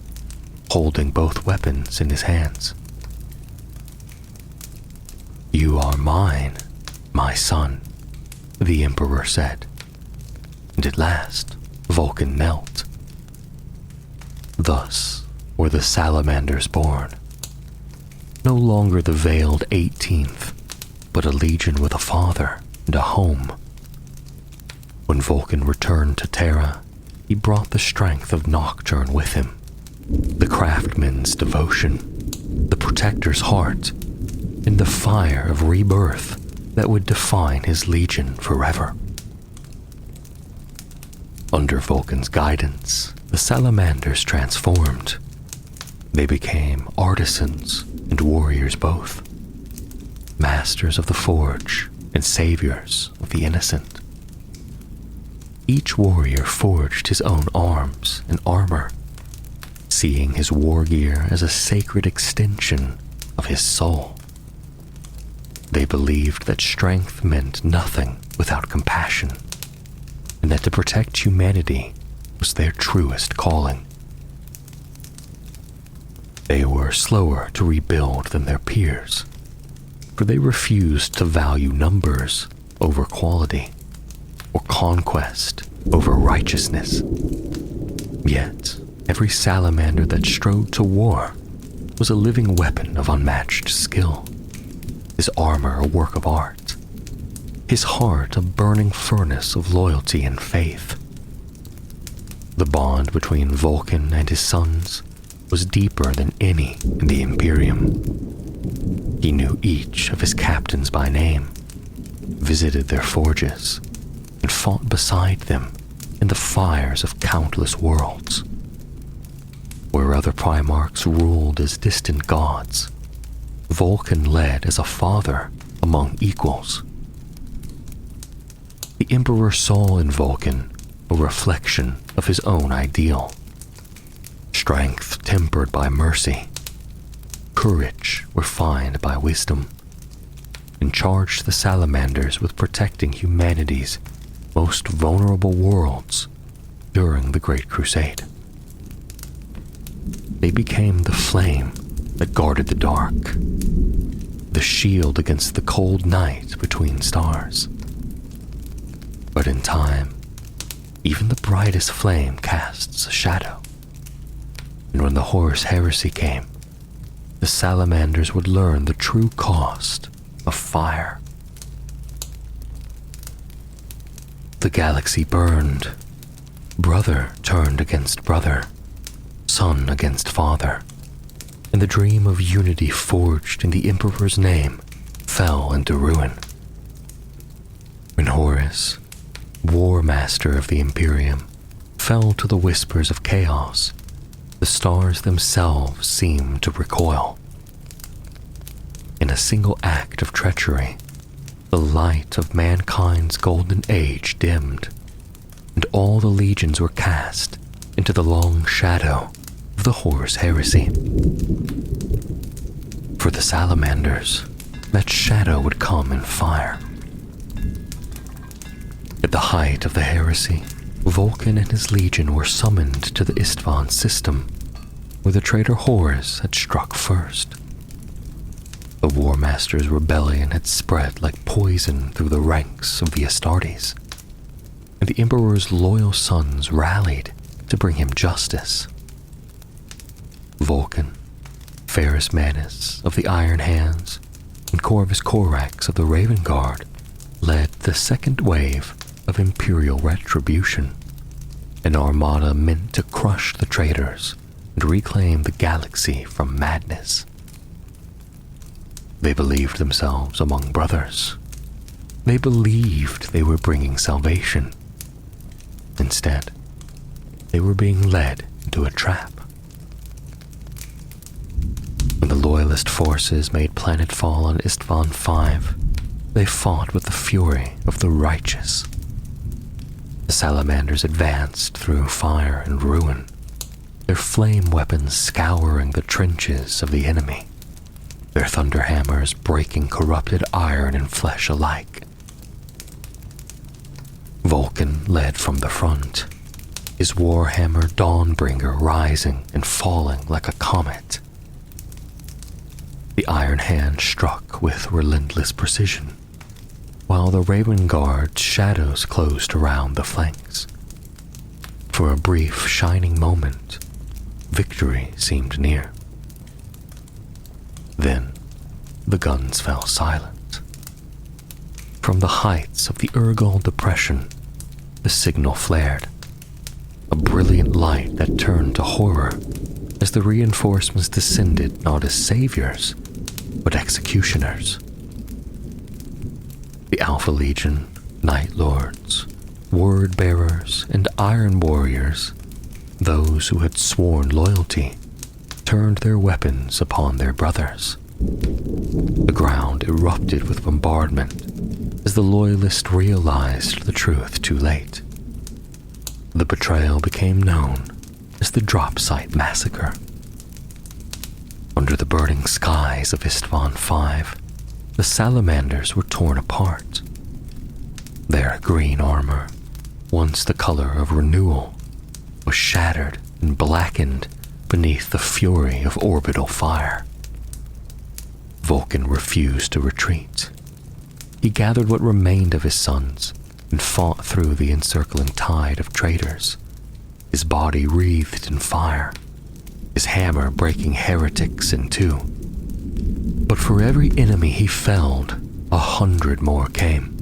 holding both weapons in his hands. "You are mine, my son," the Emperor said, and at last Vulcan knelt. Thus were the Salamanders born, no longer the veiled 18th, but a legion with a father and a home. When Vulcan returned to Terra, he brought the strength of Nocturne with him, the craftsman's devotion, the protector's heart, and the fire of rebirth that would define his legion forever. Under Vulcan's guidance, the Salamanders transformed. They became artisans and warriors both, masters of the forge and saviors of the innocent. Each warrior forged his own arms and armor, seeing his war gear as a sacred extension of his soul. They believed that strength meant nothing without compassion, and that to protect humanity was their truest calling. They were slower to rebuild than their peers, for they refused to value numbers over quality, or conquest over righteousness. Yet, every salamander that strode to war was a living weapon of unmatched skill, his armor a work of art, his heart a burning furnace of loyalty and faith. The bond between Vulcan and his sons was deeper than any in the Imperium. He knew each of his captains by name, visited their forges, and fought beside them in the fires of countless worlds. Where other Primarchs ruled as distant gods, Vulcan led as a father among equals. The Emperor saw in Vulcan a reflection of his own ideal. Strength tempered by mercy, courage refined by wisdom, and charged the Salamanders with protecting humanity's most vulnerable worlds during the Great Crusade. They became the flame that guarded the dark, the shield against the cold night between stars. But in time, even the brightest flame casts a shadow. And when the Horus Heresy came, the Salamanders would learn the true cost of fire. The galaxy burned. Brother turned against brother, son against father, and the dream of unity forged in the Emperor's name fell into ruin. When Horus, war master of the Imperium, fell to the whispers of chaos, the stars themselves seemed to recoil. In a single act of treachery, the light of mankind's golden age dimmed, and all the legions were cast into the long shadow of the Horus heresy. For the Salamanders, that shadow would come in fire. At the height of the heresy, Vulcan and his legion were summoned to the Istvan system, where the traitor Horus had struck first. The War Master's rebellion had spread like poison through the ranks of the Astartes, and the Emperor's loyal sons rallied to bring him justice. Vulcan, Ferrus Manus of the Iron Hands, and Corvus Corax of the Raven Guard led the second wave of imperial retribution, an armada meant to crush the traitors and reclaim the galaxy from madness. They believed themselves among brothers. They believed they were bringing salvation. Instead, they were being led into a trap. When the Loyalist forces made planetfall on Istvan V, they fought with the fury of the righteous. The Salamanders advanced through fire and ruin, their flame weapons scouring the trenches of the enemy, their thunderhammers breaking corrupted iron and flesh alike. Vulcan led from the front, his warhammer Dawnbringer rising and falling like a comet. The Iron Hand struck with relentless precision, while the Raven Guard's shadows closed around the flanks. For a brief, shining moment, victory seemed near. Then, the guns fell silent. From the heights of the Urgal Depression, the signal flared, a brilliant light that turned to horror as the reinforcements descended not as saviors, but executioners. The Alpha Legion, Night Lords, Word Bearers, and Iron Warriors, those who had sworn loyalty, turned their weapons upon their brothers. The ground erupted with bombardment as the Loyalists realized the truth too late. The betrayal became known as the Drop Site Massacre. Under the burning skies of Istvan V, the Salamanders were torn apart. Their green armor, once the color of renewal, was shattered and blackened beneath the fury of orbital fire. Vulcan refused to retreat. He gathered what remained of his sons and fought through the encircling tide of traitors, his body wreathed in fire, his hammer breaking heretics in two. But for every enemy he felled, 100 more came.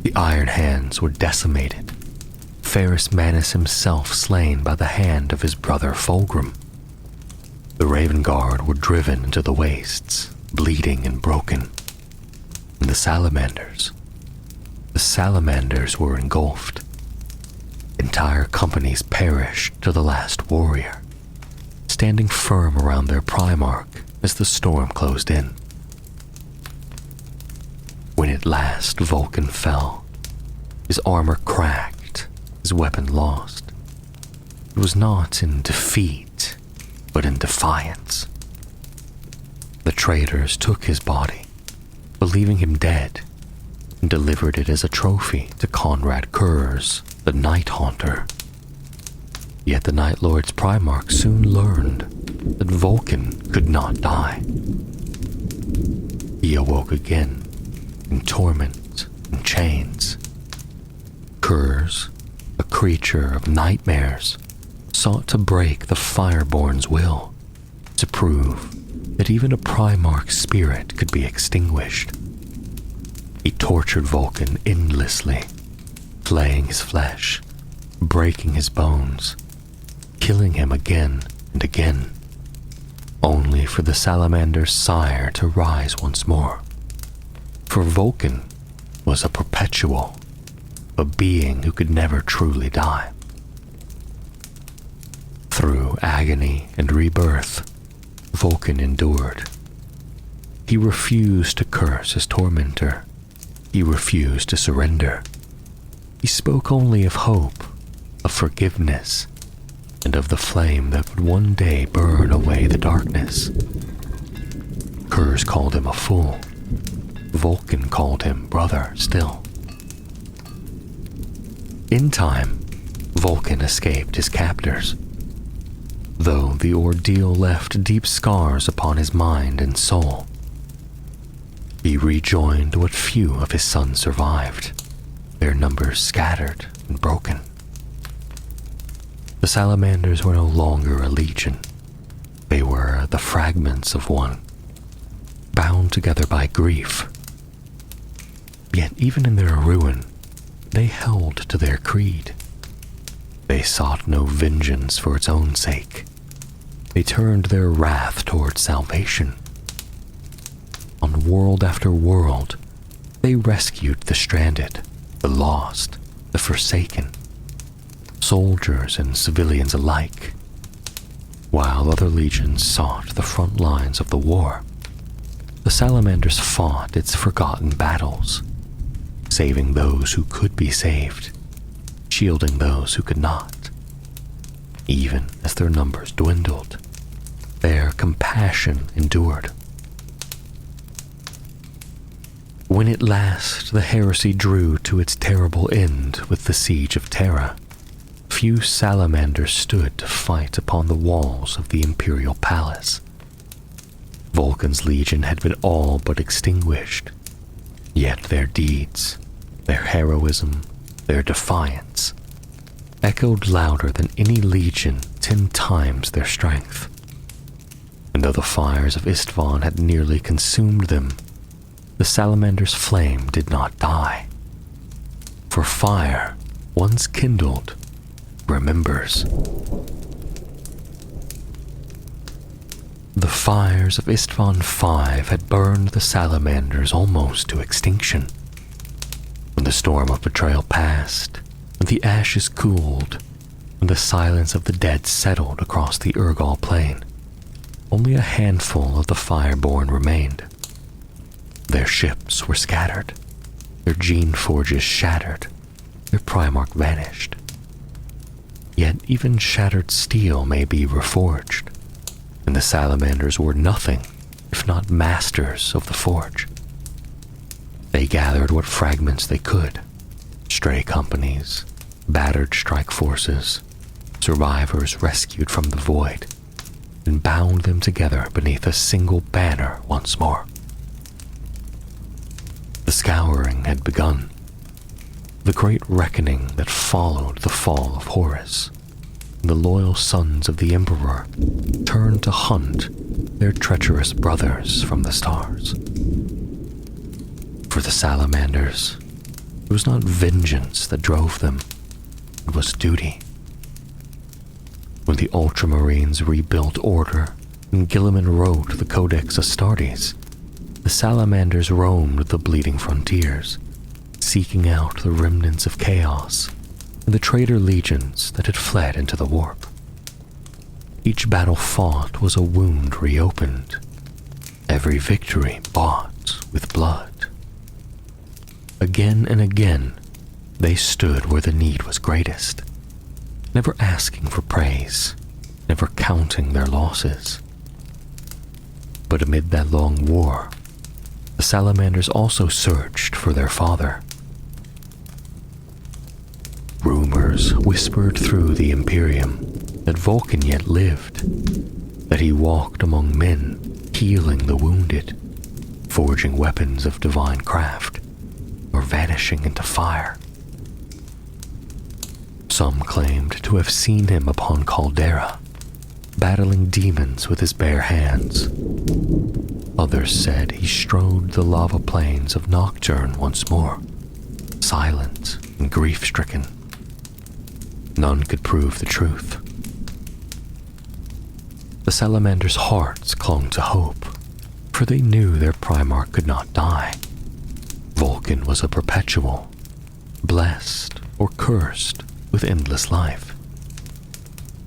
The Iron Hands were decimated, Ferrus Manus himself slain by the hand of his brother Fulgrim. The Raven Guard were driven into the wastes, bleeding and broken. And the Salamanders were engulfed. Entire companies perished to the last warrior, standing firm around their Primarch as the storm closed in. When at last Vulcan fell, his armor cracked, his weapon lost. It was not in defeat, but in defiance. The traitors took his body, believing him dead, and delivered it as a trophy to Conrad Kurz, the Night Haunter. Yet the Night Lord's Primarch soon learned that Vulcan could not die. He awoke again, in torment and chains. Kurz, a creature of nightmares, sought to break the Fireborn's will, to prove that even a Primarch's spirit could be extinguished. He tortured Vulcan endlessly, flaying his flesh, breaking his bones, killing him again and again, only for the Salamander's sire to rise once more. For Vulcan was a perpetual, a being who could never truly die. Through agony and rebirth, Vulcan endured. He refused to curse his tormentor. He refused to surrender. He spoke only of hope, of forgiveness, and of the flame that would one day burn away the darkness. Kurz called him a fool. Vulcan called him brother still. In time, Vulcan escaped his captors, though the ordeal left deep scars upon his mind and soul. He rejoined what few of his sons survived, their numbers scattered and broken. The Salamanders were no longer a legion. They were the fragments of one, bound together by grief. Yet even in their ruin, they held to their creed. They sought no vengeance for its own sake. They turned their wrath toward salvation. On world after world, they rescued the stranded, the lost, the forsaken, soldiers and civilians alike, while other legions sought the front lines of the war. The Salamanders fought its forgotten battles, saving those who could be saved, shielding those who could not. Even as their numbers dwindled, their compassion endured. When at last the heresy drew to its terrible end with the siege of Terra, few Salamanders stood to fight upon the walls of the Imperial Palace. Vulcan's legion had been all but extinguished, yet their deeds, their heroism, their defiance, echoed louder than any legion 10 times their strength. And though the fires of Istvan had nearly consumed them, the Salamander's flame did not die. For fire, once kindled, remembers. The fires of Istvan V had burned the Salamanders almost to extinction. When the storm of betrayal passed, when the ashes cooled, when the silence of the dead settled across the Urgal plain, only a handful of the fireborn remained. Their ships were scattered, their gene forges shattered, their Primarch vanished. Yet even shattered steel may be reforged, and the Salamanders were nothing if not masters of the forge. They gathered what fragments they could, stray companies, battered strike forces, survivors rescued from the void, and bound them together beneath a single banner once more. The scouring had begun, the great reckoning that followed the fall of Horus. The loyal sons of the Emperor turned to hunt their treacherous brothers from the stars. For the Salamanders, it was not vengeance that drove them, it was duty. When the Ultramarines rebuilt order and Guilliman wrote the Codex Astartes, the Salamanders roamed the bleeding frontiers, seeking out the remnants of chaos and the traitor legions that had fled into the warp. Each battle fought was a wound reopened, every victory bought with blood. Again and again, they stood where the need was greatest, never asking for praise, never counting their losses. But amid that long war, the Salamanders also searched for their father. Rumors whispered through the Imperium that Vulcan yet lived, that he walked among men, healing the wounded, forging weapons of divine craft, or vanishing into fire. Some claimed to have seen him upon Caldera, battling demons with his bare hands. Others said he strode the lava plains of Nocturne once more, silent and grief-stricken. None could prove the truth. The Salamanders' hearts clung to hope, for they knew their Primarch could not die. Vulcan was a perpetual, blessed or cursed with endless life.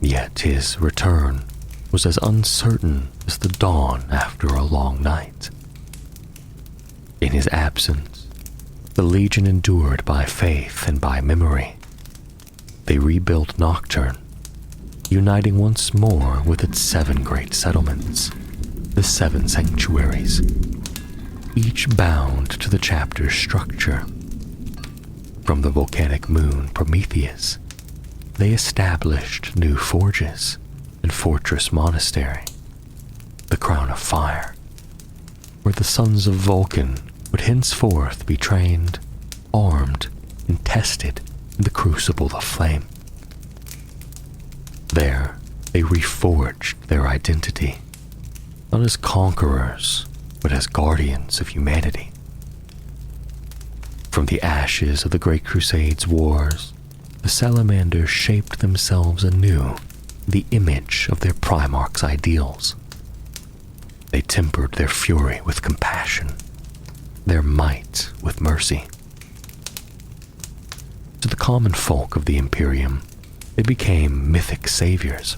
Yet his return was as uncertain as the dawn after a long night. In his absence, the Legion endured by faith and by memory. They rebuilt Nocturne, uniting once more with its 7 great settlements, the 7 sanctuaries, each bound to the chapter's structure. From the volcanic moon Prometheus, they established new forges and Fortress Monastery, the Crown of Fire, where the sons of Vulcan would henceforth be trained, armed, and tested in the crucible of flame. There, they reforged their identity, not as conquerors, but as guardians of humanity. From the ashes of the Great Crusade's wars, the Salamanders shaped themselves anew in the image of their Primarch's ideals. They tempered their fury with compassion, their might with mercy. To the common folk of the Imperium, they became mythic saviors.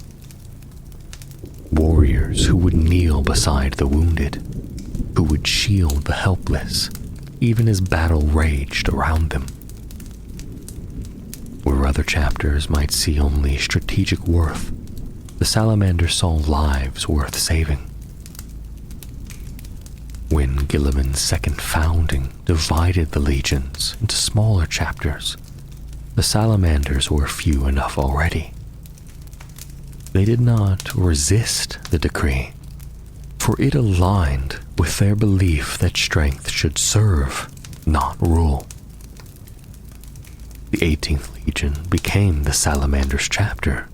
Warriors who would kneel beside the wounded, who would shield the helpless, even as battle raged around them. Where other chapters might see only strategic worth, the Salamanders saw lives worth saving. When Guilliman's second founding divided the legions into smaller chapters, the Salamanders were few enough already. They did not resist the decree, for it aligned with their belief that strength should serve, not rule. The 18th Legion became the Salamanders' chapter,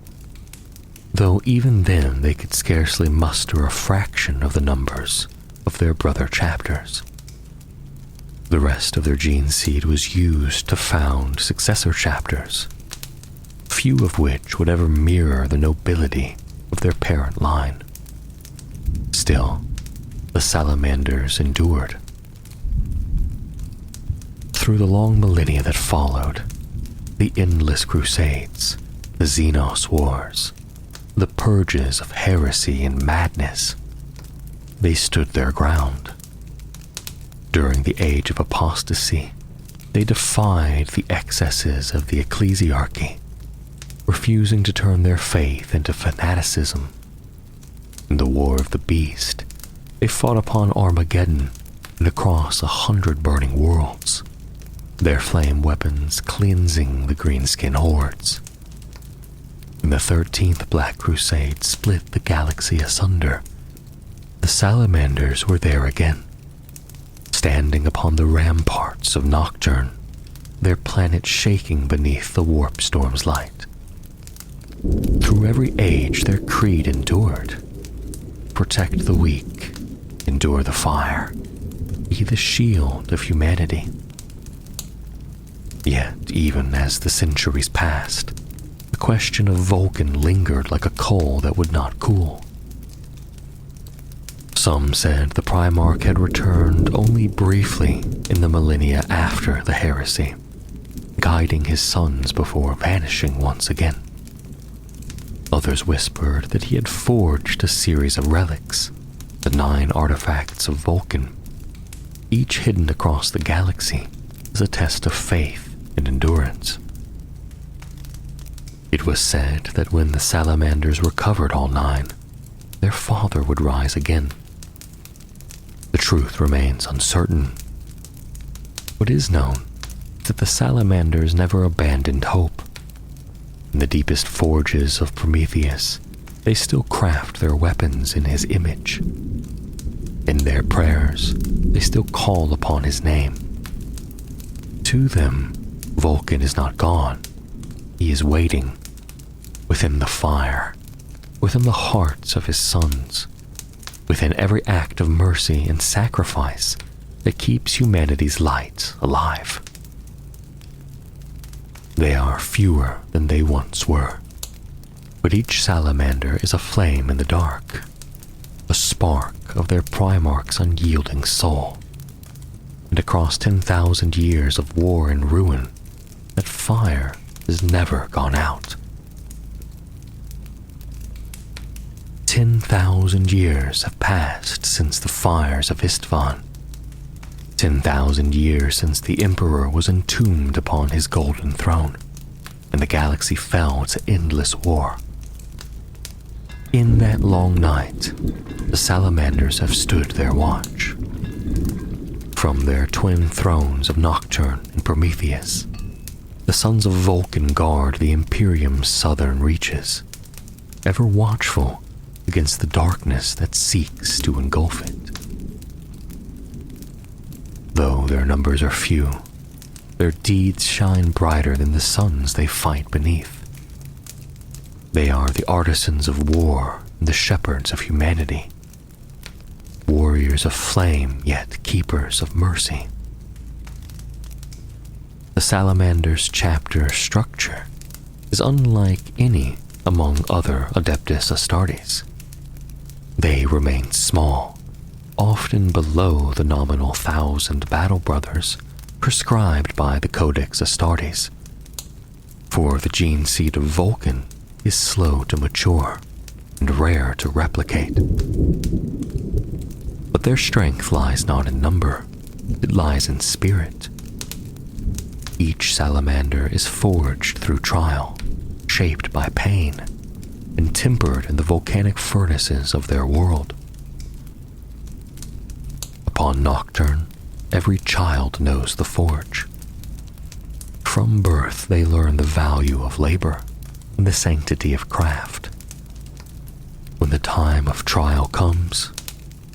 though even then they could scarcely muster a fraction of the numbers of their brother chapters. The rest of their gene seed was used to found successor chapters, few of which would ever mirror the nobility of their parent line. Still, the Salamanders endured. Through the long millennia that followed, the endless crusades, the Xenos Wars, the purges of heresy and madness, they stood their ground. During the age of apostasy, they defied the excesses of the ecclesiarchy, refusing to turn their faith into fanaticism. In the War of the Beast, they fought upon Armageddon and across 100 burning worlds, their flame weapons cleansing the greenskin hordes. When the 13th Black Crusade split the galaxy asunder, the Salamanders were there again, standing upon the ramparts of Nocturne, their planet shaking beneath the warp storm's light. Through every age their creed endured. Protect the weak, endure the fire, be the shield of humanity. Yet, even as the centuries passed, the question of Vulcan lingered like a coal that would not cool. Some said the Primarch had returned only briefly in the millennia after the heresy, guiding his sons before vanishing once again. Others whispered that he had forged a series of relics, the 9 artifacts of Vulcan, each hidden across the galaxy as a test of faith and endurance. It was said that when the Salamanders recovered all 9, their father would rise again. The truth remains uncertain. What is known is that the Salamanders never abandoned hope. In the deepest forges of Prometheus, they still craft their weapons in his image. In their prayers, they still call upon his name. To them, Vulcan is not gone. He is waiting, within the fire, within the hearts of his sons, within every act of mercy and sacrifice that keeps humanity's light alive. They are fewer than they once were, but each salamander is a flame in the dark, a spark of their Primarch's unyielding soul. And across 10,000 years of war and ruin, that fire has never gone out. 10,000 years have passed since the fires of Istvan. 10,000 years since the Emperor was entombed upon his golden throne, and the galaxy fell to endless war. In that long night, the Salamanders have stood their watch. From their twin thrones of Nocturne and Prometheus, the sons of Vulcan guard the Imperium's southern reaches, ever watchful against the darkness that seeks to engulf it. Though their numbers are few, their deeds shine brighter than the suns they fight beneath. They are the artisans of war and the shepherds of humanity, warriors of flame yet keepers of mercy. The Salamander's chapter structure is unlike any among other Adeptus Astartes. They remain small, often below the nominal 1,000 battle brothers prescribed by the Codex Astartes, for the gene seed of Vulcan is slow to mature and rare to replicate. But their strength lies not in number, it lies in spirit. Each salamander is forged through trial, shaped by pain, and tempered in the volcanic furnaces of their world. Upon Nocturne, every child knows the forge. From birth, they learn the value of labor and the sanctity of craft. When the time of trial comes,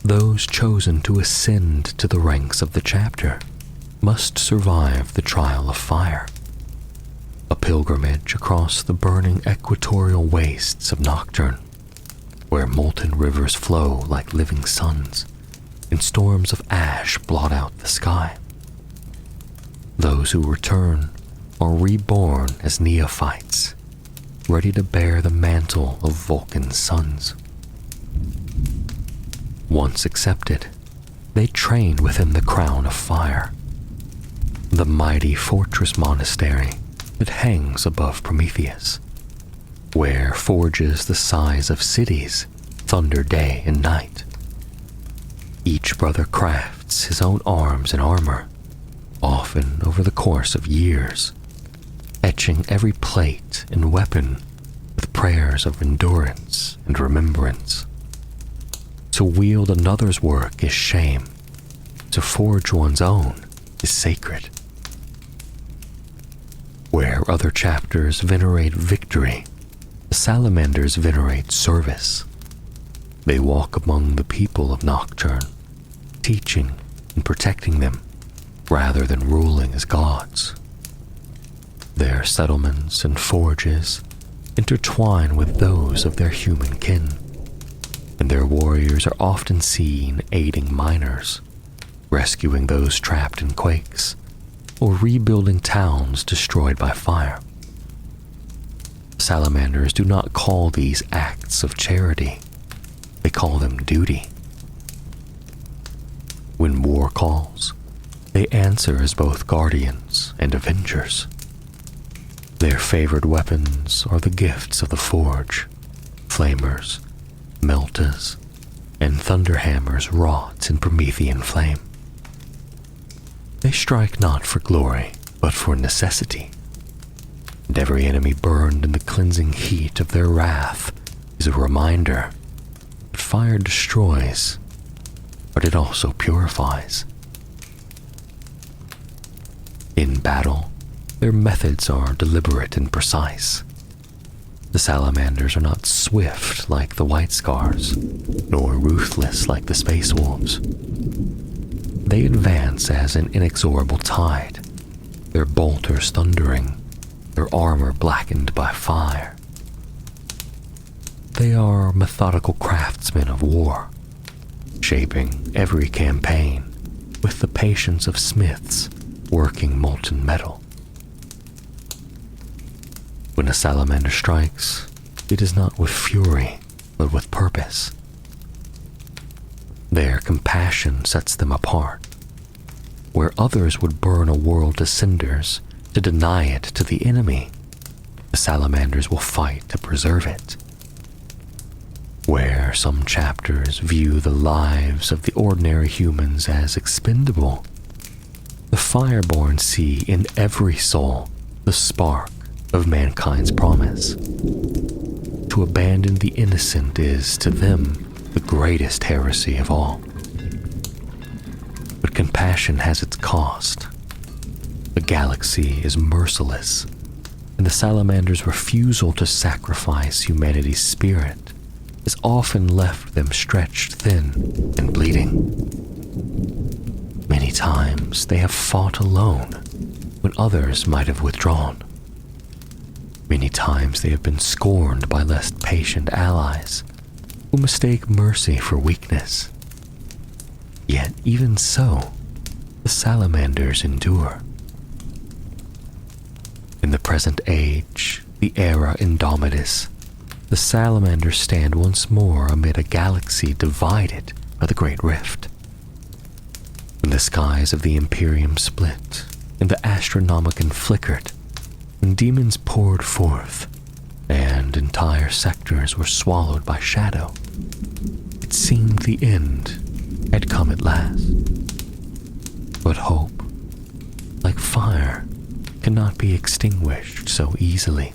those chosen to ascend to the ranks of the chapter must survive the trial of fire, a pilgrimage across the burning equatorial wastes of Nocturne, where molten rivers flow like living suns, and storms of ash blot out the sky. Those who return are reborn as neophytes, ready to bear the mantle of Vulcan's sons. Once accepted, they train within the crown of fire, the mighty fortress monastery that hangs above Prometheus, where forges the size of cities thunder day and night. Each brother crafts his own arms and armor, often over the course of years, etching every plate and weapon with prayers of endurance and remembrance. To wield another's work is shame. To forge one's own is sacred. Where other chapters venerate victory, the Salamanders venerate service. They walk among the people of Nocturne, teaching and protecting them, rather than ruling as gods. Their settlements and forges intertwine with those of their human kin, and their warriors are often seen aiding miners, rescuing those trapped in quakes, or rebuilding towns destroyed by fire. Salamanders do not call these acts of charity, they call them duty. When war calls, they answer as both guardians and avengers. Their favored weapons are the gifts of the forge, flamers, meltas, and thunderhammers wrought in Promethean flame. They strike not for glory, but for necessity, and every enemy burned in the cleansing heat of their wrath is a reminder that fire destroys, but it also purifies. In battle, their methods are deliberate and precise. The Salamanders are not swift like the White Scars, nor ruthless like the Space Wolves. They advance as an inexorable tide, their bolters thundering, their armor blackened by fire. They are methodical craftsmen of war, shaping every campaign with the patience of smiths working molten metal. When a salamander strikes, it is not with fury, but with purpose. Their compassion sets them apart. Where others would burn a world to cinders to deny it to the enemy, the salamanders will fight to preserve it. Where some chapters view the lives of the ordinary humans as expendable, The Fireborn see in every soul the spark of mankind's promise. To abandon the innocent is, to them, the greatest heresy of all. But compassion has its cost. The galaxy is merciless, and the Salamanders' refusal to sacrifice humanity's spirit has often left them stretched thin and bleeding. Many times they have fought alone when others might have withdrawn. Many times they have been scorned by less patient allies who mistake mercy for weakness. Yet even so, the Salamanders endure. In the present age, the era Indomitus, the Salamanders stand once more amid a galaxy divided by the Great Rift. When the skies of the Imperium split and the Astronomicon flickered, when demons poured forth and entire sectors were swallowed by shadow, it seemed the end had come at last. But hope, like fire, cannot be extinguished so easily.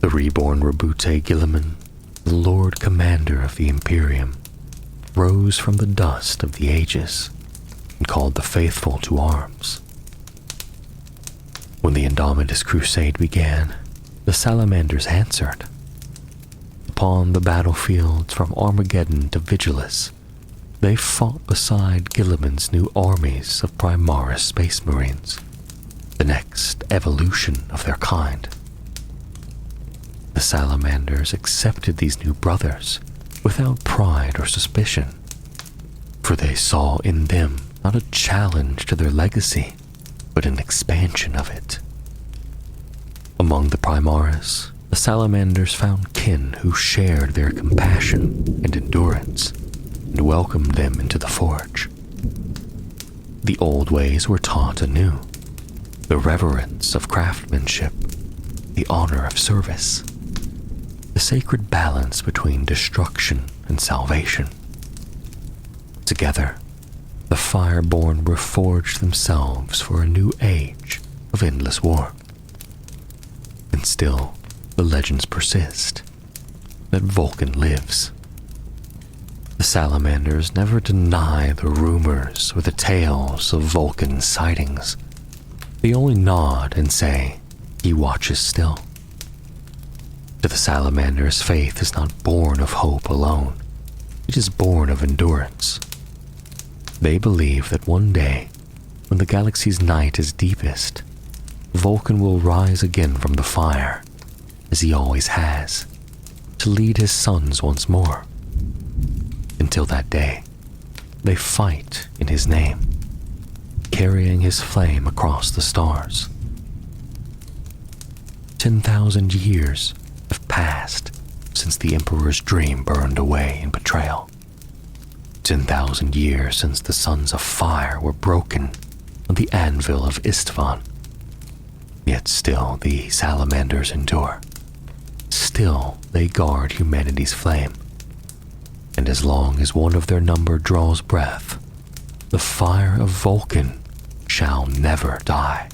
The reborn Rabute Gilliman, the Lord Commander of the Imperium, rose from the dust of the ages and called the faithful to arms. When the Indomitus Crusade began, the Salamanders answered. Upon the battlefields from Armageddon to Vigilus, they fought beside Gilliman's new armies of Primaris Space Marines, the next evolution of their kind. The Salamanders accepted these new brothers without pride or suspicion, for they saw in them not a challenge to their legacy, but an expansion of it. Among the Primaris, the Salamanders found kin who shared their compassion and endurance and welcomed them into the Forge. The old ways were taught anew, the reverence of craftsmanship, the honor of service, the sacred balance between destruction and salvation. Together, the Fireborn reforged themselves for a new age of endless war. And still, the legends persist that Vulcan lives. The Salamanders never deny the rumors or the tales of Vulcan sightings. They only nod and say, "He watches still." To the Salamanders, faith is not born of hope alone. It is born of endurance. They believe that one day, when the galaxy's night is deepest, Vulcan will rise again from the fire, as he always has, to lead his sons once more. Until that day, they fight in his name, carrying his flame across the stars. 10,000 years have passed since the Emperor's dream burned away in betrayal. 10,000 years since the sons of fire were broken on the anvil of Istvan. Yet still the Salamanders endure. Still they guard humanity's flame. And as long as one of their number draws breath, the fire of Vulcan shall never die.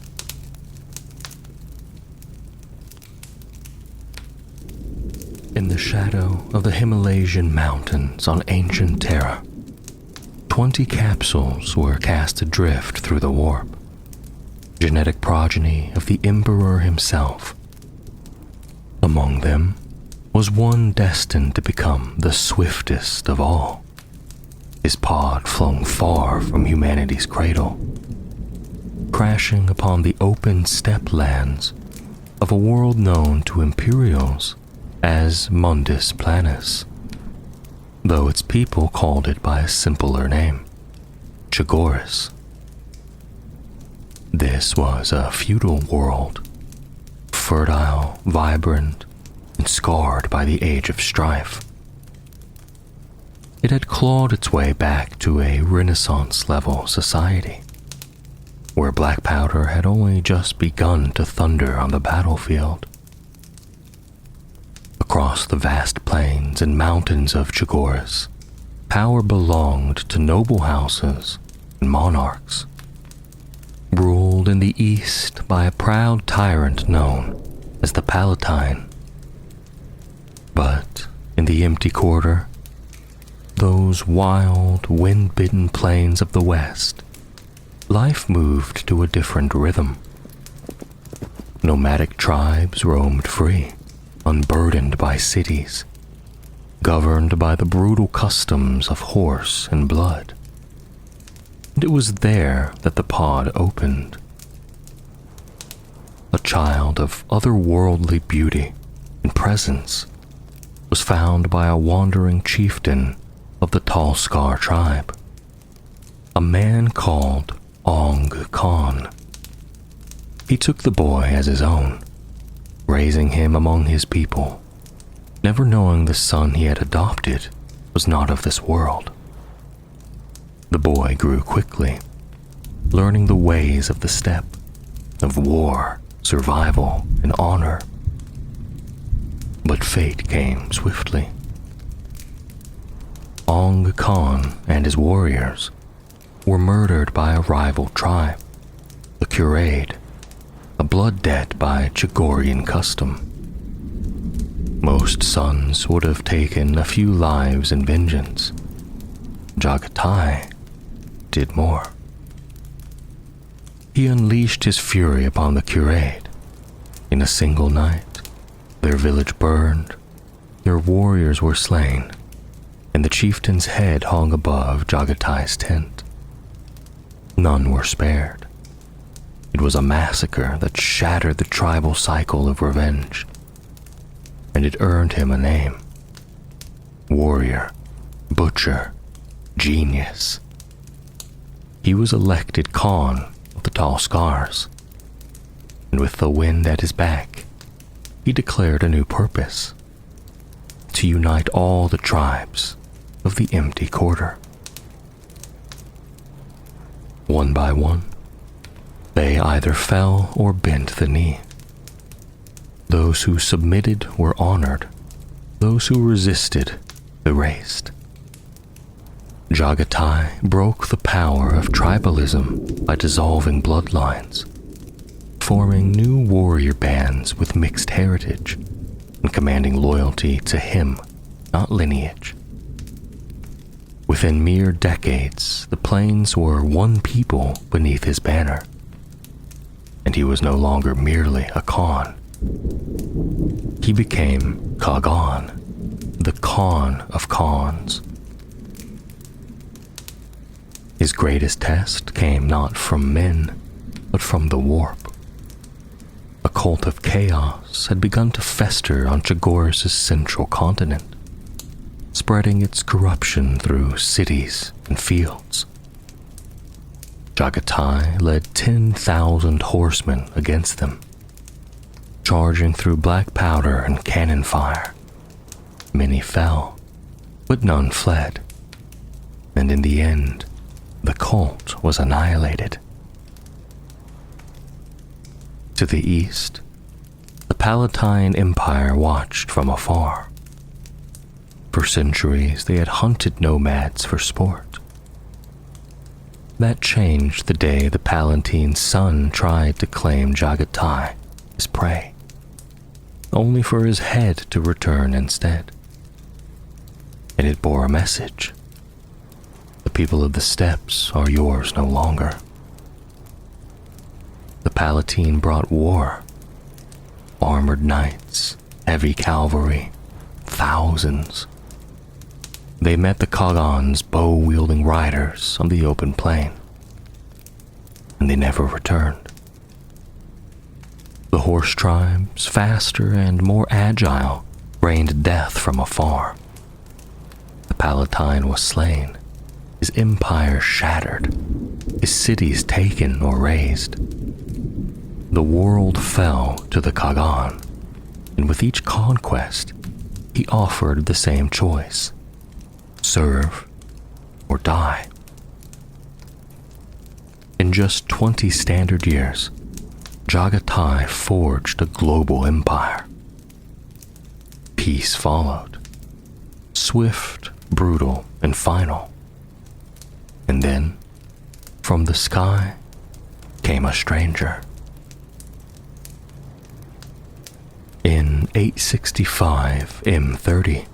In the shadow of the Himalayan mountains on ancient Terra, 20 capsules were cast adrift through the warp, genetic progeny of the Emperor himself. Among them was one destined to become the swiftest of all, his pod flung far from humanity's cradle, crashing upon the open steppe lands of a world known to Imperials as Mundus Planus, though its people called it by a simpler name, Chagoris. This was a feudal world, fertile, vibrant, and scarred by the age of strife. It had clawed its way back to a Renaissance-level society, where black powder had only just begun to thunder on the battlefield. Across the vast plains and mountains of Chagoris, power belonged to noble houses and monarchs, ruled in the east by a proud tyrant known as the Palatine. But in the empty quarter, those wild, wind-bitten plains of the west, life moved to a different rhythm. Nomadic tribes roamed free, unburdened by cities, governed by the brutal customs of horse and blood. And it was there that the pod opened. A child of otherworldly beauty and presence was found by a wandering chieftain of the Tall Scar tribe, a man called Ong Khan. He took the boy as his own, raising him among his people, never knowing the son he had adopted was not of this world. The boy grew quickly, learning the ways of the steppe, of war, survival, and honor. But fate came swiftly. Ong Khan and his warriors were murdered by a rival tribe, the Curade, a blood debt by Chagorian custom. Most sons would have taken a few lives in vengeance. Jagatai did more. He unleashed his fury upon the Curade. In a single night, their village burned, their warriors were slain, and the chieftain's head hung above Jagatai's tent. None were spared. It was a massacre that shattered the tribal cycle of revenge, and it earned him a name: warrior, butcher, genius. He was elected Khan of the Tall Scars, and with the wind at his back, he declared a new purpose: to unite all the tribes of the empty quarter. One by one, they either fell or bent the knee. Those who submitted were honored, those who resisted erased. Jagatai broke the power of tribalism by dissolving bloodlines, forming new warrior bands with mixed heritage, and commanding loyalty to him, not lineage. Within mere decades, the plains were one people beneath his banner, and he was no longer merely a Khan. He became Kagan, the Khan of Khans. His greatest test came not from men, but from the warp. A cult of chaos had begun to fester on Chagoris' central continent, spreading its corruption through cities and fields. Jagatai led 10,000 horsemen against them, charging through black powder and cannon fire. Many fell, but none fled, and in the end, the cult was annihilated. To the east, the Palatine Empire watched from afar. For centuries, they had hunted nomads for sport. That changed the day the Palatine's son tried to claim Jagatai as prey, only for his head to return instead. And it bore a message: the people of the steppes are yours no longer. The Palatine brought war, armored knights, heavy cavalry, thousands. They met the Khagan's bow-wielding riders on the open plain, and they never returned. The horse tribes, faster and more agile, rained death from afar. The Palatine was slain, his empire shattered, his cities taken or razed. The world fell to the Khagan, and with each conquest, he offered the same choice: serve or die. In just 20 standard years, Jagatai forged a global empire. Peace followed, swift, brutal, and final. And then, From the sky came a stranger. In 865 M30,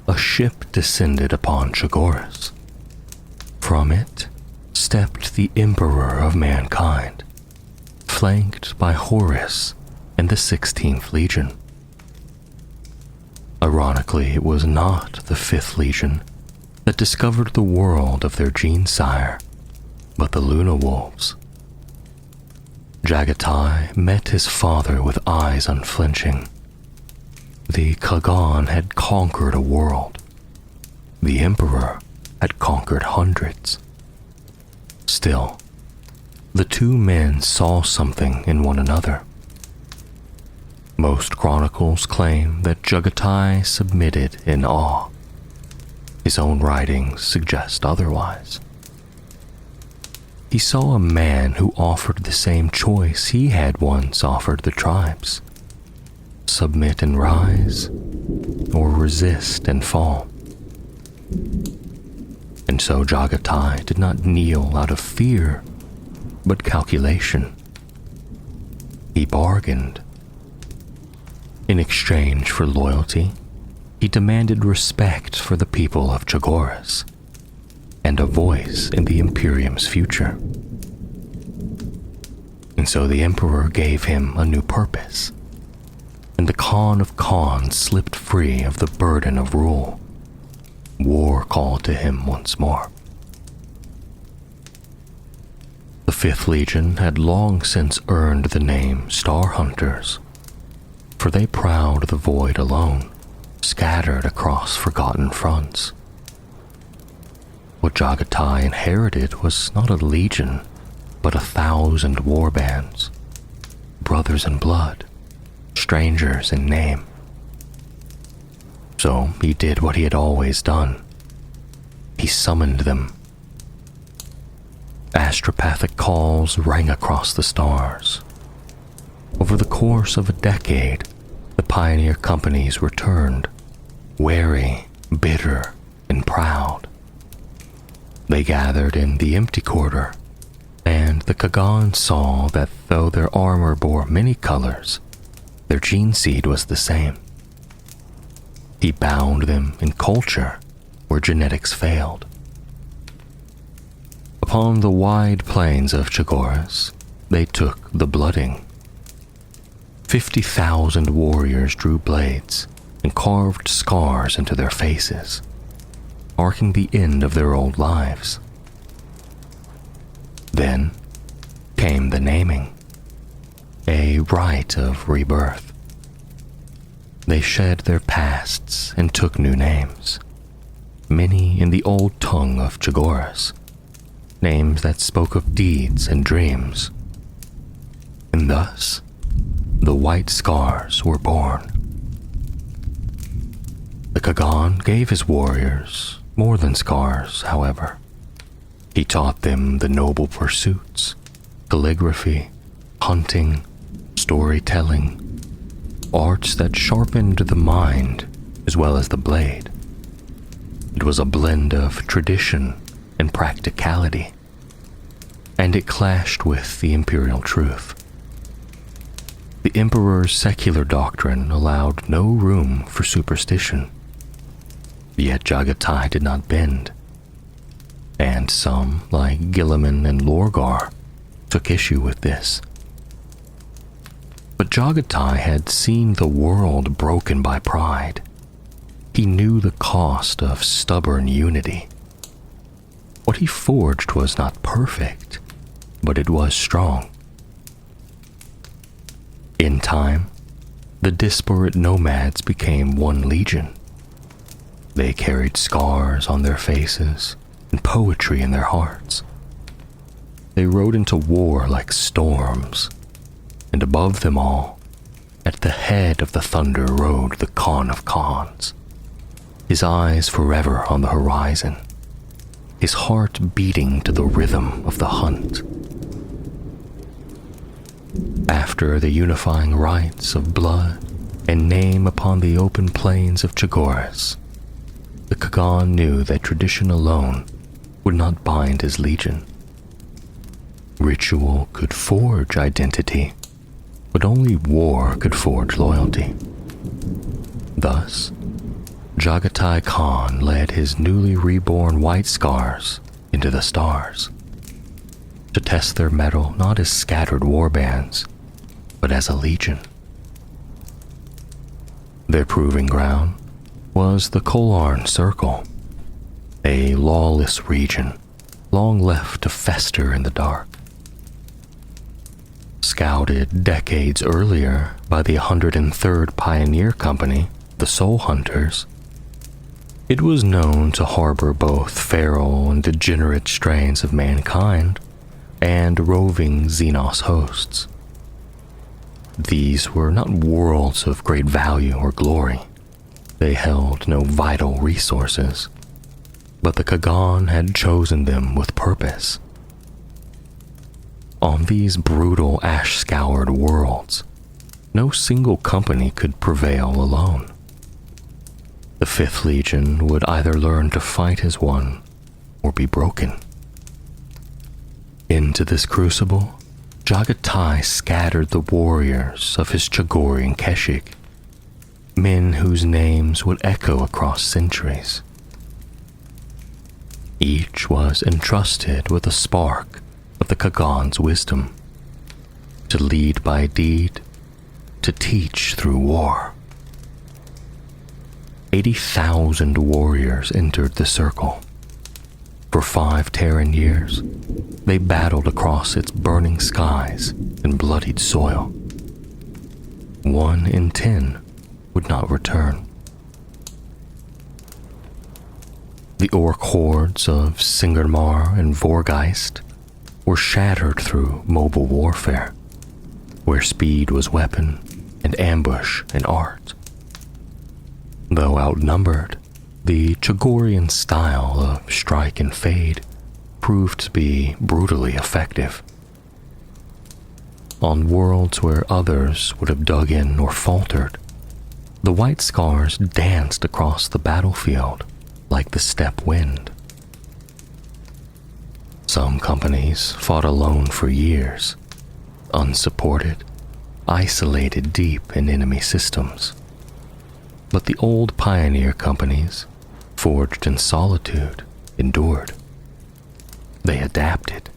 a ship descended upon Chagoris. From it stepped the Emperor of mankind, flanked by Horus and the 16th Legion. Ironically, it was not the 5th Legion that discovered the world of their gene-sire, but the Luna Wolves. Jagatai met his father with eyes unflinching. The Kagan had conquered a world. The Emperor had conquered hundreds. Still, the two men saw something in one another. Most chronicles claim that Jagatai submitted in awe. His own writings suggest otherwise. He saw a man who offered the same choice he had once offered the tribes: submit and rise, or resist and fall. And so Jagatai did not kneel out of fear, but calculation. He bargained. In exchange for loyalty, he demanded respect for the people of Chagoris and a voice in the Imperium's future. And so the Emperor gave him a new purpose, and the Khan of Khans slipped free of the burden of rule. War called to him once more. The 5th Legion had long since earned the name Star Hunters, for they prowled the void alone, scattered across forgotten fronts. What Jagatai inherited was not a legion, but 1,000 warbands, brothers in blood, strangers in name. So he did what he had always done. He summoned them. Astropathic calls rang across the stars. Over the course of a decade, the pioneer companies returned, wary, bitter, and proud. They gathered in the empty quarter, and the Kagan saw that though their armor bore many colors, their gene seed was the same. He bound them in culture where genetics failed. Upon the wide plains of Chagoris, they took the blooding. 50,000 warriors drew blades and carved scars into their faces, marking the end of their old lives. Then came the naming, a rite of rebirth. They shed their pasts and took new names, many in the old tongue of Chagoris, names that spoke of deeds and dreams. And thus, the white scars were born. The Kagan gave his warriors more than scars, however. He taught them the noble pursuits, calligraphy, hunting, storytelling, arts that sharpened the mind as well as the blade. It was a blend of tradition and practicality, and it clashed with the imperial truth. The Emperor's secular doctrine allowed no room for superstition, yet Jagatai did not bend, and some, like Gilliman and Lorgar, took issue with this. But Jagatai had seen the world broken by pride. He knew the cost of stubborn unity. What he forged was not perfect, but it was strong. In time, the disparate nomads became one legion. They carried scars on their faces and poetry in their hearts. They rode into war like storms, and above them all, at the head of the thunder rode the Khan of Khans, his eyes forever on the horizon, his heart beating to the rhythm of the hunt. After the unifying rites of blood and name upon the open plains of Chagoris, the Kagan knew that tradition alone would not bind his legion. Ritual could forge identity, but only war could forge loyalty. Thus, Jagatai Khan led his newly reborn White Scars into the stars, to test their mettle not as scattered warbands, but as a legion. Their proving ground was the Kolarn Circle, a lawless region long left to fester in the dark. Scouted decades earlier by the 103rd Pioneer Company, the Soul Hunters, it was known to harbor both feral and degenerate strains of mankind and roving Xenos hosts. These were not worlds of great value or glory. They held no vital resources, but the Kagan had chosen them with purpose. On these brutal ash-scoured worlds, no single company could prevail alone. The 5th Legion would either learn to fight as one or be broken. Into this crucible, Jagatai scattered the warriors of his Chagorian Keshik, men whose names would echo across centuries. Each was entrusted with a spark of the Kagan's wisdom, to lead by deed, to teach through war. 80,000 warriors entered the circle. For 5 Terran years, they battled across its burning skies and bloodied soil. 1 in 10 would not return. The orc hordes of Singermar and Vorgeist were shattered through mobile warfare, where speed was weapon and ambush an art. Though outnumbered, the Chagorian style of strike and fade proved to be brutally effective. On worlds where others would have dug in or faltered, the White Scars danced across the battlefield like the steppe wind. Some companies fought alone for years, unsupported, isolated deep in enemy systems. But the old pioneer companies, forged in solitude, endured. They adapted.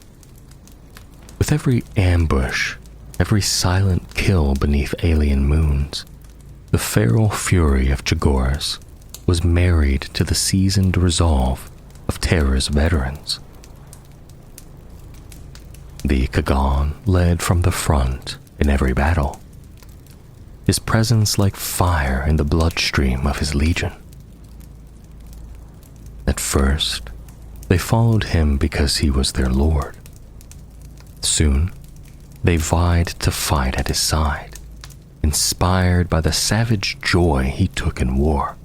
With every ambush, every silent kill beneath alien moons, the feral fury of Chagoras was married to the seasoned resolve of Terra's veterans. The Kagan led from the front in every battle, his presence like fire in the bloodstream of his legion. At first, they followed him because he was their lord. Soon, they vied to fight at his side, inspired by the savage joy he took in war.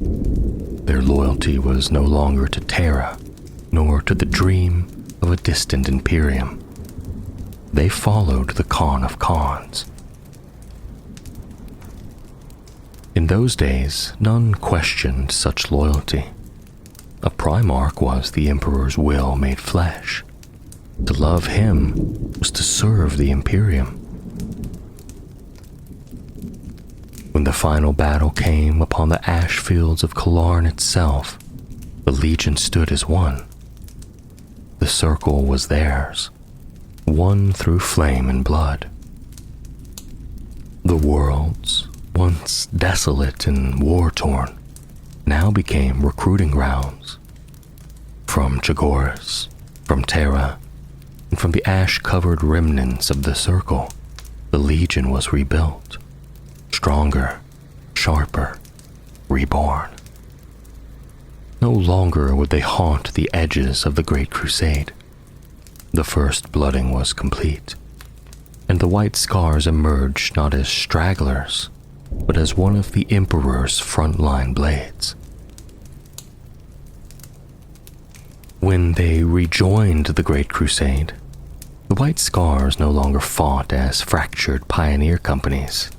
Their loyalty was no longer to Terra, nor to the dream of a distant imperium. They followed the Khan of Khans. In those days, none questioned such loyalty. A Primarch was the Emperor's will made flesh. To love him was to serve the Imperium. When the final battle came upon the ash fields of Kalarn itself, the Legion stood as one. The circle was theirs, one through flame and blood. The worlds, once desolate and war-torn, now became recruiting grounds. From Chagoras, from Terra, and from the ash-covered remnants of the circle, the Legion was rebuilt, stronger, sharper, reborn. No longer would they haunt the edges of the Great Crusade. The first blooding was complete, and the White Scars emerged not as stragglers, but as one of the Emperor's frontline blades. When they rejoined the Great Crusade, the White Scars no longer fought as fractured pioneer companies.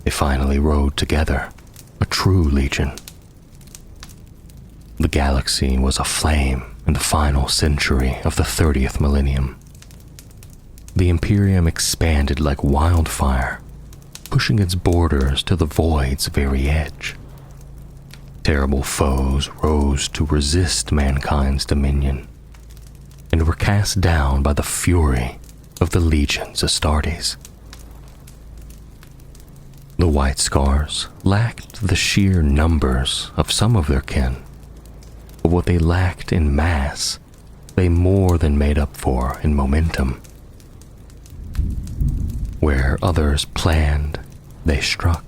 They finally rode together, a true legion. The galaxy was aflame in the final century of the 30th millennium, the Imperium expanded like wildfire, pushing its borders to the void's very edge. Terrible foes rose to resist mankind's dominion, and were cast down by the fury of the legions Astartes. The White Scars lacked the sheer numbers of some of their kin, but what they lacked in mass, they more than made up for in momentum. Where others planned, they struck.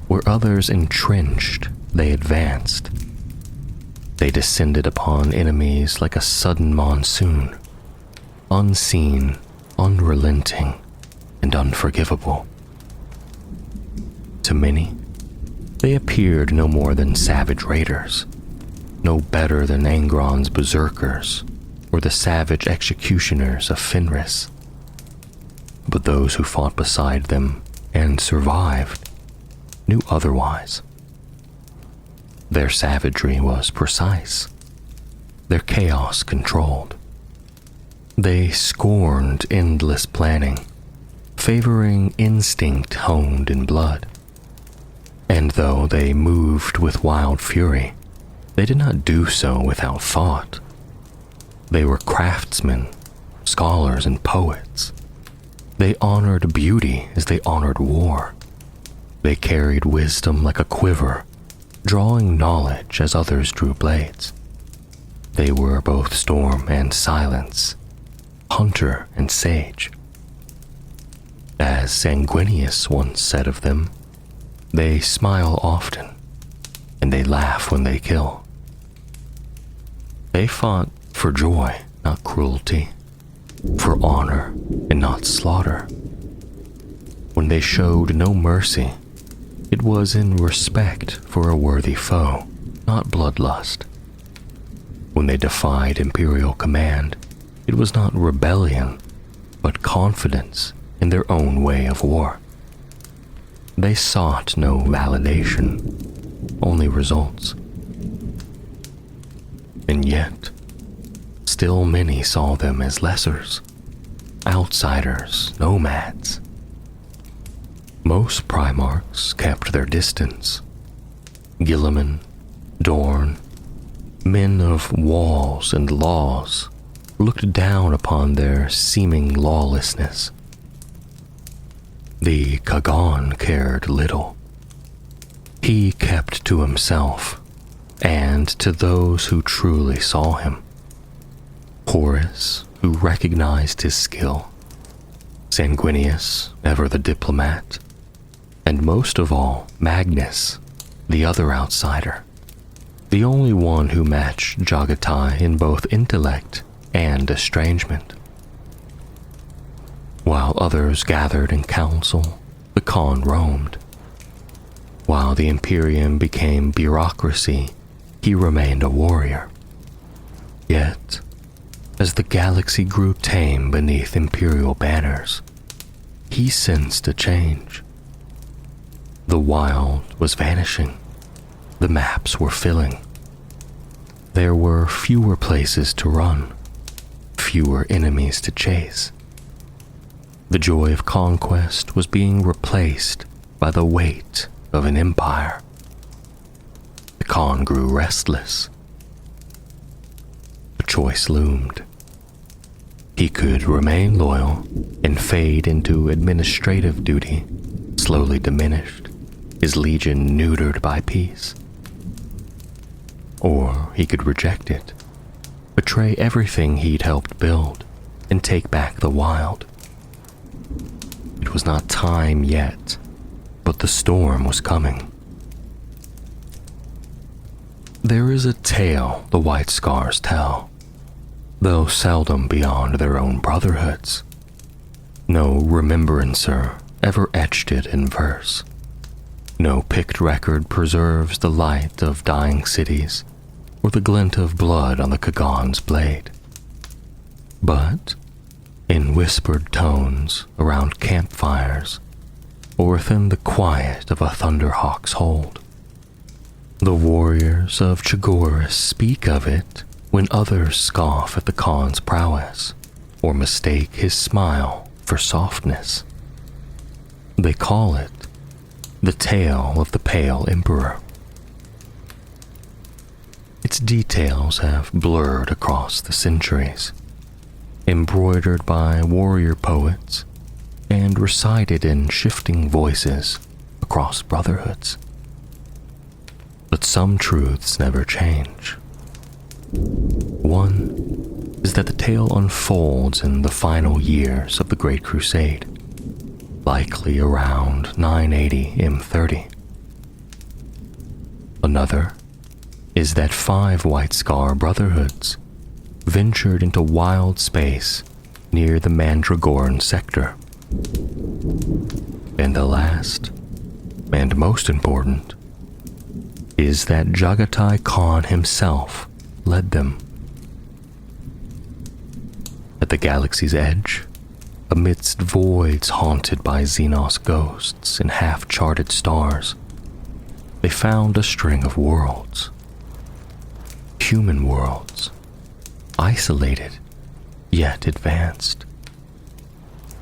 Where others entrenched, they advanced. They descended upon enemies like a sudden monsoon, unseen, unrelenting, and unforgivable. To many, they appeared no more than savage raiders, no better than Angron's berserkers or the savage executioners of Fenris. But those who fought beside them and survived knew otherwise. Their savagery was precise, their chaos controlled. They scorned endless planning, favoring instinct honed in blood. And though they moved with wild fury, they did not do so without thought. They were craftsmen, scholars, and poets. They honored beauty as they honored war. They carried wisdom like a quiver, drawing knowledge as others drew blades. They were both storm and silence, hunter and sage. As Sanguinius once said of them, they smile often, and they laugh when they kill. They fought for joy, not cruelty, for honor and not slaughter. When they showed no mercy, it was in respect for a worthy foe, not bloodlust. When they defied imperial command, it was not rebellion, but confidence in their own way of war. They sought no validation, only results. And yet, still many saw them as lessers, outsiders, nomads. Most Primarchs kept their distance. Guilliman, Dorn, men of walls and laws, looked down upon their seeming lawlessness. The Kagan cared little. He kept to himself and to those who truly saw him. Horus, who recognized his skill, Sanguinius, ever the diplomat, and most of all, Magnus, the other outsider, the only one who matched Jagatai in both intellect and estrangement. While others gathered in council, the Khan roamed. While the Imperium became bureaucracy, he remained a warrior. Yet, as the galaxy grew tame beneath Imperial banners, he sensed a change. The wild was vanishing. The maps were filling. There were fewer places to run, fewer enemies to chase. The joy of conquest was being replaced by the weight of an empire. The Khan grew restless. A choice loomed. He could remain loyal and fade into administrative duty, slowly diminished, his legion neutered by peace. Or he could reject it, betray everything he'd helped build, and take back the wild. It was not time yet, but the storm was coming. There is a tale the White Scars tell, though seldom beyond their own brotherhoods. No remembrancer ever etched it in verse. No picked record preserves the light of dying cities or the glint of blood on the Kagan's blade. But in whispered tones around campfires, or within the quiet of a thunderhawk's hold, the warriors of Chagoris speak of it when others scoff at the Khan's prowess, or mistake his smile for softness. They call it the Tale of the Pale Emperor. Its details have blurred across the centuries, embroidered by warrior poets and recited in shifting voices across brotherhoods. But some truths never change. One is that the tale unfolds in the final years of the Great Crusade, likely around 980 M30. Another is that 5 White Scar brotherhoods ventured into wild space near the Mandragoran sector. And the last, and most important, is that Jagatai Khan himself led them. At the galaxy's edge, amidst voids haunted by Xenos ghosts and half-charted stars, they found a string of worlds. Human worlds, isolated yet advanced.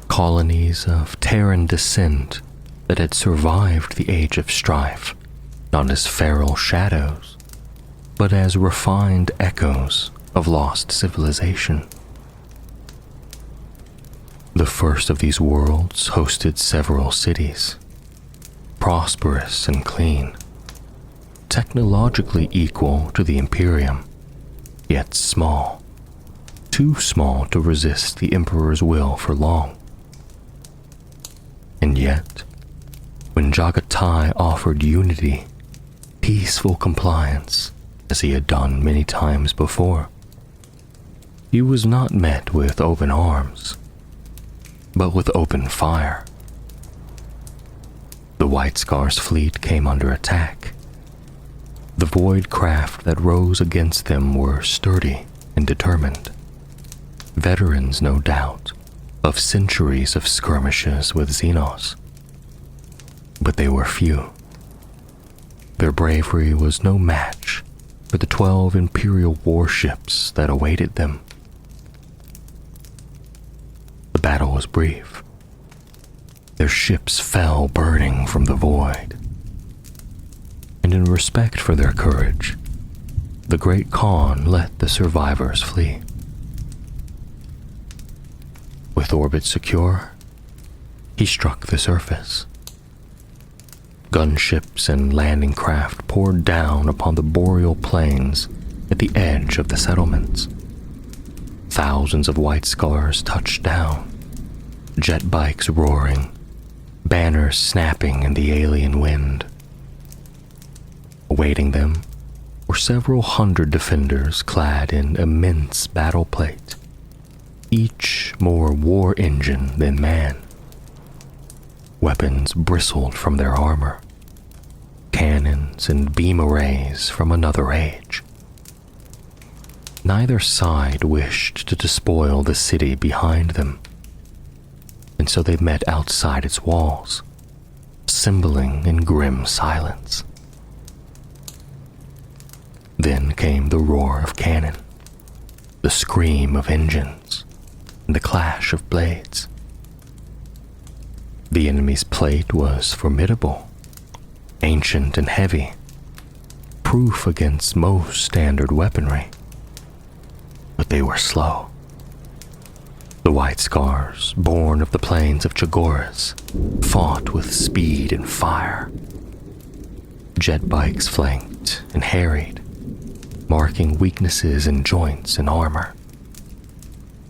Colonies of Terran descent that had survived the age of strife, not as feral shadows, but as refined echoes of lost civilization. The first of these worlds hosted several cities, prosperous and clean, technologically equal to the Imperium, yet small, too small to resist the Emperor's will for long. And yet, when Jagatai offered unity, peaceful compliance, as he had done many times before, he was not met with open arms, but with open fire. The White Scar's fleet came under attack. The void craft that rose against them were sturdy and determined, veterans, no doubt, of centuries of skirmishes with Xenos. But they were few. Their bravery was no match for the 12 Imperial warships that awaited them. The battle was brief. Their ships fell burning from the void. And in respect for their courage, the Great Khan let the survivors flee. With orbit secure, he struck the surface. Gunships and landing craft poured down upon the boreal plains at the edge of the settlements. Thousands of White Scars touched down, jet bikes roaring, banners snapping in the alien wind. Awaiting them were several hundred defenders clad in immense battle plate, each more war engine than man. Weapons bristled from their armor, cannons and beam arrays from another age. Neither side wished to despoil the city behind them, and so they met outside its walls, assembling in grim silence. Then came the roar of cannon, the scream of engines, and the clash of blades. The enemy's plate was formidable, ancient and heavy, proof against most standard weaponry. But they were slow. The White Scars, born of the plains of Chagoras, fought with speed and fire. Jet bikes flanked and harried, marking weaknesses in joints and armor.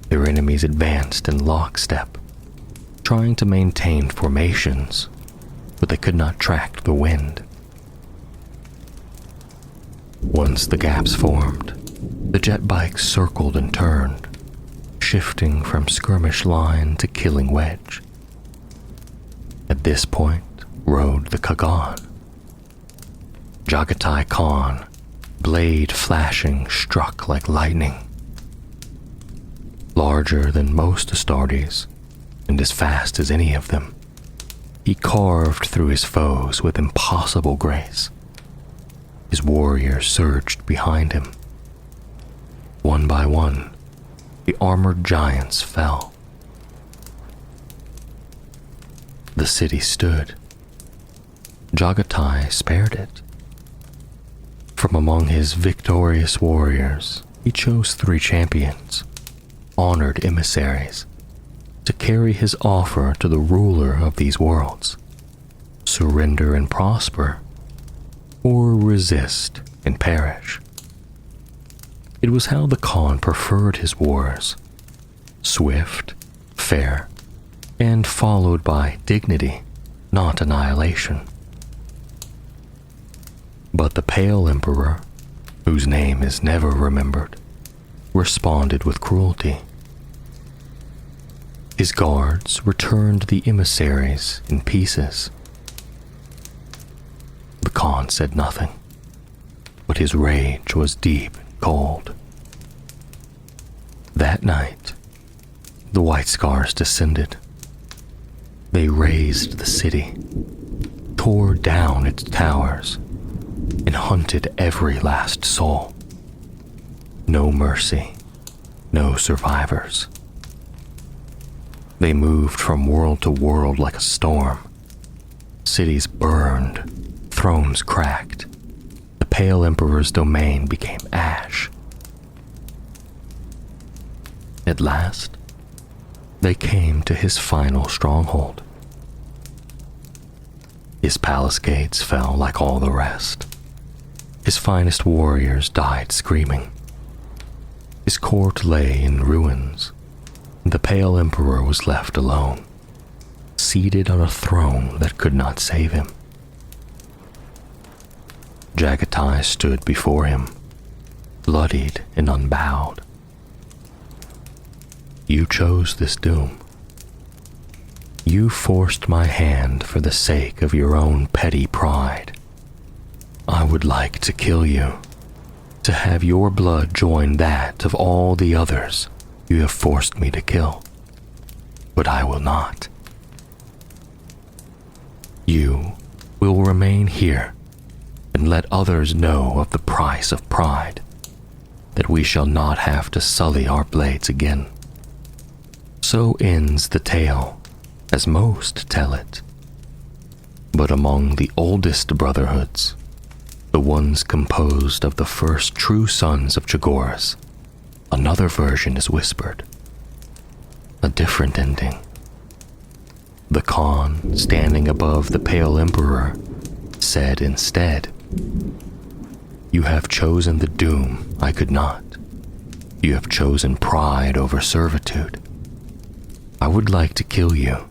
Their enemies advanced in lockstep, trying to maintain formations, but they could not track the wind. Once the gaps formed, the jet bikes circled and turned, shifting from skirmish line to killing wedge. At this point rode the Kagan. Jagatai Khan, blade flashing, struck like lightning. Larger than most Astartes, and as fast as any of them, he carved through his foes with impossible grace. His warriors surged behind him. One by one, the armored giants fell. The city stood. Jagatai spared it. From among his victorious warriors, he chose 3 champions, honored emissaries, to carry his offer to the ruler of these worlds: surrender and prosper, or resist and perish. It was how the Khan preferred his wars: swift, fair, and followed by dignity, not annihilation. But the Pale Emperor, whose name is never remembered, responded with cruelty. His guards returned the emissaries in pieces. The Khan said nothing, but his rage was deep and cold. That night, the White Scars descended. They razed the city, tore down its towers, and hunted every last soul. No mercy, no survivors. They moved from world to world like a storm. Cities burned, thrones cracked. The Pale Emperor's domain became ash. At last, they came to his final stronghold. His palace gates fell like all the rest. His finest warriors died screaming. His court lay in ruins, and the Pale Emperor was left alone, seated on a throne that could not save him. Jagatai stood before him, bloodied and unbowed. You chose this doom. You forced my hand for the sake of your own petty pride. I would like to kill you, to have your blood join that of all the others you have forced me to kill. But I will not. You will remain here and let others know of the price of pride, that we shall not have to sully our blades again. So ends the tale, as most tell it. But among the oldest brotherhoods, the ones composed of the first true sons of Chagoras, another version is whispered. A different ending. The Khan, standing above the Pale Emperor, said instead, "You have chosen the doom I could not. You have chosen pride over servitude. I would like to kill you,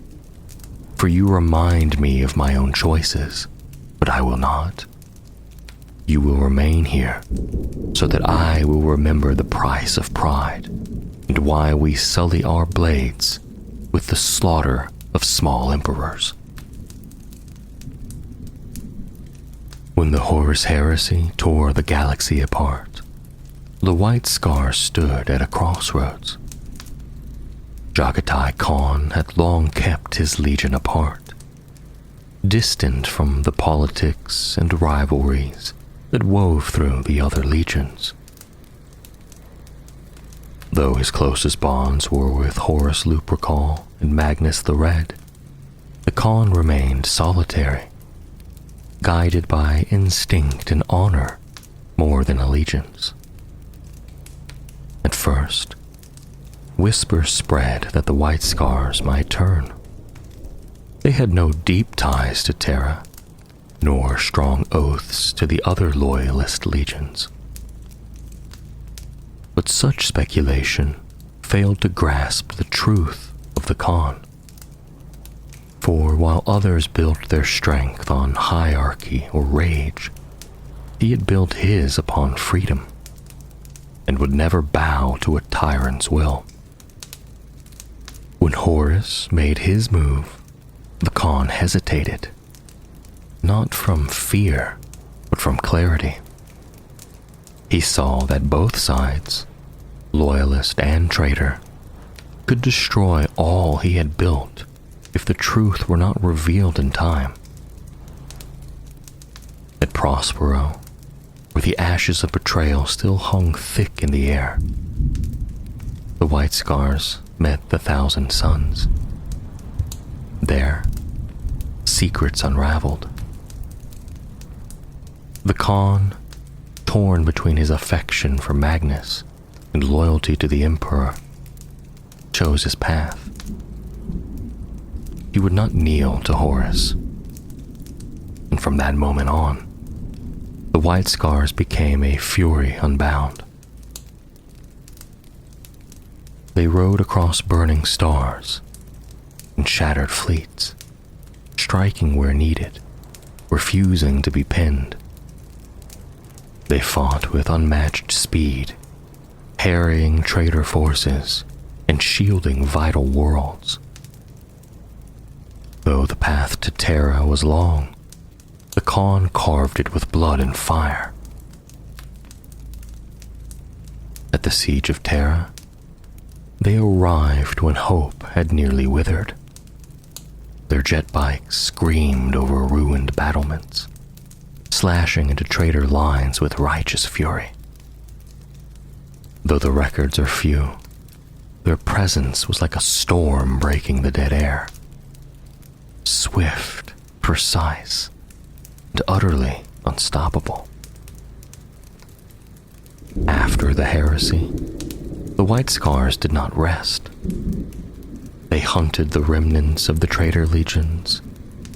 for you remind me of my own choices, but I will not. You will remain here, so that I will remember the price of pride, and why we sully our blades with the slaughter of small emperors." When the Horus heresy tore the galaxy apart, the White Scars stood at a crossroads. Jagatai Khan had long kept his legion apart, distant from the politics and rivalries that wove through the other legions. Though his closest bonds were with Horus Lupercal and Magnus the Red, the Khan remained solitary, guided by instinct and honor more than allegiance. At first, whispers spread that the White Scars might turn. They had no deep ties to Terra, nor strong oaths to the other loyalist legions. But such speculation failed to grasp the truth of the Khan. For while others built their strength on hierarchy or rage, he had built his upon freedom, and would never bow to a tyrant's will. When Horus made his move, the Khan hesitated, not from fear, but from clarity. He saw that both sides, loyalist and traitor, could destroy all he had built if the truth were not revealed in time. At Prospero, where the ashes of betrayal still hung thick in the air, the White Scars met the Thousand Suns. There, secrets unraveled. The Khan, torn between his affection for Magnus and loyalty to the Emperor, chose his path. He would not kneel to Horus. And from that moment on, the White Scars became a fury unbound. They rode across burning stars and shattered fleets, striking where needed, refusing to be pinned. They fought with unmatched speed, harrying traitor forces and shielding vital worlds. Though the path to Terra was long, the Khan carved it with blood and fire. At the siege of Terra, they arrived when hope had nearly withered. Their jet bikes screamed over ruined battlements, slashing into traitor lines with righteous fury. Though the records are few, their presence was like a storm breaking the dead air. Swift, precise, and utterly unstoppable. After the heresy, the White Scars did not rest. They hunted the remnants of the traitor legions,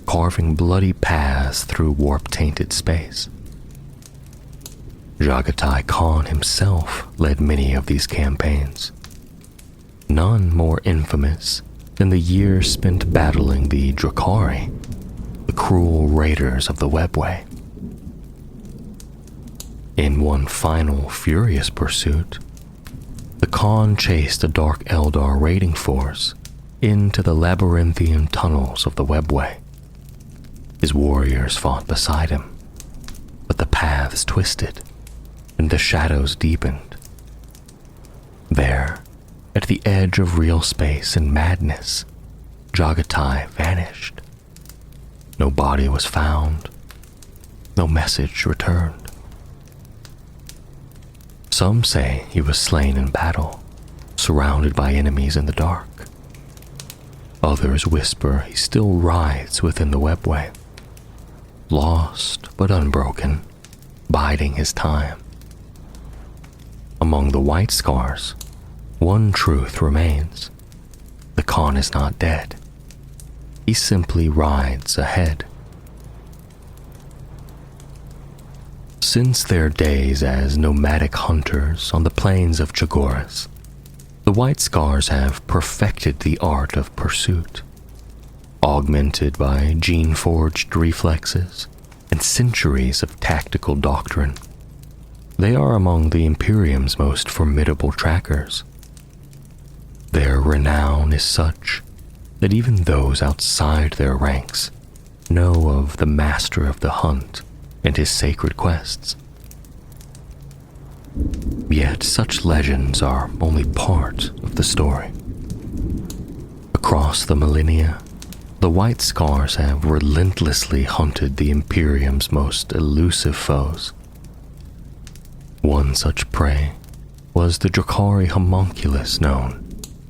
carving bloody paths through warp-tainted space. Jagatai Khan himself led many of these campaigns, none more infamous than the years spent battling the Drakari, the cruel raiders of the Webway. In one final furious pursuit, the Khan chased a Dark Eldar raiding force into the labyrinthian tunnels of the Webway. His warriors fought beside him, but the paths twisted and the shadows deepened. There, at the edge of real space and madness, Jagatai vanished. No body was found, no message returned. Some say he was slain in battle, surrounded by enemies in the dark. Others whisper he still rides within the Webway, lost but unbroken, biding his time. Among the White Scars, one truth remains. The Khan is not dead. He simply rides ahead. Since their days as nomadic hunters on the plains of Chagoras, the White Scars have perfected the art of pursuit, augmented by gene-forged reflexes and centuries of tactical doctrine. They are among the Imperium's most formidable trackers. Their renown is such that even those outside their ranks know of the master of the hunt and his sacred quests. Yet such legends are only part of the story. Across the millennia, the White Scars have relentlessly hunted the Imperium's most elusive foes. One such prey was the Drakari homunculus known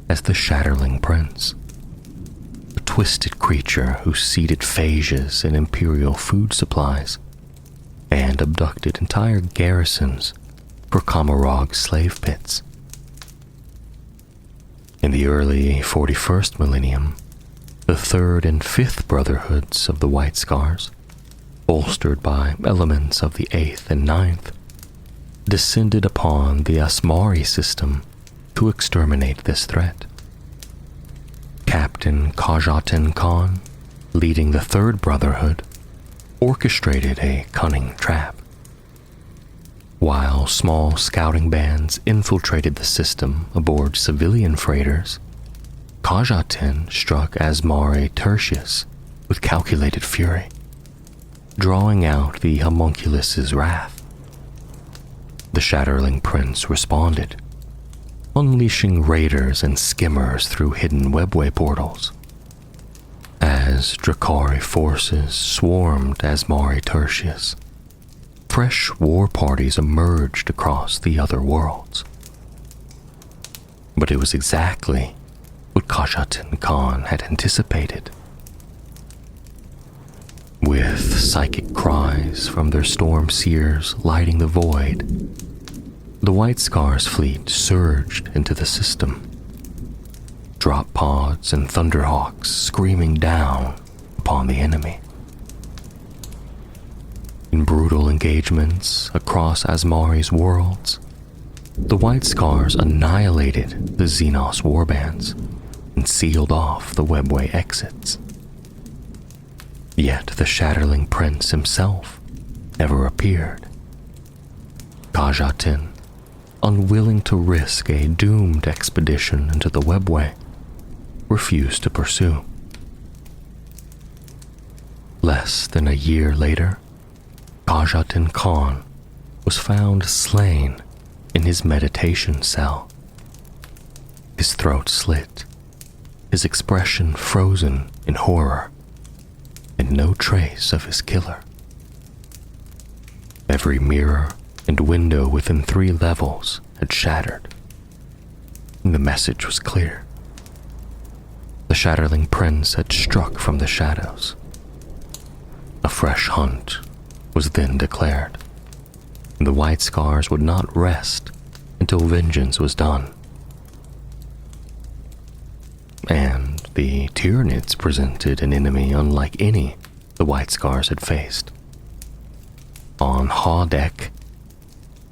as the Shatterling Prince, a twisted creature who seeded phages in Imperial food supplies and abducted entire garrisons for Kamarog slave pits. In the early 41st millennium, the Third and Fifth Brotherhoods of the White Scars, bolstered by elements of the Eighth and Ninth, descended upon the Asmari system to exterminate this threat. Captain Khajaten Khan, leading the Third Brotherhood, orchestrated a cunning trap. While small scouting bands infiltrated the system aboard civilian freighters, Khajaten struck Asmari Tertius with calculated fury, drawing out the homunculus's wrath. The Shatterling Prince responded, unleashing raiders and skimmers through hidden webway portals. As Drakari forces swarmed Asmari Tertius, fresh war parties emerged across the other worlds. But it was exactly what Khajat Khan had anticipated. With psychic cries from their storm seers lighting the void, the White Scars fleet surged into the system. Drop pods and thunderhawks screaming down upon the enemy. In brutal engagements across Asmari's worlds, the White Scars annihilated the Xenos warbands and sealed off the webway exits. Yet the Shatterling Prince himself never appeared. Khajatin, unwilling to risk a doomed expedition into the webway, refused to pursue. Less than a year later, Khajatin Khan was found slain in his meditation cell. His throat slit, his expression frozen in horror, and no trace of his killer. Every mirror and window within 3 levels had shattered. The message was clear. The Shatterling Prince had struck from the shadows. A fresh hunt was then declared. The White Scars would not rest until vengeance was done. And the Tyranids presented an enemy unlike any the White Scars had faced. On Hawdek,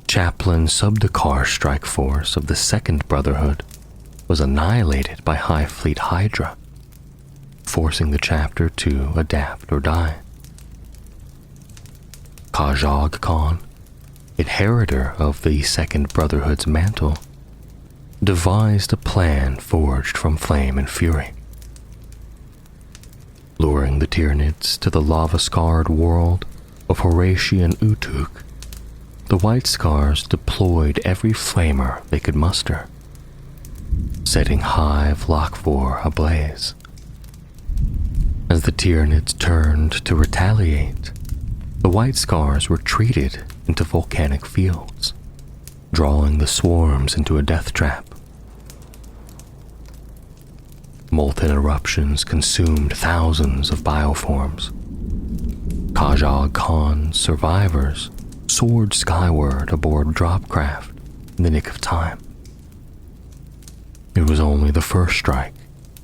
Chaplain Subdakar strike force of the Second Brotherhood was annihilated by High Fleet Hydra, forcing the chapter to adapt or die. Khajag Khan, inheritor of the Second Brotherhood's mantle, devised a plan forged from flame and fury. Luring the Tyranids to the lava-scarred world of Horatian Utuk, the White Scars deployed every flamer they could muster, setting Hive Lockvor ablaze. As the Tyranids turned to retaliate, the White Scars retreated into volcanic fields, drawing the swarms into a death trap. Molten eruptions consumed thousands of bioforms. Khajag Khan's survivors soared skyward aboard dropcraft in the nick of time. It was only the first strike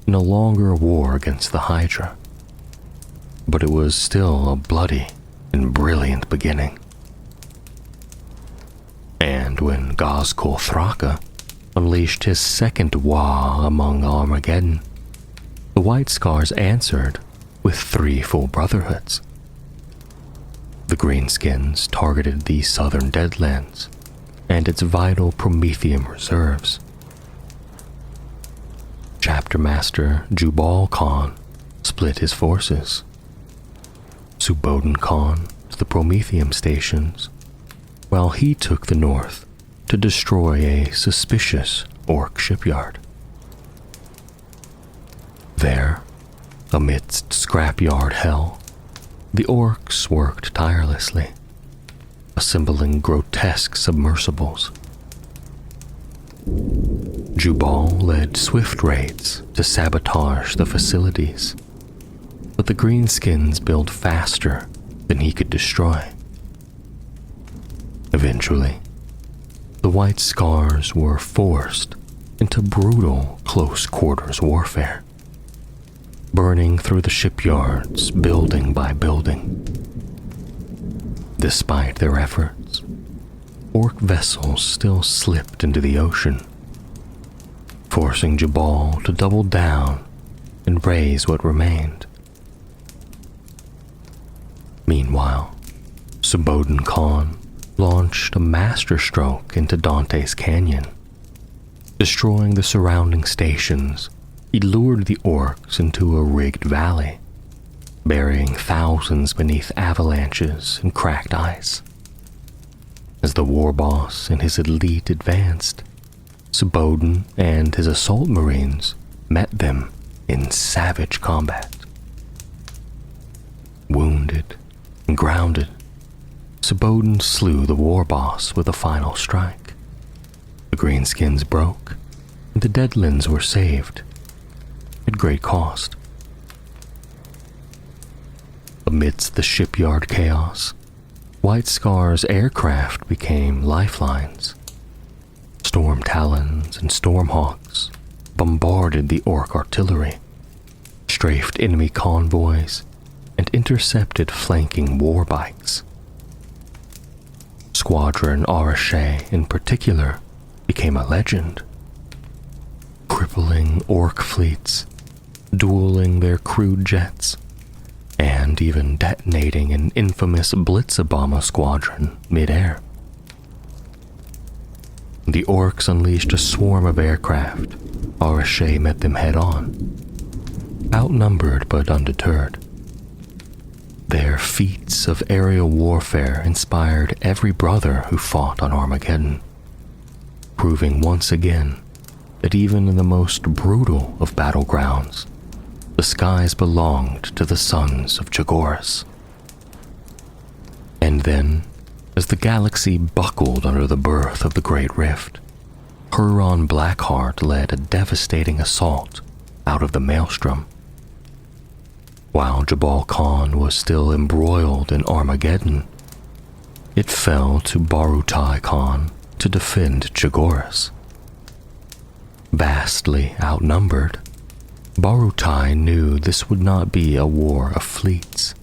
in a longer war against the Hydra, but it was still a bloody and brilliant beginning. And when Gazkul Thraka unleashed his second Wa among Armageddon, the White Scars answered with 3 full brotherhoods. The Greenskins targeted the southern Deadlands and its vital Prometheum reserves. Chapter Master Jubal Khan split his forces. Subodhan Khan to the Prometheum stations, while he took the north to destroy a suspicious Orc shipyard. There, amidst scrapyard hell, the Orcs worked tirelessly, assembling grotesque submersibles. Jubal led swift raids to sabotage the facilities, but the Greenskins built faster than he could destroy. Eventually, the White Scars were forced into brutal close-quarters warfare, burning through the shipyards building by building. Despite their efforts, Orc vessels still slipped into the ocean, forcing Jubal to double down and raise what remained. Meanwhile, Subodhan Khan launched a masterstroke into Dante's Canyon. Destroying the surrounding stations, he lured the Orcs into a rigged valley, burying thousands beneath avalanches and cracked ice. As the war boss and his elite advanced, Subodhan and his assault marines met them in savage combat. Wounded and grounded, Subodhan slew the war boss with a final strike. The Greenskins broke, and the deadlands were saved, at great cost. Amidst the shipyard chaos, White Scar's aircraft became lifelines. Storm Talons and Stormhawks bombarded the Orc artillery, strafed enemy convoys, and intercepted flanking warbikes. Squadron Arache, in particular, became a legend, crippling Orc fleets, dueling their crewed jets, and even detonating an infamous Blitzabomber squadron mid-air. The Orcs unleashed a swarm of aircraft. Arache met them head-on, outnumbered but undeterred. Their feats of aerial warfare inspired every brother who fought on Armageddon, proving once again that even in the most brutal of battlegrounds, the skies belonged to the sons of Chagoras. And then, as the galaxy buckled under the birth of the Great Rift, Huron Blackheart led a devastating assault out of the Maelstrom. While Jabal Khan was still embroiled in Armageddon, it fell to Barutai Khan to defend Chagoras. Vastly outnumbered, Barutai knew this would not be a war of fleets.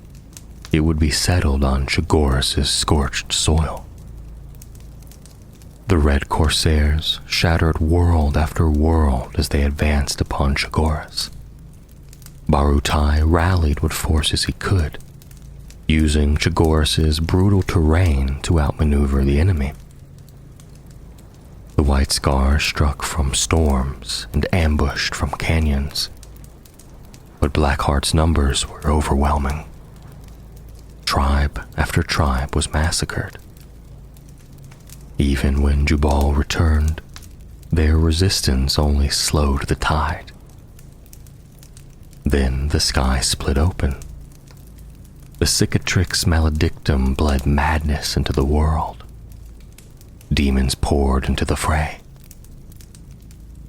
It would be settled on Chagoras' scorched soil. The Red Corsairs shattered world after world as they advanced upon Chagoras. Barutai rallied what forces he could, using Chagoras' brutal terrain to outmaneuver the enemy. The White Scar struck from storms and ambushed from canyons, but Blackheart's numbers were overwhelming. Tribe after tribe was massacred. Even when Jubal returned, their resistance only slowed the tide. Then the sky split open. The Cicatrix Maledictum bled madness into the world. Demons poured into the fray.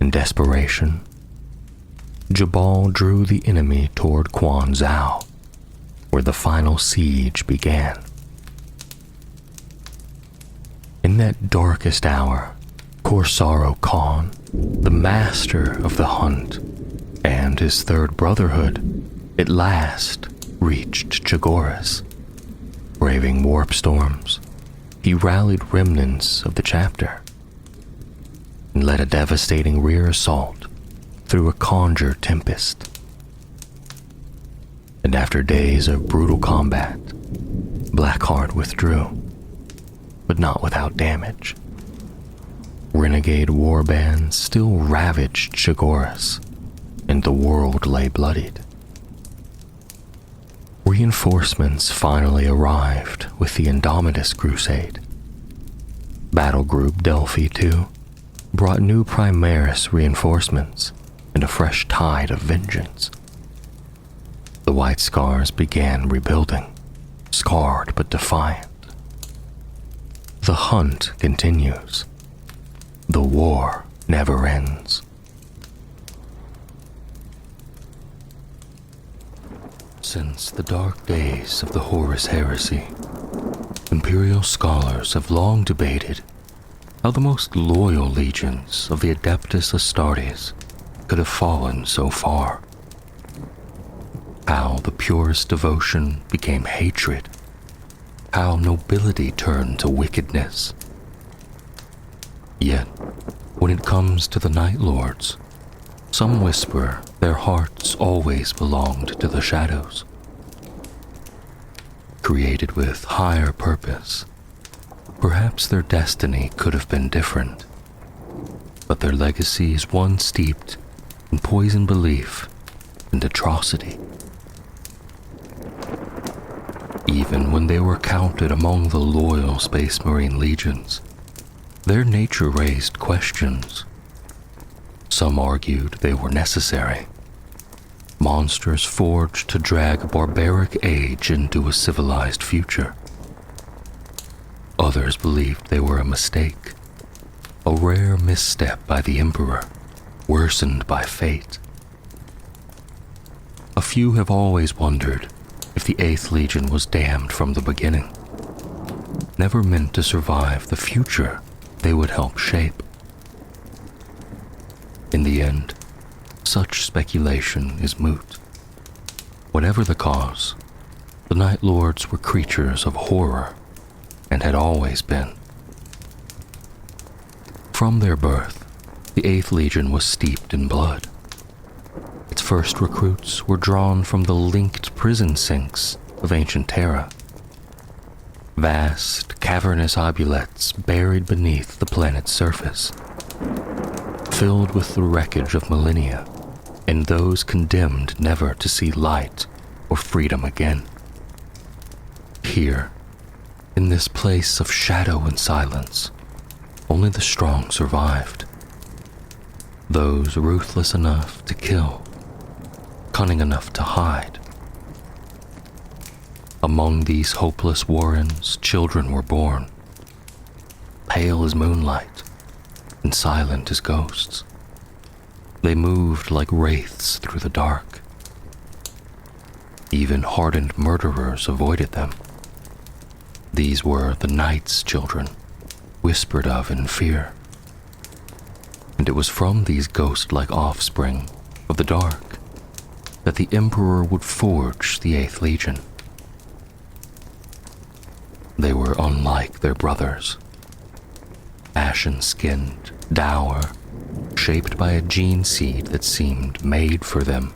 In desperation, Jabal drew the enemy toward Quan Zhao, where the final siege began. In that darkest hour, Corsaro Khan, the master of the hunt, and his third brotherhood, at last reached Chagoras. Braving warp storms, he rallied remnants of the chapter and led a devastating rear assault through a conjure tempest. And after days of brutal combat, Blackheart withdrew, but not without damage. Renegade warbands still ravaged Chagoras, and the world lay bloodied. Reinforcements finally arrived with the Indomitus Crusade. Battle Group Delphi II brought new Primaris reinforcements and a fresh tide of vengeance. The White Scars began rebuilding, scarred but defiant. The hunt continues. The war never ends. Since the dark days of the Horus Heresy, Imperial scholars have long debated how the most loyal legions of the Adeptus Astartes could have fallen so far. How the purest devotion became hatred. How nobility turned to wickedness. Yet, when it comes to the Night Lords, some whisper their hearts always belonged to the shadows. Created with higher purpose, perhaps their destiny could have been different, but their legacy is one steeped in poisoned belief and atrocity. Even when they were counted among the loyal Space Marine legions, their nature raised questions. Some argued they were necessary, monsters forged to drag a barbaric age into a civilized future. Others believed they were a mistake, a rare misstep by the Emperor, worsened by fate. A few have always wondered if the 8th Legion was damned from the beginning, never meant to survive the future they would help shape. In the end, such speculation is moot. Whatever the cause, the Night Lords were creatures of horror and had always been. From their birth, the 8th Legion was steeped in blood. Its first recruits were drawn from the linked prison sinks of ancient Terra. Vast, cavernous abulettes buried beneath the planet's surface, filled with the wreckage of millennia and those condemned never to see light or freedom again. Here, in this place of shadow and silence, only the strong survived. Those ruthless enough to kill, cunning enough to hide. Among these hopeless warrens, children were born, pale as moonlight and silent as ghosts. They moved like wraiths through the dark. Even hardened murderers avoided them. These were the night's children, whispered of in fear. And it was from these ghost-like offspring of the dark that the Emperor would forge the 8th Legion. They were unlike their brothers, ashen-skinned, dour, shaped by a gene seed that seemed made for them.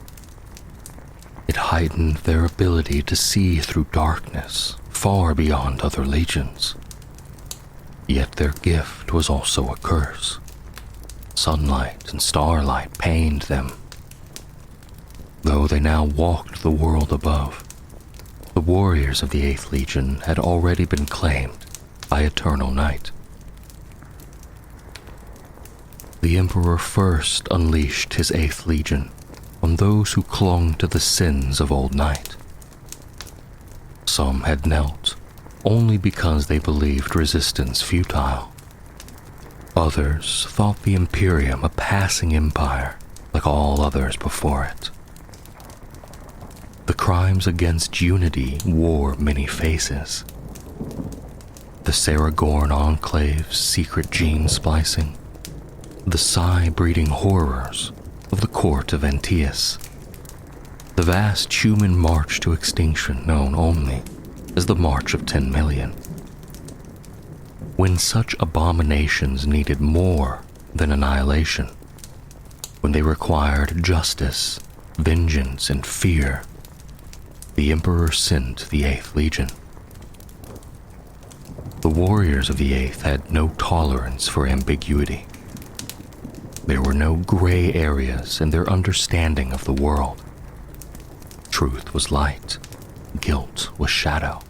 It heightened their ability to see through darkness far beyond other legions. Yet their gift was also a curse. Sunlight and starlight pained them. Though they now walked the world above, the warriors of the 8th Legion had already been claimed by eternal night. The Emperor first unleashed his 8th Legion on those who clung to the sins of old night. Some had knelt only because they believed resistance futile. Others thought the Imperium a passing empire like all others before it. The crimes against unity wore many faces. The Saragorn Enclave's secret gene splicing, the psi-breeding horrors of the court of Antaeus, the vast human march to extinction known only as the March of 10 Million. When such abominations needed more than annihilation, when they required justice, vengeance, and fear, the Emperor sent the 8th Legion. The warriors of the 8th had no tolerance for ambiguity. There were no gray areas in their understanding of the world. Truth was light, guilt was shadow.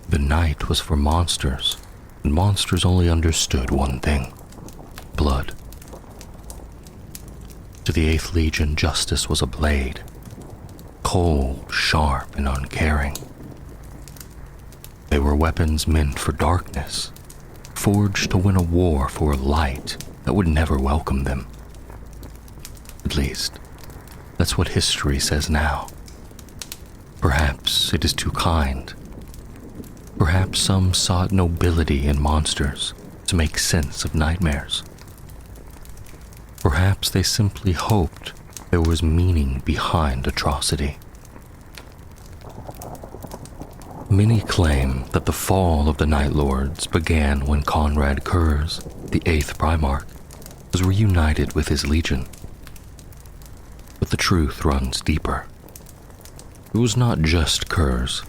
The night was for monsters, and monsters only understood one thing: blood. To the 8th Legion, justice was a blade, cold, sharp, and uncaring. They were weapons meant for darkness, forged to win a war for a light that would never welcome them. At least, that's what history says now. Perhaps it is too kind. Perhaps some sought nobility in monsters to make sense of nightmares. Perhaps they simply hoped there was meaning behind atrocity. Many claim that the fall of the Night Lords began when Conrad Kurz, the 8th Primarch, was reunited with his legion. But the truth runs deeper. It was not just Kurz.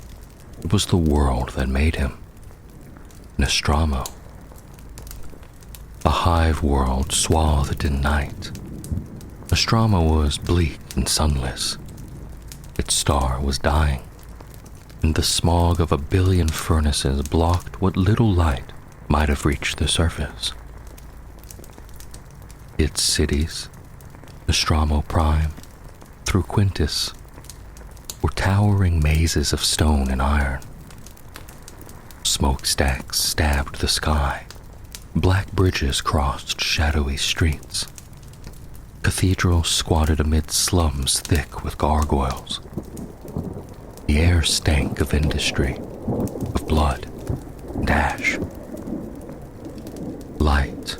It was the world that made him. Nostromo. A hive world swathed in night. Nostromo was bleak and sunless. Its star was dying, and the smog of a billion furnaces blocked what little light might have reached the surface. Its cities, Nostromo Prime, through Quintus, were towering mazes of stone and iron. Smokestacks stabbed the sky. Black bridges crossed shadowy streets. cathedrals squatted amid slums thick with gargoyles. The air stank of industry, of blood and ash. Light,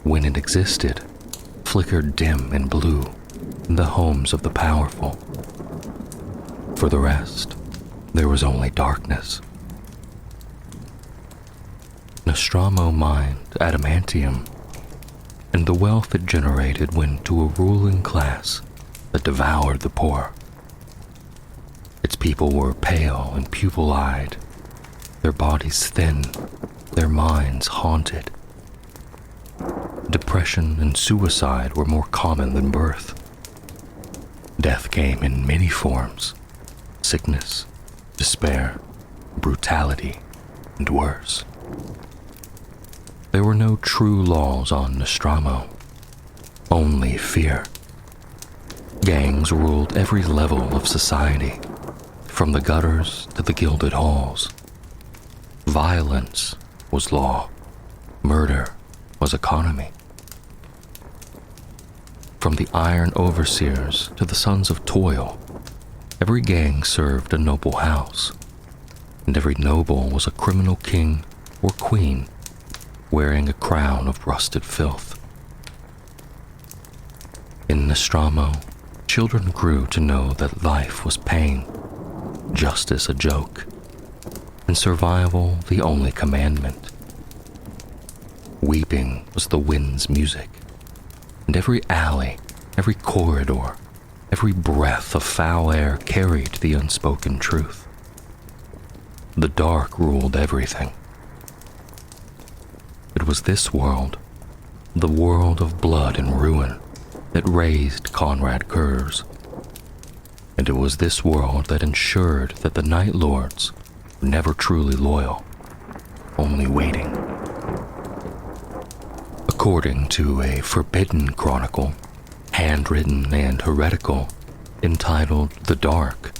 when it existed, flickered dim and blue in the homes of the powerful. For the rest, there was only darkness. Nostromo mined adamantium, and the wealth it generated went to a ruling class that devoured the poor. Its people were pale and pupil-eyed, their bodies thin, their minds haunted. Depression and suicide were more common than birth. Death came in many forms: sickness, despair, brutality, and worse. There were no true laws on Nostromo, only fear. Gangs ruled every level of society, from the gutters to the gilded halls. Violence was law, murder was economy. From the iron overseers to the sons of toil, every gang served a noble house, and every noble was a criminal king or queen wearing a crown of rusted filth. In Nostromo, children grew to know that life was pain, justice a joke, and survival the only commandment. Weeping was the wind's music, and every alley, every corridor, every breath of foul air carried the unspoken truth. The dark ruled everything. It was this world, the world of blood and ruin, that raised Conrad Curves. And it was this world that ensured that the Night Lords were never truly loyal, only waiting. According to a forbidden chronicle, handwritten and heretical, entitled The Dark,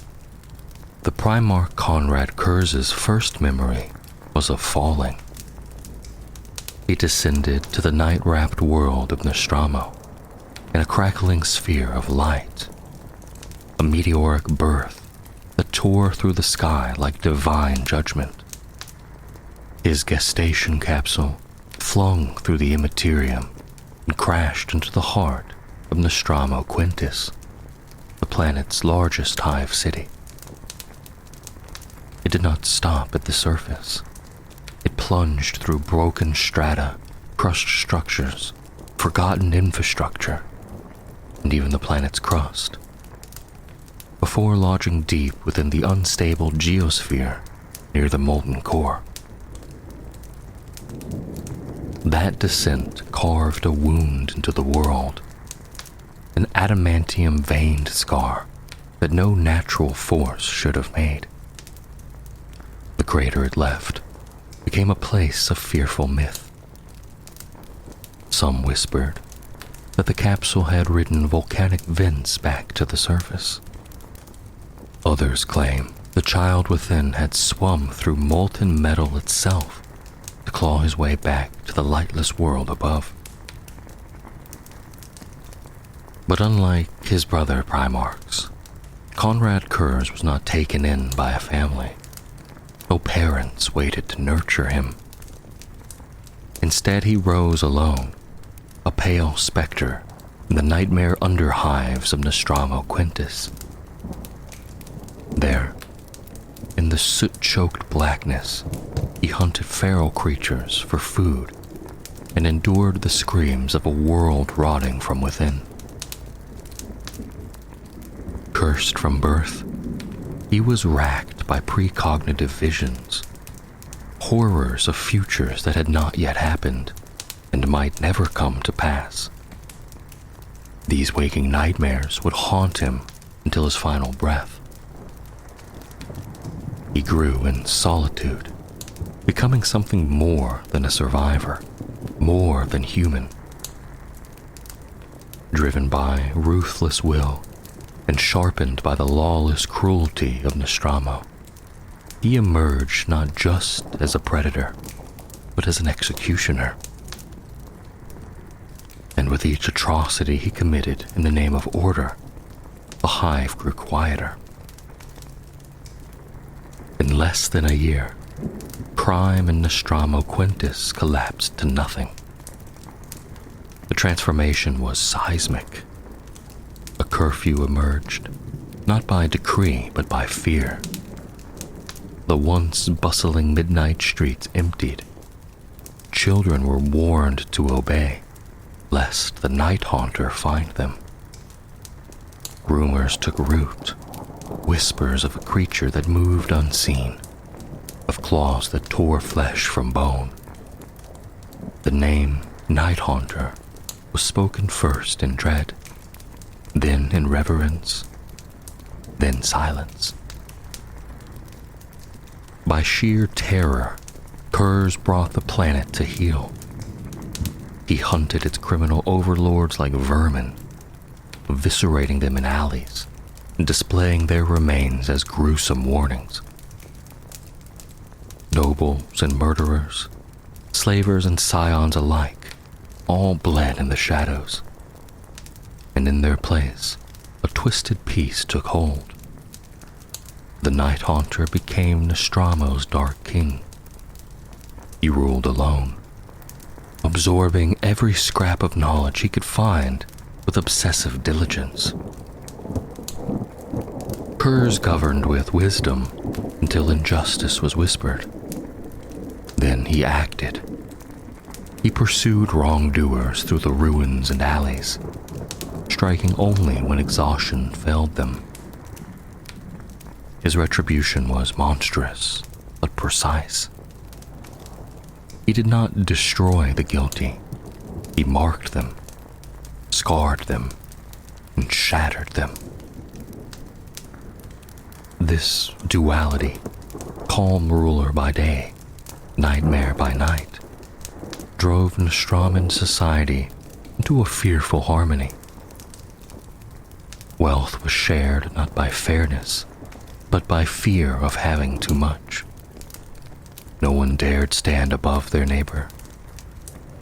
the Primarch Conrad Curves' first memory was of falling. He descended to the night-wrapped world of Nostromo in a crackling sphere of light, a meteoric birth that tore through the sky like divine judgment. His gestation capsule flung through the immaterium and crashed into the heart of Nostromo Quintus, the planet's largest hive city. It did not stop at the surface. It plunged through broken strata, crushed structures, forgotten infrastructure, and even the planet's crust, before lodging deep within the unstable geosphere near the molten core. That descent carved a wound into the world, an adamantium-veined scar that no natural force should have made. The crater it left became a place of fearful myth. Some whispered that the capsule had ridden volcanic vents back to the surface. Others claim the child within had swum through molten metal itself to claw his way back to the lightless world above. But unlike his brother Primarchs, Conrad Curves was not taken in by a family. No parents waited to nurture him. Instead, he rose alone, a pale specter in the nightmare underhives of Nostromo Quintus. There, in the soot-choked blackness, he hunted feral creatures for food and endured the screams of a world rotting from within. Cursed from birth, he was racked by precognitive visions, horrors of futures that had not yet happened and might never come to pass. These waking nightmares would haunt him until his final breath. He grew in solitude, becoming something more than a survivor, more than human. Driven by ruthless will and sharpened by the lawless cruelty of Nostromo, he emerged not just as a predator, but as an executioner. And and with each atrocity he committed in the name of order, the hive grew quieter. In less than a year, crime in Nostramo Quintus collapsed to nothing. The transformation was seismic. A curfew emerged, not by decree but by fear. The once bustling midnight streets emptied. Children were warned to obey, lest the night haunter find them. Rumors took root, whispers of a creature that moved unseen, of claws that tore flesh from bone. The name Night Haunter was spoken first in dread, then in reverence, then silence. By sheer terror, Kurz brought the planet to heel. He hunted its criminal overlords like vermin, eviscerating them in alleys, and displaying their remains as gruesome warnings. Nobles and murderers, slavers and scions alike, all bled in the shadows. And in their place, a twisted peace took hold. The Night Haunter became Nostramo's Dark King. He ruled alone, absorbing every scrap of knowledge he could find with obsessive diligence. Kurz governed with wisdom until injustice was whispered. Then he acted. He pursued wrongdoers through the ruins and alleys, striking only when exhaustion failed them. His retribution was monstrous, but precise. He did not destroy the guilty. He marked them, scarred them, and shattered them. This duality, calm ruler by day, nightmare by night, drove Nostraman society into a fearful harmony. Wealth was shared not by fairness, but by fear of having too much. No one dared stand above their neighbor.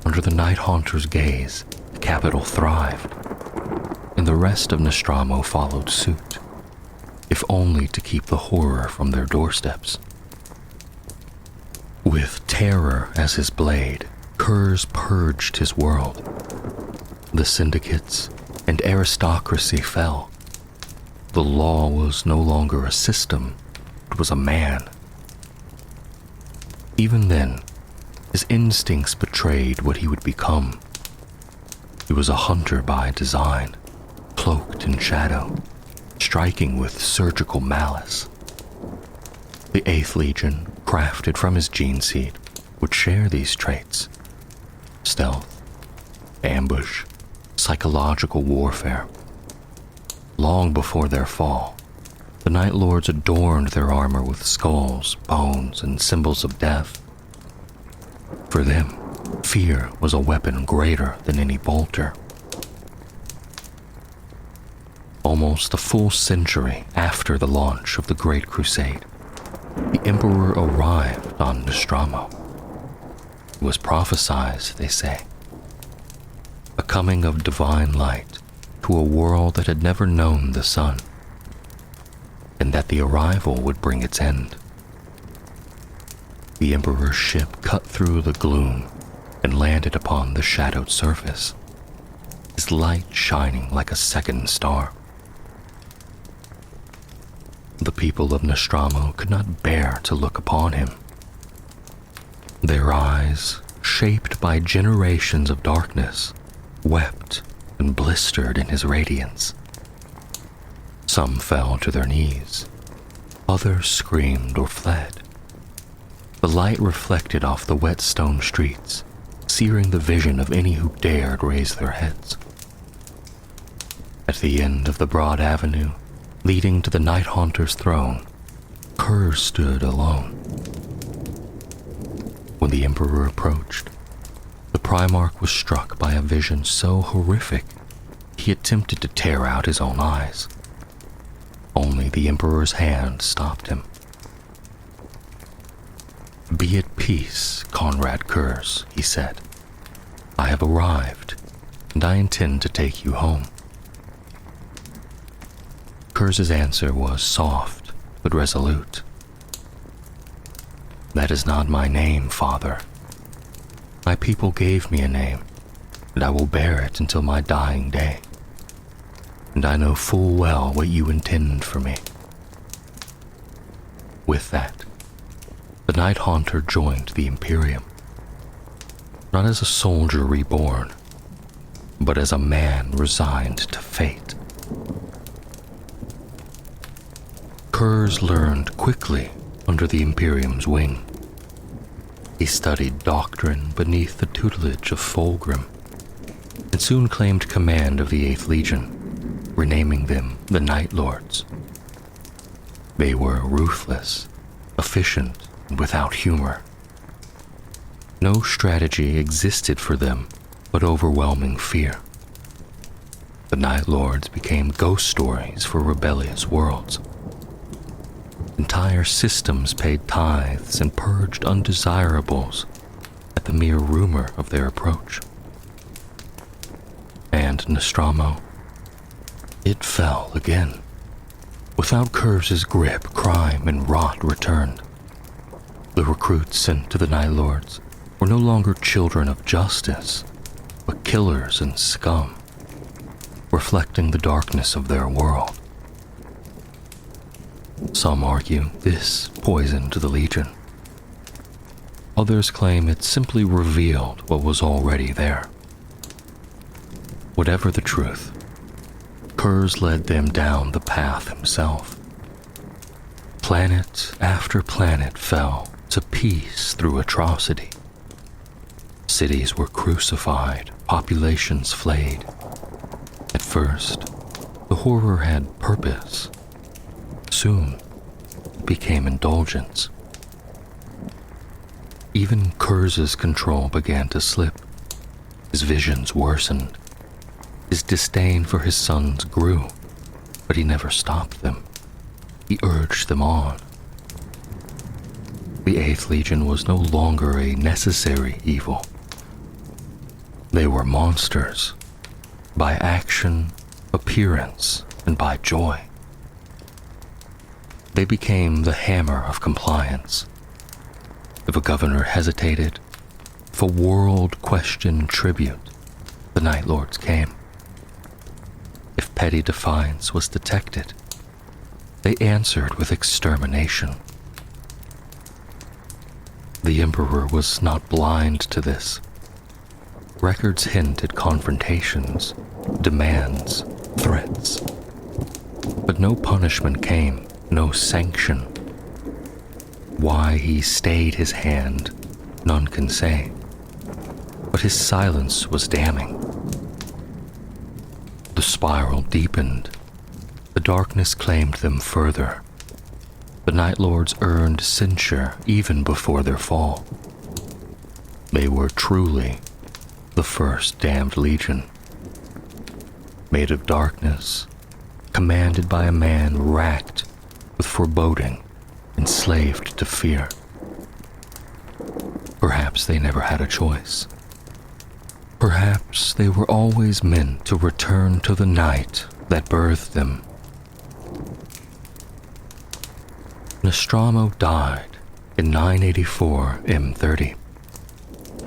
Under the Night Haunter's gaze, the capital thrived, and the rest of Nostramo followed suit, if only to keep the horror from their doorsteps. With terror as his blade, Kurz purged his world. The syndicates and aristocracy fell. The law was no longer a system, it was a man. Even then, his instincts betrayed what he would become. He was a hunter by design, cloaked in shadow, striking with surgical malice. The 8th Legion, crafted from his gene seed, would share these traits: stealth, ambush, psychological warfare. Long before their fall, the Night Lords adorned their armor with skulls, bones, and symbols of death. For them, fear was a weapon greater than any bolter. Almost a full century after the launch of the Great Crusade, the Emperor arrived on Nostramo. It was prophesied, they say, a coming of divine light to a world that had never known the sun, and that the arrival would bring its end. The Emperor's ship cut through the gloom and landed upon the shadowed surface, his light shining like a second star. The people of Nostramo could not bear to look upon him. Their eyes, shaped by generations of darkness, wept and blistered in his radiance. Some fell to their knees, others screamed or fled. The light reflected off the wet stone streets, searing the vision of any who dared raise their heads. At the end of the broad avenue leading to the Night Haunter's throne, Kurz stood alone. When the Emperor approached, the Primarch was struck by a vision so horrific he attempted to tear out his own eyes. Only the Emperor's hand stopped him. "Be at peace, Conrad Kurz," he said. "I have arrived, and I intend to take you home." Kurz's answer was soft but resolute. "That is not my name, Father. My people gave me a name, and I will bear it until my dying day. And I know full well what you intend for me." With that, the Night Haunter joined the Imperium, not as a soldier reborn, but as a man resigned to fate. Kurz learned quickly under the Imperium's wing. He studied doctrine beneath the tutelage of Fulgrim, and soon claimed command of the 8th Legion, renaming them the Night Lords. They were ruthless, efficient, and without humor. No strategy existed for them but overwhelming fear. The Night Lords became ghost stories for rebellious worlds. Entire systems paid tithes and purged undesirables at the mere rumor of their approach. And Nostromo, it fell again. Without Kurz's grip, crime and rot returned. The recruits sent to the Night Lords were no longer children of justice, but killers and scum, reflecting the darkness of their world. Some argue this poisoned the Legion. Others claim it simply revealed what was already there. Whatever the truth, Kurz led them down the path himself. Planet after planet fell to peace through atrocity. Cities were crucified, populations flayed. At first, the horror had purpose. Soon, it became indulgence. Even Kurz's control began to slip. His visions worsened. His disdain for his sons grew, but he never stopped them. He urged them on. The 8th Legion was no longer a necessary evil. They were monsters, by action, appearance, and by joy. They became the hammer of compliance. If a governor hesitated, if a world questioned tribute, the Night Lords came. If petty defiance was detected, they answered with extermination. The Emperor was not blind to this. Records hint at confrontations, demands, threats. But no punishment came, no sanction. Why he stayed his hand, none can say. But his silence was damning. The spiral deepened. The darkness claimed them further. The Night Lords earned censure even before their fall. They were truly the first damned legion. Made of darkness, commanded by a man racked with foreboding, enslaved to fear. Perhaps they never had a choice. Perhaps they were always meant to return to the night that birthed them. Nostromo died in 984 M30,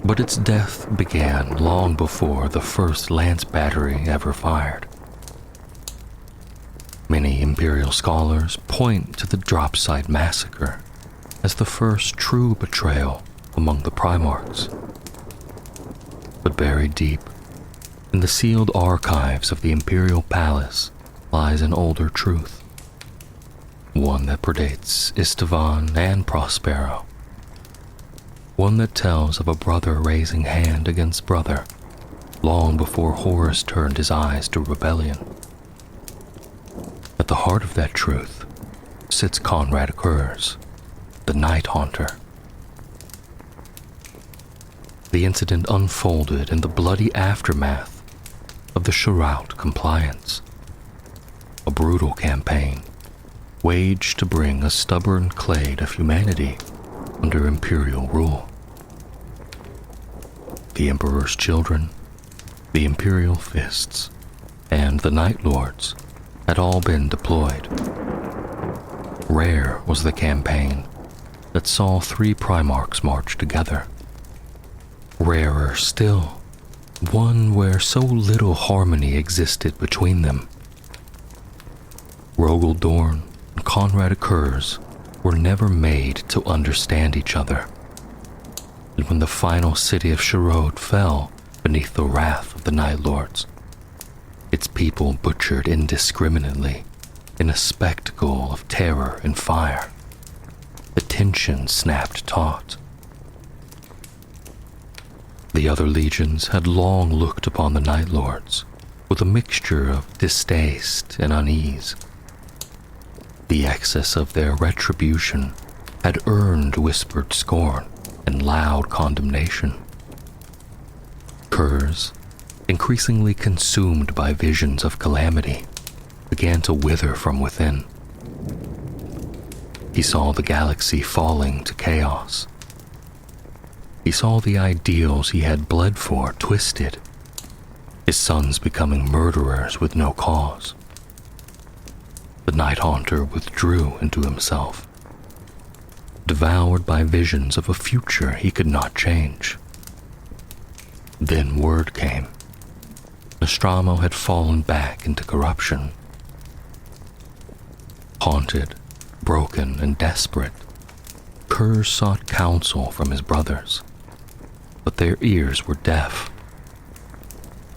but its death began long before the first lance battery ever fired. Many Imperial scholars point to the drop site massacre as the first true betrayal among the Primarchs. But buried deep in the sealed archives of the Imperial Palace lies an older truth, one that predates Istvan and Prospero, one that tells of a brother raising hand against brother long before Horus turned his eyes to rebellion. At the heart of that truth sits Conrad Kurz, the Night Haunter. The incident unfolded in the bloody aftermath of the Shroud Compliance, a brutal campaign waged to bring a stubborn clade of humanity under Imperial rule. The Emperor's children, The Imperial Fists and the Night Lords had all been deployed. Rare was the campaign that saw 3 Primarchs march together. Rarer still, one where so little harmony existed between them. Rogel Dorn and Conrad Occurs were never made to understand each other. And when the final city of Sherode fell beneath the wrath of the Night Lords, its people butchered indiscriminately in a spectacle of terror and fire, the tension snapped taut. The other legions had long looked upon the Night Lords with a mixture of distaste and unease. The excess of their retribution had earned whispered scorn and loud condemnation. Kurz, increasingly consumed by visions of calamity, began to wither from within. He saw the galaxy falling to chaos. He saw the ideals he had bled for twisted, his sons becoming murderers with no cause. The Night Haunter withdrew into himself, devoured by visions of a future he could not change. Then word came. Nostromo had fallen back into corruption. Haunted, broken, and desperate, Kurz sought counsel from his brothers, but their ears were deaf.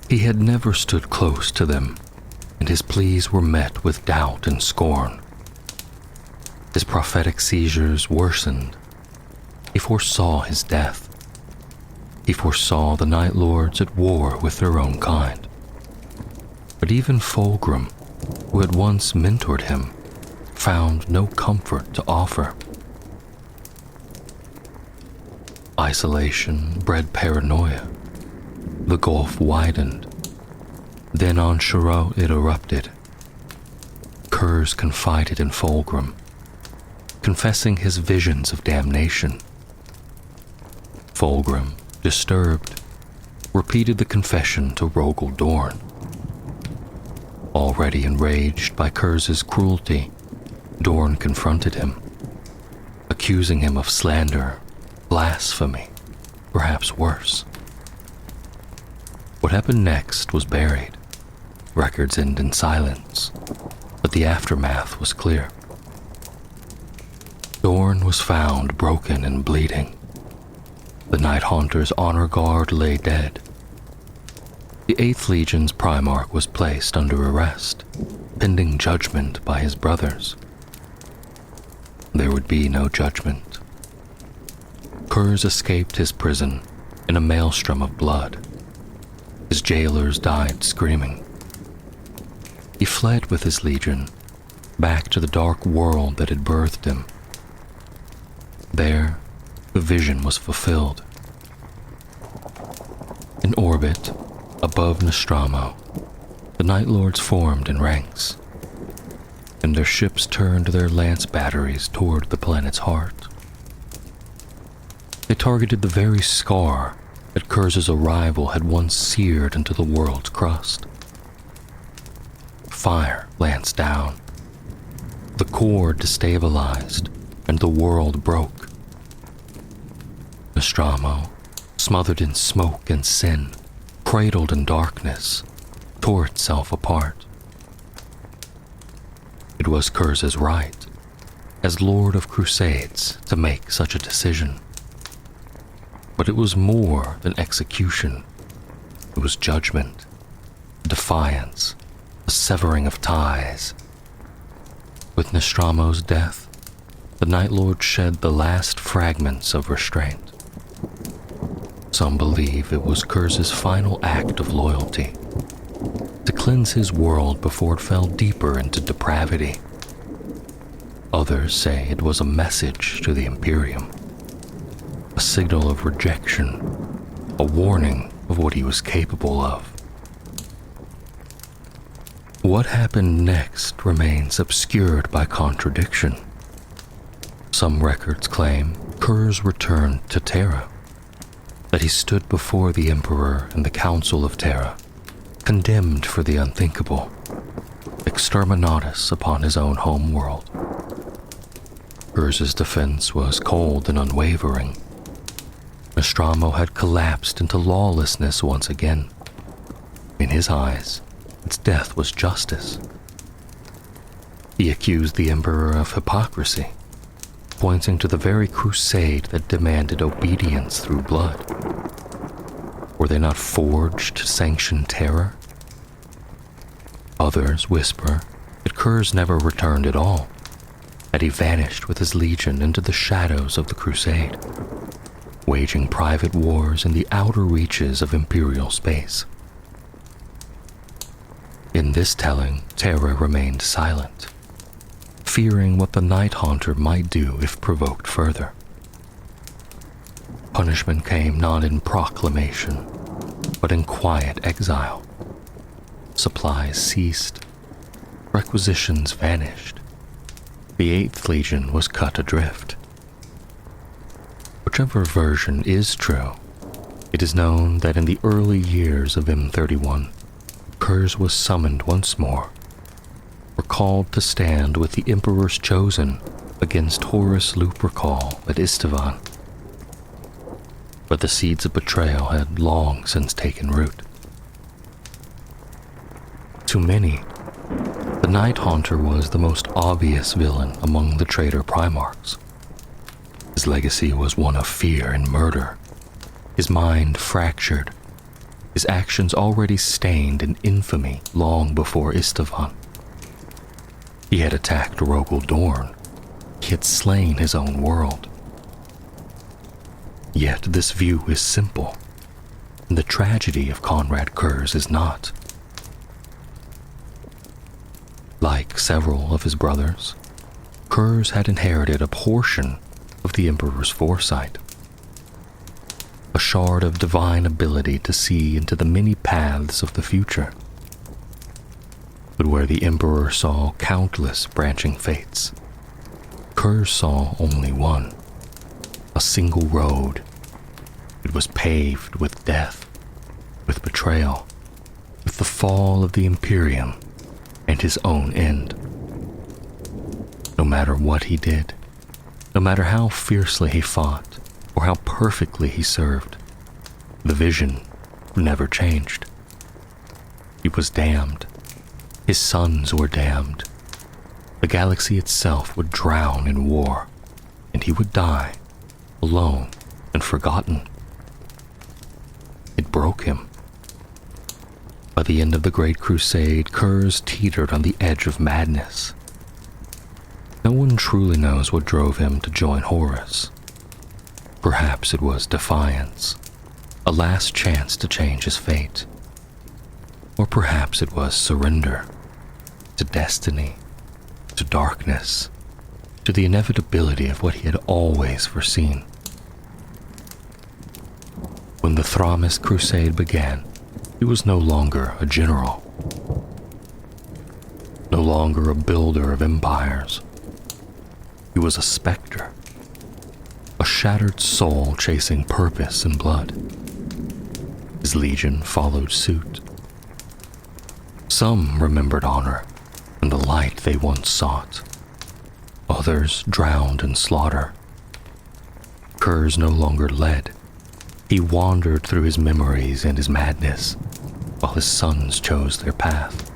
He had never stood close to them, and his pleas were met with doubt and scorn. His prophetic seizures worsened. He foresaw his death. He foresaw the Night Lords at war with their own kind. But even Fulgrim, who had once mentored him, found no comfort to offer. Isolation bred paranoia. The gulf widened. Then on Shiro it erupted. Kurz confided in Fulgrim, confessing his visions of damnation. Fulgrim, disturbed, repeated the confession to Rogel Dorn. Already enraged by Kurz's cruelty, Dorn confronted him, accusing him of slander, blasphemy, perhaps worse. What happened next was buried. Records end in silence, but the aftermath was clear. Dorn was found broken and bleeding. The Night Haunter's honor guard lay dead. The 8th Legion's Primarch was placed under arrest, pending judgment by his brothers. There would be no judgment. Kurz escaped his prison in a maelstrom of blood. His jailers died screaming. He fled with his legion, back to the dark world that had birthed him. There, the vision was fulfilled. In orbit, above Nostromo, the Night Lords formed in ranks, and their ships turned their lance batteries toward the planet's heart. They targeted the very scar that Kurz's arrival had once seared into the world's crust. Fire lanced down. The core destabilized, and the world broke. Nostromo, smothered in smoke and sin, cradled in darkness, tore itself apart. It was Kurz's right, as Lord of Crusades, to make such a decision. But it was more than execution. It was judgment, defiance, a severing of ties. With Nostromo's death, the Night Lord shed the last fragments of restraint. Some believe it was Kurz's final act of loyalty, to cleanse his world before it fell deeper into depravity. Others say it was a message to the Imperium, a signal of rejection, a warning of what he was capable of. What happened next remains obscured by contradiction. Some records claim Kurz returned to Terra. that he stood before the Emperor and the Council of Terra, condemned for the unthinkable, exterminatus upon his own home world. Kurz's defense was cold and unwavering. Nostromo had collapsed into lawlessness once again. In his eyes, its death was justice. He accused the Emperor of hypocrisy, pointing to the very crusade that demanded obedience through blood. Were they not forged to sanction terror? Others whisper that Kurz never returned at all, that he vanished with his legion into the shadows of the crusade, waging private wars in the outer reaches of imperial space. In this telling, Terra remained silent, fearing what the Night Haunter might do if provoked further. Punishment came not in proclamation, but in quiet exile. Supplies ceased, requisitions vanished. The 8th Legion was cut adrift. Whichever version is true, it is known that in the early years of M31, Kurz was summoned once more, recalled to stand with the Emperor's Chosen against Horus Lupercal at Istvan. But the seeds of betrayal had long since taken root. To many, the Night Haunter was the most obvious villain among the traitor Primarchs. His legacy was one of fear and murder, his mind fractured, his actions already stained in infamy long before Istvan. He had attacked Rogel Dorn. He had slain his own world. Yet this view is simple, and the tragedy of Conrad Kurz is not. Like several of his brothers, Kurz had inherited a portion of the Emperor's foresight, a shard of divine ability to see into the many paths of the future. But where the Emperor saw countless branching fates, Kurz saw only one, a single road. It was paved with death, with betrayal, with the fall of the Imperium and his own end. No matter what he did, no matter how fiercely he fought, or how perfectly he served, the vision never changed. He was damned. His sons were damned. The galaxy itself would drown in war, and he would die, alone and forgotten. It broke him. By the end of the Great Crusade, Kurz teetered on the edge of madness. No one truly knows what drove him to join Horus. Perhaps it was defiance, a last chance to change his fate. Or perhaps it was surrender to destiny, to darkness, to the inevitability of what he had always foreseen. When the Thramis Crusade began, he was no longer a general, no longer a builder of empires. He was a specter, a shattered soul chasing purpose and blood. His legion followed suit. Some remembered honor and the light they once sought. Others drowned in slaughter. Kurz no longer led. He wandered through his memories and his madness, while his sons chose their path.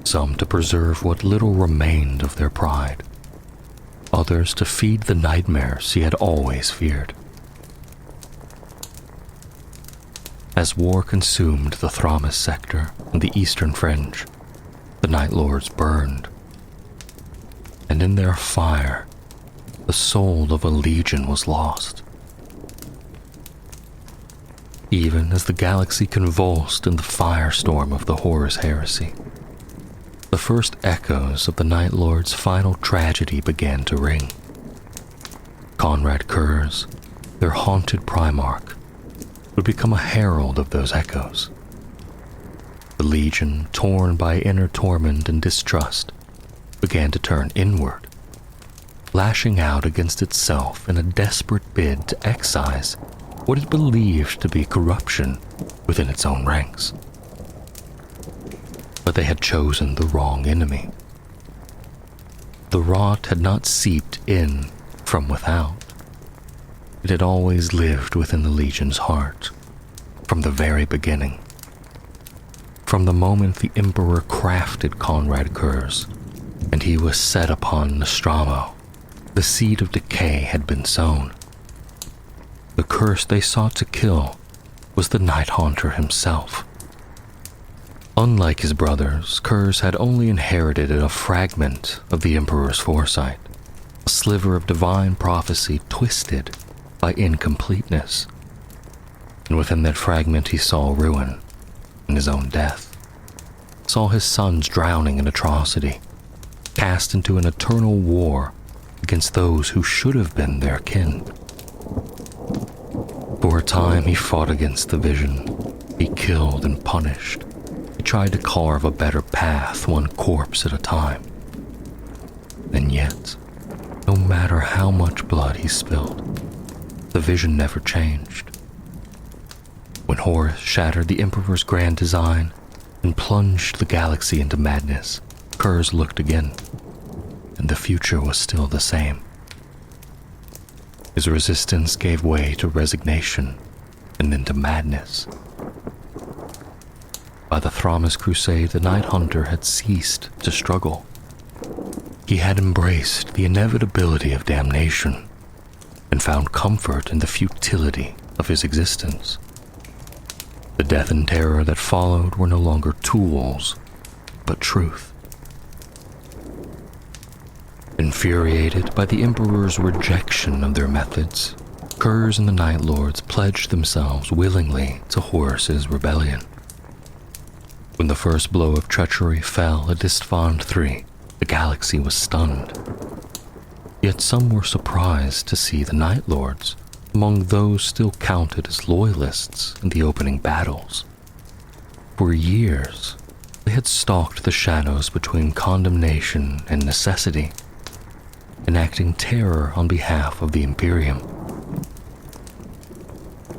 Some to preserve what little remained of their pride, others to feed the nightmares he had always feared. As war consumed the Thramis sector and the eastern fringe, the Night Lords burned, and in their fire, the soul of a legion was lost. Even as the galaxy convulsed in the firestorm of the Horus heresy, the first echoes of the Night Lord's final tragedy began to ring. Conrad Kurz, their haunted Primarch, would become a herald of those echoes. The Legion, torn by inner torment and distrust, began to turn inward, lashing out against itself in a desperate bid to excise what it believed to be corruption within its own ranks. But they had chosen the wrong enemy. The rot had not seeped in from without. It had always lived within the Legion's heart, from the very beginning. From the moment the Emperor crafted Conrad Kurz, and he was set upon Nostromo, the seed of decay had been sown. The curse they sought to kill was the Night Haunter himself. Unlike his brothers, Kurz had only inherited a fragment of the Emperor's foresight, a sliver of divine prophecy twisted by incompleteness. And within that fragment he saw ruin and his own death, saw his sons drowning in atrocity, cast into an eternal war against those who should have been their kin. For a time he fought against the vision. He killed and punished. He tried to carve a better path, one corpse at a time. And yet, no matter how much blood he spilled, the vision never changed. When Horus shattered the Emperor's grand design and plunged the galaxy into madness, Kurz looked again, and the future was still the same. His resistance gave way to resignation and then to madness. By the Thramas Crusade, the Night Hunter had ceased to struggle. He had embraced the inevitability of damnation and found comfort in the futility of his existence. The death and terror that followed were no longer tools, but truth. Infuriated by the Emperor's rejection of their methods, Kurz and the Night Lords pledged themselves willingly to Horus's rebellion. When the first blow of treachery fell at Isstvan III, the galaxy was stunned. Yet some were surprised to see the Night Lords among those still counted as loyalists in the opening battles. For years, they had stalked the shadows between condemnation and necessity, enacting terror on behalf of the Imperium.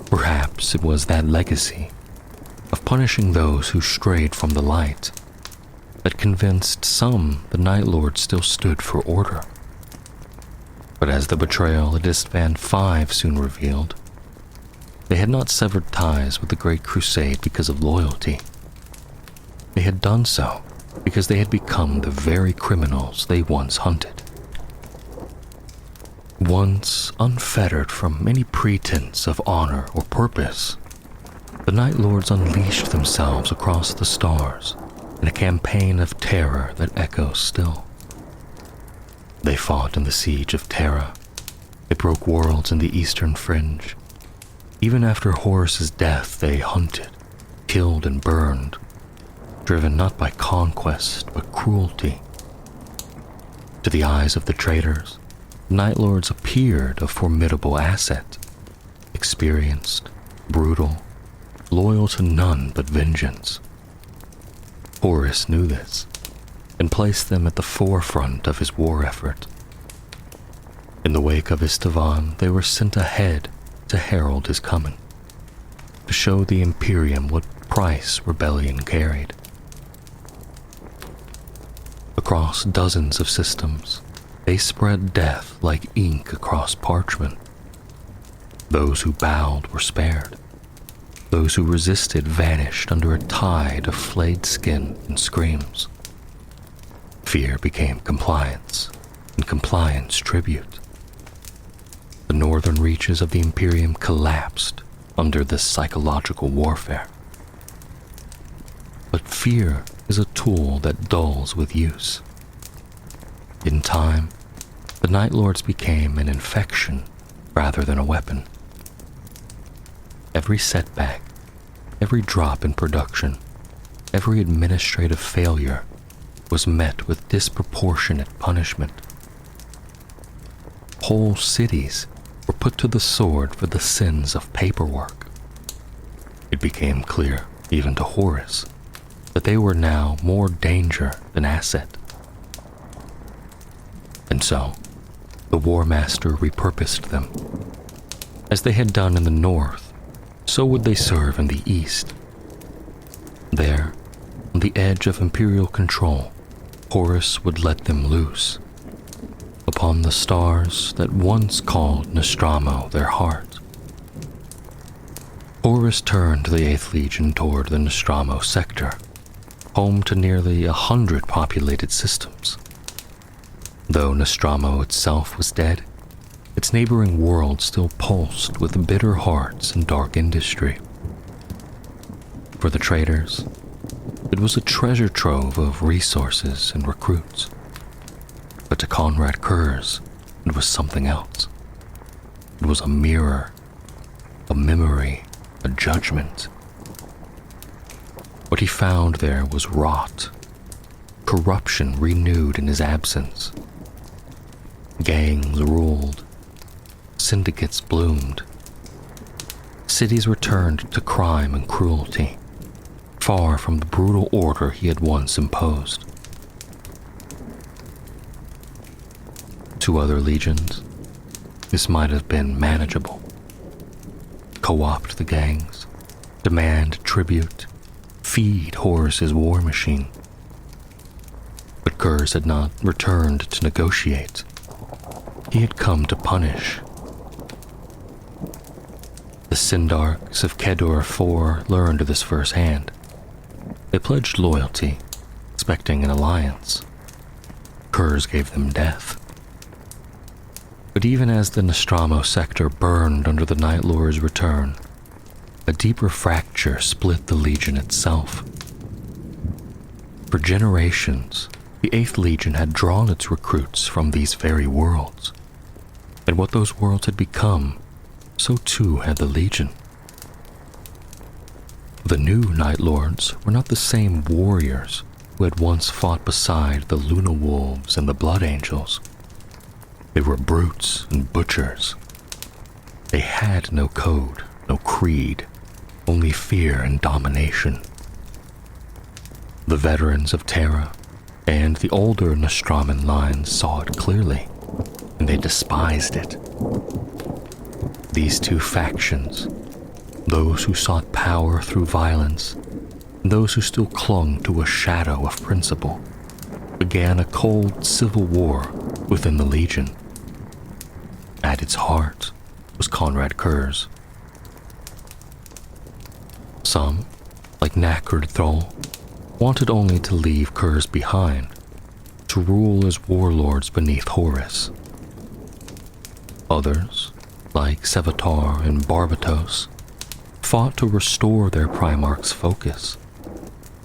Perhaps it was that legacy of punishing those who strayed from the light that convinced some the Night Lords still stood for order. But as the betrayal at Isstvan V soon revealed, they had not severed ties with the Great Crusade because of loyalty. They had done so because they had become the very criminals they once hunted. Once unfettered from any pretense of honor or purpose, the Night Lords unleashed themselves across the stars in a campaign of terror that echoes still. They fought in the Siege of Terra. They broke worlds in the Eastern Fringe. Even after Horus's death, they hunted, killed, and burned, driven not by conquest, but cruelty. To the eyes of the traitors, Night Lords appeared a formidable asset, experienced, brutal, loyal to none but vengeance. Horus knew this, and placed them at the forefront of his war effort. In the wake of Isstvan, they were sent ahead to herald his coming, to show the Imperium what price rebellion carried. Across dozens of systems, they spread death like ink across parchment. Those who bowed were spared. Those who resisted vanished under a tide of flayed skin and screams. Fear became compliance, and compliance tribute. The northern reaches of the Imperium collapsed under this psychological warfare. But fear is a tool that dulls with use. In time, the Night Lords became an infection rather than a weapon. Every setback, every drop in production, every administrative failure was met with disproportionate punishment. Whole cities were put to the sword for the sins of paperwork. It became clear, even to Horus, that they were now more danger than asset. And so, the War Master repurposed them. As they had done in the north, so would they serve in the east. There, on the edge of Imperial control, Horus would let them loose, upon the stars that once called Nostromo their heart. Horus turned the 8th Legion toward the Nostromo sector, home to nearly 100 populated systems. Though Nostromo itself was dead, its neighboring world still pulsed with bitter hearts and dark industry. For the traders, it was a treasure trove of resources and recruits. But to Conrad Kurz, it was something else. It was a mirror, a memory, a judgment. What he found there was rot, corruption renewed in his absence. Gangs ruled, syndicates bloomed. Cities returned to crime and cruelty, far from the brutal order he had once imposed. To other legions, this might have been manageable. Co-opt the gangs, demand tribute, feed Horus's war machine. But Kurz had not returned to negotiate. He had come to punish. The Sindarks of Kedor IV learned this firsthand. They pledged loyalty, expecting an alliance. Kurz gave them death. But even as the Nostromo sector burned under the Night Lord's return, a deeper fracture split the Legion itself. For generations, the 8th Legion had drawn its recruits from these very worlds. And what those worlds had become, so too had the Legion. The new Night Lords were not the same warriors who had once fought beside the Luna Wolves and the Blood Angels. They were brutes and butchers. They had no code, no creed, only fear and domination. The veterans of Terra and the older Nostroman lines saw it clearly, and they despised it. These two factions, those who sought power through violence, and those who still clung to a shadow of principle, began a cold civil war within the Legion. At its heart was Conrad Kurz. Some, like Nackard Thol, wanted only to leave Kurz behind, to rule as warlords beneath Horus. Others, like Sevatar and Barbatos, fought to restore their Primarch's focus,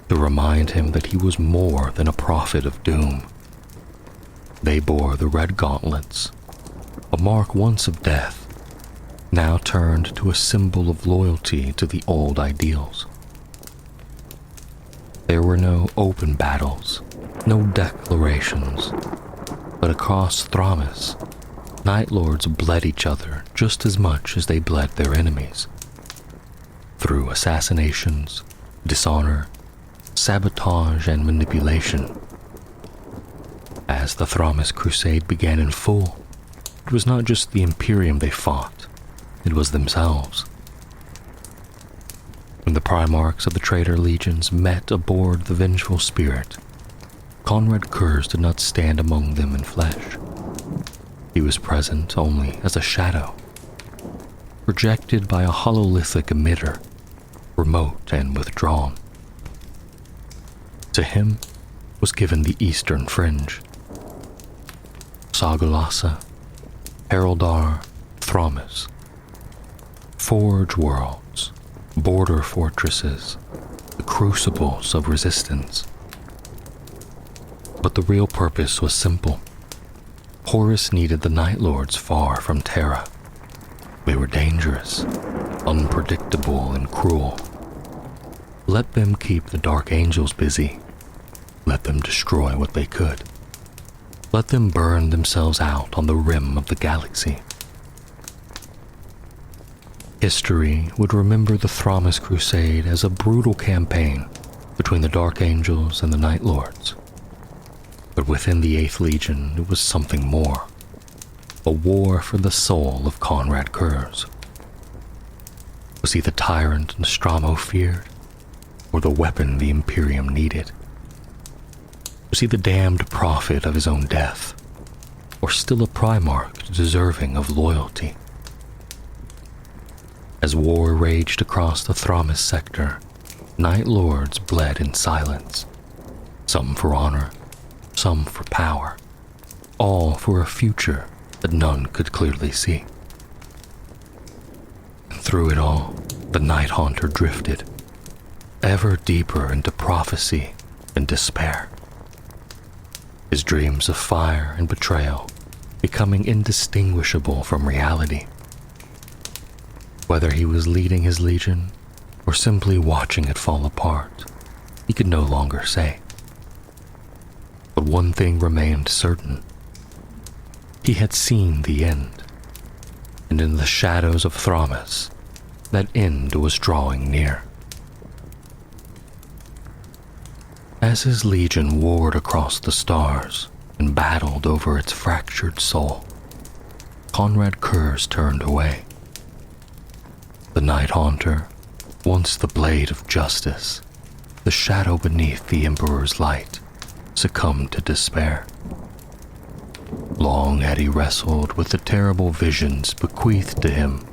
to remind him that he was more than a prophet of doom. They bore the red gauntlets, a mark once of death, now turned to a symbol of loyalty to the old ideals. There were no open battles, no declarations, but across Thramis, Night Lords bled each other just as much as they bled their enemies. Through assassinations, dishonor, sabotage, and manipulation. As the Thramis Crusade began in full, it was not just the Imperium they fought, it was themselves. When the Primarchs of the Traitor Legions met aboard the Vengeful Spirit, Conrad Kurz did not stand among them in flesh. He was present only as a shadow, projected by a hololithic emitter, remote and withdrawn. To him was given the Eastern Fringe. Sagulasa, Heraldar, Thramis. Forge worlds, border fortresses, the crucibles of resistance. But the real purpose was simple. Horus needed the Night Lords far from Terra. They were dangerous, unpredictable, and cruel. Let them keep the Dark Angels busy. Let them destroy what they could. Let them burn themselves out on the rim of the galaxy. History would remember the Thramis Crusade as a brutal campaign between the Dark Angels and the Night Lords. But within the 8th Legion, it was something more. A war for the soul of Conrad Kurz. Was he the tyrant Nostromo feared, or the weapon the Imperium needed? Was he the damned prophet of his own death, or still a Primarch deserving of loyalty? As war raged across the Thramis sector, Night Lords bled in silence, some for honor, some for power, all for a future that none could clearly see. And through it all, the Night Haunter drifted, ever deeper into prophecy and despair. His dreams of fire and betrayal becoming indistinguishable from reality. Whether he was leading his legion or simply watching it fall apart, he could no longer say. But one thing remained certain. He had seen the end, and in the shadows of Thramis, that end was drawing near. As his legion warred across the stars and battled over its fractured soul, Conrad Kurz turned away. The Night Haunter, once the blade of justice, the shadow beneath the Emperor's light, succumbed to despair. Long had he wrestled with the terrible visions bequeathed to him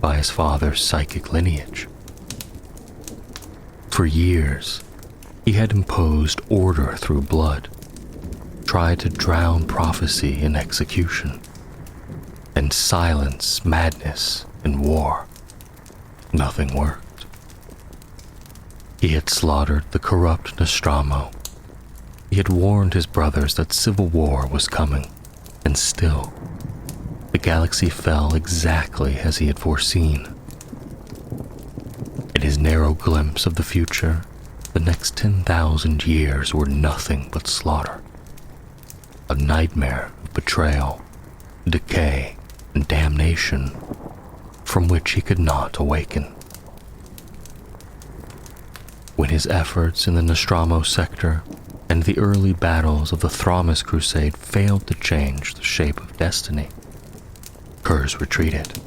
by his father's psychic lineage. For years, he had imposed order through blood, tried to drown prophecy in execution, and silence madness in war. Nothing worked. He had slaughtered the corrupt Nostromo. He had warned his brothers that civil war was coming, and still, the galaxy fell exactly as he had foreseen. In his narrow glimpse of the future, the next 10,000 years were nothing but slaughter. A nightmare of betrayal, decay, and damnation from which he could not awaken. When his efforts in the Nostromo sector and the early battles of the Thramis Crusade failed to change the shape of destiny, Kurz retreated.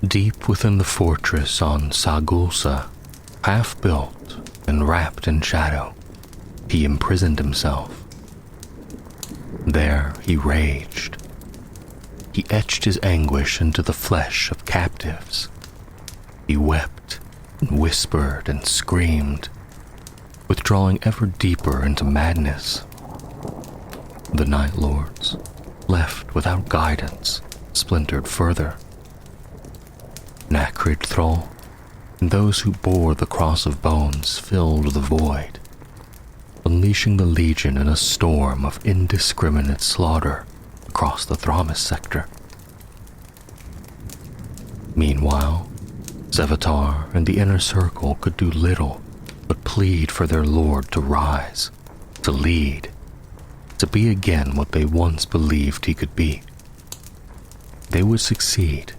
Deep within the fortress on Sagulsa, half-built and wrapped in shadow, he imprisoned himself. There he raged. He etched his anguish into the flesh of captives. He wept and whispered and screamed, withdrawing ever deeper into madness. The Night Lords, left without guidance, splintered further. Nacrid Thrall and those who bore the Cross of Bones filled the void, unleashing the Legion in a storm of indiscriminate slaughter across the Thramis sector. Meanwhile, Zevatar and the Inner Circle could do little but plead for their lord to rise, to lead, to be again what they once believed he could be. They would succeed,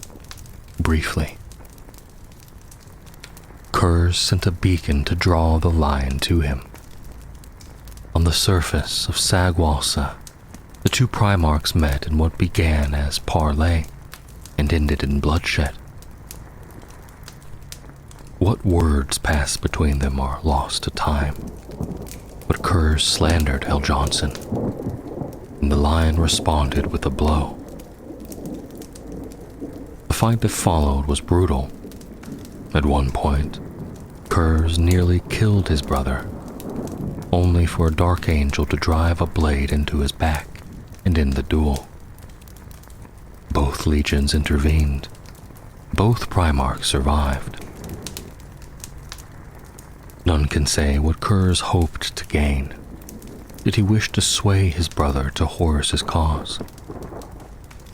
briefly. Kurz sent a beacon to draw the lion to him. On the surface of Sagwalsa, the two Primarchs met in what began as parley and ended in bloodshed. What words passed between them are lost to time, but Kurz slandered Hal Johnson, and the lion responded with a blow. The fight that followed was brutal. At one point, Kurz nearly killed his brother, only for a Dark Angel to drive a blade into his back and end the duel. Both legions intervened. Both Primarchs survived. None can say what Kurz hoped to gain. Did he wish to sway his brother to Horus's cause?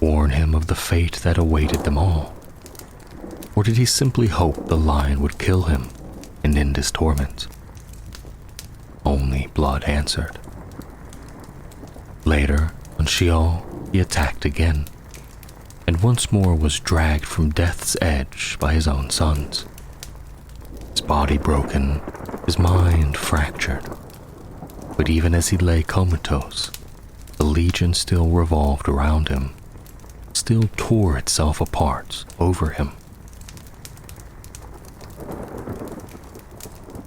Warn him of the fate that awaited them all? Or did he simply hope the lion would kill him and end his torment? Only blood answered. Later, on Sheol, he attacked again, and once more was dragged from death's edge by his own sons. His body broken, his mind fractured. But even as he lay comatose, the Legion still revolved around him, still tore itself apart over him,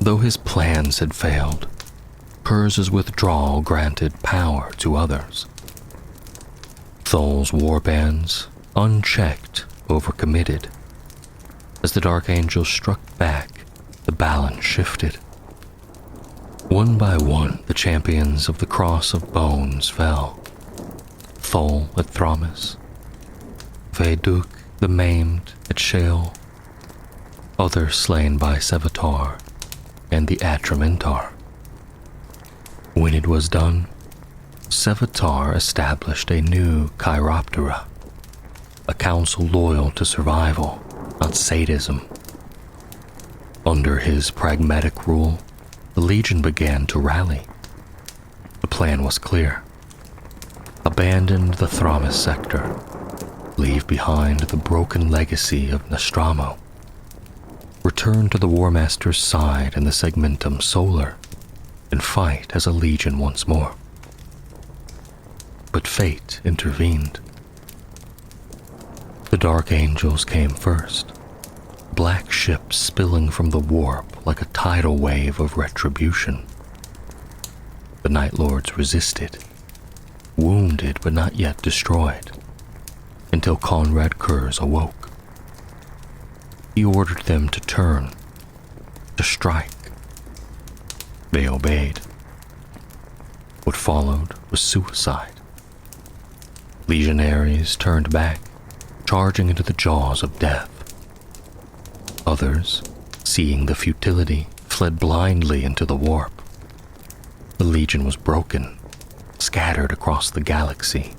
Though his plans had failed, Kur's withdrawal granted power to others. Thol's warbands, unchecked, overcommitted. As the Dark Angel struck back, the balance shifted. One by one, the champions of the Cross of Bones fell. Thol at Thramas, Veduk the maimed at Sheol, others slain by Sevatar and the Atramentar. When it was done, Sevatar established a new Chiroptera, a council loyal to survival, not sadism. Under his pragmatic rule, the Legion began to rally. The plan was clear. Abandon the Thramas sector, leave behind the broken legacy of Nostramo, return to the War Master's side in the Segmentum Solar, and fight as a Legion once more. But fate intervened. The Dark Angels came first, black ships spilling from the warp like a tidal wave of retribution. The Night Lords resisted, wounded but not yet destroyed, until Conrad Kurz awoke. He ordered them to turn, to strike. They obeyed. What followed was suicide. Legionaries turned back, charging into the jaws of death. Others, seeing the futility, fled blindly into the warp. The Legion was broken, scattered across the galaxy,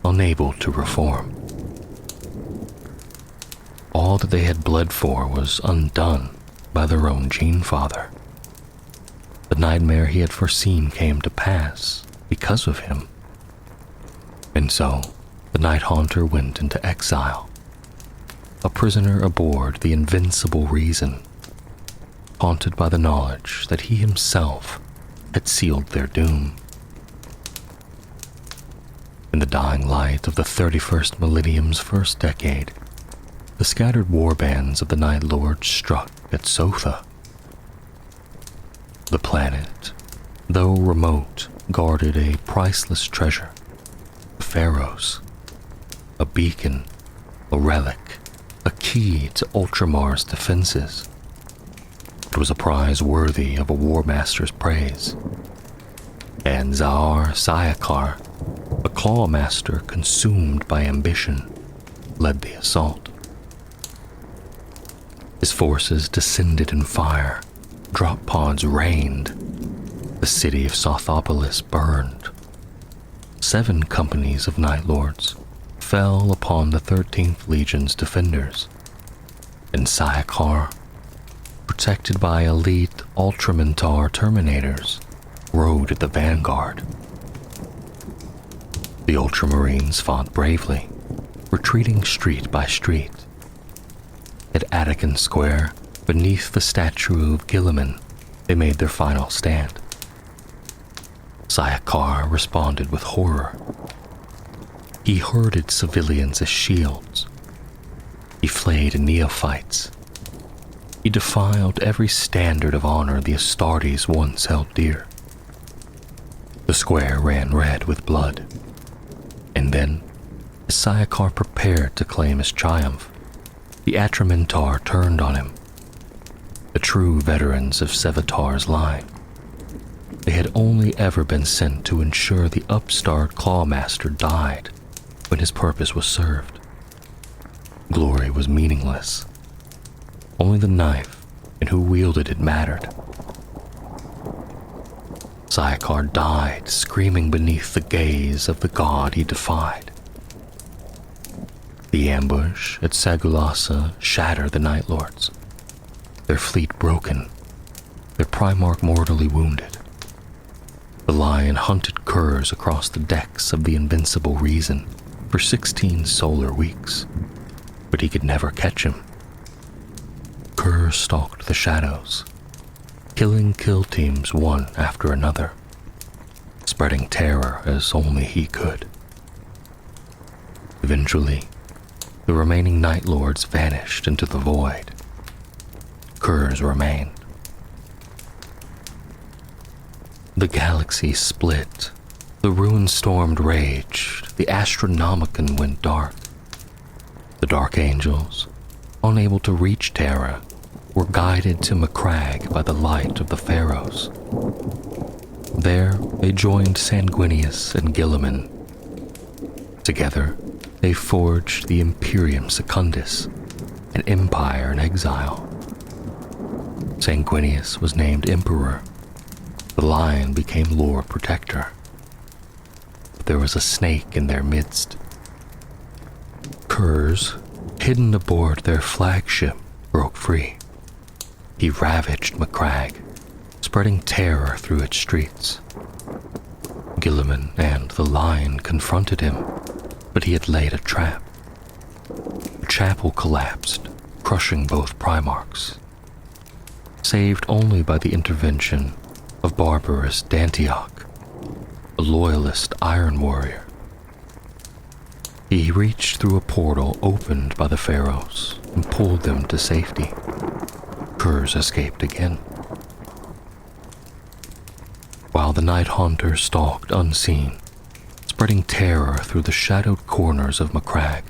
unable to reform. All that they had bled for was undone by their own Gene-Father. The nightmare he had foreseen came to pass because of him. And so, the Night Haunter went into exile, a prisoner aboard the Invincible Reason, haunted by the knowledge that he himself had sealed their doom. In the dying light of the 31st millennium's first decade, the scattered warbands of the Night Lords struck at Sotha. The planet, though remote, guarded a priceless treasure, the Pharaohs, a beacon, a relic, a key to Ultramar's defenses. It was a prize worthy of a War Master's praise. And Zahar Sayakar, a Claw Master consumed by ambition, led the assault. His forces descended in fire, drop pods rained, the city of Sothopolis burned. 7 companies of Night Lords fell upon the 13th Legion's defenders, and Sayakar, protected by elite Ultramantar Terminators, rode at the vanguard. The Ultramarines fought bravely, retreating street by street. At Attican Square, beneath the statue of Gilliman, they made their final stand. Sayakar responded with horror. He herded civilians as shields. He flayed neophytes. He defiled every standard of honor the Astartes once held dear. The square ran red with blood. And then, as Sayakar prepared to claim his triumph, the Atramentar turned on him. The true veterans of Sevatar's line. They had only ever been sent to ensure the upstart Clawmaster died when his purpose was served. Glory was meaningless. Only the knife and who wielded it mattered. Sayakar died screaming beneath the gaze of the god he defied. The ambush at Sagulasa shattered the Night Lords, their fleet broken, their Primarch mortally wounded. The lion hunted curs across the decks of the Invincible Reason for 16 solar weeks, but he could never catch him. Cur stalked the shadows, killing kill teams one after another, spreading terror as only he could. Eventually, the remaining Night Lords vanished into the void. Curs remained. The galaxy split, the ruin-stormed raged, the Astronomicon went dark. The Dark Angels, unable to reach Terra, were guided to Macragge by the light of the Pharaohs. There they joined Sanguinius and Guilliman. Together, they forged the Imperium Secundus, an empire in exile. Sanguinius was named Emperor. The Lion became Lord Protector. But there was a snake in their midst. Kurz, hidden aboard their flagship, broke free. He ravaged Macragge, spreading terror through its streets. Guilliman and the Lion confronted him, but he had laid a trap. The chapel collapsed, crushing both Primarchs, saved only by the intervention of barbarous Dantioch, a loyalist Iron Warrior. He reached through a portal opened by the Pharaohs and pulled them to safety. Kurz escaped again. While the Night Haunter stalked unseen, spreading terror through the shadowed corners of Macragge,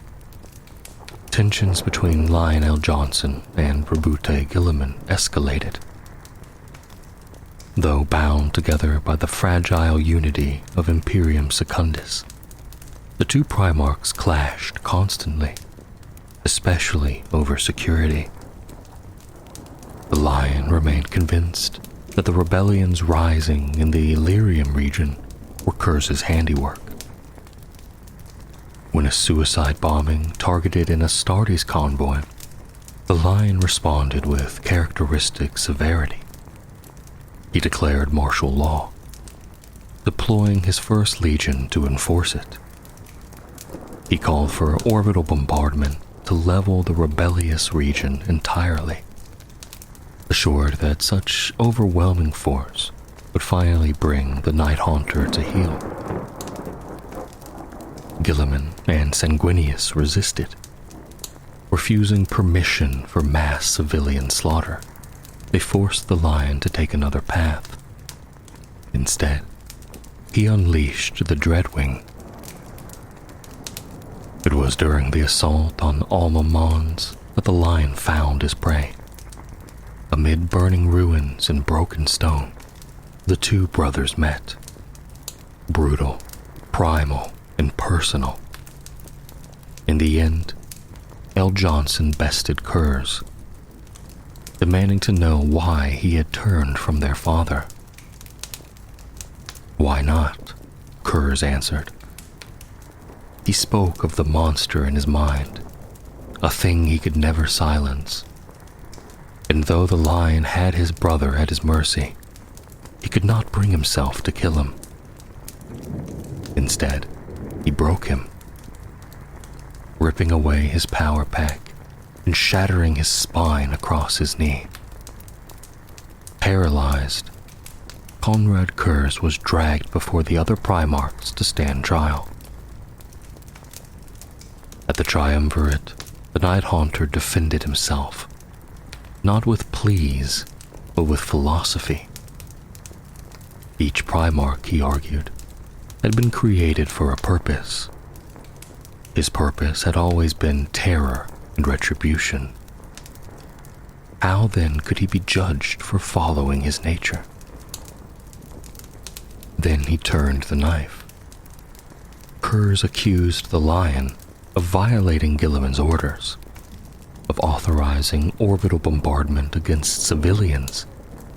tensions between Lionel Johnson and Rabute Guilliman escalated. Though bound together by the fragile unity of Imperium Secundus, the two Primarchs clashed constantly, especially over security. The Lion remained convinced that the rebellions rising in the Illyrium region were Kurz's handiwork. When a suicide bombing targeted an Astartes convoy, the Lion responded with characteristic severity. He declared martial law, deploying his first legion to enforce it. He called for orbital bombardment to level the rebellious region entirely, assured that such overwhelming force would finally bring the Night Haunter to heel. Guilliman and Sanguinius resisted, refusing permission for mass civilian slaughter. They forced the Lion to take another path. Instead, he unleashed the Dreadwing. It was during the assault on Alma Mons that the Lion found his prey. Amid burning ruins and broken stone, the two brothers met. Brutal, primal, and personal. In the end, L. Johnson bested Kurz, demanding to know why he had turned from their father. "Why not?" Kurz answered. He spoke of the monster in his mind, a thing he could never silence. And though the Lion had his brother at his mercy, he could not bring himself to kill him. Instead, he broke him, ripping away his power pack and shattering his spine across his knee. Paralyzed, Conrad Kurz was dragged before the other Primarchs to stand trial. At the triumvirate, the Night Haunter defended himself, not with pleas, but with philosophy. Each Primarch, he argued, had been created for a purpose. His purpose had always been terror and retribution. How then could he be judged for following his nature? Then he turned the knife. Kurz accused the Lion of violating Guilliman's orders, of authorizing orbital bombardment against civilians,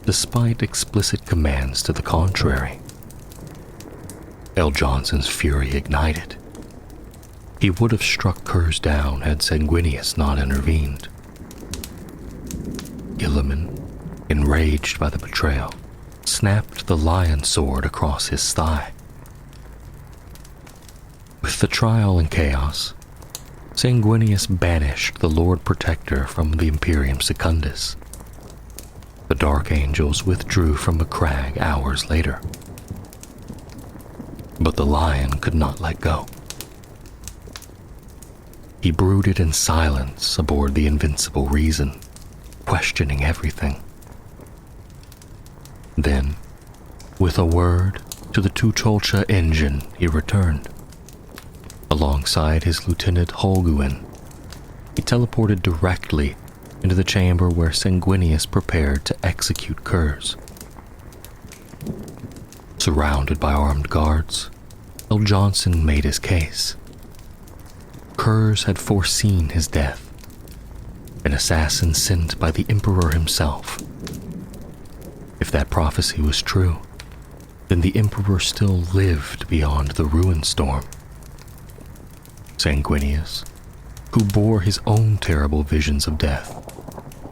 despite explicit commands to the contrary. L. Johnson's fury ignited. He would have struck Kurz down had Sanguinius not intervened. Guilliman, enraged by the betrayal, snapped the Lion sword across his thigh. With the trial in chaos, Sanguinius banished the Lord Protector from the Imperium Secundus. The Dark Angels withdrew from Macragge hours later. But the Lion could not let go. He brooded in silence aboard the Invincible Reason, questioning everything. Then, With a word to the Tucholcha engine, he returned. Alongside his Lieutenant Holguin, he teleported directly into the chamber where Sanguinius prepared to execute Kurz. Surrounded by armed guards, L. Johnson made his case. Kurz had foreseen his death, an assassin sent by the Emperor himself. If that prophecy was true, then the Emperor still lived beyond the ruin storm. Sanguinius, who bore his own terrible visions of death,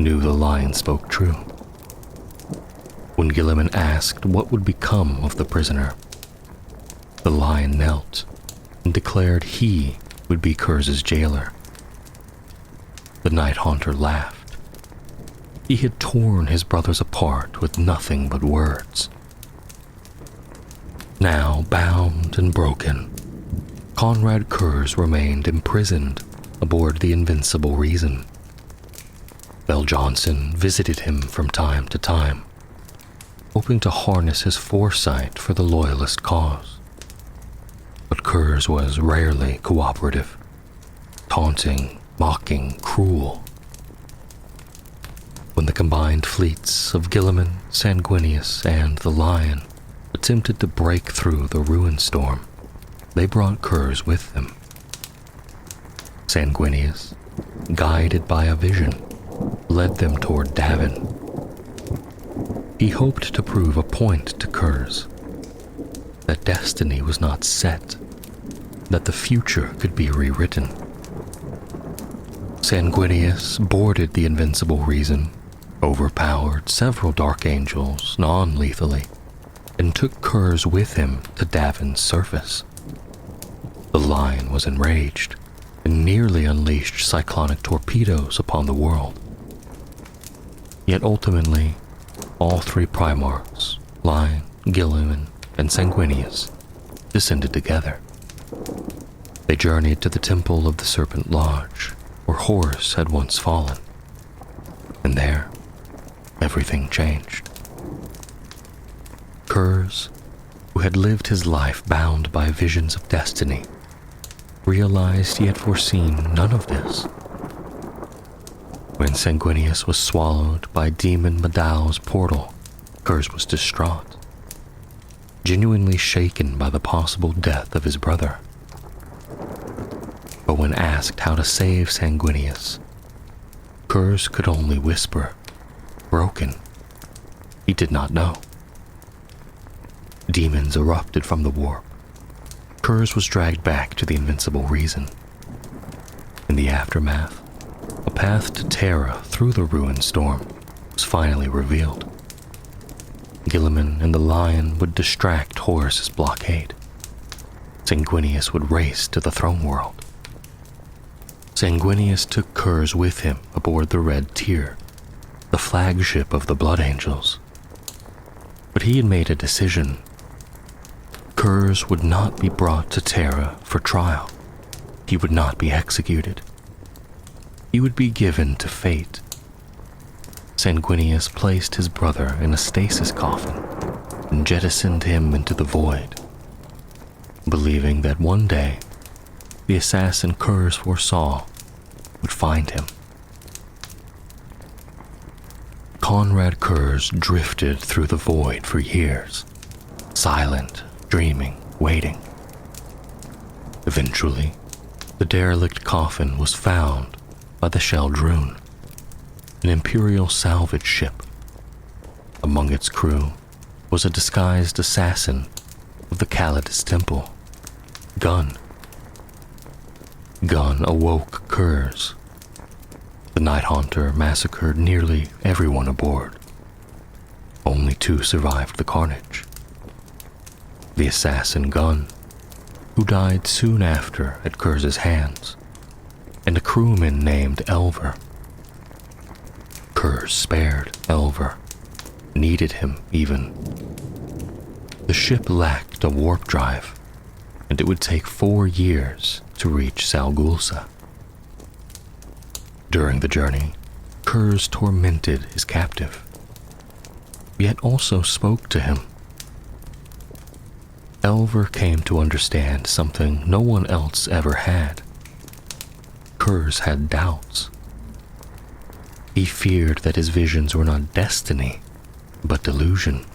knew the lion spoke true. When Guilliman asked what would become of the prisoner, the lion knelt and declared he would be Kurz's jailer. The Night Haunter laughed. He had torn his brothers apart with nothing but words. Now bound and broken, Conrad Kurz remained imprisoned aboard the Invincible Reason. Bell Johnson visited him from time to time, hoping to harness his foresight for the loyalist cause. But Kurz was rarely cooperative, taunting, mocking, cruel. When the combined fleets of Guilliman, Sanguinius, and the Lion attempted to break through the ruin storm, they brought Kurz with them. Sanguinius, guided by a vision, led them toward Davin. He hoped to prove a point to Kurz, that destiny was not set, that the future could be rewritten. Sanguinius boarded the Invincible Reason, overpowered several Dark Angels non-lethally, and took Kurz with him to Davin's surface. The Lion was enraged and nearly unleashed cyclonic torpedoes upon the world. Yet ultimately, all three Primarchs, Lion, Guilliman, and Sanguinius, descended together. They journeyed to the Temple of the Serpent Lodge, where Horus had once fallen. And there, everything changed. Kurz, who had lived his life bound by visions of destiny, realized he had foreseen none of this. When Sanguinius was swallowed by Demon Medal's portal, Kurz was distraught, genuinely shaken by the possible death of his brother. But when asked how to save Sanguinius, Kurz could only whisper, broken. He did not know. Demons erupted from the warp. Kurz was dragged back to the Invincible Reason. In the aftermath, a path to Terra through the ruined storm was finally revealed. Guilliman and the Lion would distract Horus's blockade. Sanguinius would race to the throne world. Sanguinius took Kurz with him aboard the Red Tier, the flagship of the Blood Angels. But he had made a decision. Kurz would not be brought to Terra for trial. He would not be executed. He would be given to fate. Sanguinius placed his brother in a stasis coffin and jettisoned him into the void, believing that one day the assassin Kurz foresaw would find him. Conrad Kurz drifted through the void for years, silent, dreaming, waiting. Eventually, the derelict coffin was found by the Sheldrune, an Imperial salvage ship. Among its crew was a disguised assassin of the Calidus Temple, Gun. Gun awoke Kurz. The Night Haunter massacred nearly everyone aboard. Only 2 survived the carnage. The assassin Gun, who died soon after at Kurz's hands, and a crewman named Elver. Kurz spared Elver, needed him even. The ship lacked a warp drive, and it would take 4 years to reach Salgulsa. During the journey, Kurz tormented his captive, yet also spoke to him, Elver came to understand something no one else ever had. Kurz had doubts. He feared that his visions were not destiny, but delusion.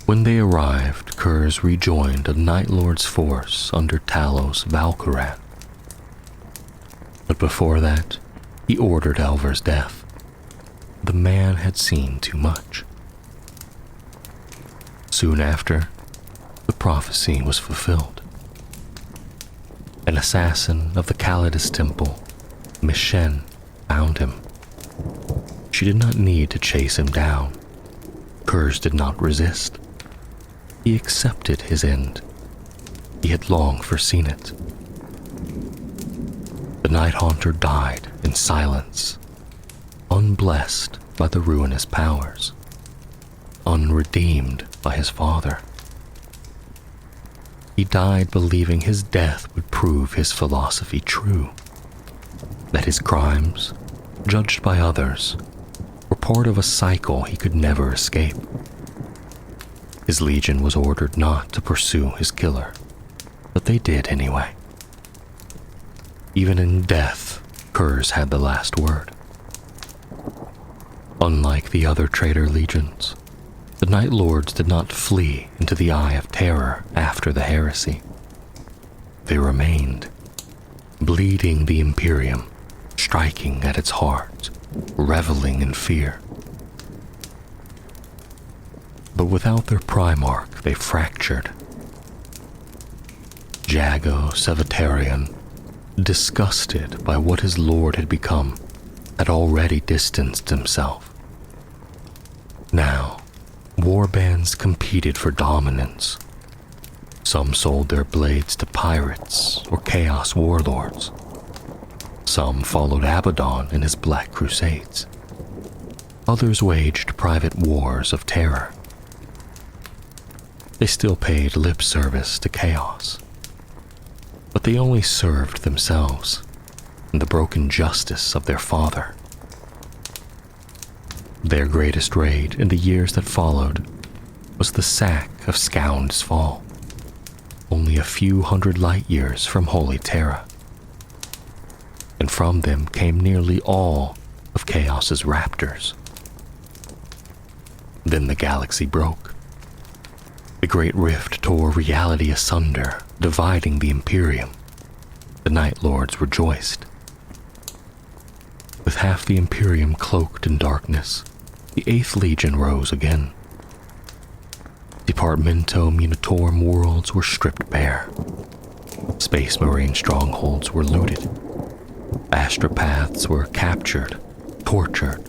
When they arrived, Kurz rejoined a Night Lord's force under Talos Valkyrat. But before that, he ordered Elver's death. The man had seen too much. Soon after, the prophecy was fulfilled. An assassin of the Calidus Temple, Mishen, found him. She did not need to chase him down. Kurz did not resist. He accepted his end. He had long foreseen it. The Night Haunter died in silence, unblessed by the ruinous powers, unredeemed by his father. He died believing his death would prove his philosophy true, that his crimes, judged by others, were part of a cycle he could never escape. His legion was ordered not to pursue his killer, but they did anyway. Even in death, Kurz had the last word. Unlike the other traitor legions, the Night Lords did not flee into the Eye of Terror after the heresy. They remained, bleeding the Imperium, striking at its heart, reveling in fear. But without their Primarch, they fractured. Jago Sevatarian, disgusted by what his lord had become, had already distanced himself. Now, warbands competed for dominance. Some sold their blades to pirates or chaos warlords. Some followed Abaddon in his Black Crusades. Others waged private wars of terror. They still paid lip service to chaos, but they only served themselves and the broken justice of their father. Their greatest raid in the years that followed was the sack of Scound's Fall, only a few hundred light years from Holy Terra. And from them came nearly all of Chaos's raptors. Then the galaxy broke. The Great Rift tore reality asunder, dividing the Imperium. The Night Lords rejoiced. With half the Imperium cloaked in darkness, the 8th Legion rose again. Departamento Munitorum worlds were stripped bare. Space Marine strongholds were looted. Astropaths were captured, tortured,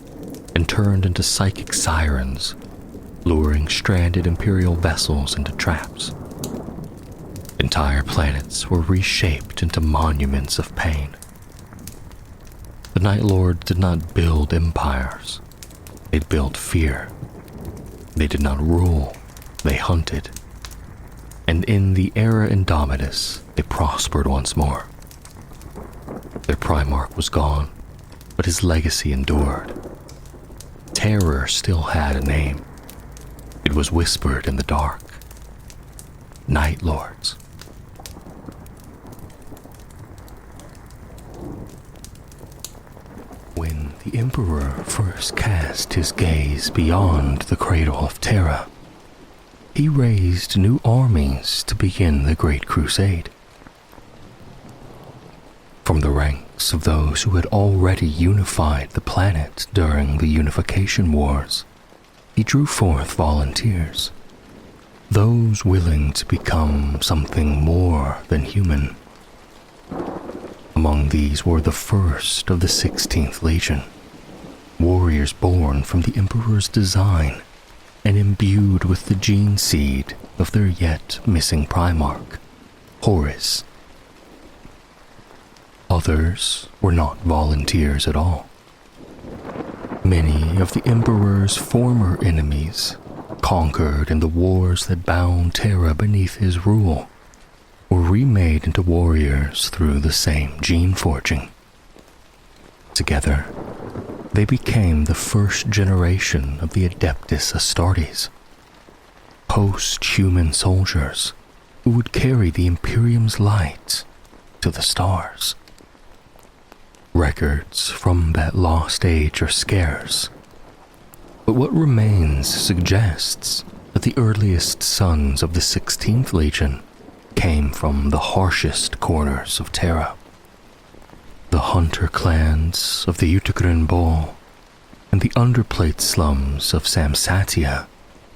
and turned into psychic sirens, luring stranded Imperial vessels into traps. Entire planets were reshaped into monuments of pain. The Night Lords did not build empires. They built fear. They did not rule. They hunted. And in the Era Indomitus, they prospered once more. Their Primarch was gone, but his legacy endured. Terror still had a name. It was whispered in the dark. Night Lords. When the Emperor first cast his gaze beyond the cradle of Terra, he raised new armies to begin the Great Crusade. From the ranks of those who had already unified the planet during the Unification Wars, he drew forth volunteers, those willing to become something more than human. Among these were the first of the 16th Legion, warriors born from the Emperor's design and imbued with the gene seed of their yet missing Primarch, Horus. Others were not volunteers at all. Many of the Emperor's former enemies, conquered in the wars that bound Terra beneath his rule, were remade into warriors through the same gene forging. Together, they became the first generation of the Adeptus Astartes, post-human soldiers who would carry the Imperium's light to the stars. Records from that lost age are scarce, but what remains suggests that the earliest sons of the 16th Legion came from the harshest corners of Terra. The hunter clans of the Uticron Bowl and the underplate slums of Samsatia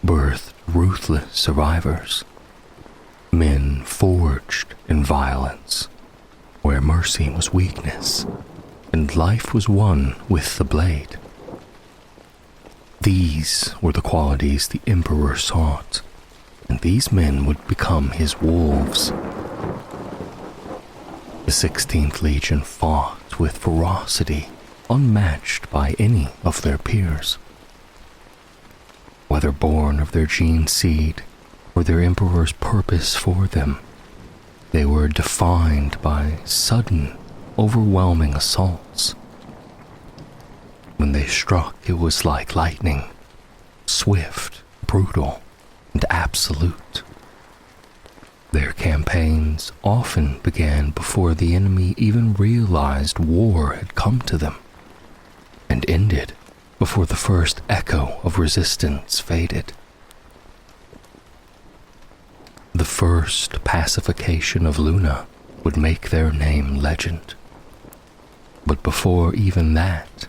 birthed ruthless survivors, men forged in violence, where mercy was weakness and life was won with the blade. These were the qualities the Emperor sought, and these men would become his wolves. The 16th Legion fought with ferocity unmatched by any of their peers. Whether born of their gene seed or their Emperor's purpose for them, they were defined by sudden, overwhelming assaults. When they struck, it was like lightning, swift, brutal, and absolute. Their campaigns often began before the enemy even realized war had come to them, and ended before the first echo of resistance faded. The first pacification of Luna would make their name legend. But before even that,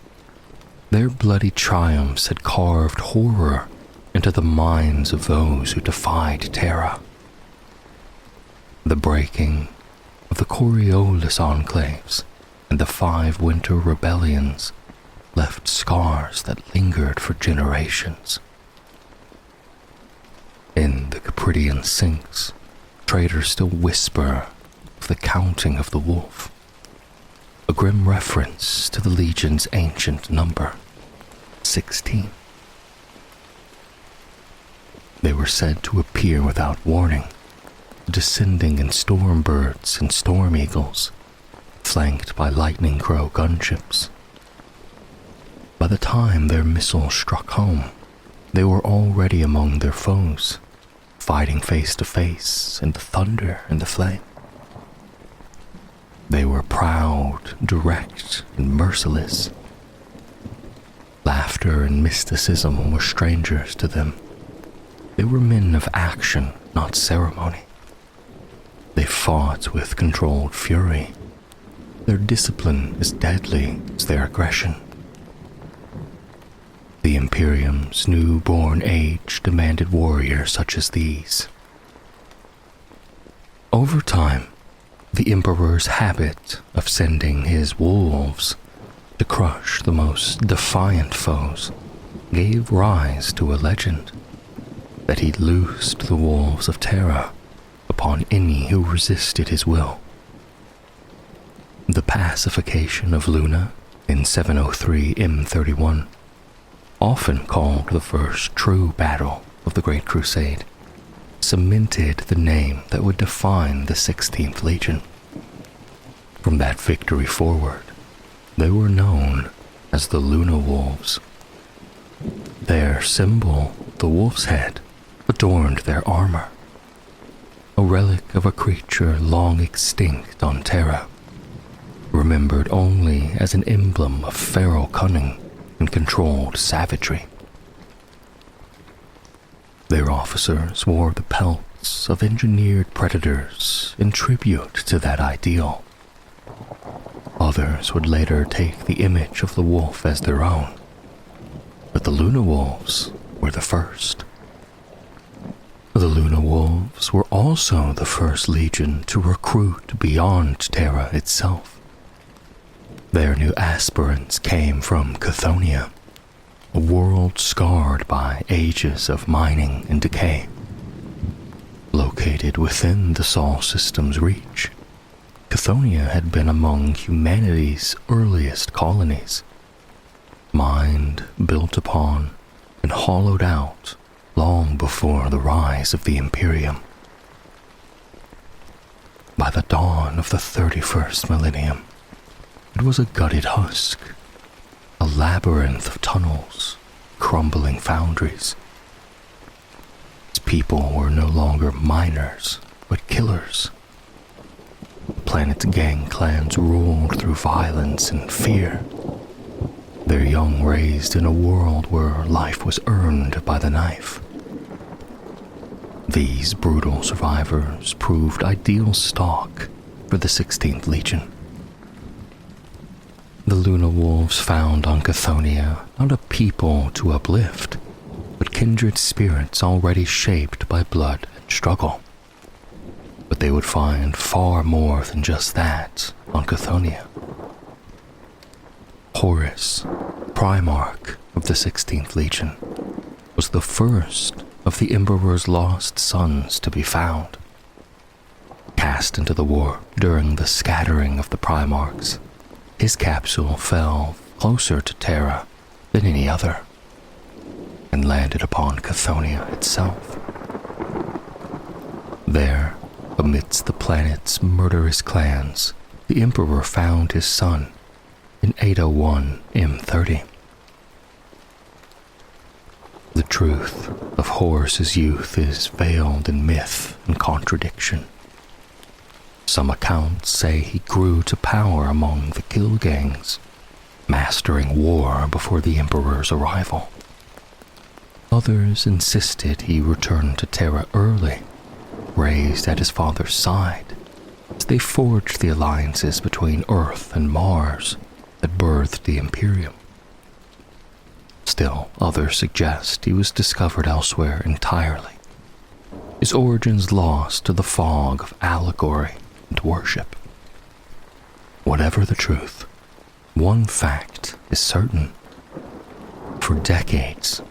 their bloody triumphs had carved horror into the minds of those who defied Terra. The breaking of the Coriolis enclaves and the 5 winter rebellions left scars that lingered for generations. In the Capridian sinks, traders still whisper of the counting of the wolf, a grim reference to the Legion's ancient number, 16. They were said to appear without warning, descending in storm birds and storm eagles, flanked by lightning crow gunships. By the time their missiles struck home, they were already among their foes, fighting face to face in the thunder and the flame. They were proud, direct, and merciless. Laughter and mysticism were strangers to them. They were men of action, not ceremony. They fought with controlled fury. Their discipline as deadly as their aggression. The Imperium's newborn age demanded warriors such as these. Over time, the Emperor's habit of sending his wolves to crush the most defiant foes gave rise to a legend that he loosed the wolves of Terra upon any who resisted his will. The pacification of Luna in 703 M31, often called the first true battle of the Great Crusade, cemented the name that would define the 16th Legion. From that victory forward, they were known as the Luna Wolves. Their symbol, the wolf's head, adorned their armor, a relic of a creature long extinct on Terra, remembered only as an emblem of feral cunning and controlled savagery. Their officers wore the pelts of engineered predators in tribute to that ideal. Others would later take the image of the wolf as their own, but the Luna Wolves were the first. The Luna Wolves were also the first legion to recruit beyond Terra itself. Their new aspirants came from Chthoniya, a world scarred by ages of mining and decay. Located within the Sol system's reach, Chthoniya had been among humanity's earliest colonies, mined, built upon, and hollowed out long before the rise of the Imperium. By the dawn of the 31st millennium, it was a gutted husk, a labyrinth of tunnels, crumbling foundries. Its people were no longer miners, but killers. The planet's gang clans ruled through violence and fear, their young raised in a world where life was earned by the knife. These brutal survivors proved ideal stock for the 16th Legion. The Luna Wolves found on Chthoniya not a people to uplift, but kindred spirits already shaped by blood and struggle. But they would find far more than just that on Chthoniya. Horus, Primarch of the 16th Legion, was the first of the Emperor's lost sons to be found. Cast into the warp during the scattering of the Primarchs, his capsule fell closer to Terra than any other, and landed upon Chthoniya itself. There, amidst the planet's murderous clans, the Emperor found his son in 801 M30. The truth of Horus's youth is veiled in myth and contradiction. Some accounts say he grew to power among the kill gangs, mastering war before the Emperor's arrival. Others insisted he returned to Terra early, raised at his father's side, as they forged the alliances between Earth and Mars that birthed the Imperium. Still, others suggest he was discovered elsewhere entirely, his origins lost to the fog of allegory and worship. Whatever the truth, one fact is certain. For decades,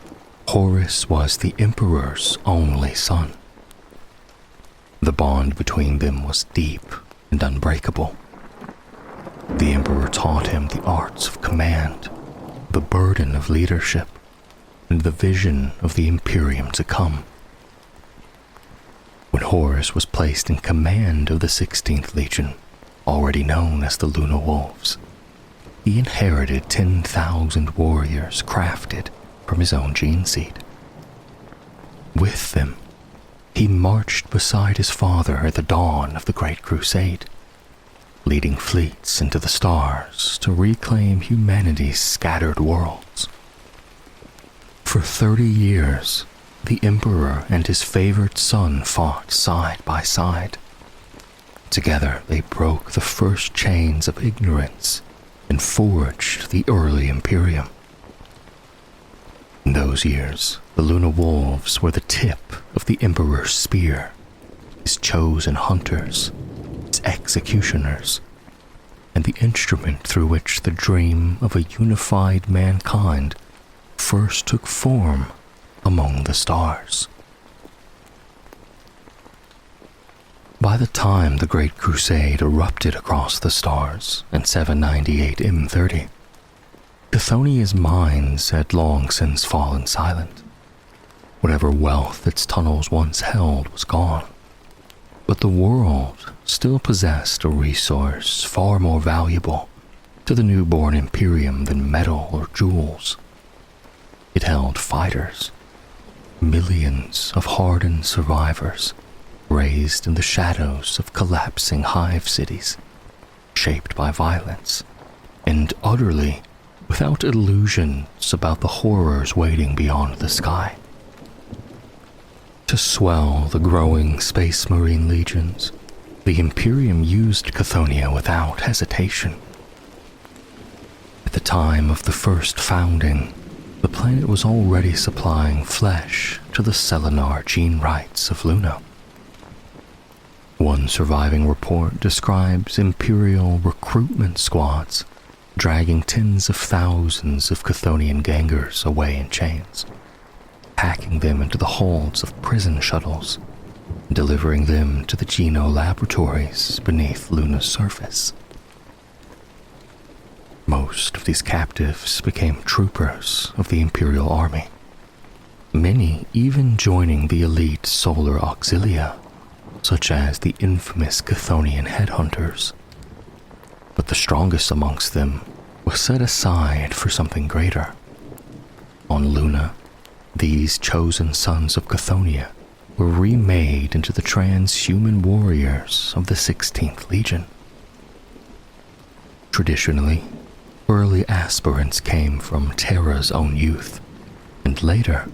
Horus was the Emperor's only son. The bond between them was deep and unbreakable. The Emperor taught him the arts of command, the burden of leadership, and the vision of the Imperium to come. When Horus was placed in command of the 16th Legion, already known as the Luna Wolves, he inherited 10,000 warriors crafted from his own gene seed. With them, he marched beside his father at the dawn of the Great Crusade, leading fleets into the stars to reclaim humanity's scattered worlds. For 30 years, the Emperor and his favorite son fought side by side. Together, they broke the first chains of ignorance and forged the early Imperium. In those years, the Luna Wolves were the tip of the Emperor's spear, his chosen hunters, his executioners, and the instrument through which the dream of a unified mankind first took form among the stars. By the time the Great Crusade erupted across the stars in 798 M30, Chthoniya's mines had long since fallen silent. Whatever wealth its tunnels once held was gone, but the world still possessed a resource far more valuable to the newborn Imperium than metal or jewels. It held fighters, millions of hardened survivors raised in the shadows of collapsing hive cities, shaped by violence, and utterly without illusions about the horrors waiting beyond the sky. To swell the growing Space Marine legions, the Imperium used Chthoniya without hesitation. At the time of the first founding, the planet was already supplying flesh to the Selenar gene rights of Luna. One surviving report describes Imperial recruitment squads dragging tens of thousands of Chthonian gangers away in chains, packing them into the holds of prison shuttles, and delivering them to the Geno laboratories beneath Luna's surface. Most of these captives became troopers of the Imperial Army, many even joining the elite solar auxilia, such as the infamous Chthonian headhunters. But the strongest amongst them was set aside for something greater. On Luna, these chosen sons of Chthoniya were remade into the transhuman warriors of the 16th Legion. Traditionally, early aspirants came from Terra's own youth, and later,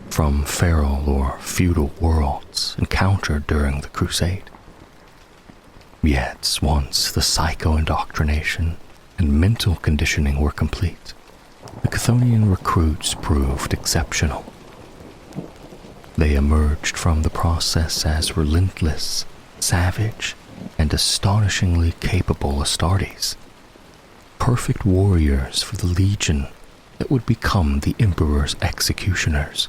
from feral or feudal worlds encountered during the Crusade. Yet, once the psycho-indoctrination and mental conditioning were complete, the Chthonian recruits proved exceptional. They emerged from the process as relentless, savage, and astonishingly capable Astartes, perfect warriors for the Legion that would become the Emperor's executioners.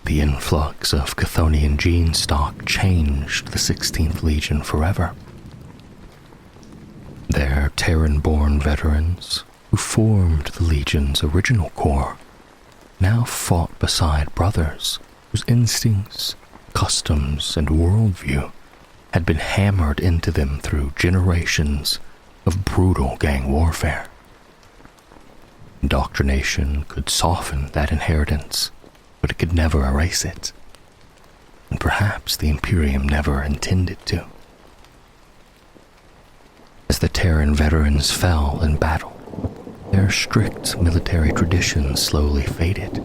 The influx of Chthonian gene stock changed the 16th Legion forever. Their Terran-born veterans, who formed the Legion's original core, now fought beside brothers whose instincts, customs, and worldview had been hammered into them through generations of brutal gang warfare. Indoctrination could soften that inheritance, but it could never erase it, and perhaps the Imperium never intended to. As the Terran veterans fell in battle, their strict military traditions slowly faded.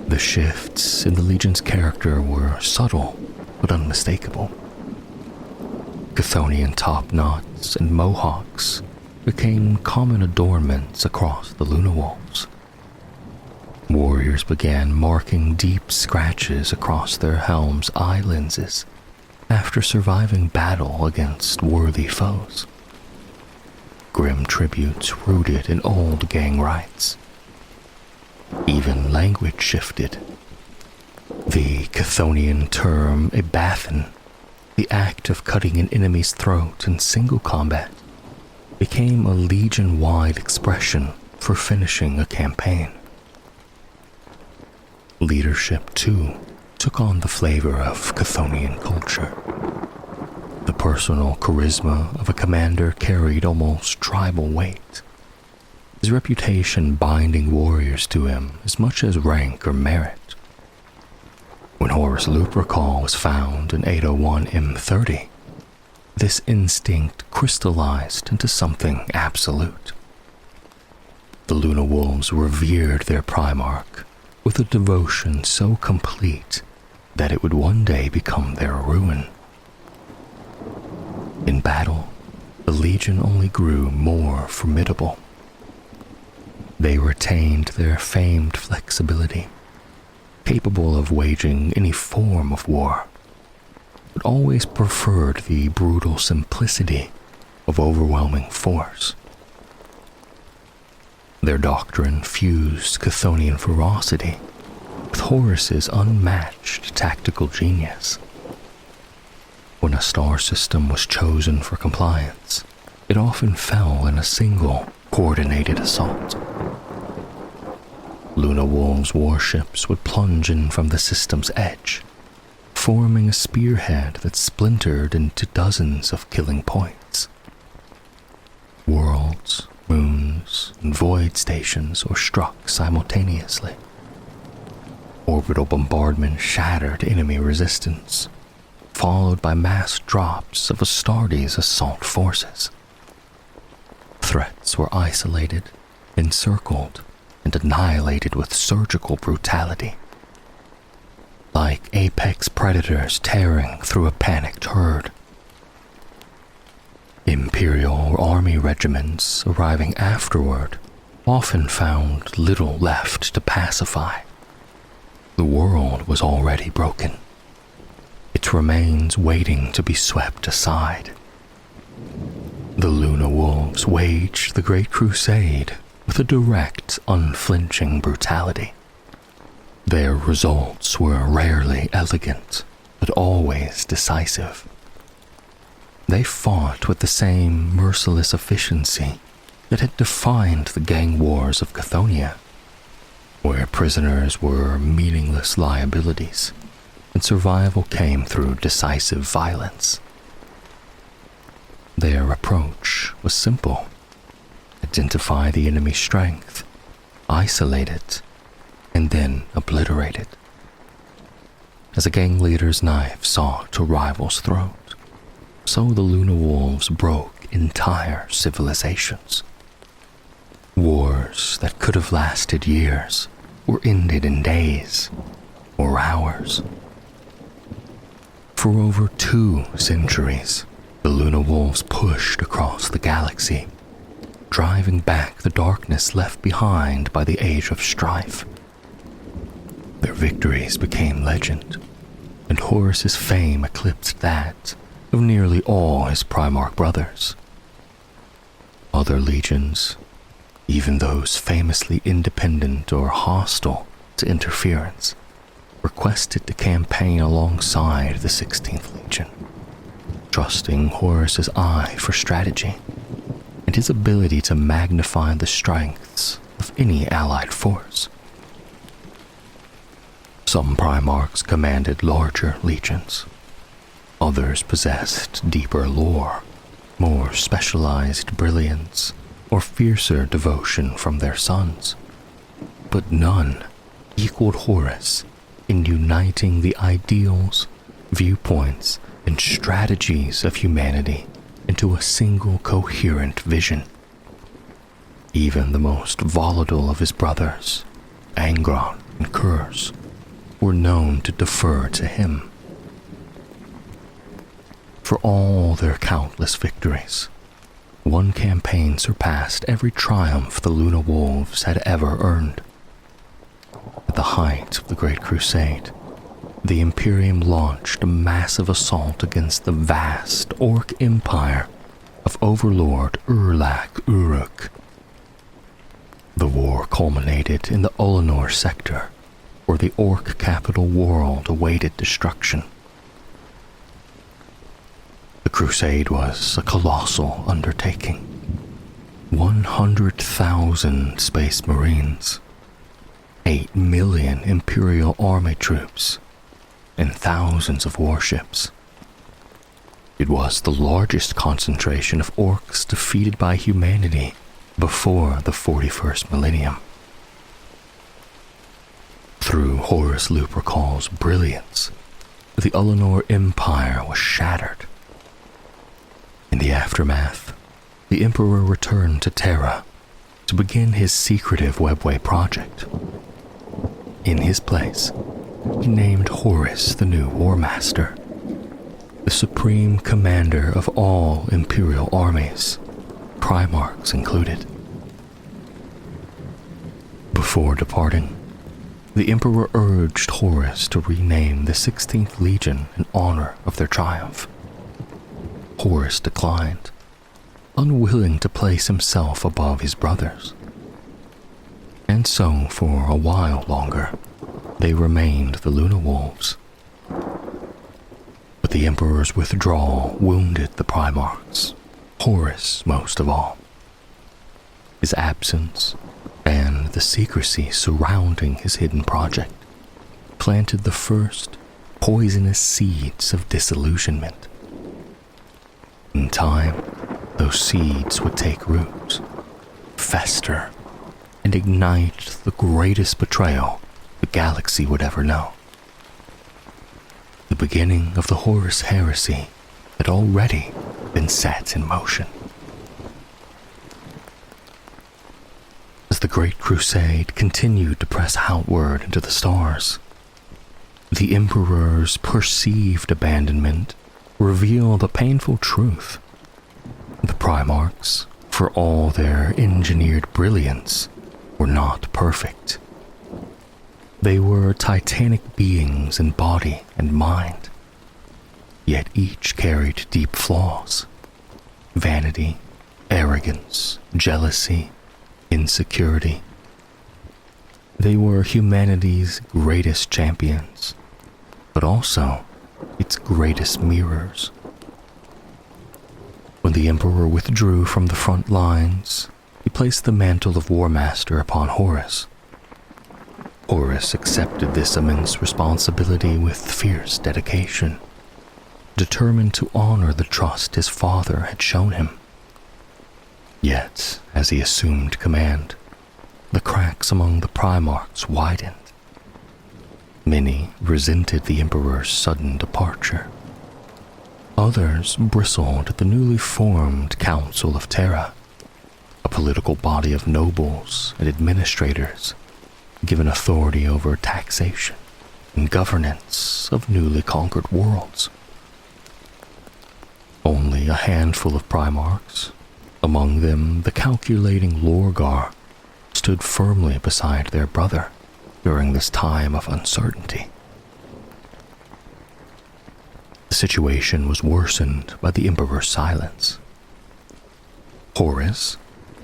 The shifts in the Legion's character were subtle but unmistakable. Chthonian top-knots and mohawks became common adornments across the Lunawolves. Warriors began marking deep scratches across their helms' eye lenses after surviving battle against worthy foes. Grim tributes rooted in old gang rites. Even language shifted. The Chthonian term Ibathan, the act of cutting an enemy's throat in single combat, became a Legion-wide expression for finishing a campaign. Leadership, too, took on the flavor of Chthonian culture. The personal charisma of a commander carried almost tribal weight, his reputation binding warriors to him as much as rank or merit. When Horus Lupercal was found in 801 M30, this instinct crystallized into something absolute. The Luna Wolves revered their Primarch with a devotion so complete that it would one day become their ruin. In battle, the Legion only grew more formidable. They retained their famed flexibility, capable of waging any form of war, but always preferred the brutal simplicity of overwhelming force. Their doctrine fused Chthonian ferocity with Horus's unmatched tactical genius. When a star system was chosen for compliance, it often fell in a single, coordinated assault. Luna Wolves' warships would plunge in from the system's edge, forming a spearhead that splintered into dozens of killing points. Worlds, moons, and void stations were struck simultaneously. Orbital bombardment shattered enemy resistance, followed by mass drops of Astartes' assault forces. Threats were isolated, encircled, and annihilated with surgical brutality. Like apex predators tearing through a panicked herd. Imperial or army regiments arriving afterward often found little left to pacify. The world was already broken, its remains waiting to be swept aside. The Luna Wolves waged the Great Crusade with a direct, unflinching brutality. Their results were rarely elegant, but always decisive. They fought with the same merciless efficiency that had defined the gang wars of Chthonian, where prisoners were meaningless liabilities, and survival came through decisive violence. Their approach was simple. Identify the enemy's strength, isolate it, and then obliterate it. as a gang leader's knife sought a rival's throat, so the Luna Wolves broke entire civilizations. Wars that could have lasted years were ended in days or hours. For over 2 centuries, the Luna Wolves pushed across the galaxy, driving back the darkness left behind by the Age of Strife. Their victories became legend, and Horus's fame eclipsed that of nearly all his Primarch brothers. Other legions, even those famously independent or hostile to interference, requested to campaign alongside the 16th Legion, trusting Horus's eye for strategy and his ability to magnify the strengths of any allied force. Some Primarchs commanded larger legions. Others possessed deeper lore, more specialized brilliance, or fiercer devotion from their sons. But none equaled Horus in uniting the ideals, viewpoints, and strategies of humanity into a single coherent vision. Even the most volatile of his brothers, Angron and Kurz, were known to defer to him. For all their countless victories, one campaign surpassed every triumph the Luna Wolves had ever earned. At the height of the Great Crusade, the Imperium launched a massive assault against the vast Orc empire of Overlord Urlak Uruk. The war culminated in the Ullanor sector, where the Orc capital world awaited destruction. The crusade was a colossal undertaking. 100,000 Space Marines, 8 million Imperial Army troops, and thousands of warships. It was the largest concentration of Orcs defeated by humanity before the 41st millennium. Through Horus Lupercal's brilliance, the Ullanor Empire was shattered. In the aftermath, the Emperor returned to Terra to begin his secretive webway project. In his place, he named Horus the new War Master, the supreme commander of all Imperial armies, Primarchs included. Before departing, the Emperor urged Horus to rename the 16th Legion in honor of their triumph. Horus declined, unwilling to place himself above his brothers. And so, for a while longer, they remained the Luna Wolves. But the Emperor's withdrawal wounded the Primarchs, Horus most of all. His absence and the secrecy surrounding his hidden project planted the first poisonous seeds of disillusionment. In time, those seeds would take root, fester, and ignite the greatest betrayal the galaxy would ever know. The beginning of the Horus heresy had already been set in motion. As the Great Crusade continued to press outward into the stars, the Emperor's perceived abandonment revealed a painful truth. The Primarchs, for all their engineered brilliance, were not perfect. They were titanic beings in body and mind, yet each carried deep flaws: vanity, arrogance, jealousy, insecurity. They were humanity's greatest champions, but also its greatest mirrors. When the Emperor withdrew from the front lines, he placed the mantle of War Master upon Horus. Horus accepted this immense responsibility with fierce dedication, determined to honor the trust his father had shown him. Yet, as he assumed command, the cracks among the Primarchs widened. Many resented the Emperor's sudden departure. Others bristled at the newly formed Council of Terra, a political body of nobles and administrators given authority over taxation and governance of newly conquered worlds. Only a handful of Primarchs, among them the calculating Lorgar, stood firmly beside their brother during this time of uncertainty. The situation was worsened by the Emperor's silence. Horus,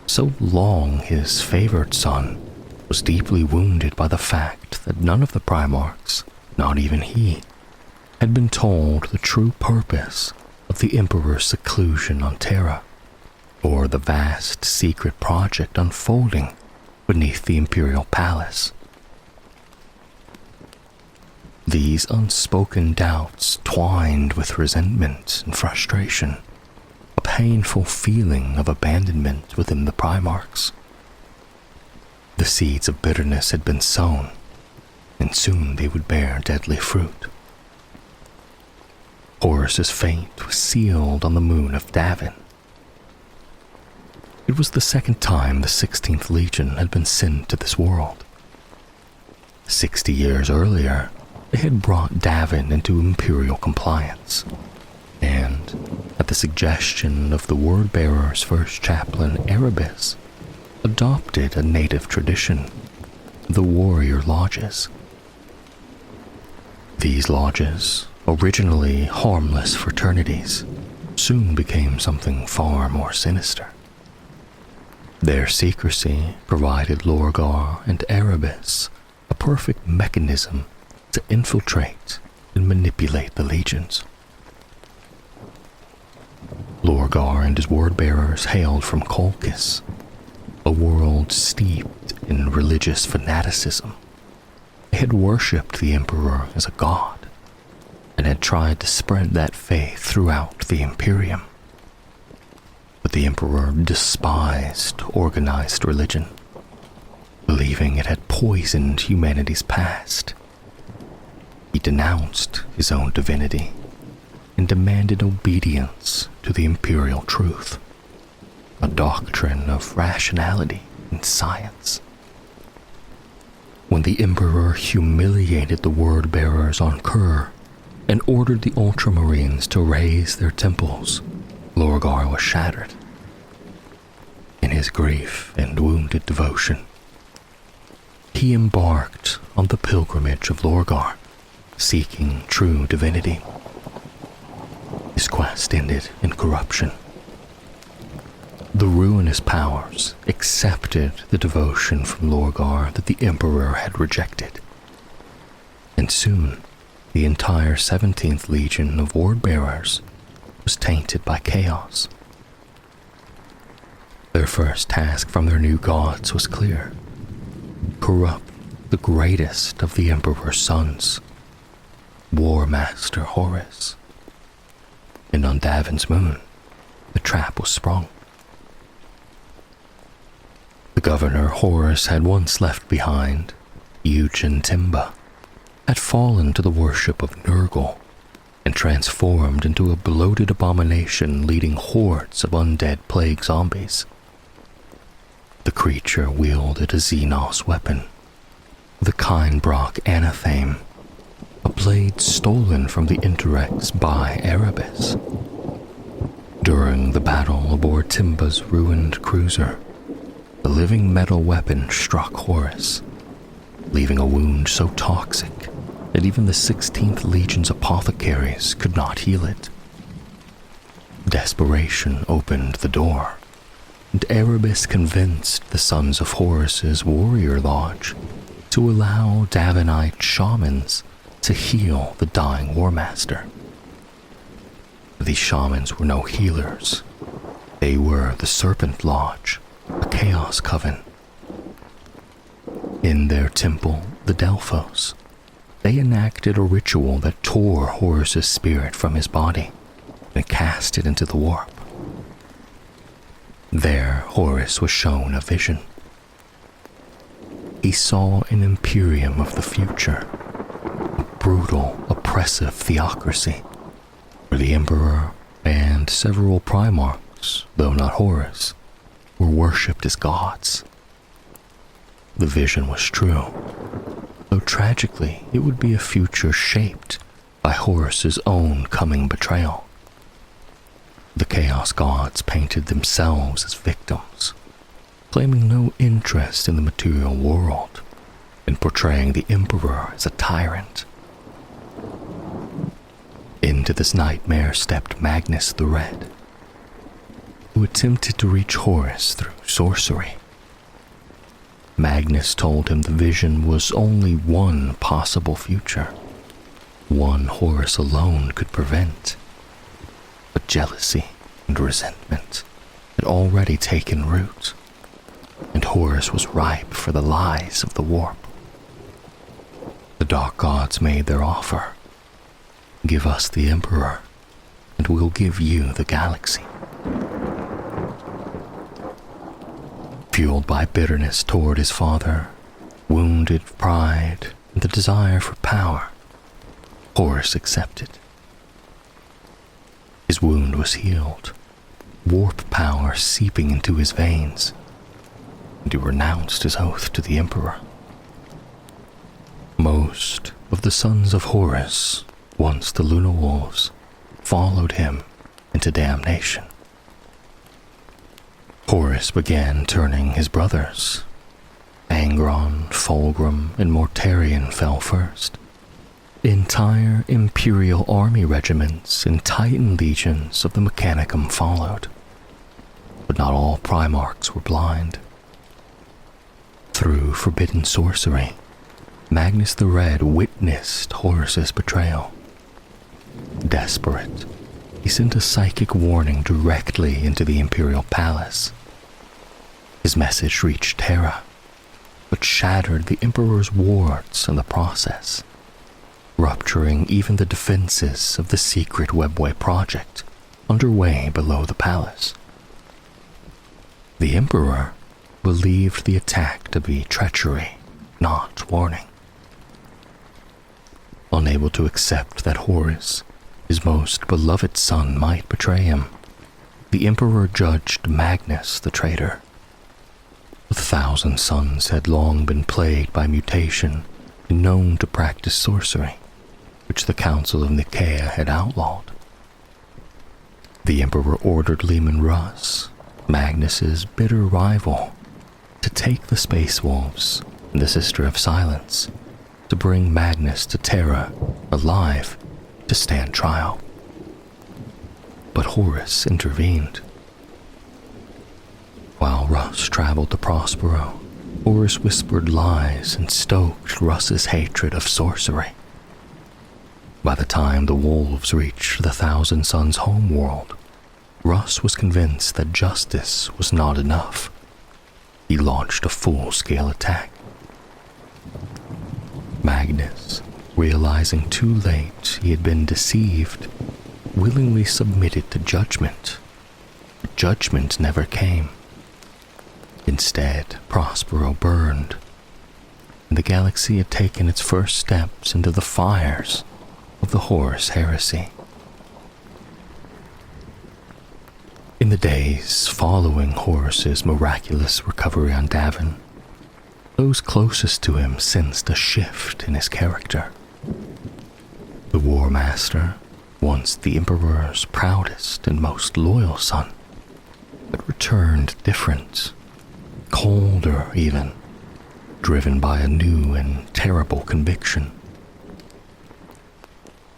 so long his favored son, was deeply wounded by the fact that none of the Primarchs, not even he, had been told the true purpose of the Emperor's seclusion on Terra, or the vast secret project unfolding beneath the Imperial Palace. These unspoken doubts twined with resentment and frustration, a painful feeling of abandonment within the Primarchs. The seeds of bitterness had been sown, and soon they would bear deadly fruit. Horus's fate was sealed on the moon of Davin. It was the second time the 16th Legion had been sent to this world. 60 years earlier, they had brought Davin into Imperial compliance, and, at the suggestion of the Word-Bearer's first chaplain, Erebus, adopted a native tradition, the Warrior Lodges. These lodges, originally harmless fraternities, soon became something far more sinister. Their secrecy provided Lorgar and Erebus a perfect mechanism to infiltrate and manipulate the legions. Lorgar and his word-bearers hailed from Colchis, a world steeped in religious fanaticism. They had worshipped the Emperor as a god, and had tried to spread that faith throughout the Imperium. But the Emperor despised organized religion, believing it had poisoned humanity's past. He denounced his own divinity and demanded obedience to the imperial truth, a doctrine of rationality and science. When the Emperor humiliated the word-bearers on Kur and ordered the Ultramarines to raise their temples, Lorgar was shattered. In his grief and wounded devotion, he embarked on the pilgrimage of Lorgar, seeking true divinity. His quest ended in corruption. The ruinous powers accepted the devotion from Lorgar that the Emperor had rejected, and soon the entire 17th Legion of Word-Bearers was tainted by chaos. Their first task from their new gods was clear: corrupt the greatest of the Emperor's sons, War Master Horus. And on Davin's moon, the trap was sprung. The governor Horus had once left behind, Eugen Timba, had fallen to the worship of Nurgle and transformed into a bloated abomination leading hordes of undead plague zombies. The creature wielded a Xenos weapon, the Kindbrock Anathame, a blade stolen from the Interrex by Erebus. During the battle aboard Timba's ruined cruiser, the living metal weapon struck Horus, leaving a wound so toxic that even the 16th Legion's apothecaries could not heal it. Desperation opened the door, and Erebus convinced the sons of Horus's warrior lodge to allow Davinite shamans to heal the dying War Master. These shamans were no healers. They were the Serpent Lodge, a chaos coven. In their temple, the Delphos, they enacted a ritual that tore Horus's spirit from his body and cast it into the warp. There, Horus was shown a vision. He saw an Imperium of the future, brutal, oppressive theocracy, where the Emperor and several Primarchs, though not Horus, were worshipped as gods. The vision was true, though tragically it would be a future shaped by Horus's own coming betrayal. The Chaos Gods painted themselves as victims, claiming no interest in the material world and portraying the Emperor as a tyrant. Into this nightmare stepped Magnus the Red, who attempted to reach Horus through sorcery. Magnus told him the vision was only one possible future, one Horus alone could prevent. But jealousy and resentment had already taken root, and Horus was ripe for the lies of the warp. The Dark Gods made their offer. Give us the Emperor, and we'll give you the galaxy. Fueled by bitterness toward his father, wounded pride, and the desire for power, Horus accepted. His wound was healed, warp power seeping into his veins, and he renounced his oath to the Emperor. Most of the sons of Horus, once the Luna Wolves, followed him into damnation. Horus began turning his brothers. Angron, Fulgrim, and Mortarion fell first. Entire Imperial army regiments and Titan legions of the Mechanicum followed. But not all Primarchs were blind. Through forbidden sorcery, Magnus the Red witnessed Horus's betrayal. Desperate, he sent a psychic warning directly into the Imperial Palace. His message reached Terra, but shattered the Emperor's wards in the process, rupturing even the defenses of the secret Webway project underway below the palace. The Emperor believed the attack to be treachery, not warning. Unable to accept that Horus, his most beloved son, might betray him, the Emperor judged Magnus the traitor. 1,000 sons had long been plagued by mutation and known to practice sorcery, which the Council of Nicaea had outlawed. The Emperor ordered Leman Russ, Magnus's bitter rival, to take the Space Wolves and the Sister of Silence to bring Magnus to Terra alive to stand trial. But Horus intervened. While Russ traveled to Prospero, Horus whispered lies and stoked Russ's hatred of sorcery. By the time the wolves reached the Thousand Sons' homeworld, Russ was convinced that justice was not enough. He launched a full-scale attack. Magnus, realizing too late he had been deceived, willingly submitted to judgment. But judgment never came. Instead, Prospero burned, and the galaxy had taken its first steps into the fires of the Horus heresy. In the days following Horus's miraculous recovery on Davin, those closest to him sensed a shift in his character. The War Master, once the Emperor's proudest and most loyal son, had returned different, colder even, driven by a new and terrible conviction.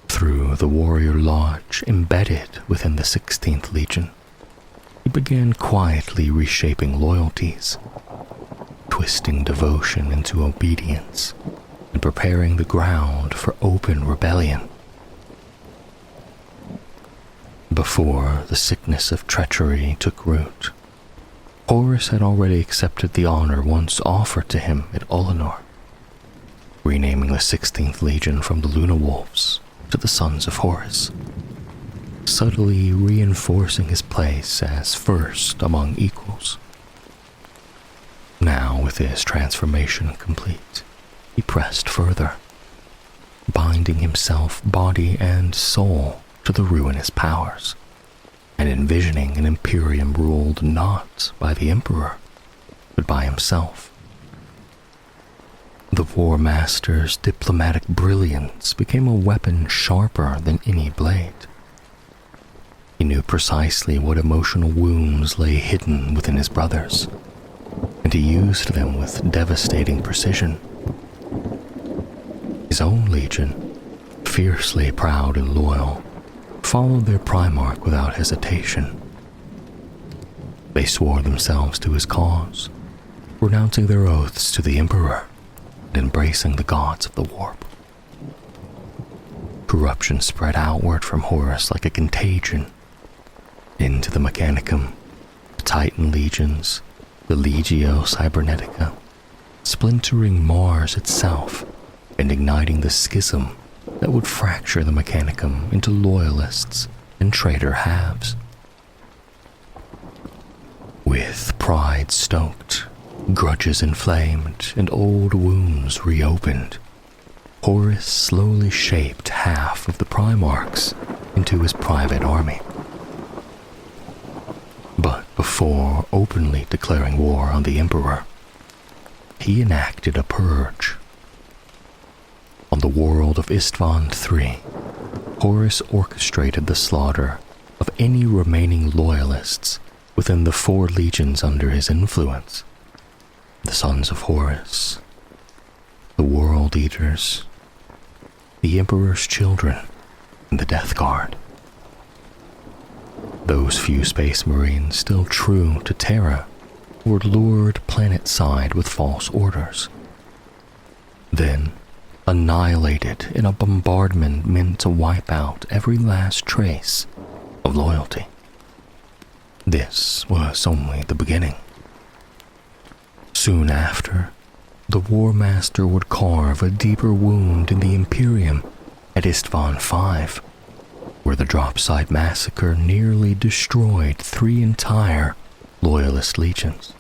Through the warrior lodge embedded within the 16th Legion, he began quietly reshaping loyalties, twisting devotion into obedience, and preparing the ground for open rebellion. Before the sickness of treachery took root, Horus had already accepted the honor once offered to him at Ullanor, renaming the 16th Legion from the Luna Wolves to the Sons of Horus, subtly reinforcing his place as first among equals. Now, with his transformation complete, he pressed further. binding himself body and soul to the ruinous powers, and envisioning an Imperium ruled not by the Emperor, but by himself. The War Master's diplomatic brilliance became a weapon sharper than any blade. He knew precisely what emotional wounds lay hidden within his brothers, and he used them with devastating precision. His own legion, fiercely proud and loyal, followed their Primarch without hesitation. They swore themselves to his cause, renouncing their oaths to the Emperor and embracing the gods of the warp. Corruption spread outward from Horus like a contagion, into the Mechanicum, the Titan legions, the Legio Cybernetica, splintering Mars itself and igniting the schism that would fracture the Mechanicum into loyalists and traitor halves. With pride stoked, grudges inflamed, and old wounds reopened, Horus slowly shaped half of the Primarchs into his private army. But before openly declaring war on the Emperor, he enacted a purge. On the world of Istvan III, Horus orchestrated the slaughter of any remaining loyalists within the 4 legions under his influence: the Sons of Horus, the World Eaters, the Emperor's Children, and the Death Guard. Those few Space Marines still true to Terra were lured planet-side with false orders, then annihilated in a bombardment meant to wipe out every last trace of loyalty. This was only the beginning. Soon after, the War Master would carve a deeper wound in the Imperium at Istvan V, where the Dropside Massacre nearly destroyed 3 entire Loyalist legions.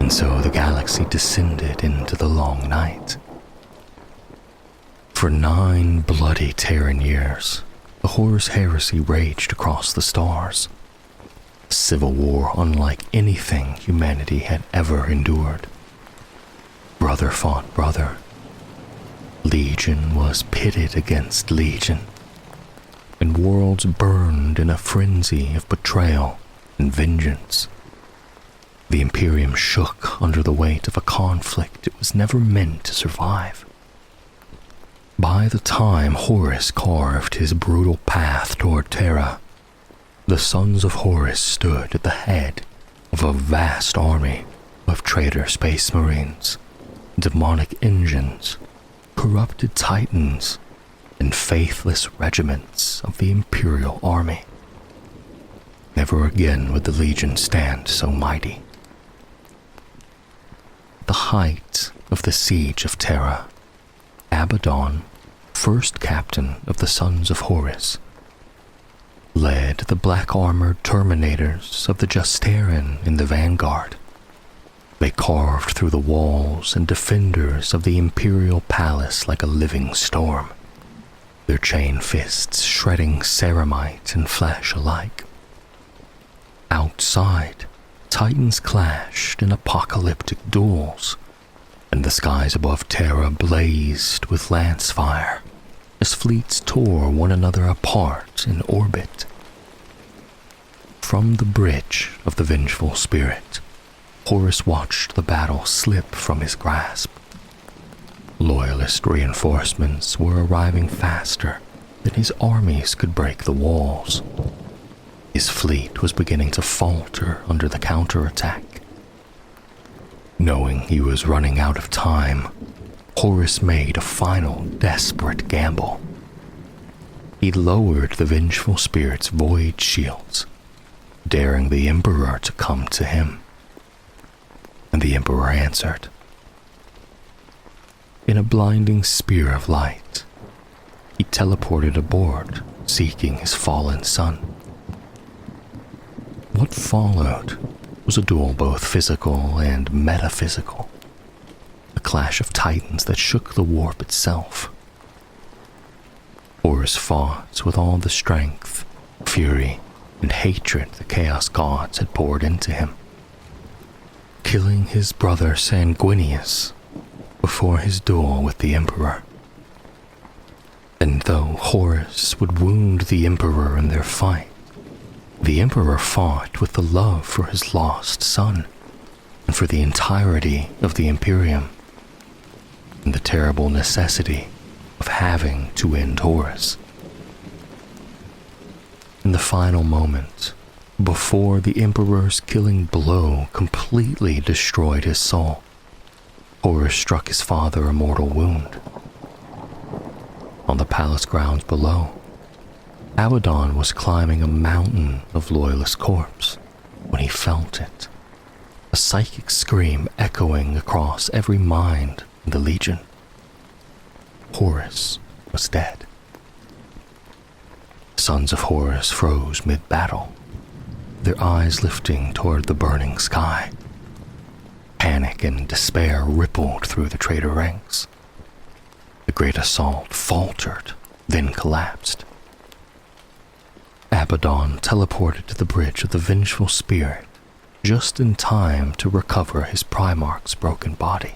And so the galaxy descended into the long night. For 9 bloody Terran years, the Horus heresy raged across the stars. A civil war unlike anything humanity had ever endured. Brother fought brother. Legion was pitted against legion, and worlds burned in a frenzy of betrayal and vengeance. The Imperium shook under the weight of a conflict it was never meant to survive. By the time Horus carved his brutal path toward Terra, the Sons of Horus stood at the head of a vast army of traitor Space Marines, demonic engines, corrupted Titans, and faithless regiments of the Imperial Army. Never again would the Legion stand so mighty. At the height of the siege of Terra, Abaddon, first captain of the Sons of Horus, led the black-armored Terminators of the Justaerin in the vanguard. They carved through the walls and defenders of the Imperial Palace like a living storm, their chain fists shredding ceramite and flesh alike. Outside, Titans clashed in apocalyptic duels, and the skies above Terra blazed with lance fire as fleets tore one another apart in orbit. From the bridge of the vengeful spirit, Horus watched the battle slip from his grasp. Loyalist reinforcements were arriving faster than his armies could break the walls. His fleet was beginning to falter under the counterattack. Knowing he was running out of time, Horus made a final desperate gamble. He lowered the vengeful spirit's void shields, daring the Emperor to come to him. And the Emperor answered. In a blinding spear of light, he teleported aboard, seeking his fallen son. What followed was a duel both physical and metaphysical, a clash of titans that shook the warp itself, Horus fought with all the strength, fury, and hatred the Chaos Gods had poured into him, killing his brother Sanguinius before his duel with the Emperor. And though Horus would wound the Emperor in their fight, the Emperor fought with the love for his lost son and for the entirety of the Imperium, and the terrible necessity of having to end Horus. In the final moment, before the Emperor's killing blow completely destroyed his soul, Horus struck his father a mortal wound. On the palace grounds below, Abaddon was climbing a mountain of Loyalist corpse when he felt it, a psychic scream echoing across every mind in the Legion. Horus was dead. The sons of Horus froze mid-battle, their eyes lifting toward the burning sky. Panic and despair rippled through the traitor ranks. The great assault faltered, then collapsed. Abaddon teleported to the bridge of the Vengeful Spirit just in time to recover his Primarch's broken body.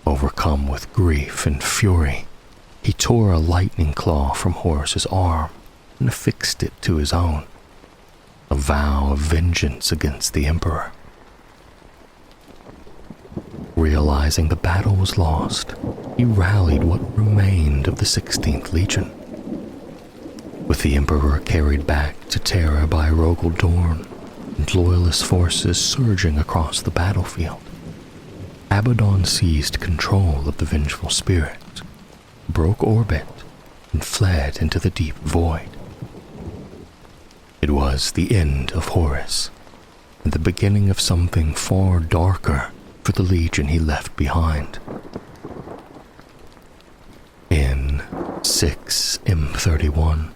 Overcome with grief and fury, he tore a lightning claw from Horus's arm and affixed it to his own, a vow of vengeance against the Emperor. Realizing the battle was lost, he rallied what remained of the 16th Legion. With the Emperor carried back to Terra by Rogel Dorn and Loyalist forces surging across the battlefield, Abaddon seized control of the Vengeful Spirit, broke orbit, and fled into the deep void. It was the end of Horus, and the beginning of something far darker for the Legion he left behind. In 6M31,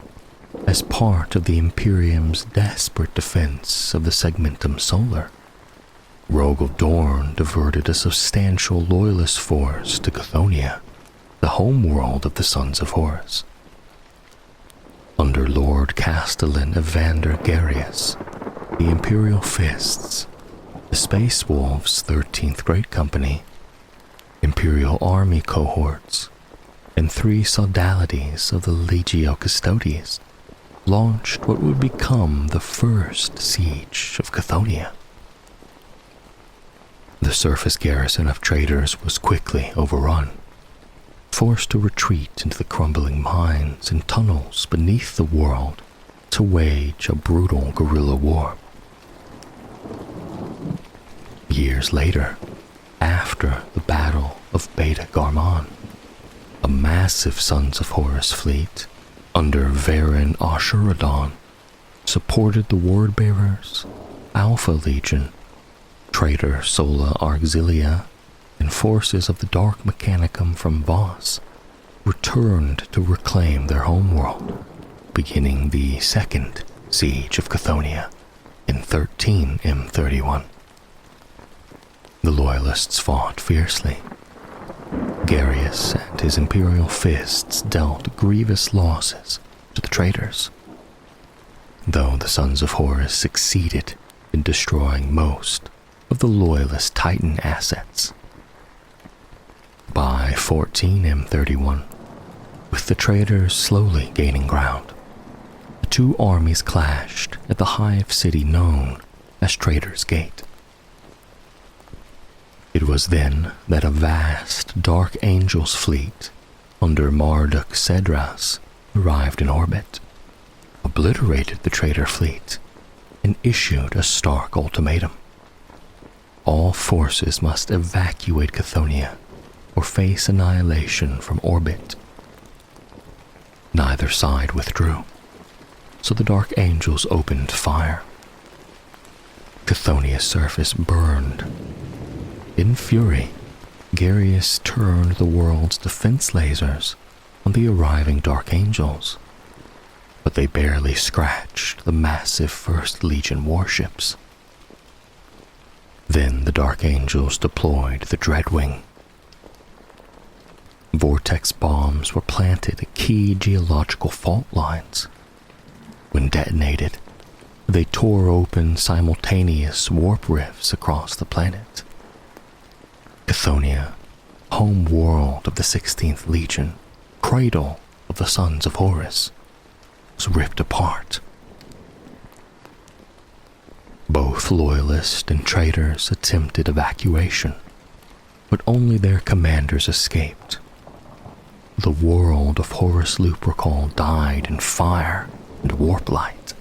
as part of the Imperium's desperate defense of the Segmentum Solar, Rogel Dorn diverted a substantial Loyalist force to Chthoniya, the homeworld of the Sons of Horus. Under Lord Castellan Evander Garius, the Imperial Fists, the Space Wolves' 13th Great Company, Imperial Army cohorts, and 3 sodalities of the Legio Custodes launched what would become the first siege of Chthoniya. The surface garrison of traitors was quickly overrun, forced to retreat into the crumbling mines and tunnels beneath the world to wage a brutal guerrilla war. Years later, after the Battle of Beta Garmon, a massive Sons of Horus fleet under Varen Ashuradon supported the Wordbearers, Alpha Legion, traitor Sola Auxilia, and forces of the Dark Mechanicum from Voss returned to reclaim their homeworld, beginning the second siege of Chthoniya in 13M31. The Loyalists fought fiercely. Garius and his Imperial Fists dealt grievous losses to the traitors, though the Sons of Horus succeeded in destroying most of the Loyalist Titan assets. By 14M31, with the traitors slowly gaining ground, the two armies clashed at the hive city known as Traitors' Gate. It was then that a vast Dark Angels fleet under Marduk Cedras arrived in orbit, obliterated the traitor fleet, and issued a stark ultimatum. All forces must evacuate Chthoniya or face annihilation from orbit. Neither side withdrew, so the Dark Angels opened fire. Chthoniya's surface burned. In fury, Garius turned the world's defense lasers on the arriving Dark Angels, but they barely scratched the massive First Legion warships. Then the Dark Angels deployed the Dreadwing. Vortex bombs were planted at key geological fault lines. When detonated, they tore open simultaneous warp rifts across the planet. Chthoniya, home world of the 16th Legion, cradle of the Sons of Horus, was ripped apart. Both loyalists and traitors attempted evacuation, but only their commanders escaped. The world of Horus Lupercal died in fire and warp light,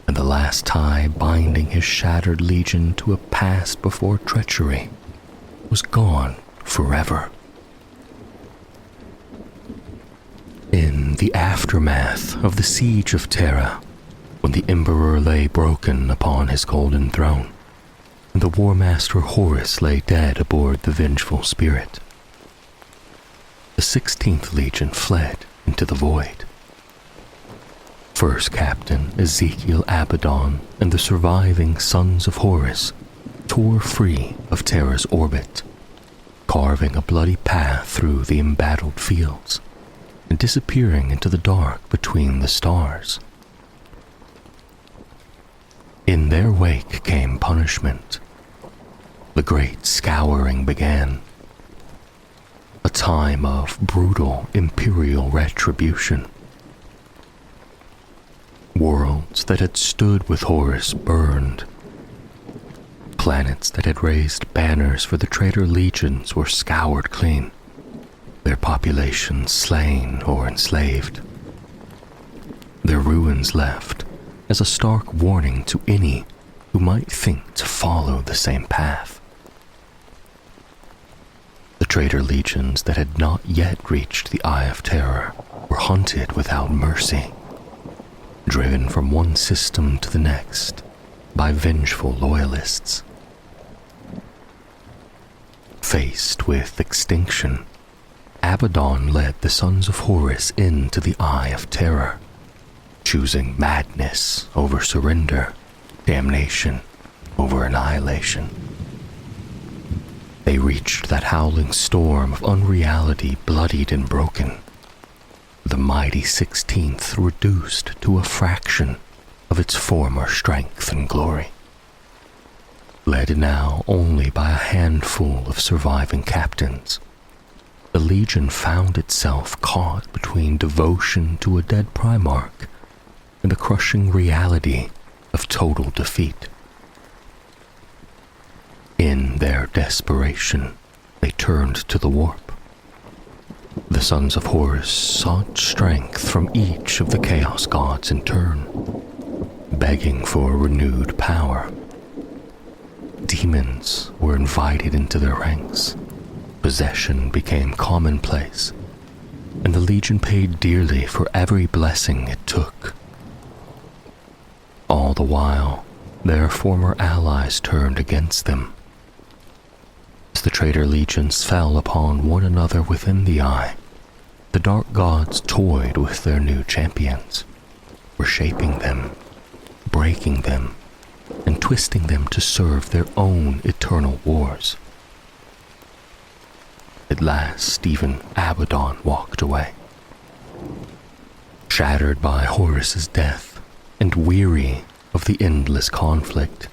and the last tie binding his shattered legion to a past before treachery was gone forever. In the aftermath of the siege of Terra, when the Emperor lay broken upon his golden throne, and the War Master Horus lay dead aboard the vengeful spirit, the 16th Legion fled into the void. First Captain Ezekiel Abaddon and the surviving Sons of Horus tore free of Terra's orbit, carving a bloody path through the embattled fields and disappearing into the dark between the stars. In their wake came punishment. The great scouring began, a time of brutal imperial retribution. Worlds that had stood with Horus burned. Planets that had raised banners for the traitor legions were scoured clean, their populations slain or enslaved. Their ruins left as a stark warning to any who might think to follow the same path. The traitor legions that had not yet reached the Eye of Terror were hunted without mercy, driven from one system to the next by vengeful loyalists. Faced with extinction, Abaddon led the Sons of Horus into the Eye of Terror, choosing madness over surrender, damnation over annihilation. They reached that howling storm of unreality, bloodied and broken, the mighty 16th reduced to a fraction of its former strength and glory. Led now only by a handful of surviving captains, the Legion found itself caught between devotion to a dead Primarch and the crushing reality of total defeat. In their desperation, they turned to the warp. The Sons of Horus sought strength from each of the Chaos Gods in turn, begging for renewed power. Demons were invited into their ranks. Possession became commonplace, and the Legion paid dearly for every blessing it took. All the while, their former allies turned against them. As the traitor legions fell upon one another within the Eye, the Dark Gods toyed with their new champions, reshaping them, breaking them, and twisting them to serve their own eternal wars. At last, even Abaddon walked away. Shattered by Horus's death and weary of the endless conflict,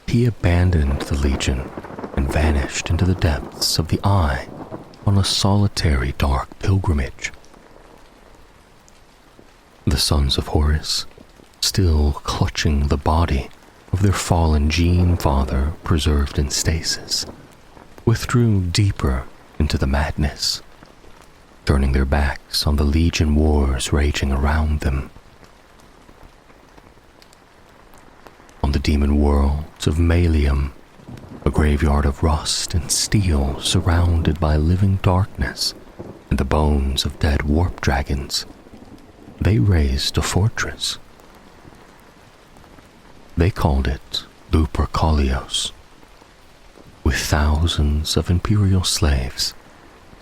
he abandoned the Legion and vanished into the depths of the Eye on a solitary dark pilgrimage. The Sons of Horus, still clutching the body of their fallen Gene Father preserved in stasis, withdrew deeper into the madness, turning their backs on the Legion wars raging around them. On the demon worlds of Malium, a graveyard of rust and steel surrounded by living darkness and the bones of dead warp dragons, they raised a fortress. They called it Lupercalios. With thousands of Imperial slaves,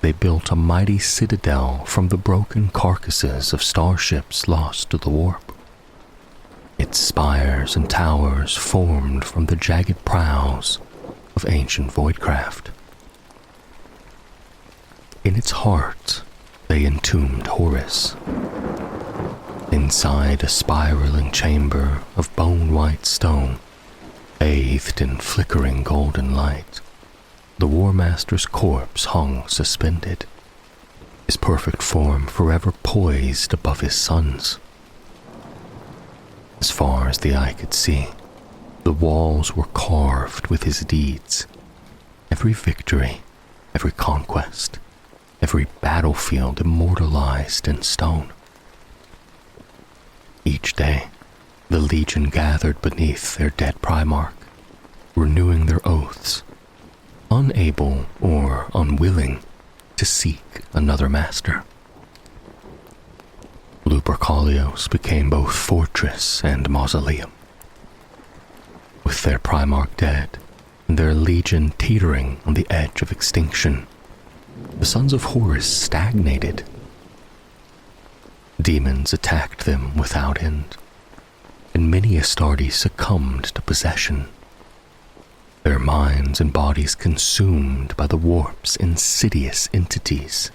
they built a mighty citadel from the broken carcasses of starships lost to the warp. Its spires and towers formed from the jagged prows of ancient voidcraft. In its heart, they entombed Horus. Inside a spiraling chamber of bone-white stone, bathed in flickering golden light, the War Master's corpse hung suspended, his perfect form forever poised above his sons. As far as the eye could see, the walls were carved with his deeds. Every victory, every conquest, every battlefield immortalized in stone. Each day, the Legion gathered beneath their dead Primarch, renewing their oaths, unable or unwilling to seek another master. Lupercalios became both fortress and mausoleum. With their Primarch dead, and their Legion teetering on the edge of extinction, the Sons of Horus stagnated. Demons attacked them without end, and many Astartes succumbed to possession, their minds and bodies consumed by the warp's insidious entities.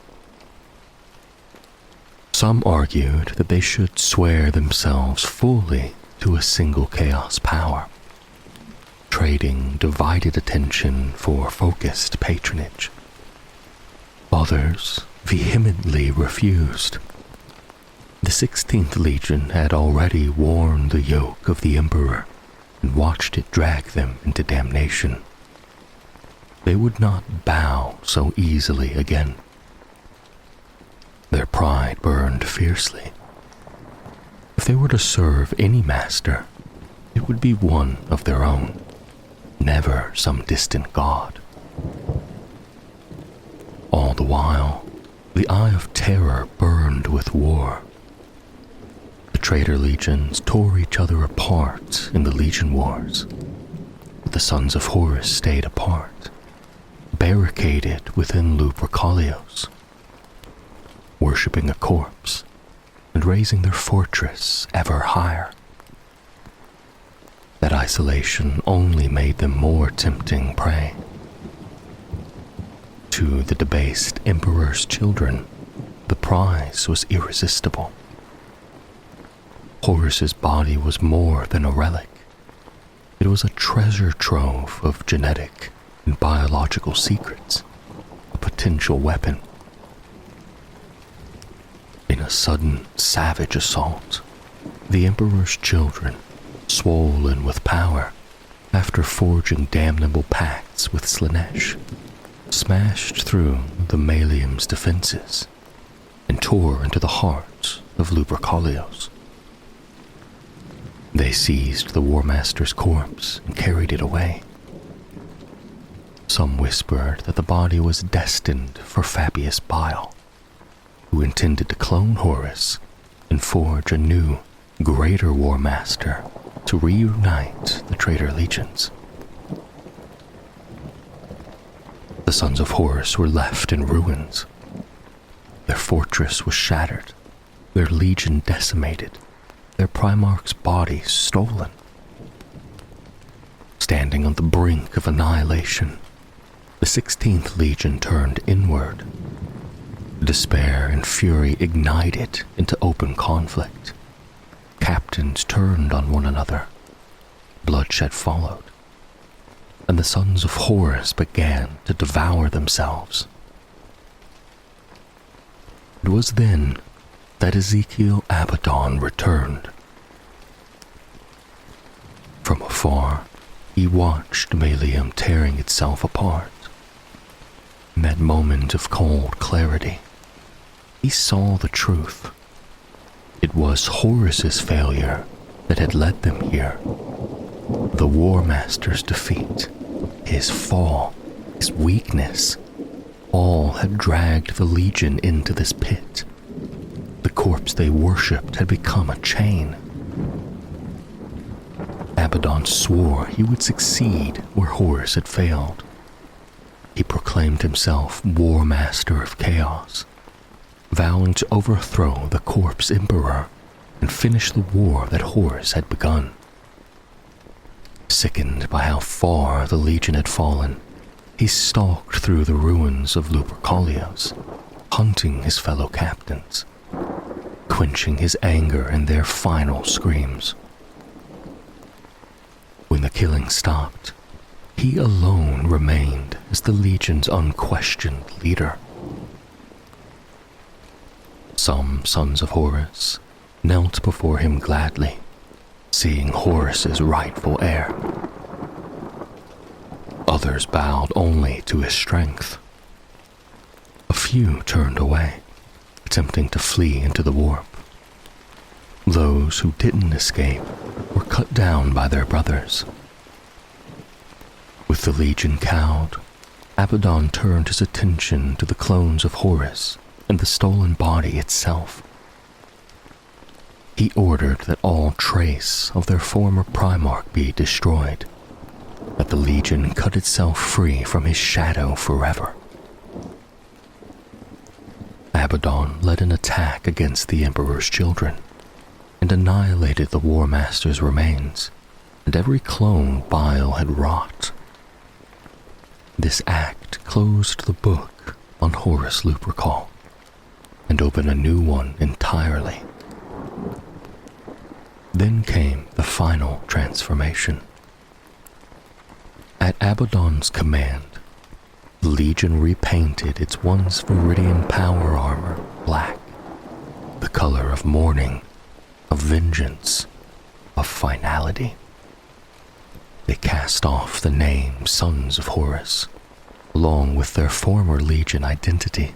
Some argued that they should swear themselves fully to a single chaos power, trading divided attention for focused patronage. Others vehemently refused. The 16th Legion had already worn the yoke of the Emperor and watched it drag them into damnation. They would not bow so easily again. Their pride burned fiercely. If they were to serve any master, it would be one of their own, never some distant god. All the while, the Eye of Terror burned with war. The traitor legions tore each other apart in the Legion Wars, but the Sons of Horus stayed apart, barricaded within Lupercalios, worshipping a corpse and raising their fortress ever higher. That isolation only made them more tempting prey. To the debased Emperor's children, the prize was irresistible. Horus's body was more than a relic. It was a treasure trove of genetic and biological secrets, a potential weapon. In a sudden, savage assault, the Emperor's children, swollen with power after forging damnable pacts with Slanesh, smashed through the Malium's defenses and tore into the heart of Lupercalios. They seized the War Master's corpse and carried it away. Some whispered that the body was destined for Fabius Bile, who intended to clone Horus and forge a new, greater War Master to reunite the traitor legions. The Sons of Horus were left in ruins. Their fortress was shattered, their legion decimated, their Primarch's body stolen. Standing on the brink of annihilation, the 16th Legion turned inward. Despair and fury ignited into open conflict. Captains turned on one another. Bloodshed followed, and the Sons of Horus began to devour themselves. It was then that Ezekiel Abaddon returned. From afar, he watched Malium tearing itself apart. In that moment of cold clarity, he saw the truth. It was Horus's failure that had led them here. The War Master's defeat, his fall, his weakness, all had dragged the Legion into this pit. The corpse they worshipped had become a chain. Abaddon swore he would succeed where Horus had failed. He proclaimed himself War Master of Chaos, vowing to overthrow the corpse Emperor and finish the war that Horus had begun. Sickened by how far the Legion had fallen, he stalked through the ruins of Lupercalios, hunting his fellow captains, quenching his anger in their final screams. When the killing stopped, he alone remained as the Legion's unquestioned leader. Some sons of Horus knelt before him gladly, seeing Horus's rightful heir. Others bowed only to his strength. A few turned away, attempting to flee into the warp. Those who didn't escape were cut down by their brothers. With the Legion cowed, Abaddon turned his attention to the clones of Horus and the stolen body itself. He ordered that all trace of their former Primarch be destroyed, that the Legion cut itself free from his shadow forever. Abaddon led an attack against the Emperor's children and annihilated the War Master's remains and every clone Bile had wrought. This act closed the book on Horus Lupercal and opened a new one entirely. Then came the final transformation. At Abaddon's command, the Legion repainted its once Viridian power armor black, the color of mourning, of vengeance, of finality. They cast off the name Sons of Horus, along with their former Legion identity.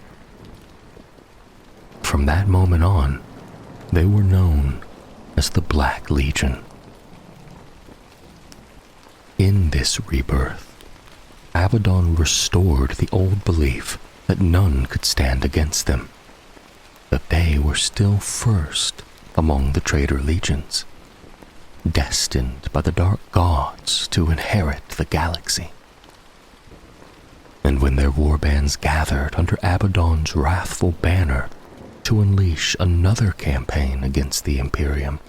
From that moment on, they were known as the Black Legion. In this rebirth, Abaddon restored the old belief that none could stand against them, that they were still first among the traitor legions, destined by the dark gods to inherit the galaxy. And when their warbands gathered under Abaddon's wrathful banner to unleash another campaign against the Imperium,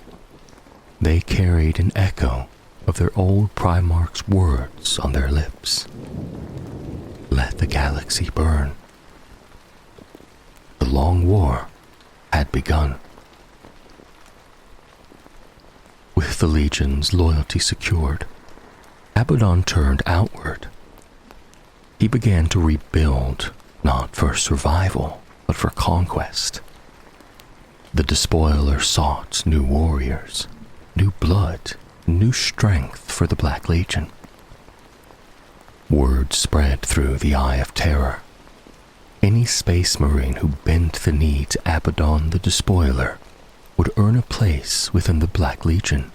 they carried an echo of their old Primarch's words on their lips. Let the galaxy burn. The long war had begun. With the Legion's loyalty secured, Abaddon turned outward. He began to rebuild, not for survival, but for conquest. The despoiler sought new warriors, new blood, new strength for the Black Legion. Word spread through the Eye of Terror. Any space marine who bent the knee to Abaddon the Despoiler would earn a place within the Black Legion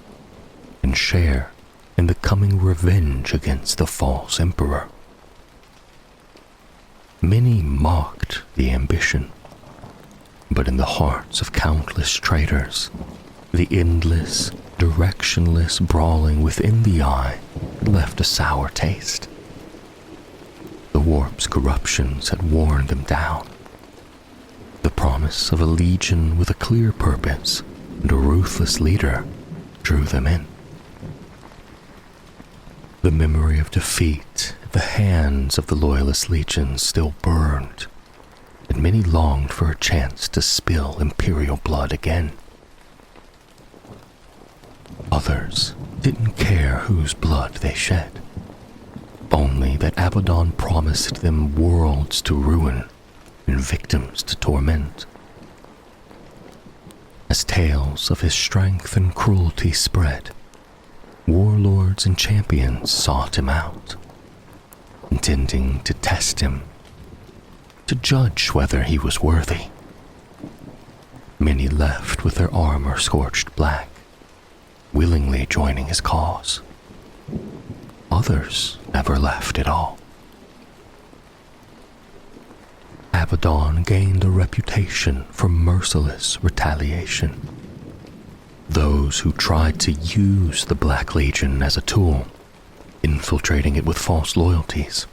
and share in the coming revenge against the false Emperor. Many mocked the ambition, but in the hearts of countless traitors, the endless, directionless brawling within the Eye left a sour taste. The warp's corruptions had worn them down. The promise of a legion with a clear purpose and a ruthless leader drew them in. The memory of defeat at the hands of the loyalist legions still burned, and many longed for a chance to spill Imperial blood again. Others didn't care whose blood they shed, only that Abaddon promised them worlds to ruin and victims to torment. As tales of his strength and cruelty spread, warlords and champions sought him out, intending to test him, to judge whether he was worthy. Many left with their armor scorched black, willingly joining his cause. Others never left at all. Abaddon gained a reputation for merciless retaliation. Those who tried to use the Black Legion as a tool, infiltrating it with false loyalties,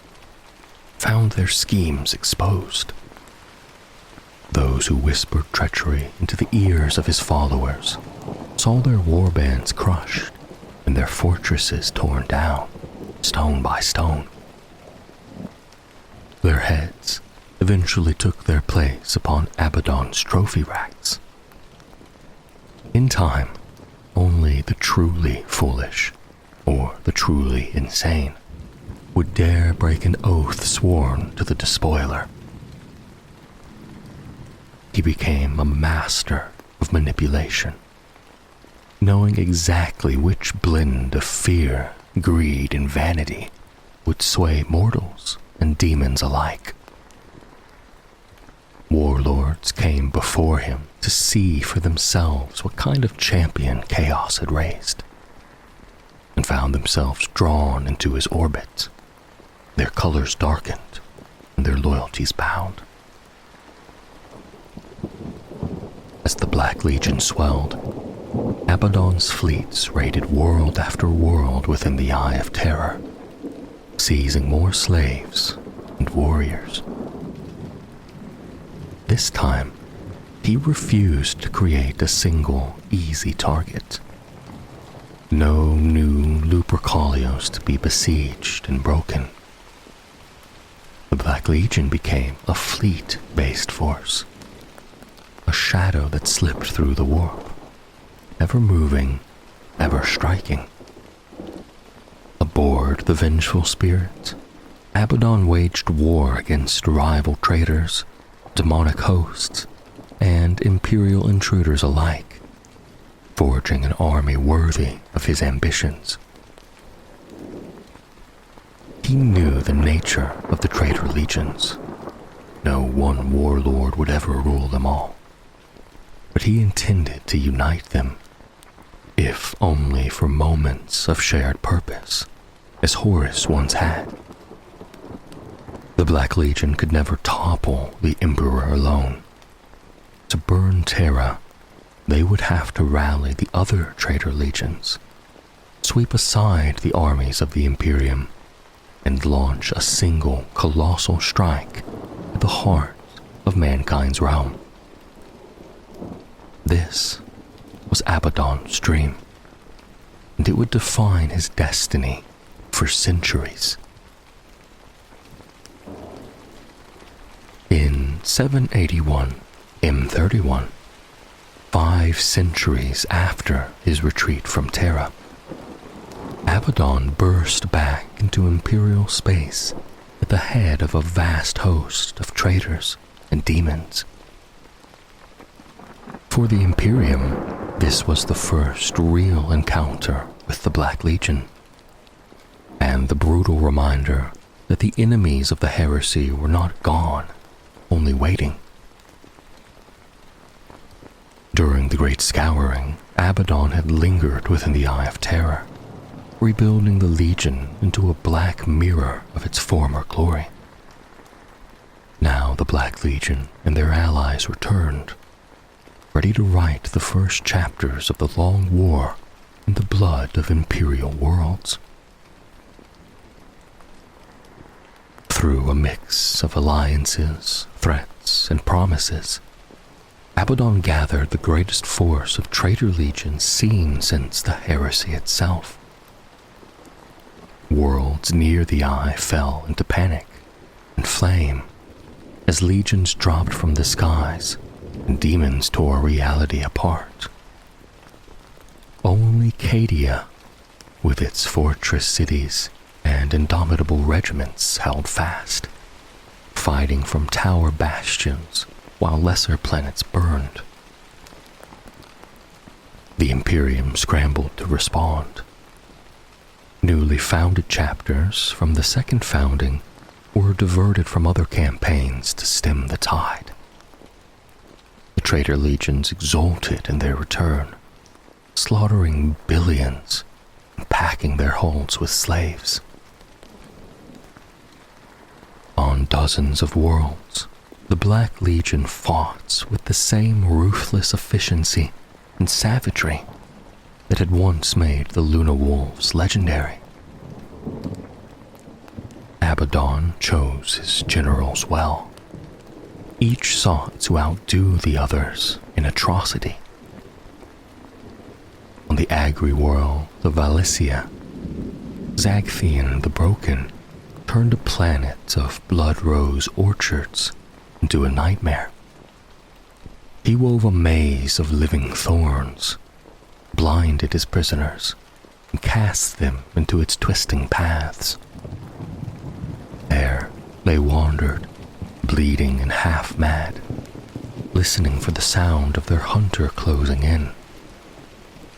found their schemes exposed. Those who whispered treachery into the ears of his followers saw their warbands crushed and their fortresses torn down, stone by stone. Their heads eventually took their place upon Abaddon's trophy racks. In time, only the truly foolish, or the truly insane, would dare break an oath sworn to the despoiler. He became a master of manipulation, knowing exactly which blend of fear, greed, and vanity would sway mortals and demons alike. Warlords came before him to see for themselves what kind of champion chaos had raised, and found themselves drawn into his orbit, their colors darkened and their loyalties bound. As the Black Legion swelled, Abaddon's fleets raided world after world within the Eye of Terror, seizing more slaves and warriors. This time, he refused to create a single, easy target. No new Lupercalios to be besieged and broken. The Black Legion became a fleet-based force, a shadow that slipped through the warp, ever moving, ever striking. Aboard the vengeful spirit, Abaddon waged war against rival traders, demonic hosts, and imperial intruders alike, forging an army worthy of his ambitions. He knew the nature of the traitor legions. No one warlord would ever rule them all, but he intended to unite them, if only for moments of shared purpose, as Horus once had. The Black Legion could never topple the Emperor alone. To burn Terra, they would have to rally the other traitor legions, sweep aside the armies of the Imperium, and launch a single colossal strike at the heart of mankind's realm. This was Abaddon's dream, and it would define his destiny for centuries. In 781 M31, 5 centuries after his retreat from Terra, Abaddon burst back into Imperial space at the head of a vast host of traitors and demons. For the Imperium, this was the first real encounter with the Black Legion, and the brutal reminder that the enemies of the heresy were not gone, only waiting. During the Great Scouring, Abaddon had lingered within the Eye of Terror, rebuilding the Legion into a black mirror of its former glory. Now the Black Legion and their allies returned, ready to write the first chapters of the long war in the blood of Imperial worlds. Through a mix of alliances, threats, and promises, Abaddon gathered the greatest force of traitor legions seen since the heresy itself. Worlds near the Eye fell into panic and flame as legions dropped from the skies and demons tore reality apart. Only Cadia, with its fortress cities and indomitable regiments, held fast, fighting from tower bastions while lesser planets burned. The Imperium scrambled to respond. Newly founded chapters from the Second Founding were diverted from other campaigns to stem the tide. The traitor legions exulted in their return, slaughtering billions and packing their holds with slaves. On dozens of worlds, the Black Legion fought with the same ruthless efficiency and savagery that had once made the Luna Wolves legendary. Abaddon chose his generals well. Each sought to outdo the others in atrocity. On the Agri world of Valicia, Zagthean the Broken turned a planet of blood rose orchards into a nightmare. He wove a maze of living thorns, blinded his prisoners, and cast them into its twisting paths. There they wandered, bleeding and half-mad, listening for the sound of their hunter closing in,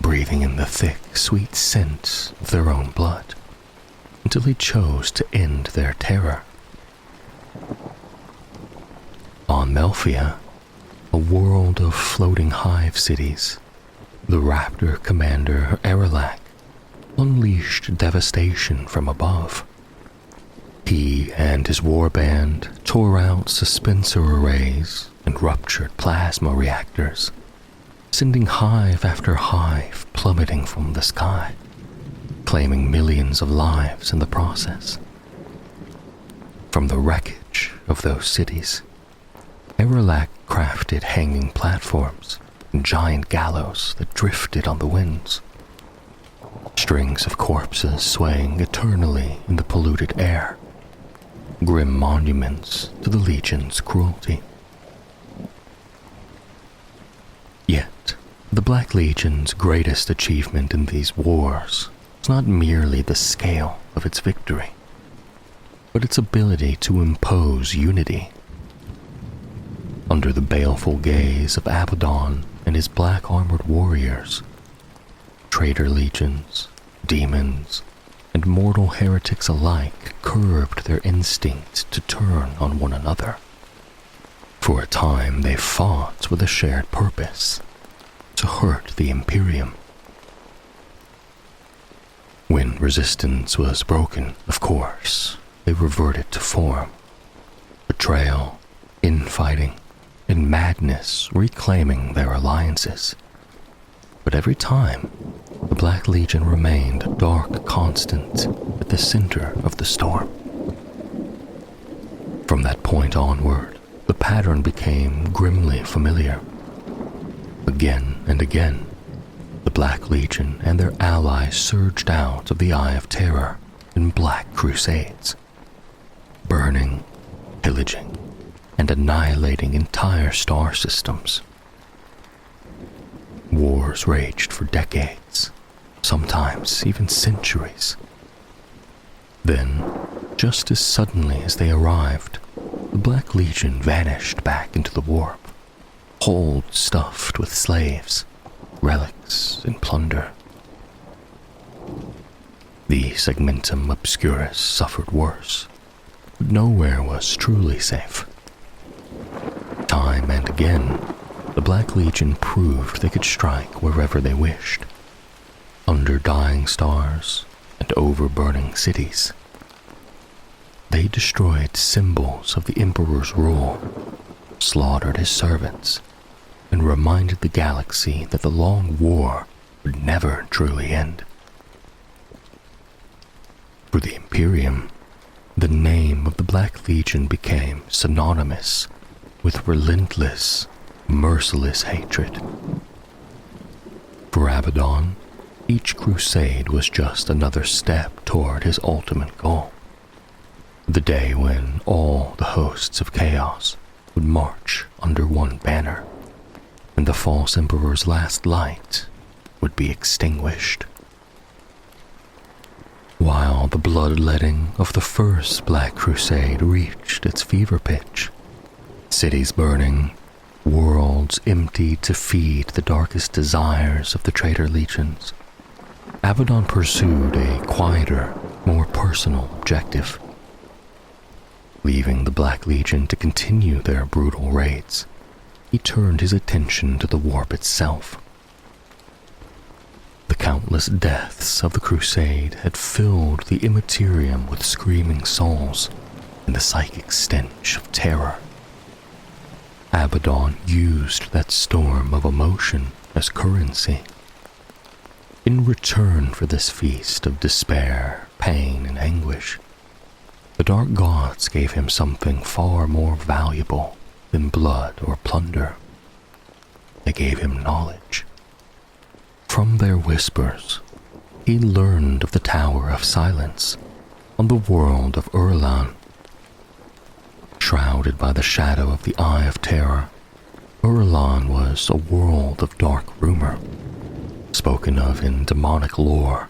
breathing in the thick, sweet scent of their own blood, until he chose to end their terror. On Melphia, a world of floating hive cities, the raptor commander Erelak unleashed devastation from above. He and his warband tore out suspensor arrays and ruptured plasma reactors, sending hive after hive plummeting from the sky, claiming millions of lives in the process. From the wreckage of those cities, Erelak crafted hanging platforms and giant gallows that drifted on the winds, strings of corpses swaying eternally in the polluted air, grim monuments to the Legion's cruelty. Yet, the Black Legion's greatest achievement in these wars was not merely the scale of its victory, but its ability to impose unity. Under the baleful gaze of Abaddon and his black-armored warriors, traitor legions, demons, and mortal heretics alike curbed their instinct to turn on one another. For a time they fought with a shared purpose, to hurt the Imperium. When resistance was broken, of course, they reverted to form. Betrayal, infighting, and madness reclaiming their alliances. But every time, the Black Legion remained a dark constant at the center of the storm. From that point onward, the pattern became grimly familiar. Again and again, the Black Legion and their allies surged out of the Eye of Terror in black crusades, burning, pillaging, and annihilating entire star systems. Wars raged for decades, sometimes even centuries. Then, just as suddenly as they arrived, the Black Legion vanished back into the warp, holds stuffed with slaves, relics, and plunder. The Segmentum Obscurus suffered worse, but nowhere was truly safe. Time and again, the Black Legion proved they could strike wherever they wished, under dying stars and over burning cities. They destroyed symbols of the Emperor's rule, slaughtered his servants, and reminded the galaxy that the long war would never truly end. For the Imperium, the name of the Black Legion became synonymous with relentless, merciless hatred. For Abaddon, each crusade was just another step toward his ultimate goal, the day when all the hosts of chaos would march under one banner, and the false emperor's last light would be extinguished. While the bloodletting of the first Black Crusade reached its fever pitch, cities burning, worlds emptied to feed the darkest desires of the traitor legions, Abaddon pursued a quieter, more personal objective. Leaving the Black Legion to continue their brutal raids, he turned his attention to the warp itself. The countless deaths of the crusade had filled the immaterium with screaming souls and the psychic stench of terror. Abaddon used that storm of emotion as currency. In return for this feast of despair, pain, and anguish, the dark gods gave him something far more valuable than blood or plunder. They gave him knowledge. From their whispers, he learned of the Tower of Silence on the world of Urlan. Shrouded by the shadow of the Eye of Terror, Urlan was a world of dark rumor, spoken of in demonic lore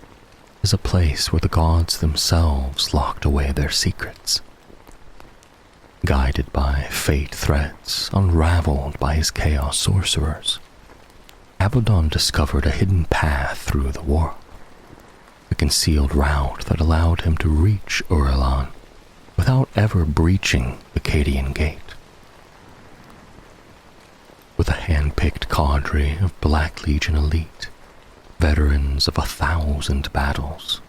as a place where the gods themselves locked away their secrets. Guided by fate threads unraveled by his chaos sorcerers, Abaddon discovered a hidden path through the warp, a concealed route that allowed him to reach Urlan without ever breaching the Cadian Gate. With a hand-picked cadre of Black Legion elite, veterans of 1,000 battles,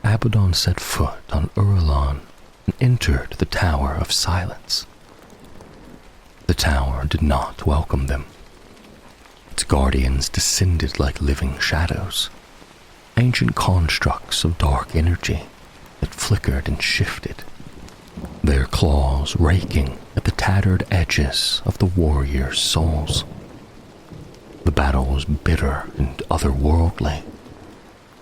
Abaddon set foot on Urlan and entered the Tower of Silence. The tower did not welcome them. Its guardians descended like living shadows, ancient constructs of dark energy that flickered and shifted, their claws raking at the tattered edges of the warriors' souls. The battle was bitter and otherworldly,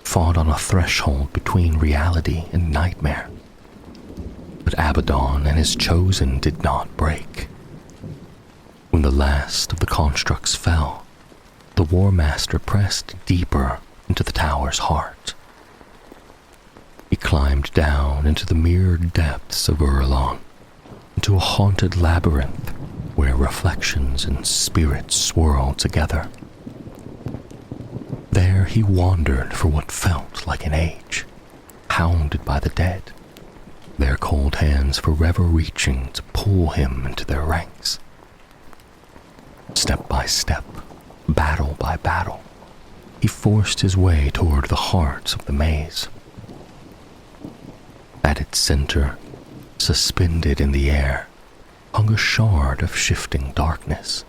fought on a threshold between reality and nightmare. But Abaddon and his chosen did not break. When the last of the constructs fell, the War Master pressed deeper into the tower's heart. He climbed down into the mirrored depths of Urlan, into a haunted labyrinth where reflections and spirits swirled together. There he wandered for what felt like an age, hounded by the dead, their cold hands forever reaching to pull him into their ranks. Step by step, battle by battle, he forced his way toward the heart of the maze. At its center, suspended in the air, hung a shard of shifting darkness.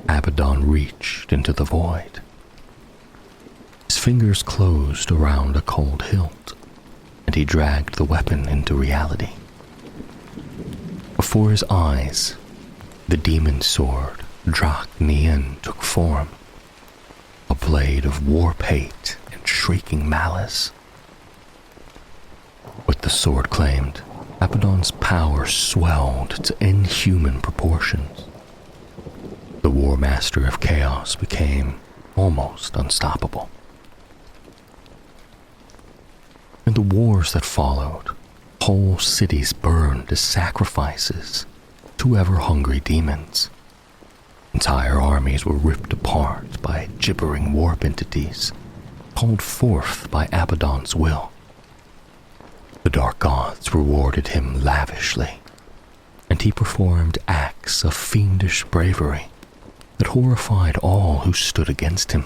Abaddon reached into the void. His fingers closed around a cold hilt, and he dragged the weapon into reality. Before his eyes, the demon sword Drak Nien took form, a blade of warp hate and shrieking malice. What the sword claimed, Abaddon's power swelled to inhuman proportions. The War Master of Chaos became almost unstoppable. In the wars that followed, whole cities burned as sacrifices to ever-hungry demons. Entire armies were ripped apart by gibbering warp entities, called forth by Abaddon's will. The dark gods rewarded him lavishly, and he performed acts of fiendish bravery that horrified all who stood against him.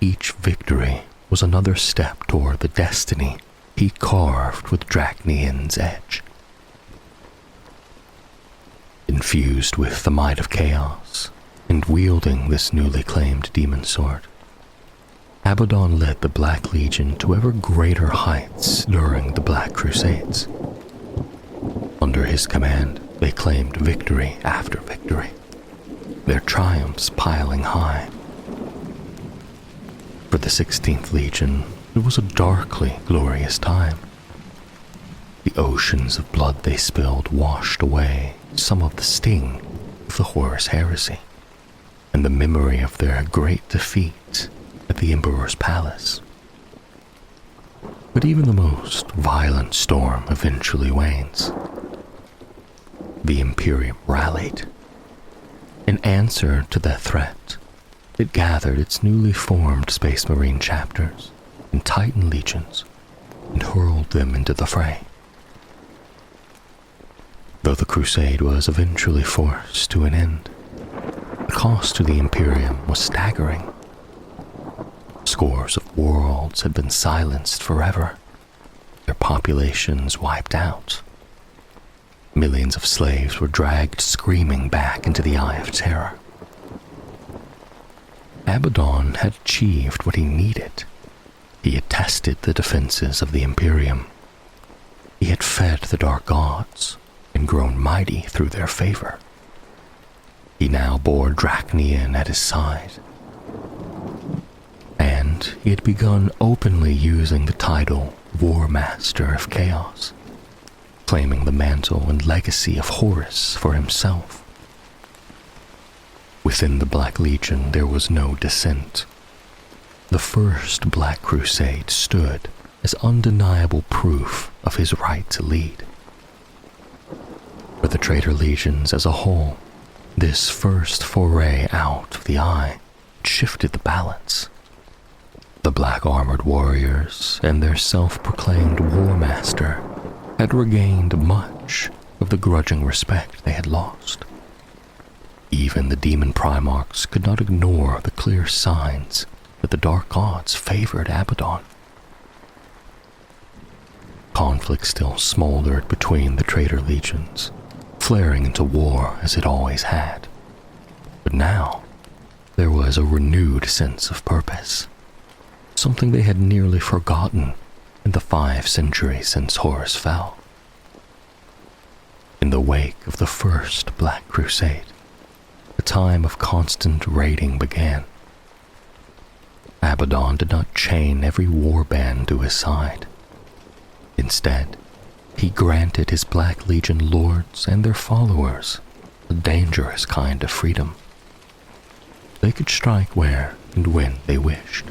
Each victory was another step toward the destiny he carved with Drak Nien's edge. Infused with the might of chaos, and wielding this newly claimed demon sword, Abaddon led the Black Legion to ever greater heights during the Black Crusades. Under his command, they claimed victory after victory, their triumphs piling high. For the 16th Legion, it was a darkly glorious time. The oceans of blood they spilled washed away some of the sting of the Horus heresy, and the memory of their great defeat at the Emperor's palace. But even the most violent storm eventually wanes. The Imperium rallied. In answer to their threat, it gathered its newly formed Space Marine chapters and Titan legions and hurled them into the fray. Though the crusade was eventually forced to an end, the cost to the Imperium was staggering. Scores of worlds had been silenced forever, their populations wiped out. Millions of slaves were dragged screaming back into the Eye of Terror. Abaddon had achieved what he needed. He had tested the defenses of the Imperium. He had fed the Dark Gods and grown mighty through their favor. He now bore Drak Nien at his side. And he had begun openly using the title War Master of Chaos, claiming the mantle and legacy of Horus for himself. Within the Black Legion, there was no dissent. The First Black Crusade stood as undeniable proof of his right to lead. For the traitor legions as a whole, this first foray out of the Eye shifted the balance. The black armored warriors and their self-proclaimed war master had regained much of the grudging respect they had lost. Even the demon primarchs could not ignore the clear signs that the dark gods favored Abaddon. Conflict still smoldered between the traitor legions, flaring into war as it always had. But now, there was a renewed sense of purpose, something they had nearly forgotten in the 5 centuries since Horus fell. In the wake of the First Black Crusade, a time of constant raiding began. Abaddon did not chain every warband to his side. Instead, he granted his Black Legion lords and their followers a dangerous kind of freedom. They could strike where and when they wished,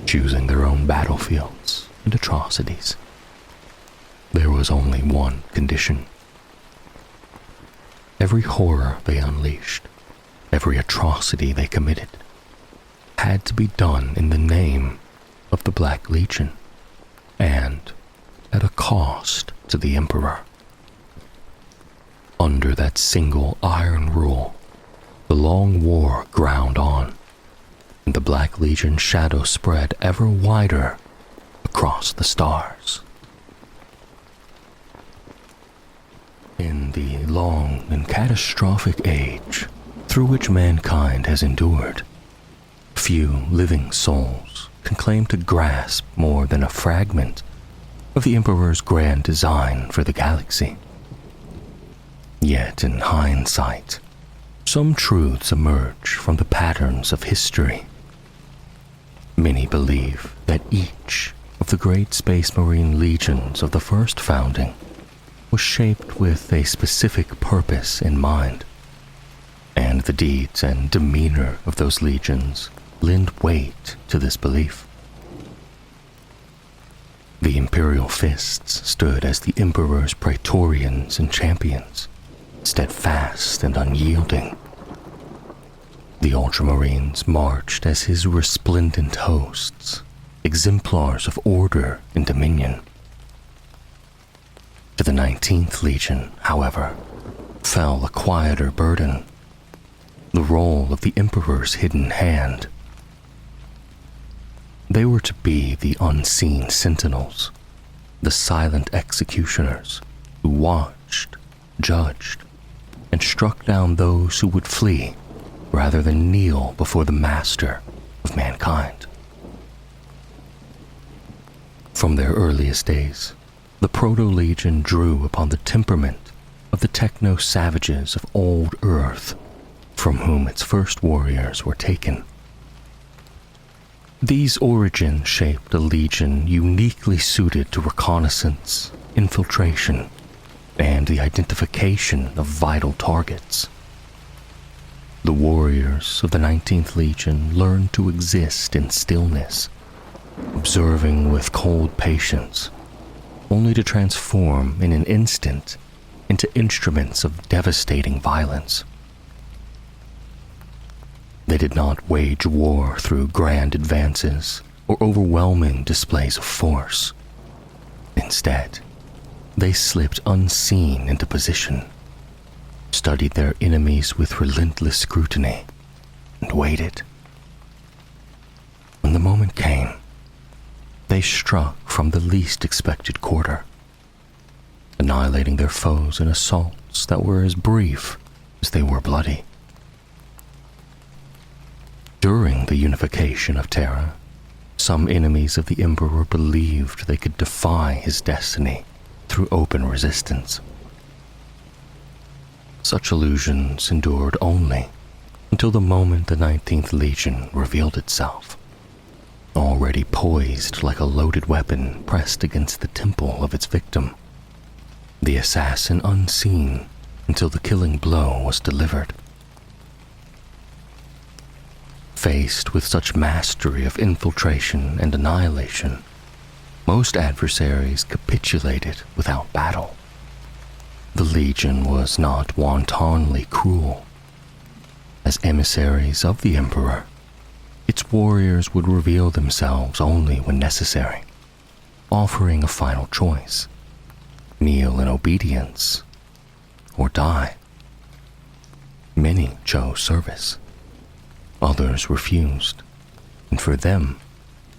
choosing their own battlefields and atrocities. There was only one condition. Every horror they unleashed, every atrocity they committed, had to be done in the name of the Black Legion, and at a cost to the Emperor. Under that single iron rule, the long war ground on, and the Black Legion shadow spread ever wider across the stars. In the long and catastrophic age through which mankind has endured, few living souls can claim to grasp more than a fragment of the Emperor's grand design for the galaxy. Yet in hindsight, some truths emerge from the patterns of history. Many believe that each of the great Space Marine legions of the first founding was shaped with a specific purpose in mind, and the deeds and demeanor of those legions lend weight to this belief. The Imperial Fists stood as the Emperor's praetorians and champions, steadfast and unyielding. The Ultramarines marched as his resplendent hosts, exemplars of order and dominion. To the 19th Legion, however, fell a quieter burden, the role of the Emperor's hidden hand. They were to be the unseen sentinels, the silent executioners who watched, judged, and struck down those who would flee rather than kneel before the master of mankind. From their earliest days, the Proto-Legion drew upon the temperament of the techno-savages of old Earth, from whom its first warriors were taken. These origins shaped a legion uniquely suited to reconnaissance, infiltration, and the identification of vital targets. The warriors of the 19th Legion learned to exist in stillness, observing with cold patience, only to transform in an instant into instruments of devastating violence. They did not wage war through grand advances or overwhelming displays of force. Instead, they slipped unseen into position, studied their enemies with relentless scrutiny, and waited. When the moment came, they struck from the least expected quarter, annihilating their foes in assaults that were as brief as they were bloody. During the unification of Terra, some enemies of the Emperor believed they could defy his destiny through open resistance. Such illusions endured only until the moment the 19th Legion revealed itself, already poised like a loaded weapon pressed against the temple of its victim. the assassin unseen until the killing blow was delivered. Faced with such mastery of infiltration and annihilation, most adversaries capitulated without battle. The Legion was not wantonly cruel. As emissaries of the Emperor, its warriors would reveal themselves only when necessary, offering a final choice: kneel in obedience or die. Many chose service. Others refused, and for them,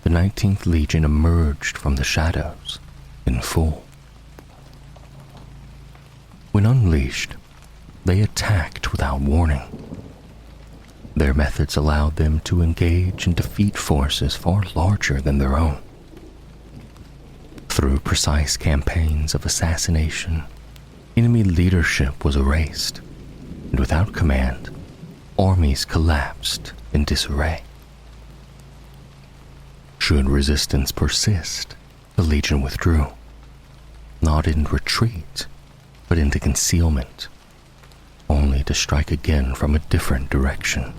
the 19th Legion emerged from the shadows in full. When unleashed, they attacked without warning. Their methods allowed them to engage and defeat forces far larger than their own. Through precise campaigns of assassination, enemy leadership was erased, and without command, armies collapsed in disarray. Should resistance persist, the Legion withdrew, not in retreat, but into concealment, only to strike again from a different direction.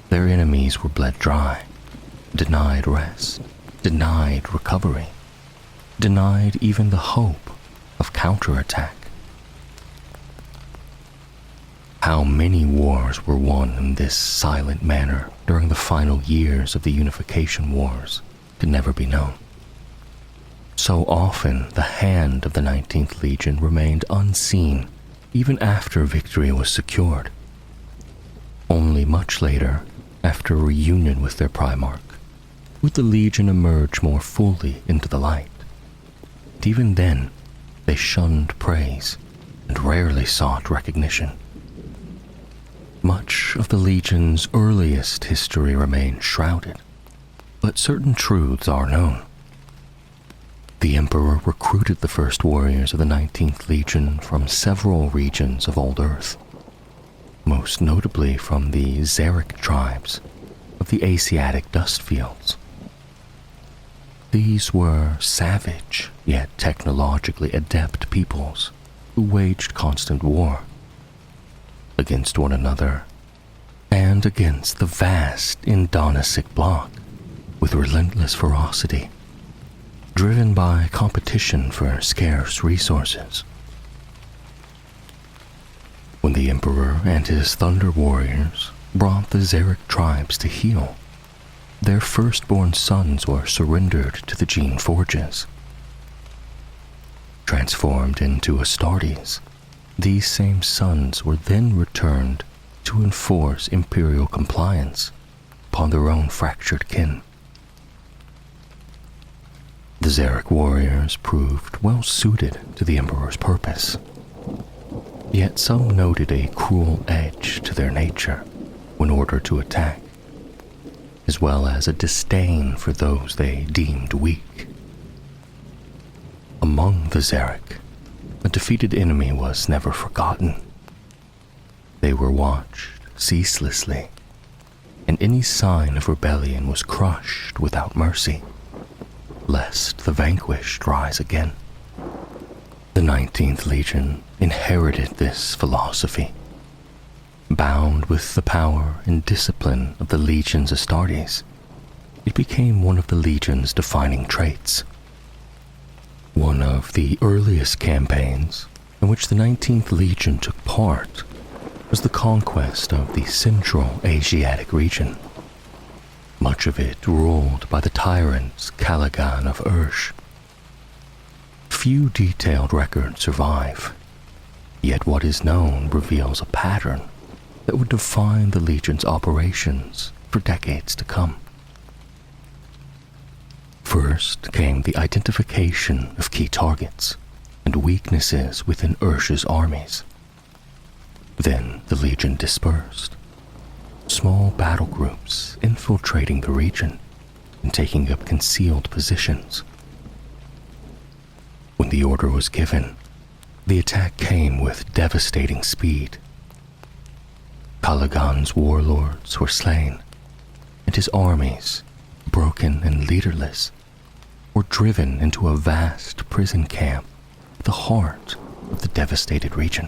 Their enemies were bled dry, denied rest, denied recovery, denied even the hope of counterattack. How many wars were won in this silent manner during the final years of the Unification Wars could never be known. So often the hand of the 19th Legion remained unseen even after victory was secured. Only much later, after a reunion with their Primarch, would the Legion emerge more fully into the light. And even then, they shunned praise and rarely sought recognition. Much of the Legion's earliest history remains shrouded, but certain truths are known. The Emperor recruited the first warriors of the 19th Legion from several regions of Old Earth, most notably from the Xeric tribes of the Asiatic dust fields. These were savage, yet technologically adept peoples who waged constant war against one another and against the vast Indonesic bloc with relentless ferocity, driven by competition for scarce resources. When the Emperor and his Thunder Warriors brought the Xeric tribes to heel, their firstborn sons were surrendered to the Gene Forges. Transformed into Astartes, these same sons were then returned to enforce imperial compliance upon their own fractured kin. The Xeric warriors proved well suited to the Emperor's purpose, yet some noted a cruel edge to their nature when ordered to attack, as well as a disdain for those they deemed weak. Among the Xeric, a defeated enemy was never forgotten. They were watched ceaselessly, and any sign of rebellion was crushed without mercy, lest the vanquished rise again. The 19th Legion inherited this philosophy. Bound with the power and discipline of the Legion's Astartes, it became one of the Legion's defining traits. One of the earliest campaigns in which the 19th Legion took part was the conquest of the Central Asiatic region, much of it ruled by the tyrant Caligan of Ursh. Few detailed records survive, yet what is known reveals a pattern that would define the Legion's operations for decades to come. First came the identification of key targets and weaknesses within Ursh's armies. Then the Legion dispersed, small battle groups infiltrating the region and taking up concealed positions. When the order was given, the attack came with devastating speed. Caligan's warlords were slain, and his armies, broken and leaderless, were driven into a vast prison camp at the heart of the devastated region.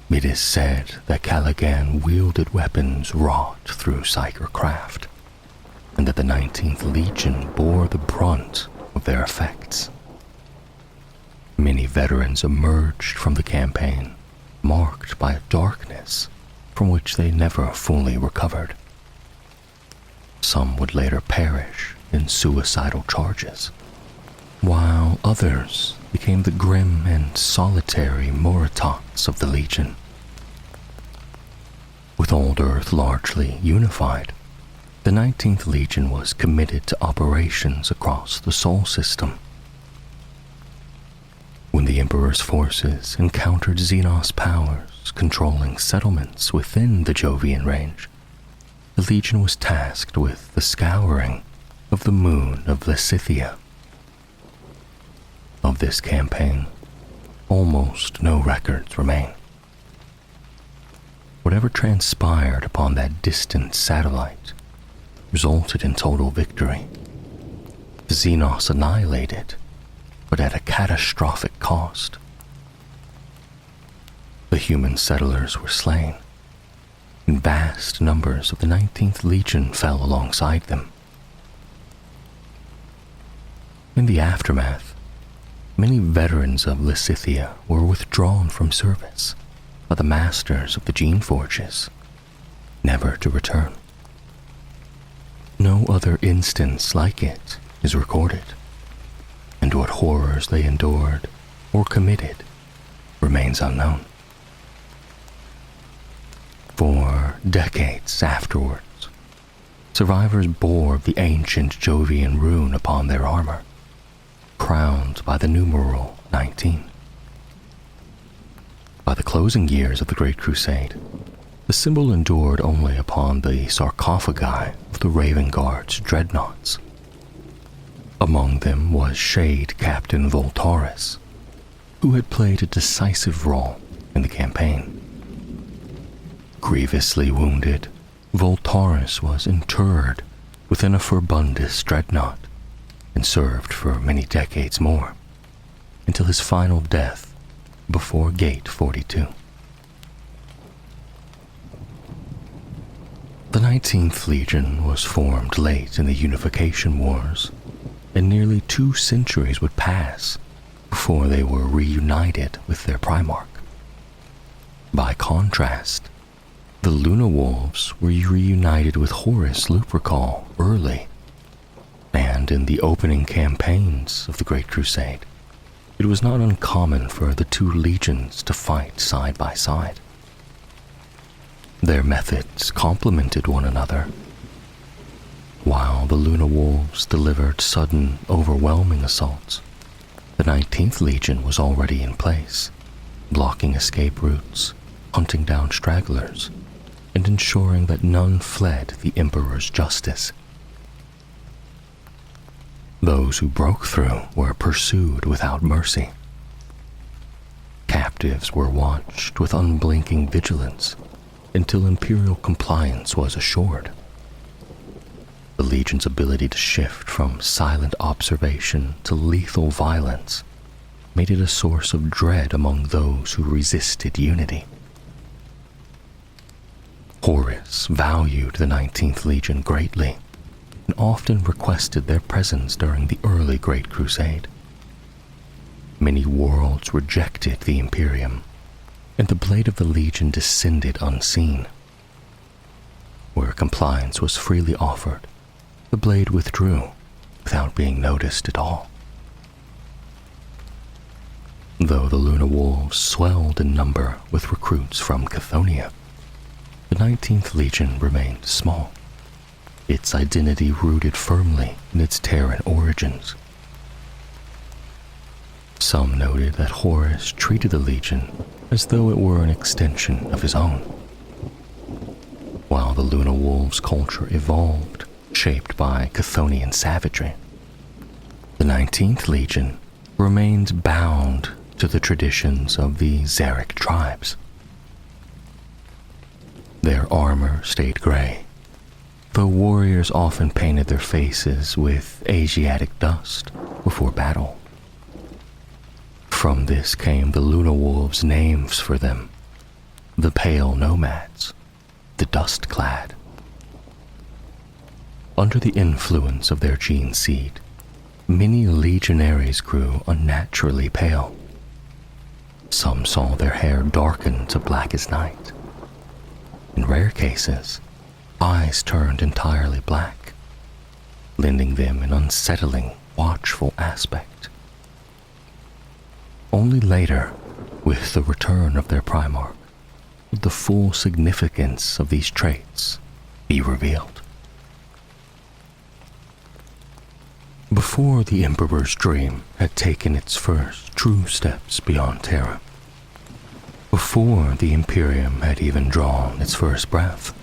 It is said that Callaghan wielded weapons wrought through psyker craft, and that the 19th Legion bore the brunt of their effects. Many veterans emerged from the campaign marked by a darkness from which they never fully recovered. Some would later perish in suicidal charges, while others became the grim and solitary Moritats of the Legion. With old Earth largely unified, the 19th Legion was committed to operations across the Sol system. When the Emperor's forces encountered Xenos powers controlling settlements within the Jovian range, the Legion was tasked with the scouring of the moon of Lysithia. Of this campaign, almost no records remain. Whatever transpired upon that distant satellite resulted in total victory. The Xenos annihilated, but at a catastrophic cost. The human settlers were slain, and vast numbers of the 19th Legion fell alongside them. In the aftermath, many veterans of Lysithia were withdrawn from service by the masters of the Gene Forges, never to return. No other instance like it is recorded, and what horrors they endured or committed remains unknown. For decades afterwards, survivors bore the ancient Jovian rune upon their armor, crowned by the numeral 19. By the closing years of the Great Crusade, the symbol endured only upon the sarcophagi of the Raven Guard's dreadnoughts. Among them was Shade Captain Voltaris, who had played a decisive role in the campaign. Grievously wounded, Voltaris was interred within a Furbundus dreadnought and served for many decades more, until his final death before Gate 42. The 19th Legion was formed late in the Unification Wars, and nearly 2 centuries would pass before they were reunited with their Primarch. By contrast, the Luna Wolves were reunited with Horus Lupercal early, and in the opening campaigns of the Great Crusade, it was not uncommon for the 2 legions to fight side by side. Their methods complemented one another. While the Luna Wolves delivered sudden, overwhelming assaults, the 19th Legion was already in place, blocking escape routes, hunting down stragglers, and ensuring that none fled the Emperor's justice. Those who broke through were pursued without mercy. Captives were watched with unblinking vigilance until Imperial compliance was assured. The Legion's ability to shift from silent observation to lethal violence made it a source of dread among those who resisted unity. Horus valued the 19th Legion greatly and often requested their presence during the early Great Crusade. Many worlds rejected the Imperium, and the blade of the Legion descended unseen. Where compliance was freely offered, the blade withdrew without being noticed at all. Though the Luna Wolves swelled in number with recruits from Chthonia, the 19th Legion remained small, its identity rooted firmly in its Terran origins. Some noted that Horus treated the Legion as though it were an extension of his own. While the Luna Wolves' culture evolved, shaped by Chthonian savagery, the 19th Legion remained bound to the traditions of the Xeric tribes. Their armor stayed gray, though warriors often painted their faces with Asiatic dust before battle. From this came the Luna Wolves' names for them: the Pale Nomads, the Dust-Clad. Under the influence of their gene seed, many legionaries grew unnaturally pale. Some saw their hair darken to black as night. In rare cases, eyes turned entirely black, lending them an unsettling, watchful aspect. Only later, with the return of their Primarch, would the full significance of these traits be revealed. Before the Emperor's dream had taken its first true steps beyond Terra, before the Imperium had even drawn its first breath,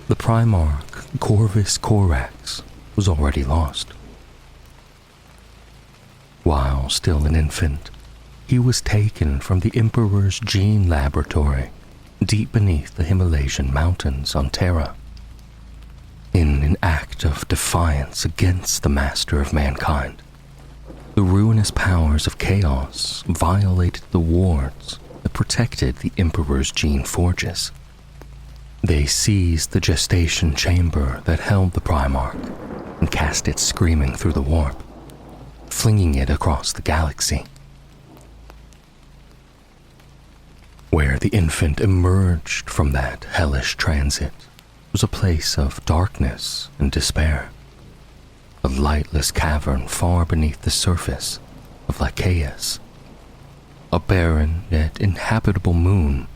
the Primarch Corvus Corax was already lost. While still an infant, he was taken from the Emperor's gene laboratory deep beneath the Himalayan mountains on Terra. In an act of defiance against the master of mankind, the ruinous powers of chaos violated the wards that protected the Emperor's gene forges. They seized the gestation chamber that held the Primarch and cast it screaming through the warp, flinging it across the galaxy. Where the infant emerged from that hellish transit was a place of darkness and despair, a lightless cavern far beneath the surface of Lycaeus, a barren yet inhabitable moon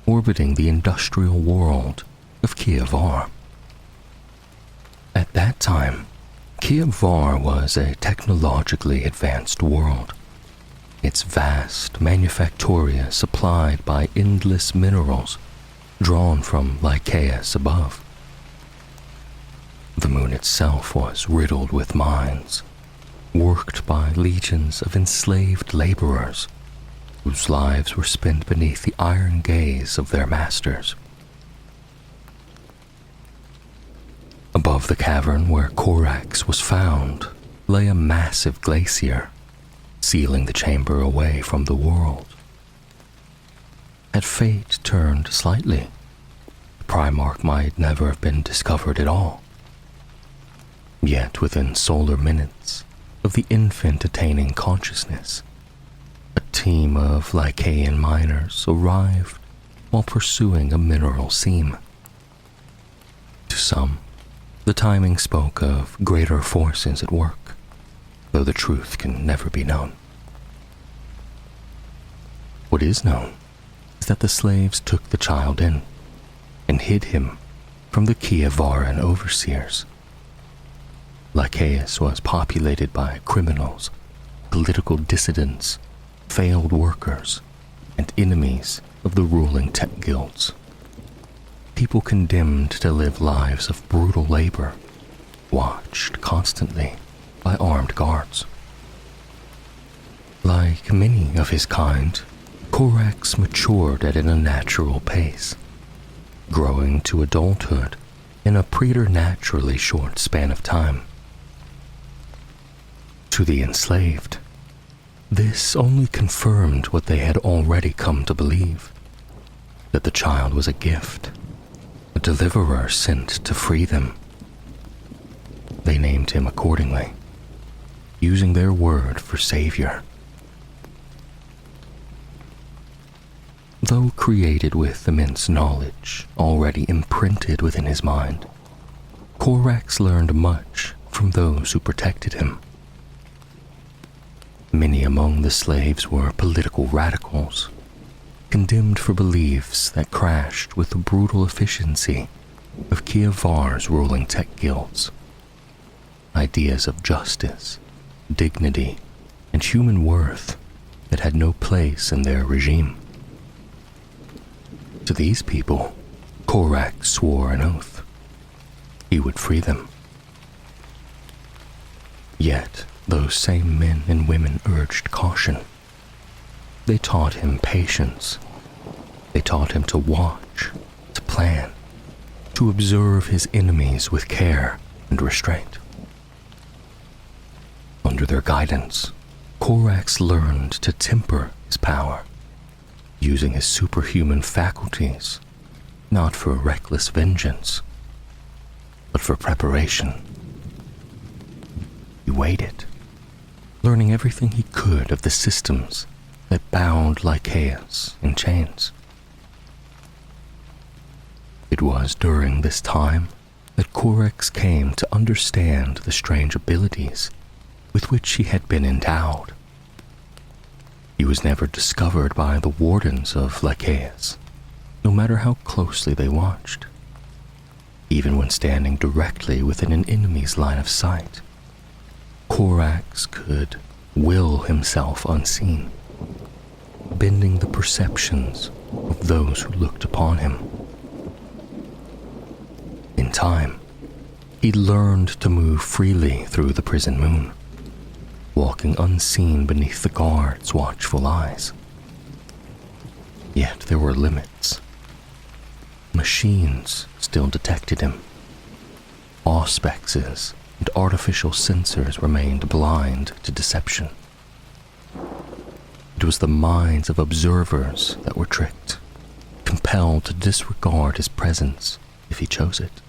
orbiting the industrial world of Kievar. At that time, Kievar was a technologically advanced world, its vast manufactoria supplied by endless minerals drawn from Lycaeus above. The moon itself was riddled with mines, worked by legions of enslaved laborers whose lives were spent beneath the iron gaze of their masters. Above the cavern where Corax was found lay a massive glacier, sealing the chamber away from the world. Had fate turned slightly, the Primarch might never have been discovered at all. Yet within solar minutes of the infant attaining consciousness, a team of Lycaean miners arrived while pursuing a mineral seam. To some, the timing spoke of greater forces at work, though the truth can never be known. What is known is that the slaves took the child in and hid him from the Kievaran overseers. Lycaeus was populated by criminals, political dissidents, failed workers, and enemies of the ruling tech guilds. People condemned to live lives of brutal labor, watched constantly by armed guards. Like many of his kind, Corax matured at an unnatural pace, growing to adulthood in a preternaturally short span of time. To the enslaved, this only confirmed what they had already come to believe, that the child was a gift, a deliverer sent to free them. They named him accordingly, using their word for savior. Though created with immense knowledge already imprinted within his mind, Corax learned much from those who protected him. Many among the slaves were political radicals, condemned for beliefs that crashed with the brutal efficiency of Kievar's ruling tech guilds. Ideas of justice, dignity, and human worth that had no place in their regime. To these people, Corax swore an oath. He would free them. Yet, those same men and women urged caution. They taught him patience. They taught him to watch, to plan, to observe his enemies with care and restraint. Under their guidance, Corax learned to temper his power, using his superhuman faculties not for reckless vengeance, but for preparation. He waited, learning everything he could of the systems that bound Lycaeus in chains. It was during this time that Corax came to understand the strange abilities with which he had been endowed. He was never discovered by the wardens of Lycaeus, no matter how closely they watched. Even when standing directly within an enemy's line of sight, Corax could will himself unseen, bending the perceptions of those who looked upon him. In time, he learned to move freely through the prison moon, walking unseen beneath the guards' watchful eyes. Yet there were limits. Machines still detected him. Auspexes and artificial sensors remained blind to deception. It was the minds of observers that were tricked, compelled to disregard his presence if he chose it.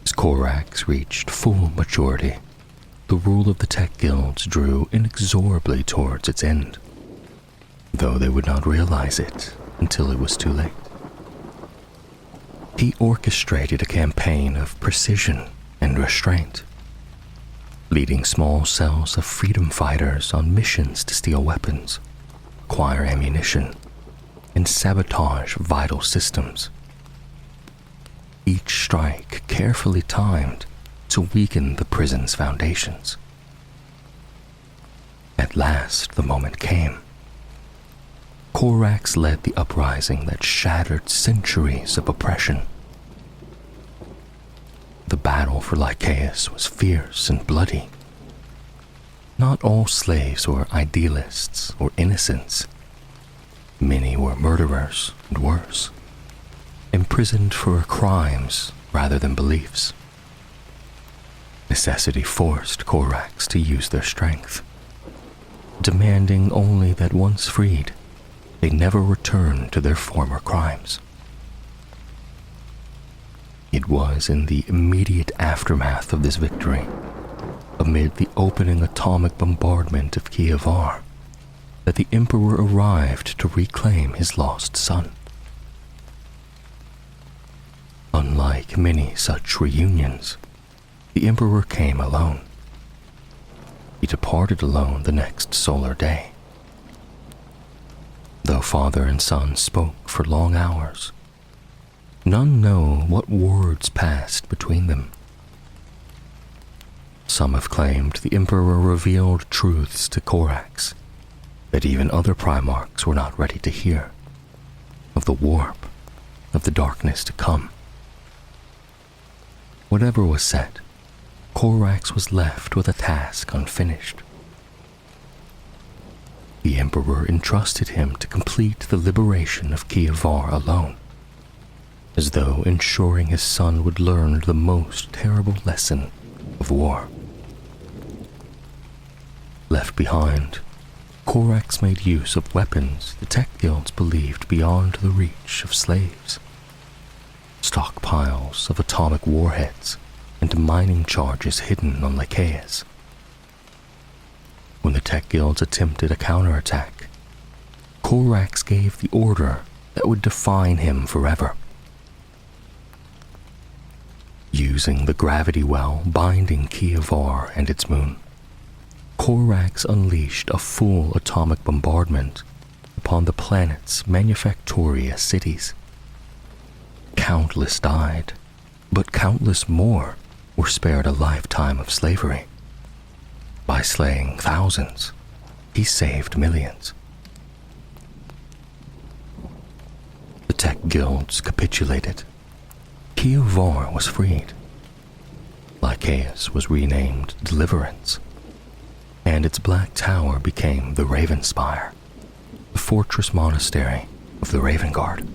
As Corax reached full maturity, the rule of the tech guilds drew inexorably towards its end, though they would not realize it until it was too late. He orchestrated a campaign of precision and restraint, leading small cells of freedom fighters on missions to steal weapons, acquire ammunition, and sabotage vital systems. Each strike carefully timed to weaken the prison's foundations. At last, the moment came. Corax led the uprising that shattered centuries of oppression. The battle for Lycaeus was fierce and bloody. Not all slaves were idealists or innocents. Many were murderers and worse, imprisoned for crimes rather than beliefs. Necessity forced Corax to use their strength, demanding only that once freed, they never return to their former crimes. It was in the immediate aftermath of this victory, amid the opening atomic bombardment of Kievar, that the Emperor arrived to reclaim his lost son. Unlike many such reunions, the Emperor came alone. He departed alone the next solar day. Though father and son spoke for long hours, none know what words passed between them. Some have claimed the Emperor revealed truths to Corax that even other Primarchs were not ready to hear, of the warp, of the darkness to come. Whatever was said, Corax was left with a task unfinished. The Emperor entrusted him to complete the liberation of Kievar alone, as though ensuring his son would learn the most terrible lesson of war. Left behind, Corax made use of weapons the tech guilds believed beyond the reach of slaves. Stockpiles of atomic warheads and mining charges hidden on Lycaeus. When the tech guilds attempted a counterattack, Corax gave the order that would define him forever. Using the gravity well binding Kievar and its moon, Corax unleashed a full atomic bombardment upon the planet's manufactoria cities. Countless died, but countless more were spared a lifetime of slavery. By slaying thousands, he saved millions. The tech guilds capitulated. Kievar was freed. Lycaeus was renamed Deliverance, and its black tower became the Raven Spire, the fortress monastery of the Raven Guard.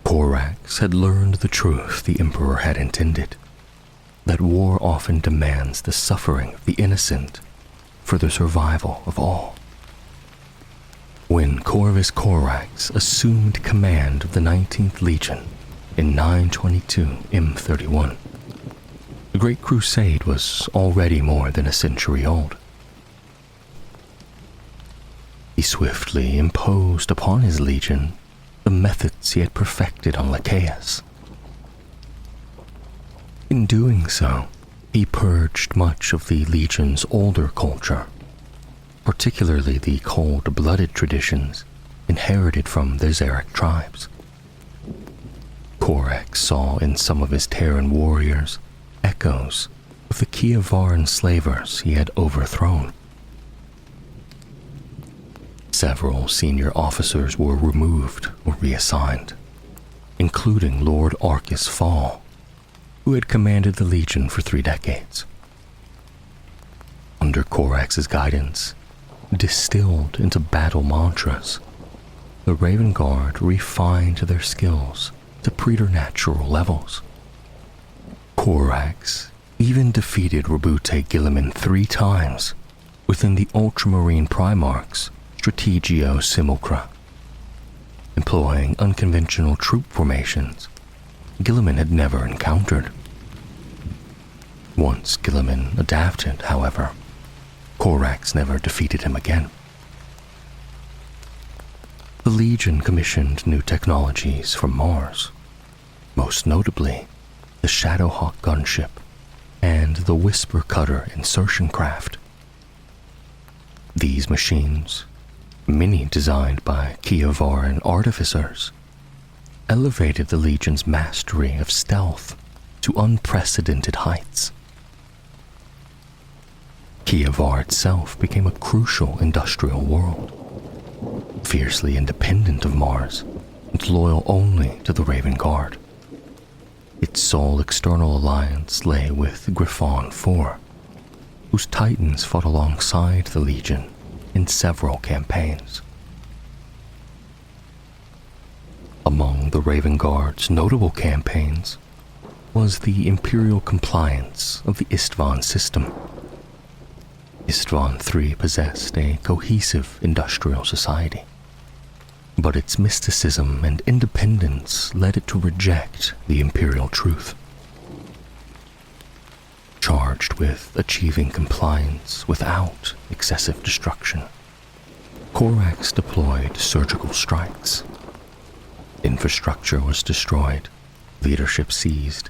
Korax had learned the truth the Emperor had intended, that war often demands the suffering of the innocent for the survival of all. When Corvus Corax assumed command of the 19th Legion in 922 M31, the Great Crusade was already more than a century old. He swiftly imposed upon his legion the methods he had perfected on Lachaeus. In doing so, he purged much of the legion's older culture, particularly the cold-blooded traditions inherited from the Xeric tribes. Corax saw in some of his Terran warriors echoes of the Kievar enslavers he had overthrown. Several senior officers were removed or reassigned, including Lord Arcus Fall, who had commanded the Legion for 3 decades. Under Corax's guidance, distilled into battle mantras, the Raven Guard refined their skills to preternatural levels. Corax even defeated Rabute Gilliman 3 times within the Ultramarine Primarch's Strategio Simulacra. Employing unconventional troop formations Gilliman had never encountered. Once Gilliman adapted, however, Corax never defeated him again. The Legion commissioned new technologies from Mars, most notably the Shadowhawk gunship and the Whisper Cutter insertion craft. These machines, many designed by Kievaran artificers, elevated the Legion's mastery of stealth to unprecedented heights. Kievar itself became a crucial industrial world, fiercely independent of Mars and loyal only to the Raven Guard. Its sole external alliance lay with Griffon IV, whose Titans fought alongside the Legion in several campaigns. Among the Raven Guard's notable campaigns was the Imperial compliance of the Istvan system. Istvan III possessed a cohesive industrial society, but its mysticism and independence led it to reject the Imperial truth. Charged with achieving compliance without excessive destruction, Corax deployed surgical strikes. Infrastructure was destroyed, leadership seized,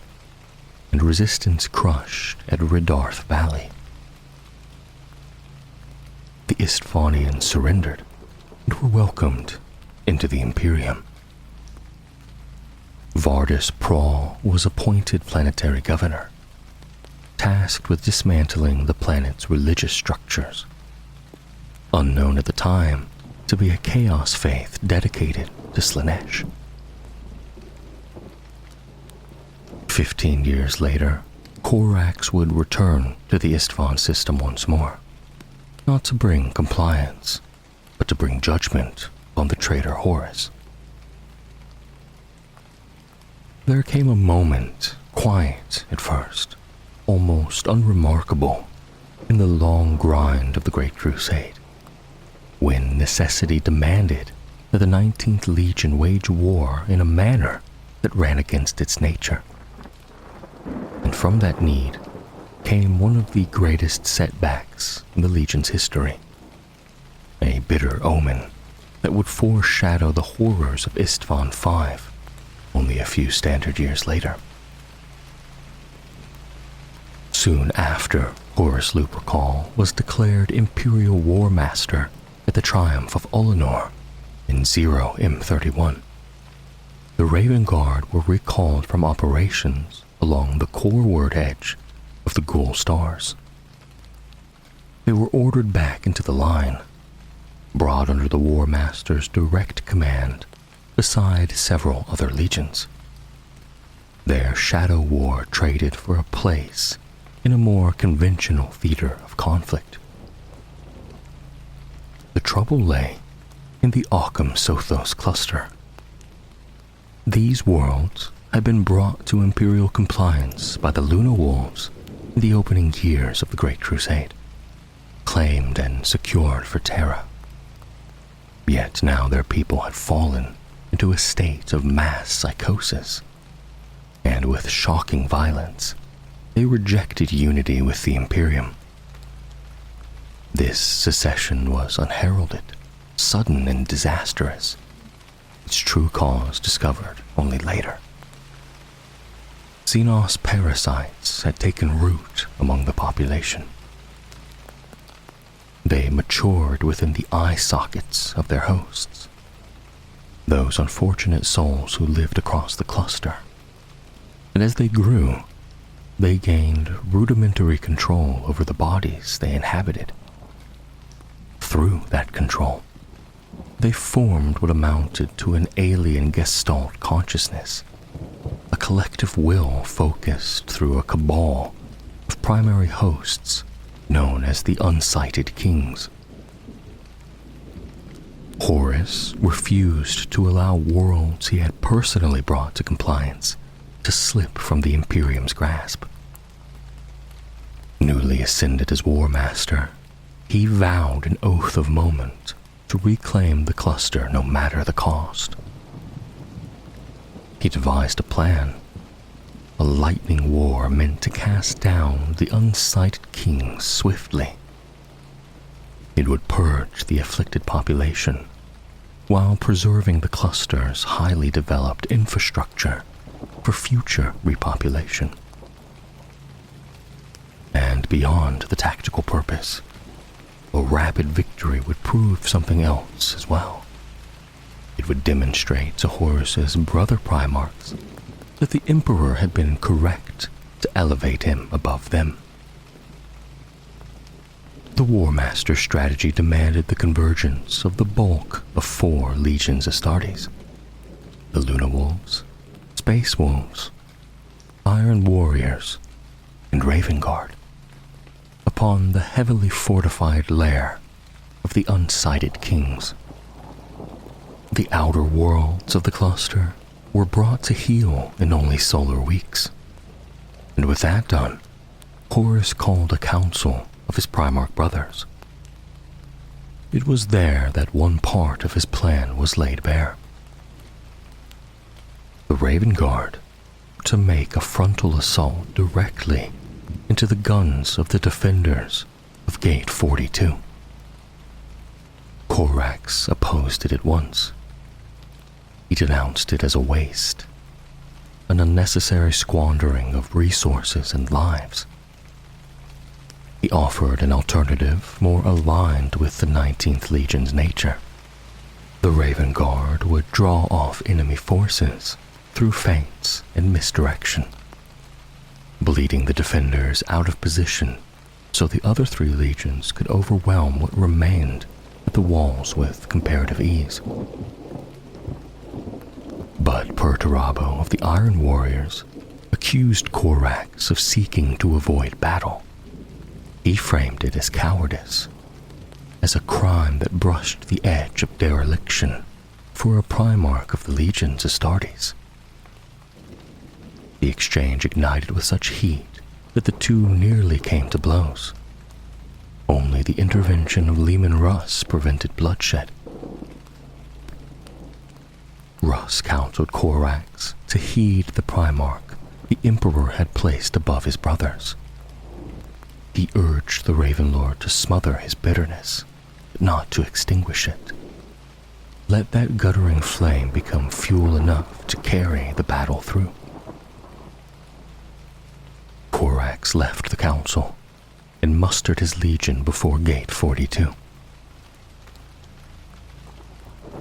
and resistance crushed at Ridarth Valley. The Istvanians surrendered and were welcomed into the Imperium. Vardis Prawl was appointed planetary governor, tasked with dismantling the planet's religious structures, unknown at the time to be a chaos faith dedicated to Slaanesh. 15 years later, Corax would return to the Istvan system once more, not to bring compliance, but to bring judgment on the traitor Horus. There came a moment, quiet at first, almost unremarkable, in the long grind of the Great Crusade, when necessity demanded that the 19th Legion wage war in a manner that ran against its nature. And from that need came one of the greatest setbacks in the Legion's history, a bitter omen that would foreshadow the horrors of Istvan V only a few standard years later. Soon after, Horus Lupercal was declared Imperial War Master at the Triumph of Ullanor in 0M31. The Raven Guard were recalled from operations along the coreward edge of the Ghoul Stars. They were ordered back into the line, brought under the War Master's direct command beside several other legions. Their shadow war traded for a place in a more conventional theater of conflict. The trouble lay in the Occam Sothos cluster. These worlds had been brought to Imperial compliance by the Lunar Wolves in the opening years of the Great Crusade, claimed and secured for Terra. Yet now their people had fallen into a state of mass psychosis, and with shocking violence, they rejected unity with the Imperium. This secession was unheralded, sudden and disastrous, its true cause discovered only later. Xenos parasites had taken root among the population. They matured within the eye sockets of their hosts, those unfortunate souls who lived across the cluster. And as they grew, they gained rudimentary control over the bodies they inhabited. Through that control, they formed what amounted to an alien gestalt consciousness, a collective will focused through a cabal of primary hosts known as the Unsighted Kings. Horus refused to allow worlds he had personally brought to compliance to slip from the Imperium's grasp. Newly ascended as War Master, he vowed an oath of moment to reclaim the cluster no matter the cost. He devised a plan, a lightning war meant to cast down the Unsighted Kings swiftly. It would purge the afflicted population while preserving the cluster's highly developed infrastructure for future repopulation. And beyond the tactical purpose, a rapid victory would prove something else as well. It would demonstrate to Horus's brother Primarchs that the Emperor had been correct to elevate him above them. The War Master's strategy demanded the convergence of the bulk of 4 legions Astartes: the Lunar Wolves, Space Wolves, Iron Warriors, and Raven Guard, upon the heavily fortified lair of the Unsighted Kings. The outer worlds of the cluster were brought to heal in only solar weeks, and with that done, Horus called a council of his Primarch brothers. It was there that one part of his plan was laid bare. The Raven Guard to make a frontal assault directly into the guns of the defenders of Gate 42. Korax opposed it at once. He denounced it as a waste, an unnecessary squandering of resources and lives. He offered an alternative more aligned with the 19th Legion's nature. The Raven Guard would draw off enemy forces through feints and misdirection, bleeding the defenders out of position so the other 3 legions could overwhelm what remained at the walls with comparative ease. But Perturabo of the Iron Warriors accused Korax of seeking to avoid battle. He framed it as cowardice, as a crime that brushed the edge of dereliction for a Primarch of the Legions Astartes. The exchange ignited with such heat that the two nearly came to blows. Only the intervention of Leman Russ prevented bloodshed. Russ counseled Korax to heed the Primarch the Emperor had placed above his brothers. He urged the Ravenlord to smother his bitterness, but not to extinguish it. Let that guttering flame become fuel enough to carry the battle through. Korax left the council and mustered his legion before Gate 42.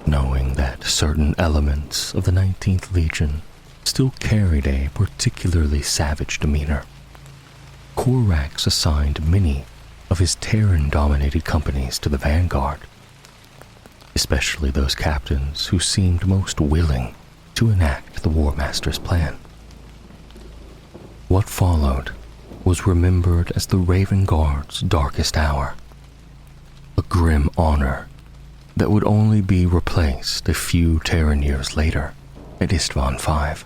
Knowing that certain elements of the 19th Legion still carried a particularly savage demeanor, Korax assigned many of his Terran-dominated companies to the vanguard, especially those captains who seemed most willing to enact the War Master's plan. What followed was remembered as the Raven Guard's darkest hour, a grim honor that would only be replaced a few Terran years later at Istvan 5.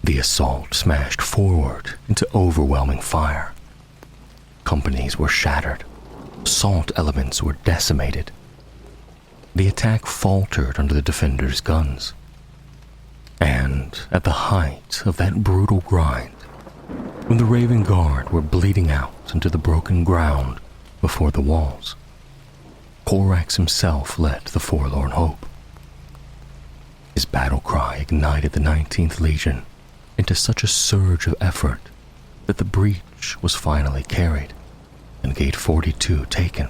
The assault smashed forward into overwhelming fire. Companies were shattered. Assault elements were decimated. The attack faltered under the defenders' guns. And at the height of that brutal grind, when the Raven Guard were bleeding out into the broken ground before the walls, Corax himself led the forlorn hope. His battle cry ignited the 19th Legion into such a surge of effort that the breach was finally carried and Gate 42 taken.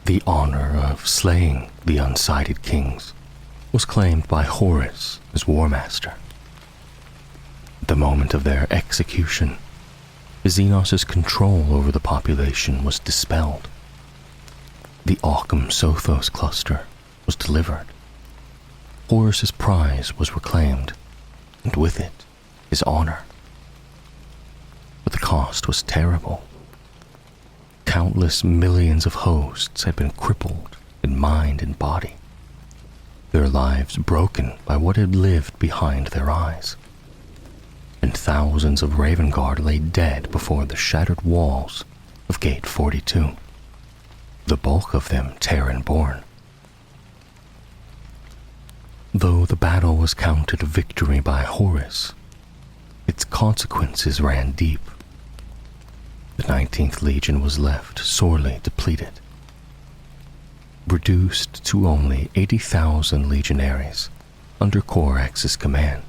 The honor of slaying the unsighted kings was claimed by Horus as War Master. At the moment of their execution, Xenos' control over the population was dispelled. The Occam Sothos cluster was delivered. Horus's prize was reclaimed, and with it, his honor. But the cost was terrible. Countless millions of hosts had been crippled in mind and body, their lives broken by what had lived behind their eyes. And thousands of Raven Guard lay dead before the shattered walls of Gate 42, the bulk of them Terran-born. Though the battle was counted a victory by Horus, its consequences ran deep. The 19th Legion was left sorely depleted, reduced to only 80,000 legionaries under Corax's command.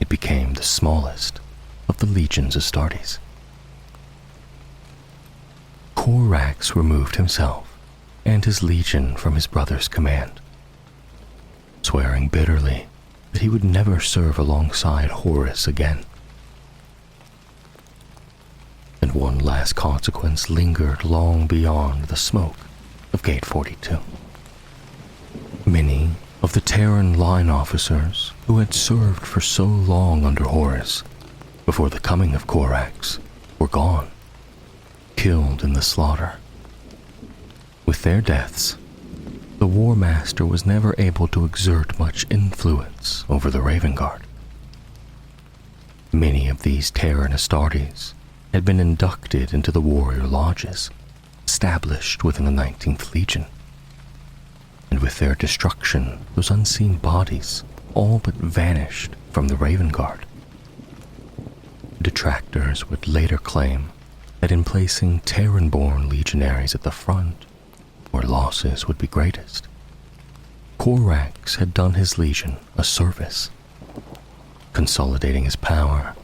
It became the smallest of the legions Astartes. Corax removed himself and his legion from his brother's command, swearing bitterly that he would never serve alongside Horus again. And one last consequence lingered long beyond the smoke of Gate 42. Many of the Terran line officers who had served for so long under Horus before the coming of Corax were gone, killed in the slaughter. With their deaths, the War Master was never able to exert much influence over the Raven Guard. Many of these Terran Astartes had been inducted into the warrior lodges established within the 19th Legion, and with their destruction, those unseen bodies all but vanished from the Raven Guard. Detractors would later claim that in placing Terran-born legionaries at the front, where losses would be greatest, Corax had done his legion a service, consolidating his power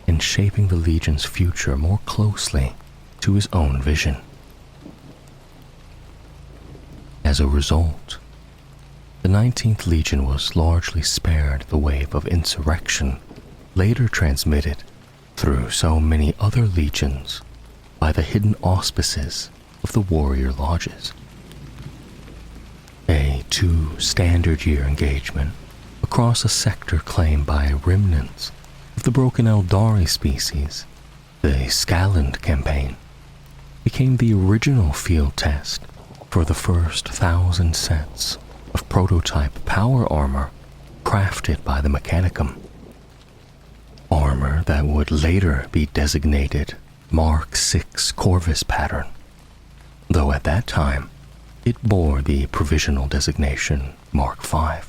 and shaping the legion's future more closely to his own vision. As a result, the 19th Legion was largely spared the wave of insurrection later transmitted through so many other legions by the hidden auspices of the warrior lodges. A 2 standard year engagement across a sector claimed by remnants of the broken Eldari species, the Scaland campaign, became the original field test for the first 1,000 sets of prototype power armor crafted by the Mechanicum. Armor that would later be designated Mark VI Corvus pattern, though at that time it bore the provisional designation Mark V.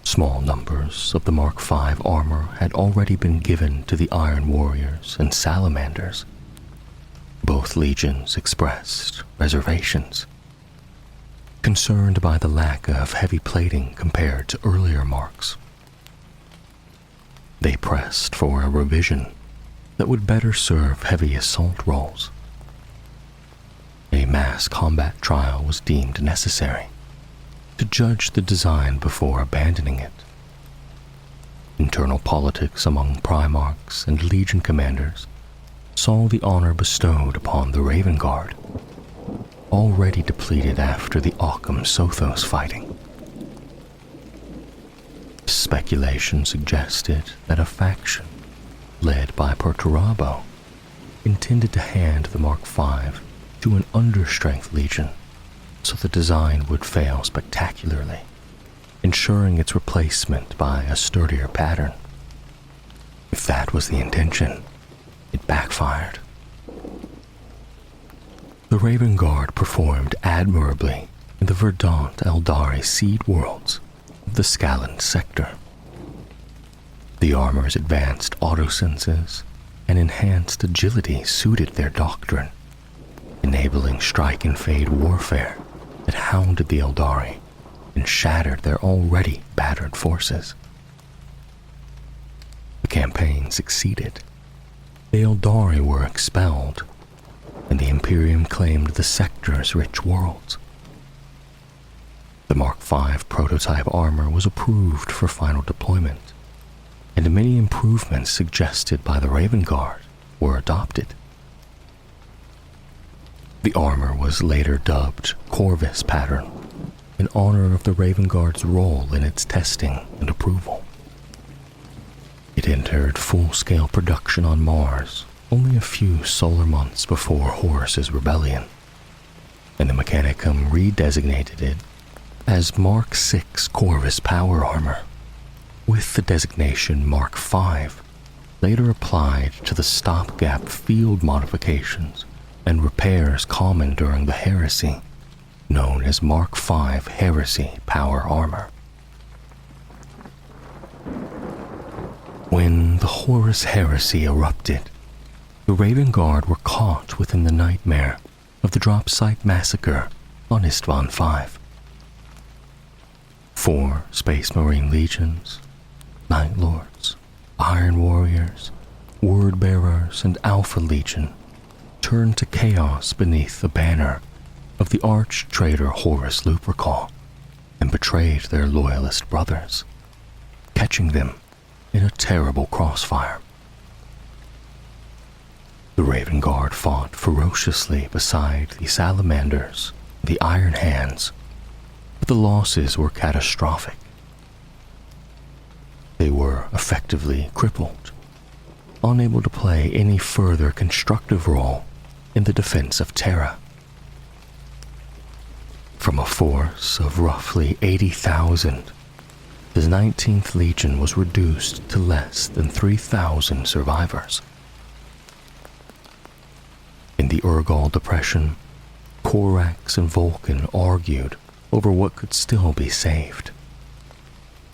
Small numbers of the Mark V armor had already been given to the Iron Warriors and Salamanders. Both legions expressed reservations, concerned by the lack of heavy plating compared to earlier marks. They pressed for a revision that would better serve heavy assault roles. A mass combat trial was deemed necessary to judge the design before abandoning it. Internal politics among Primarchs and Legion commanders saw the honor bestowed upon the Raven Guard, already depleted after the Occam Sothos fighting. Speculation suggested that a faction, led by Perturabo, intended to hand the Mark V to an understrength legion so the design would fail spectacularly, ensuring its replacement by a sturdier pattern. If that was the intention, it backfired. The Raven Guard performed admirably in the verdant Eldari seed worlds of the Scaland sector. The armor's advanced autosenses and enhanced agility suited their doctrine, enabling strike-and-fade warfare that hounded the Eldari and shattered their already battered forces. The campaign succeeded. The Eldari were expelled, and the Imperium claimed the sector's rich worlds. The Mark V prototype armor was approved for final deployment, and many improvements suggested by the Raven Guard were adopted. The armor was later dubbed Corvus Pattern, in honor of the Raven Guard's role in its testing and approval. It entered full-scale production on Mars only a few solar months before Horus's rebellion, and the Mechanicum redesignated it as Mark VI Corvus Power Armor, with the designation Mark V later applied to the stopgap field modifications and repairs common during the heresy, known as Mark V Heresy Power Armor. When the Horus Heresy erupted, the Raven Guard were caught within the nightmare of the drop site massacre on Istvan V. 4 Space Marine legions, Night Lords, Iron Warriors, Word Bearers, and Alpha Legion turned to chaos beneath the banner of the arch-traitor Horus Lupercal and betrayed their loyalist brothers, catching them in a terrible crossfire. The Raven Guard fought ferociously beside the Salamanders, the Iron Hands, but the losses were catastrophic. They were effectively crippled, unable to play any further constructive role in the defense of Terra. From a force of roughly 80,000, the 19th Legion was reduced to less than 3,000 survivors. In the Urgal Depression, Korax and Vulcan argued over what could still be saved.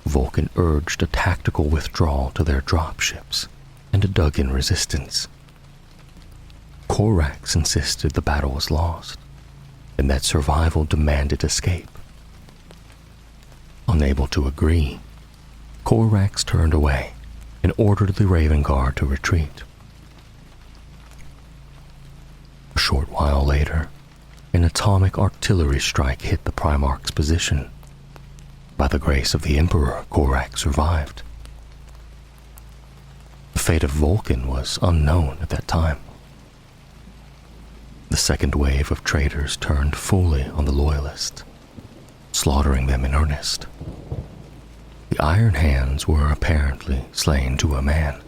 Vulcan urged a tactical withdrawal to their dropships and a dug-in resistance. Korax insisted the battle was lost, and that survival demanded escape. Unable to agree, Korax turned away and ordered the Raven Guard to retreat. A short while later, an atomic artillery strike hit the Primarch's position. By the grace of the Emperor, Korax survived. The fate of Vulcan was unknown at that time. The second wave of traitors turned fully on the Loyalists, slaughtering them in earnest. The Iron Hands were apparently slain to a man.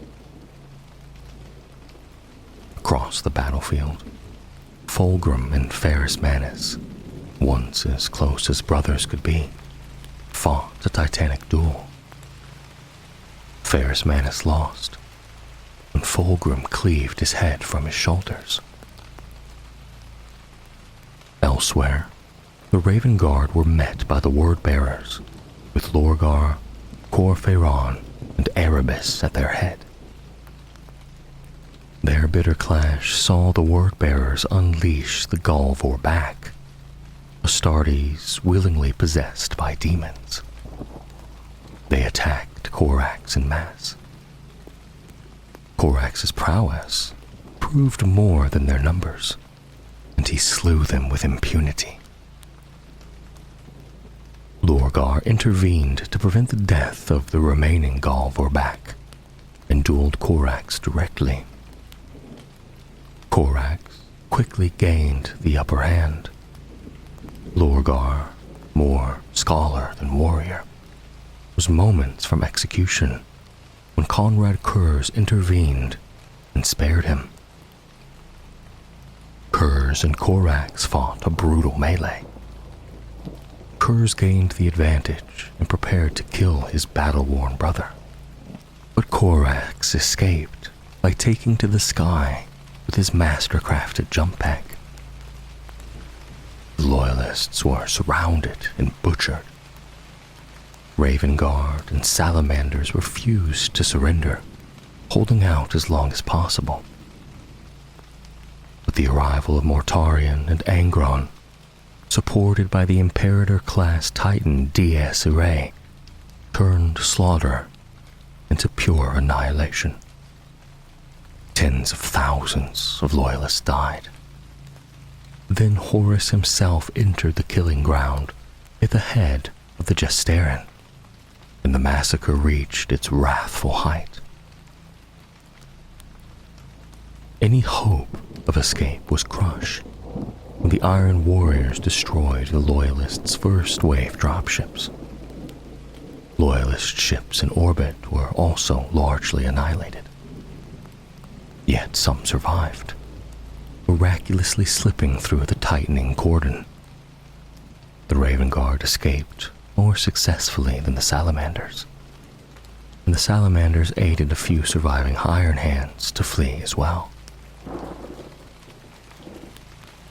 Across the battlefield, Fulgrim and Ferrus Manus, once as close as brothers could be, fought a titanic duel. Ferrus Manus lost, and Fulgrim cleaved his head from his shoulders. Elsewhere, the Raven Guard were met by the Word Bearers, with Lorgar, Corpheiron, and Erebus at their head. Their bitter clash saw the Word Bearers unleash the Galvor back, Astartes willingly possessed by demons. They attacked Korax en masse. Korax's prowess proved more than their numbers, and he slew them with impunity. Lorgar intervened to prevent the death of the remaining Galvor back, and dueled Korax directly. Korax quickly gained the upper hand. Lorgar, more scholar than warrior, was moments from execution when Conrad Kurz intervened and spared him. Kurz and Korax fought a brutal melee, Kurz gained the advantage and prepared to kill his battle-worn brother. But Korax escaped by taking to the sky with his master-crafted jump pack. The Loyalists were surrounded and butchered. Raven Guard and Salamanders refused to surrender, holding out as long as possible. With the arrival of Mortarion and Angron, supported by the Imperator-class Titan DS Irae, turned slaughter into pure annihilation. Tens of thousands of Loyalists died. Then Horus himself entered the killing ground at the head of the Gestarin, and the massacre reached its wrathful height. Any hope of escape was crushed when the Iron Warriors destroyed the Loyalists' first wave dropships. Loyalist ships in orbit were also largely annihilated. Yet some survived, miraculously slipping through the tightening cordon. The Raven Guard escaped more successfully than the Salamanders, and the Salamanders aided a few surviving Iron Hands to flee as well.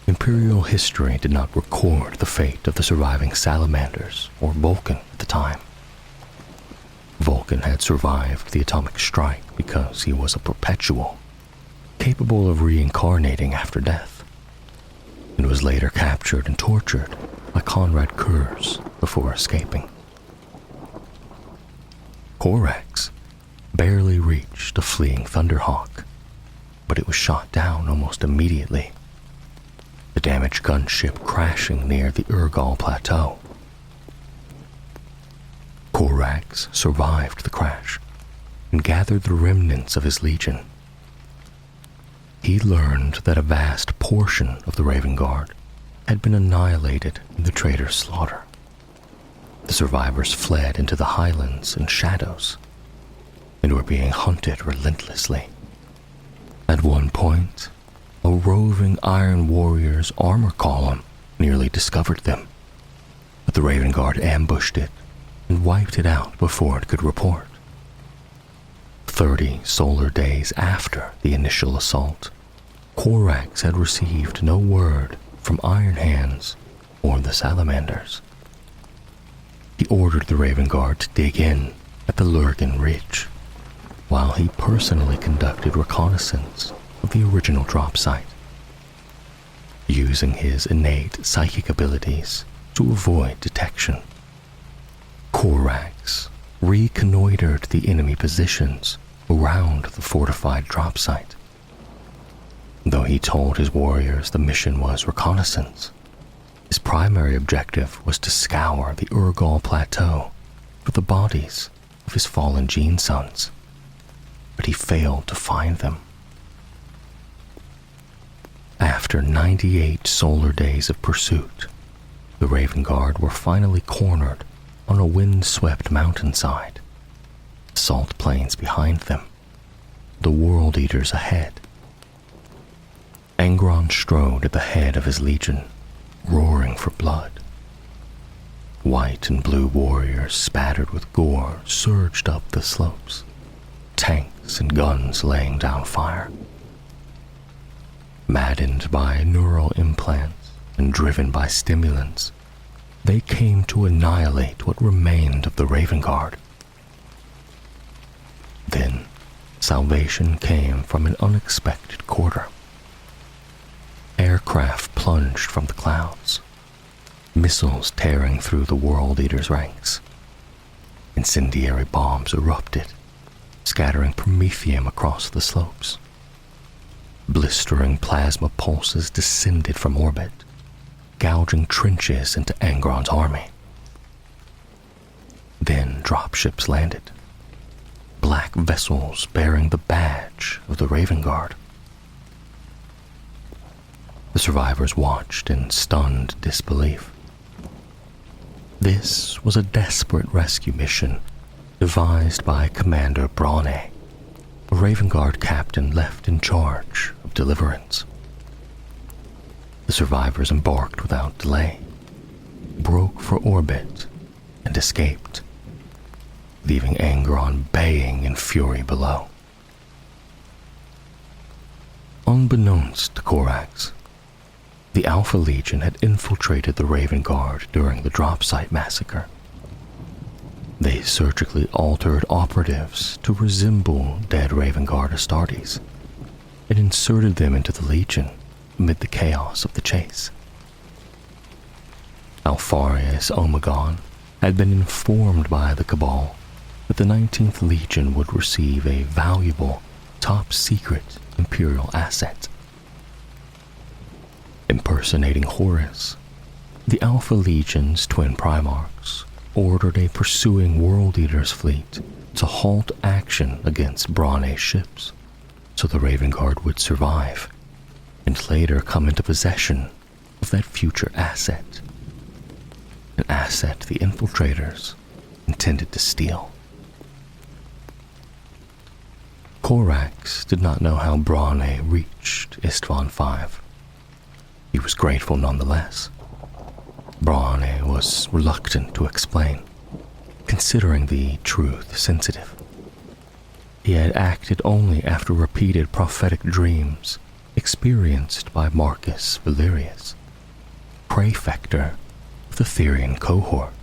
Imperial history did not record the fate of the surviving Salamanders or Vulcan at the time. Vulcan had survived the atomic strike because he was a perpetual, capable of reincarnating after death, and was later captured and tortured by Conrad Kurz before escaping. Korax barely reached a fleeing Thunderhawk, but it was shot down almost immediately, the damaged gunship crashing near the Urgal Plateau. Korax survived the crash and gathered the remnants of his legion. He learned that a vast portion of the Raven Guard had been annihilated in the traitor's slaughter. The survivors fled into the highlands and shadows and were being hunted relentlessly. At one point, a roving Iron Warrior's armor column nearly discovered them, but the Raven Guard ambushed it and wiped it out before it could report. 30 solar days after the initial assault, Korax had received no word from Iron Hands or the Salamanders. He ordered the Raven Guard to dig in at the Lurgan Ridge, while he personally conducted reconnaissance of the original drop site, using his innate psychic abilities to avoid detection. Korax reconnoitered the enemy positions around the fortified drop site. Though he told his warriors the mission was reconnaissance, his primary objective was to scour the Urgal Plateau for the bodies of his fallen Gene Sons, but he failed to find them. After 98 solar days of pursuit, the Raven Guard were finally cornered on a wind-swept mountainside, salt plains behind them, the World Eaters ahead. Angron strode at the head of his legion, roaring for blood. White and blue warriors spattered with gore surged up the slopes, tanks and guns laying down fire. Maddened by neural implants and driven by stimulants, they came to annihilate what remained of the Raven Guard. Then, salvation came from an unexpected quarter. Aircraft plunged from the clouds, missiles tearing through the World Eaters' ranks. Incendiary bombs erupted, scattering promethium across the slopes. Blistering plasma pulses descended from orbit, gouging trenches into Angron's army. Then dropships landed, black vessels bearing the badge of the Raven Guard. The survivors watched in stunned disbelief. This was a desperate rescue mission devised by Commander Brane, a Raven Guard captain left in charge of deliverance. The survivors embarked without delay, broke for orbit and escaped, leaving Angron baying in fury below. Unbeknownst to Corax, the Alpha Legion had infiltrated the Raven Guard during the drop site massacre. They surgically altered operatives to resemble dead Raven Guard Astartes and inserted them into the Legion amid the chaos of the chase. Alpharius Omegon had been informed by the Cabal that the 19th Legion would receive a valuable, top-secret Imperial asset. Impersonating Horus, the Alpha Legion's twin Primarchs ordered a pursuing World Eater's fleet to halt action against Branae's ships so the Raven Guard would survive and later come into possession of that future asset. An asset the infiltrators intended to steal. Corax did not know how Branae reached Istvan V. He was grateful nonetheless. Branae was reluctant to explain, considering the truth sensitive. He had acted only after repeated prophetic dreams experienced by Marcus Valerius, praefector of the Therian cohort,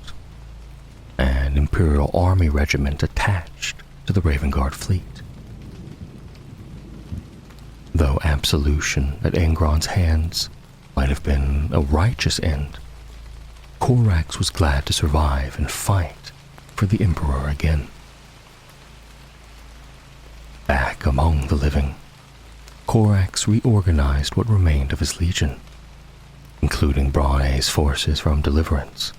an Imperial Army regiment attached to the Raven Guard fleet. Though absolution at Angron's hands might have been a righteous end, Corax was glad to survive and fight for the Emperor again. Back among the living, Corax reorganized what remained of his legion, including Branae's forces from Deliverance.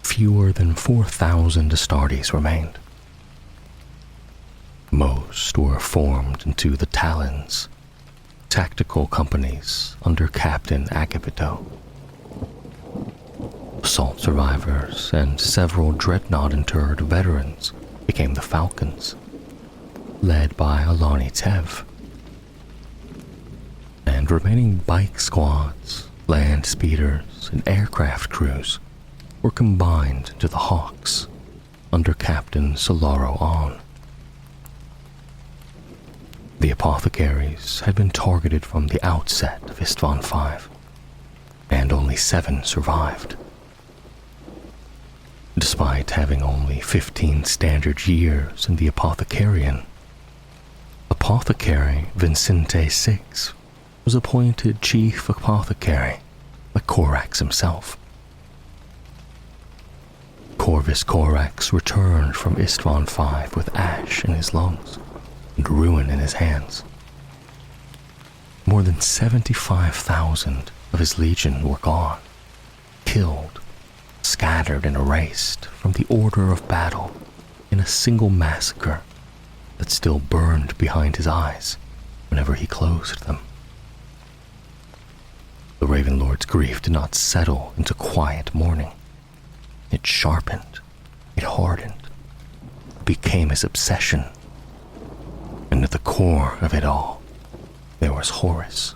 Fewer than 4,000 Astartes remained. Most were formed into the Talons, tactical companies under Captain Agapito. Assault survivors and several dreadnought-interred veterans became the Falcons, led by Alani Tev. And remaining bike squads, land speeders, and aircraft crews were combined into the Hawks under Captain Solaro On. The apothecaries had been targeted from the outset of Istvan V, and only 7 survived. Despite having only 15 standard years in the Apothecarian, Apothecary Vincente VI was appointed Chief Apothecary by Corax himself. Corvus Corax returned from Istvan V with ash in his lungs and ruin in his hands. More than 75,000 of his legion were gone, killed, scattered and erased from the order of battle in a single massacre that still burned behind his eyes whenever he closed them. The Raven Lord's grief did not settle into quiet mourning. It sharpened, it hardened, became his obsession. And at the core of it all, there was Horus.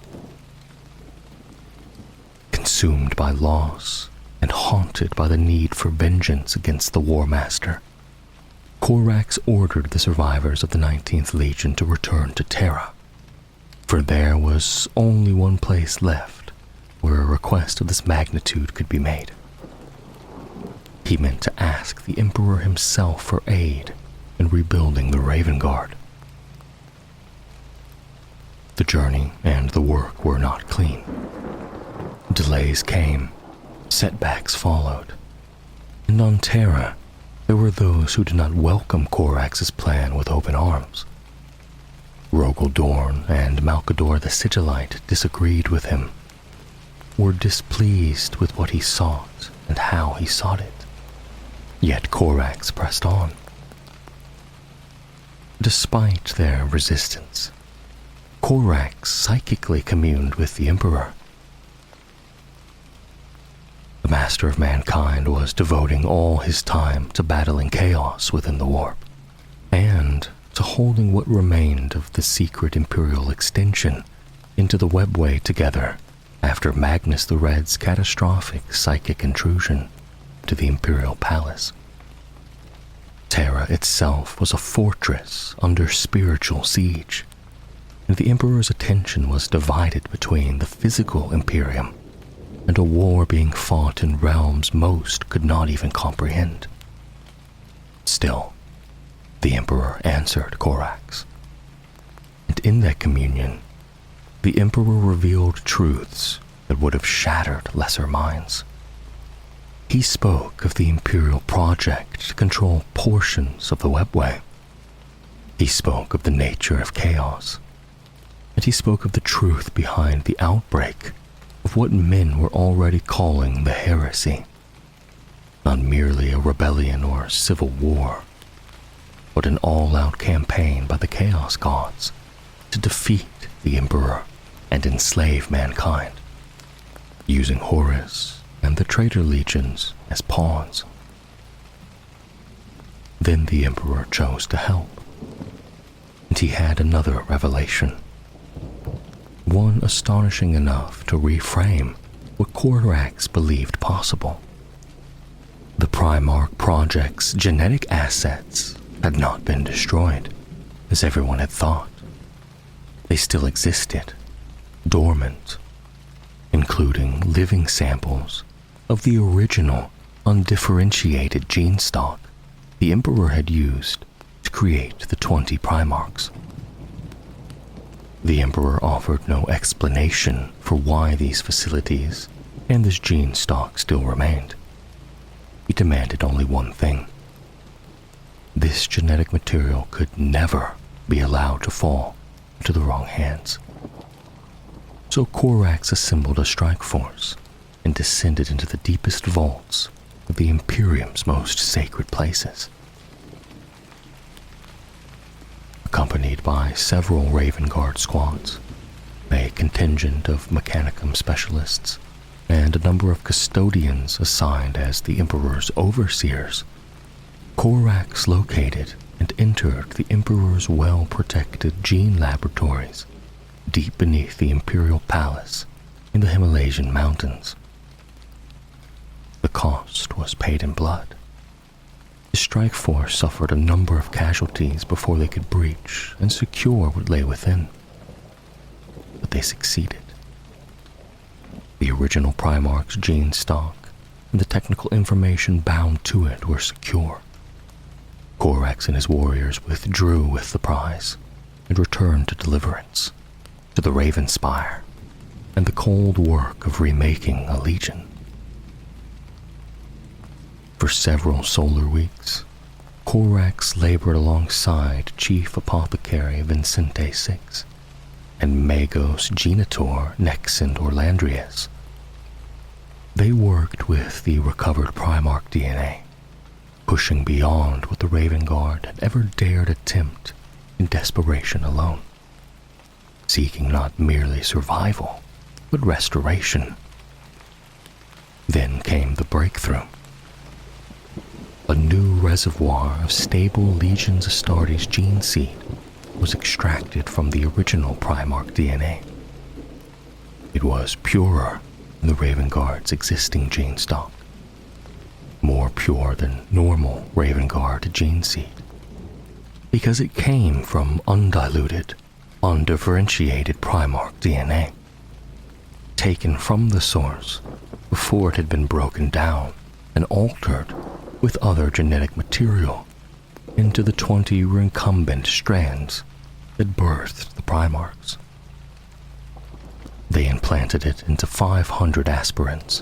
Consumed by loss and haunted by the need for vengeance against the War Master, Corax ordered the survivors of the 19th Legion to return to Terra, for there was only one place left where a request of this magnitude could be made. He meant to ask the Emperor himself for aid in rebuilding the Raven Guard. The journey and the work were not clean. Delays came, setbacks followed, and on Terra, there were those who did not welcome Corax's plan with open arms. Rogel Dorn and Malkador the Sigillite disagreed with him, were displeased with what he sought and how he sought it. Yet Corax pressed on. Despite their resistance, Corax psychically communed with the Emperor. The Master of Mankind was devoting all his time to battling chaos within the warp, and to holding what remained of the secret Imperial extension into the webway together after Magnus the Red's catastrophic psychic intrusion to the Imperial Palace. Terra itself was a fortress under spiritual siege, and the Emperor's attention was divided between the physical Imperium and a war being fought in realms most could not even comprehend. Still, the Emperor answered Corax, and in that communion, the Emperor revealed truths that would have shattered lesser minds. He spoke of the Imperial project to control portions of the webway. He spoke of the nature of chaos, and he spoke of the truth behind the outbreak of what men were already calling the heresy. Not merely a rebellion or civil war, but an all-out campaign by the Chaos Gods to defeat the Emperor and enslave mankind, using Horus and the traitor legions as pawns. Then the Emperor chose to help, and he had another revelation, one astonishing enough to reframe what Corax believed possible. The Primarch Project's genetic assets had not been destroyed, as everyone had thought. They still existed, dormant, including living samples of the original, undifferentiated gene stock the Emperor had used to create the 20 Primarchs. The Emperor offered no explanation for why these facilities and this gene stock still remained. He demanded only one thing. This genetic material could never be allowed to fall into the wrong hands. So Corax assembled a strike force and descended into the deepest vaults of the Imperium's most sacred places. Accompanied by several Raven Guard squads, a contingent of Mechanicum specialists, and a number of custodians assigned as the Emperor's overseers, Corax located and entered the Emperor's well-protected gene laboratories deep beneath the Imperial Palace in the Himalayan mountains. The cost was paid in blood. The strike force suffered a number of casualties before they could breach and secure what lay within. But they succeeded. The original Primarch's gene stock and the technical information bound to it were secure. Corax and his warriors withdrew with the prize and returned to Deliverance, to the Raven Spire, and the cold work of remaking a legion. For several solar weeks, Corax labored alongside Chief Apothecary Vincente VI and Magos Genitor Nexand Orlandrius. They worked with the recovered Primarch DNA, pushing beyond what the Raven Guard had ever dared attempt in desperation alone, seeking not merely survival, but restoration. Then came the breakthrough. A new reservoir of stable Legions Astartes gene seed was extracted from the original Primarch DNA. It was purer than the Raven Guard's existing gene stock, more pure than normal Raven Guard gene seed, because it came from undiluted, undifferentiated Primarch DNA, taken from the source before it had been broken down and altered with other genetic material into the 20 recumbent strands that birthed the Primarchs. They implanted it into 500 aspirants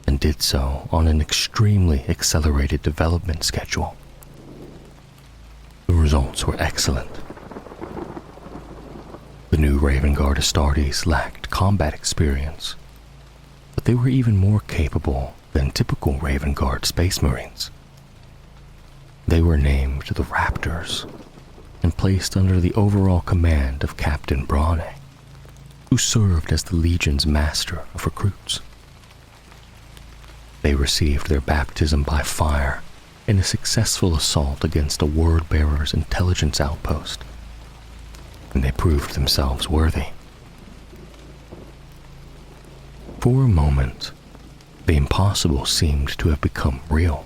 and did so on an extremely accelerated development schedule. The results were excellent. The new Raven Guard Astartes lacked combat experience, but they were even more capable than typical Raven Guard Space Marines. They were named the Raptors and placed under the overall command of Captain Brane, who served as the Legion's master of recruits. They received their baptism by fire in a successful assault against a Word-Bearer's intelligence outpost, and they proved themselves worthy. For a moment, the impossible seemed to have become real.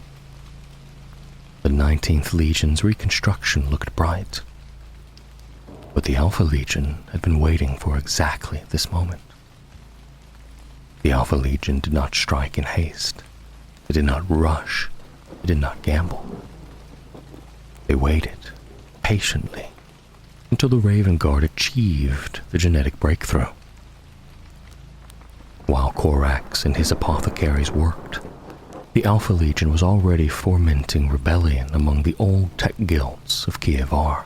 The 19th Legion's reconstruction looked bright, but the Alpha Legion had been waiting for exactly this moment. The Alpha Legion did not strike in haste. It did not rush. It did not gamble. They waited patiently until the Raven Guard achieved the genetic breakthrough. While Korax and his apothecaries worked, the Alpha Legion was already fomenting rebellion among the old tech guilds of Kievar,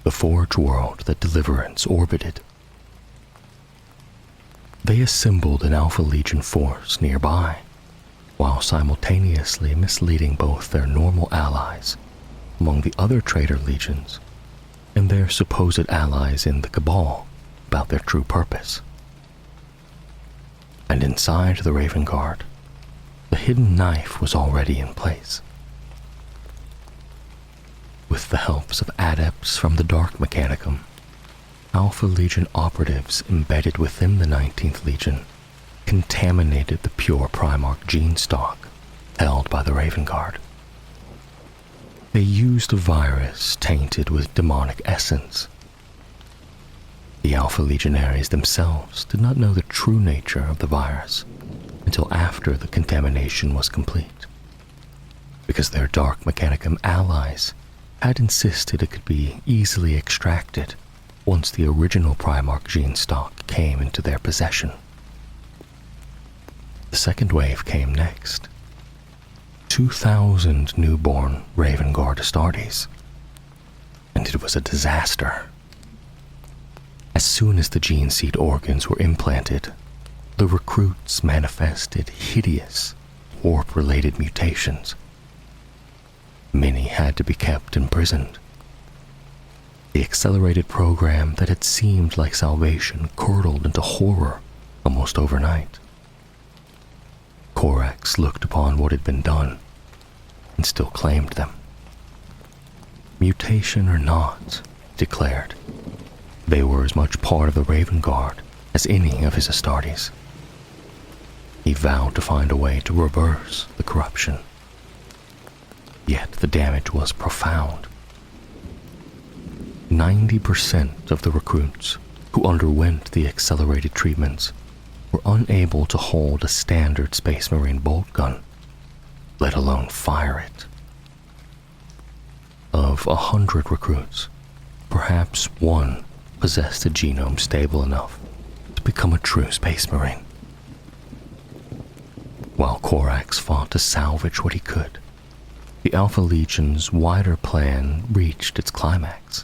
the forge world that Deliverance orbited. They assembled an Alpha Legion force nearby, while simultaneously misleading both their normal allies among the other traitor legions and their supposed allies in the Cabal about their true purpose. And inside the Raven Guard, the hidden knife was already in place. With the helps of adepts from the Dark Mechanicum, Alpha Legion operatives embedded within the 19th Legion contaminated the pure Primarch gene stock held by the Raven Guard. They used a virus tainted with demonic essence. The Alpha Legionaries themselves did not know the true nature of the virus until after the contamination was complete, because their Dark Mechanicum allies had insisted it could be easily extracted once the original Primarch gene stock came into their possession. The second wave came next. 2,000 newborn Raven Guard Astartes, and it was a disaster. As soon as the gene seed organs were implanted, the recruits manifested hideous, warp-related mutations. Many had to be kept imprisoned. The accelerated program that had seemed like salvation curdled into horror almost overnight. Korax looked upon what had been done and still claimed them. Mutation or not, he declared, they were as much part of the Raven Guard as any of his Astartes. He vowed to find a way to reverse the corruption. Yet the damage was profound. 90% of the recruits who underwent the accelerated treatments were unable to hold a standard Space Marine bolt gun, let alone fire it. Of 100 recruits, perhaps one possessed a genome stable enough to become a true Space Marine. While Korax fought to salvage what he could, the Alpha Legion's wider plan reached its climax.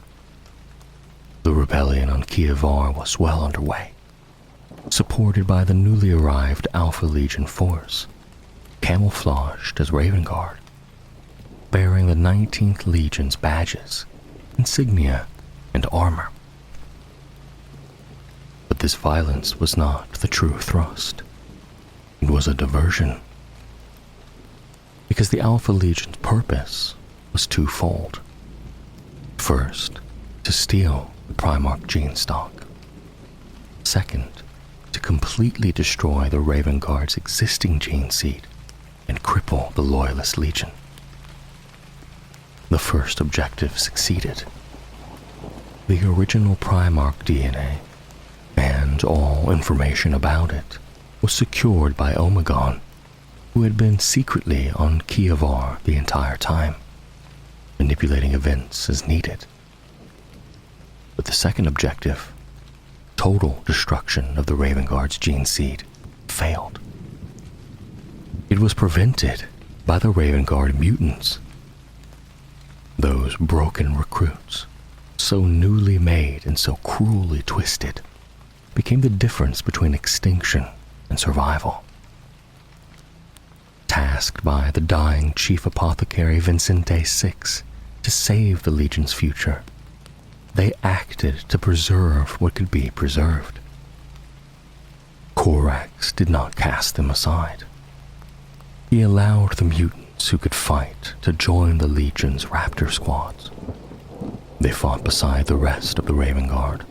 The rebellion on Kievar was well underway, supported by the newly arrived Alpha Legion force, camouflaged as Raven Guard, bearing the 19th Legion's badges, insignia, and armor. But this violence was not the true thrust. It was a diversion, because the Alpha Legion's purpose was twofold. First, to steal the Primarch gene stock. Second, to completely destroy the Raven Guard's existing gene seed and cripple the Loyalist Legion. The first objective succeeded. The original Primarch DNA and all information about it was secured by Omegon, who had been secretly on Kievar the entire time, manipulating events as needed. But the second objective, total destruction of the Raven Guard's gene seed, failed. It was prevented by the Raven Guard mutants. Those broken recruits, so newly made and so cruelly twisted, became the difference between extinction and survival. Tasked by the dying Chief Apothecary Vincente VI to save the Legion's future, they acted to preserve what could be preserved. Korax did not cast them aside. He allowed the mutants who could fight to join the Legion's Raptor squads. They fought beside the rest of the Raven Guard,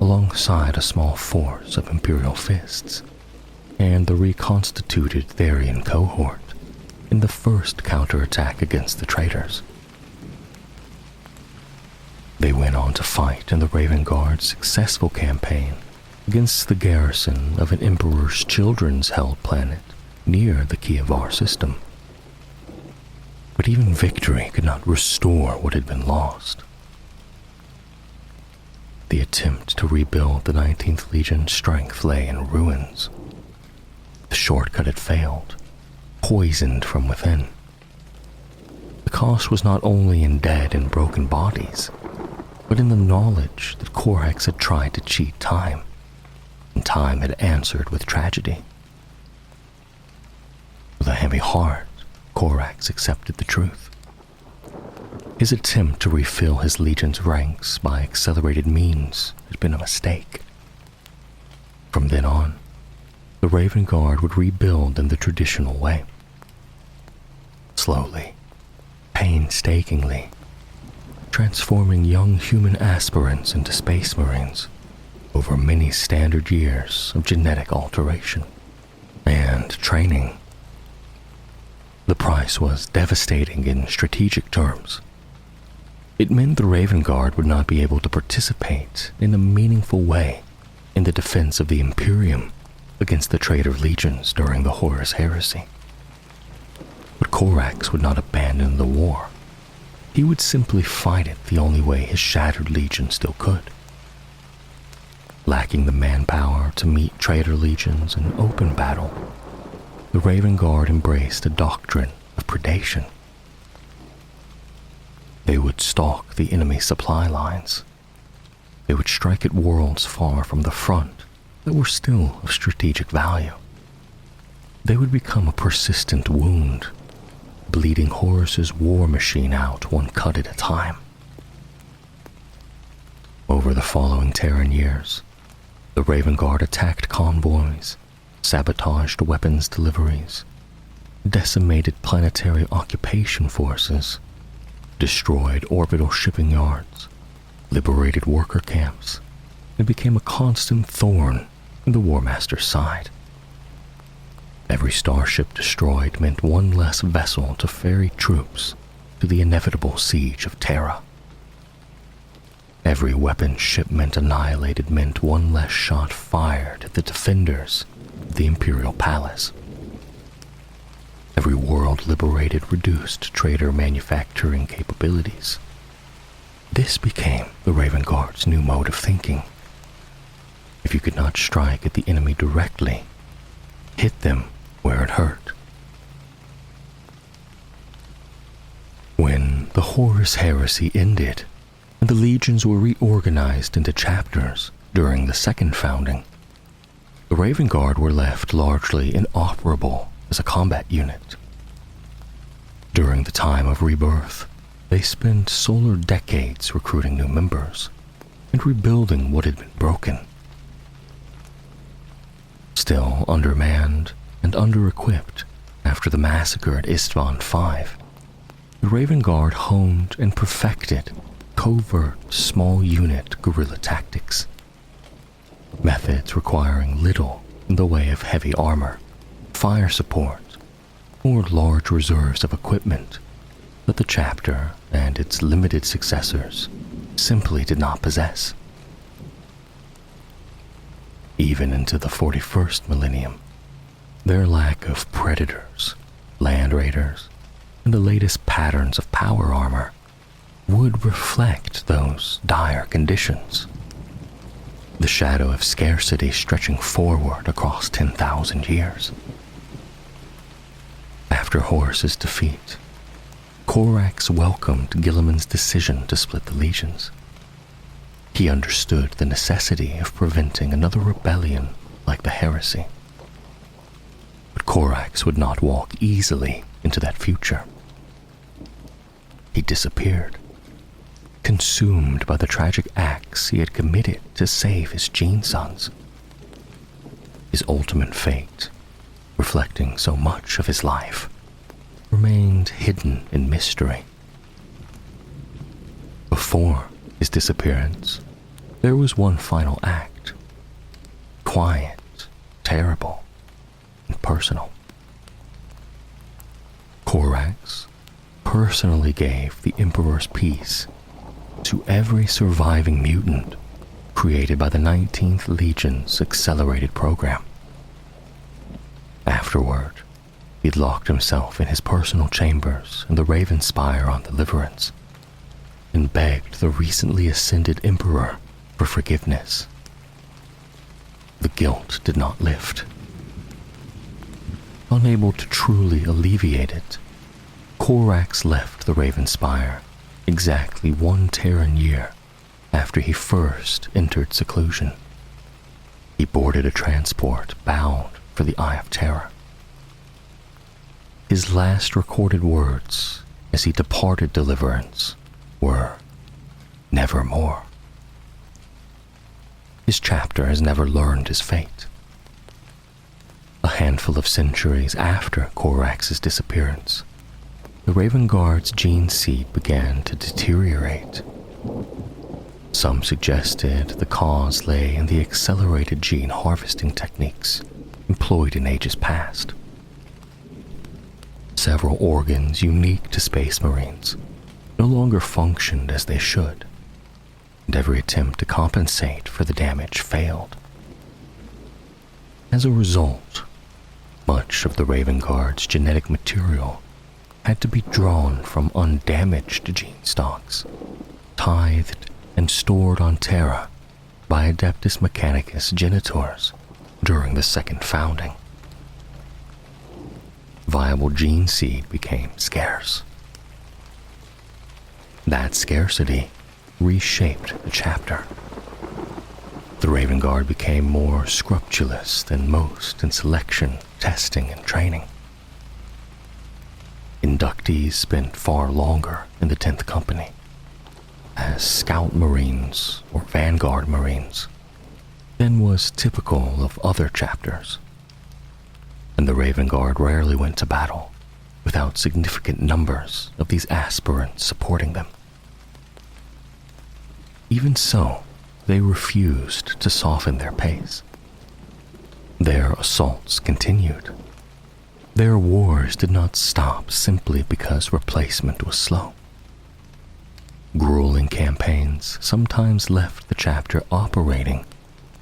alongside a small force of Imperial Fists, and the reconstituted Therian cohort in the first counterattack against the traitors. They went on to fight in the Raven Guard's successful campaign against the garrison of an Emperor's Children's held planet near the Kievar system. But even victory could not restore what had been lost. The attempt to rebuild the 19th Legion's strength lay in ruins. The shortcut had failed, poisoned from within. The cost was not only in dead and broken bodies, but in the knowledge that Corax had tried to cheat time, and time had answered with tragedy. With a heavy heart, Corax accepted the truth. His attempt to refill his legion's ranks by accelerated means had been a mistake. From then on, the Raven Guard would rebuild in the traditional way. Slowly, painstakingly, transforming young human aspirants into Space Marines over many standard years of genetic alteration and training. The price was devastating in strategic terms. It meant the Raven Guard would not be able to participate in a meaningful way in the defense of the Imperium against the traitor legions during the Horus Heresy. But Corax would not abandon the war. He would simply fight it the only way his shattered legion still could. Lacking the manpower to meet traitor legions in open battle, the Raven Guard embraced a doctrine of predation. They would stalk the enemy supply lines. They would strike at worlds far from the front that were still of strategic value. They would become a persistent wound, bleeding Horus's war machine out one cut at a time. Over the following Terran years, the Raven Guard attacked convoys, sabotaged weapons deliveries, decimated planetary occupation forces, destroyed orbital shipping yards, liberated worker camps, and became a constant thorn in the War Master's side. Every starship destroyed meant one less vessel to ferry troops to the inevitable siege of Terra. Every weapon shipment annihilated meant one less shot fired at the defenders of the Imperial Palace. Every world liberated reduced traitor manufacturing capabilities. This became the Raven Guard's new mode of thinking. If you could not strike at the enemy directly, hit them where it hurt. When the Horus Heresy ended, and the legions were reorganized into chapters during the second founding, the Raven Guard were left largely inoperable as a combat unit. During the time of rebirth, they spent solar decades recruiting new members and rebuilding what had been broken. Still undermanned and under-equipped after the massacre at Istvan V, the Raven Guard honed and perfected covert, small-unit guerrilla tactics, methods requiring little in the way of heavy armor, fire support, or large reserves of equipment that the chapter and its limited successors simply did not possess. Even into the 41st millennium, their lack of predators, land raiders, and the latest patterns of power armor would reflect those dire conditions. The shadow of scarcity stretching forward across 10,000 years. After Horus's defeat, Corax welcomed Guilliman's decision to split the legions. He understood the necessity of preventing another rebellion like the Heresy. But Corax would not walk easily into that future. He disappeared, consumed by the tragic acts he had committed to save his gene sons. His ultimate fate, reflecting so much of his life, remained hidden in mystery. Before his disappearance, there was one final act. Quiet, terrible, and personal. Corax personally gave the Emperor's Peace to every surviving mutant created by the 19th Legion's accelerated program. Afterward, he'd locked himself in his personal chambers in the Raven Spire on Deliverance and begged the recently ascended Emperor for forgiveness. The guilt did not lift. Unable to truly alleviate it, Corax left the Raven Spire exactly 1 Terran year after he first entered seclusion. He boarded a transport bound for the Eye of Terror. His last recorded words as he departed Deliverance were, "Nevermore." His chapter has never learned his fate. A handful of centuries after Corax's disappearance, the Raven Guard's gene seed began to deteriorate. Some suggested the cause lay in the accelerated gene harvesting techniques employed in ages past. Several organs unique to Space Marines no longer functioned as they should, and every attempt to compensate for the damage failed. As a result, much of the Raven Guard's genetic material had to be drawn from undamaged gene stocks, tithed and stored on Terra by Adeptus Mechanicus genitors during the second founding. Viable gene seed became scarce. That scarcity reshaped the chapter. The Raven Guard became more scrupulous than most in selection, testing, and training. Inductees spent far longer in the 10th Company as Scout Marines or Vanguard Marines than was typical of other chapters, and the Raven Guard rarely went to battle without significant numbers of these aspirants supporting them. Even so, they refused to soften their pace. Their assaults continued. Their wars did not stop simply because replacement was slow. Grueling campaigns sometimes left the chapter operating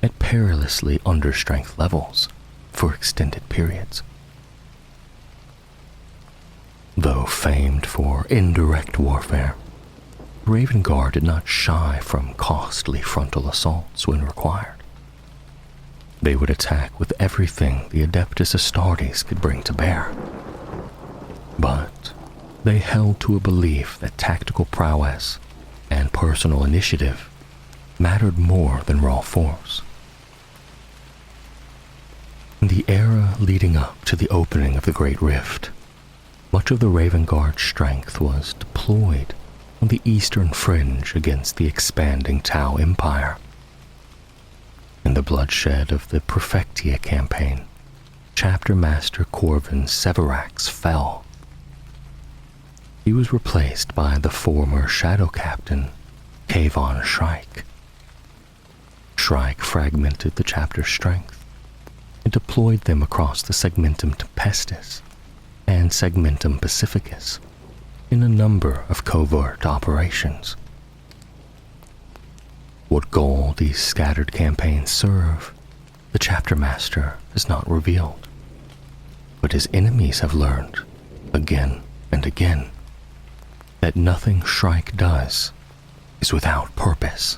at perilously understrength levels for extended periods. Though famed for indirect warfare, Raven Guard did not shy from costly frontal assaults when required. They would attack with everything the Adeptus Astartes could bring to bear. But they held to a belief that tactical prowess and personal initiative mattered more than raw force. In the era leading up to the opening of the Great Rift, much of the Raven Guard's strength was deployed on the eastern fringe against the expanding Tau Empire. In the bloodshed of the Prefectia campaign, Chapter Master Corvin Severax fell. He was replaced by the former Shadow Captain, Kayvon Shrike. Shrike fragmented the chapter's strength and deployed them across the Segmentum Tempestus and Segmentum Pacificus in a number of covert operations. What goal these scattered campaigns serve, the chapter master has not revealed, but his enemies have learned, again and again, that nothing Shrike does is without purpose.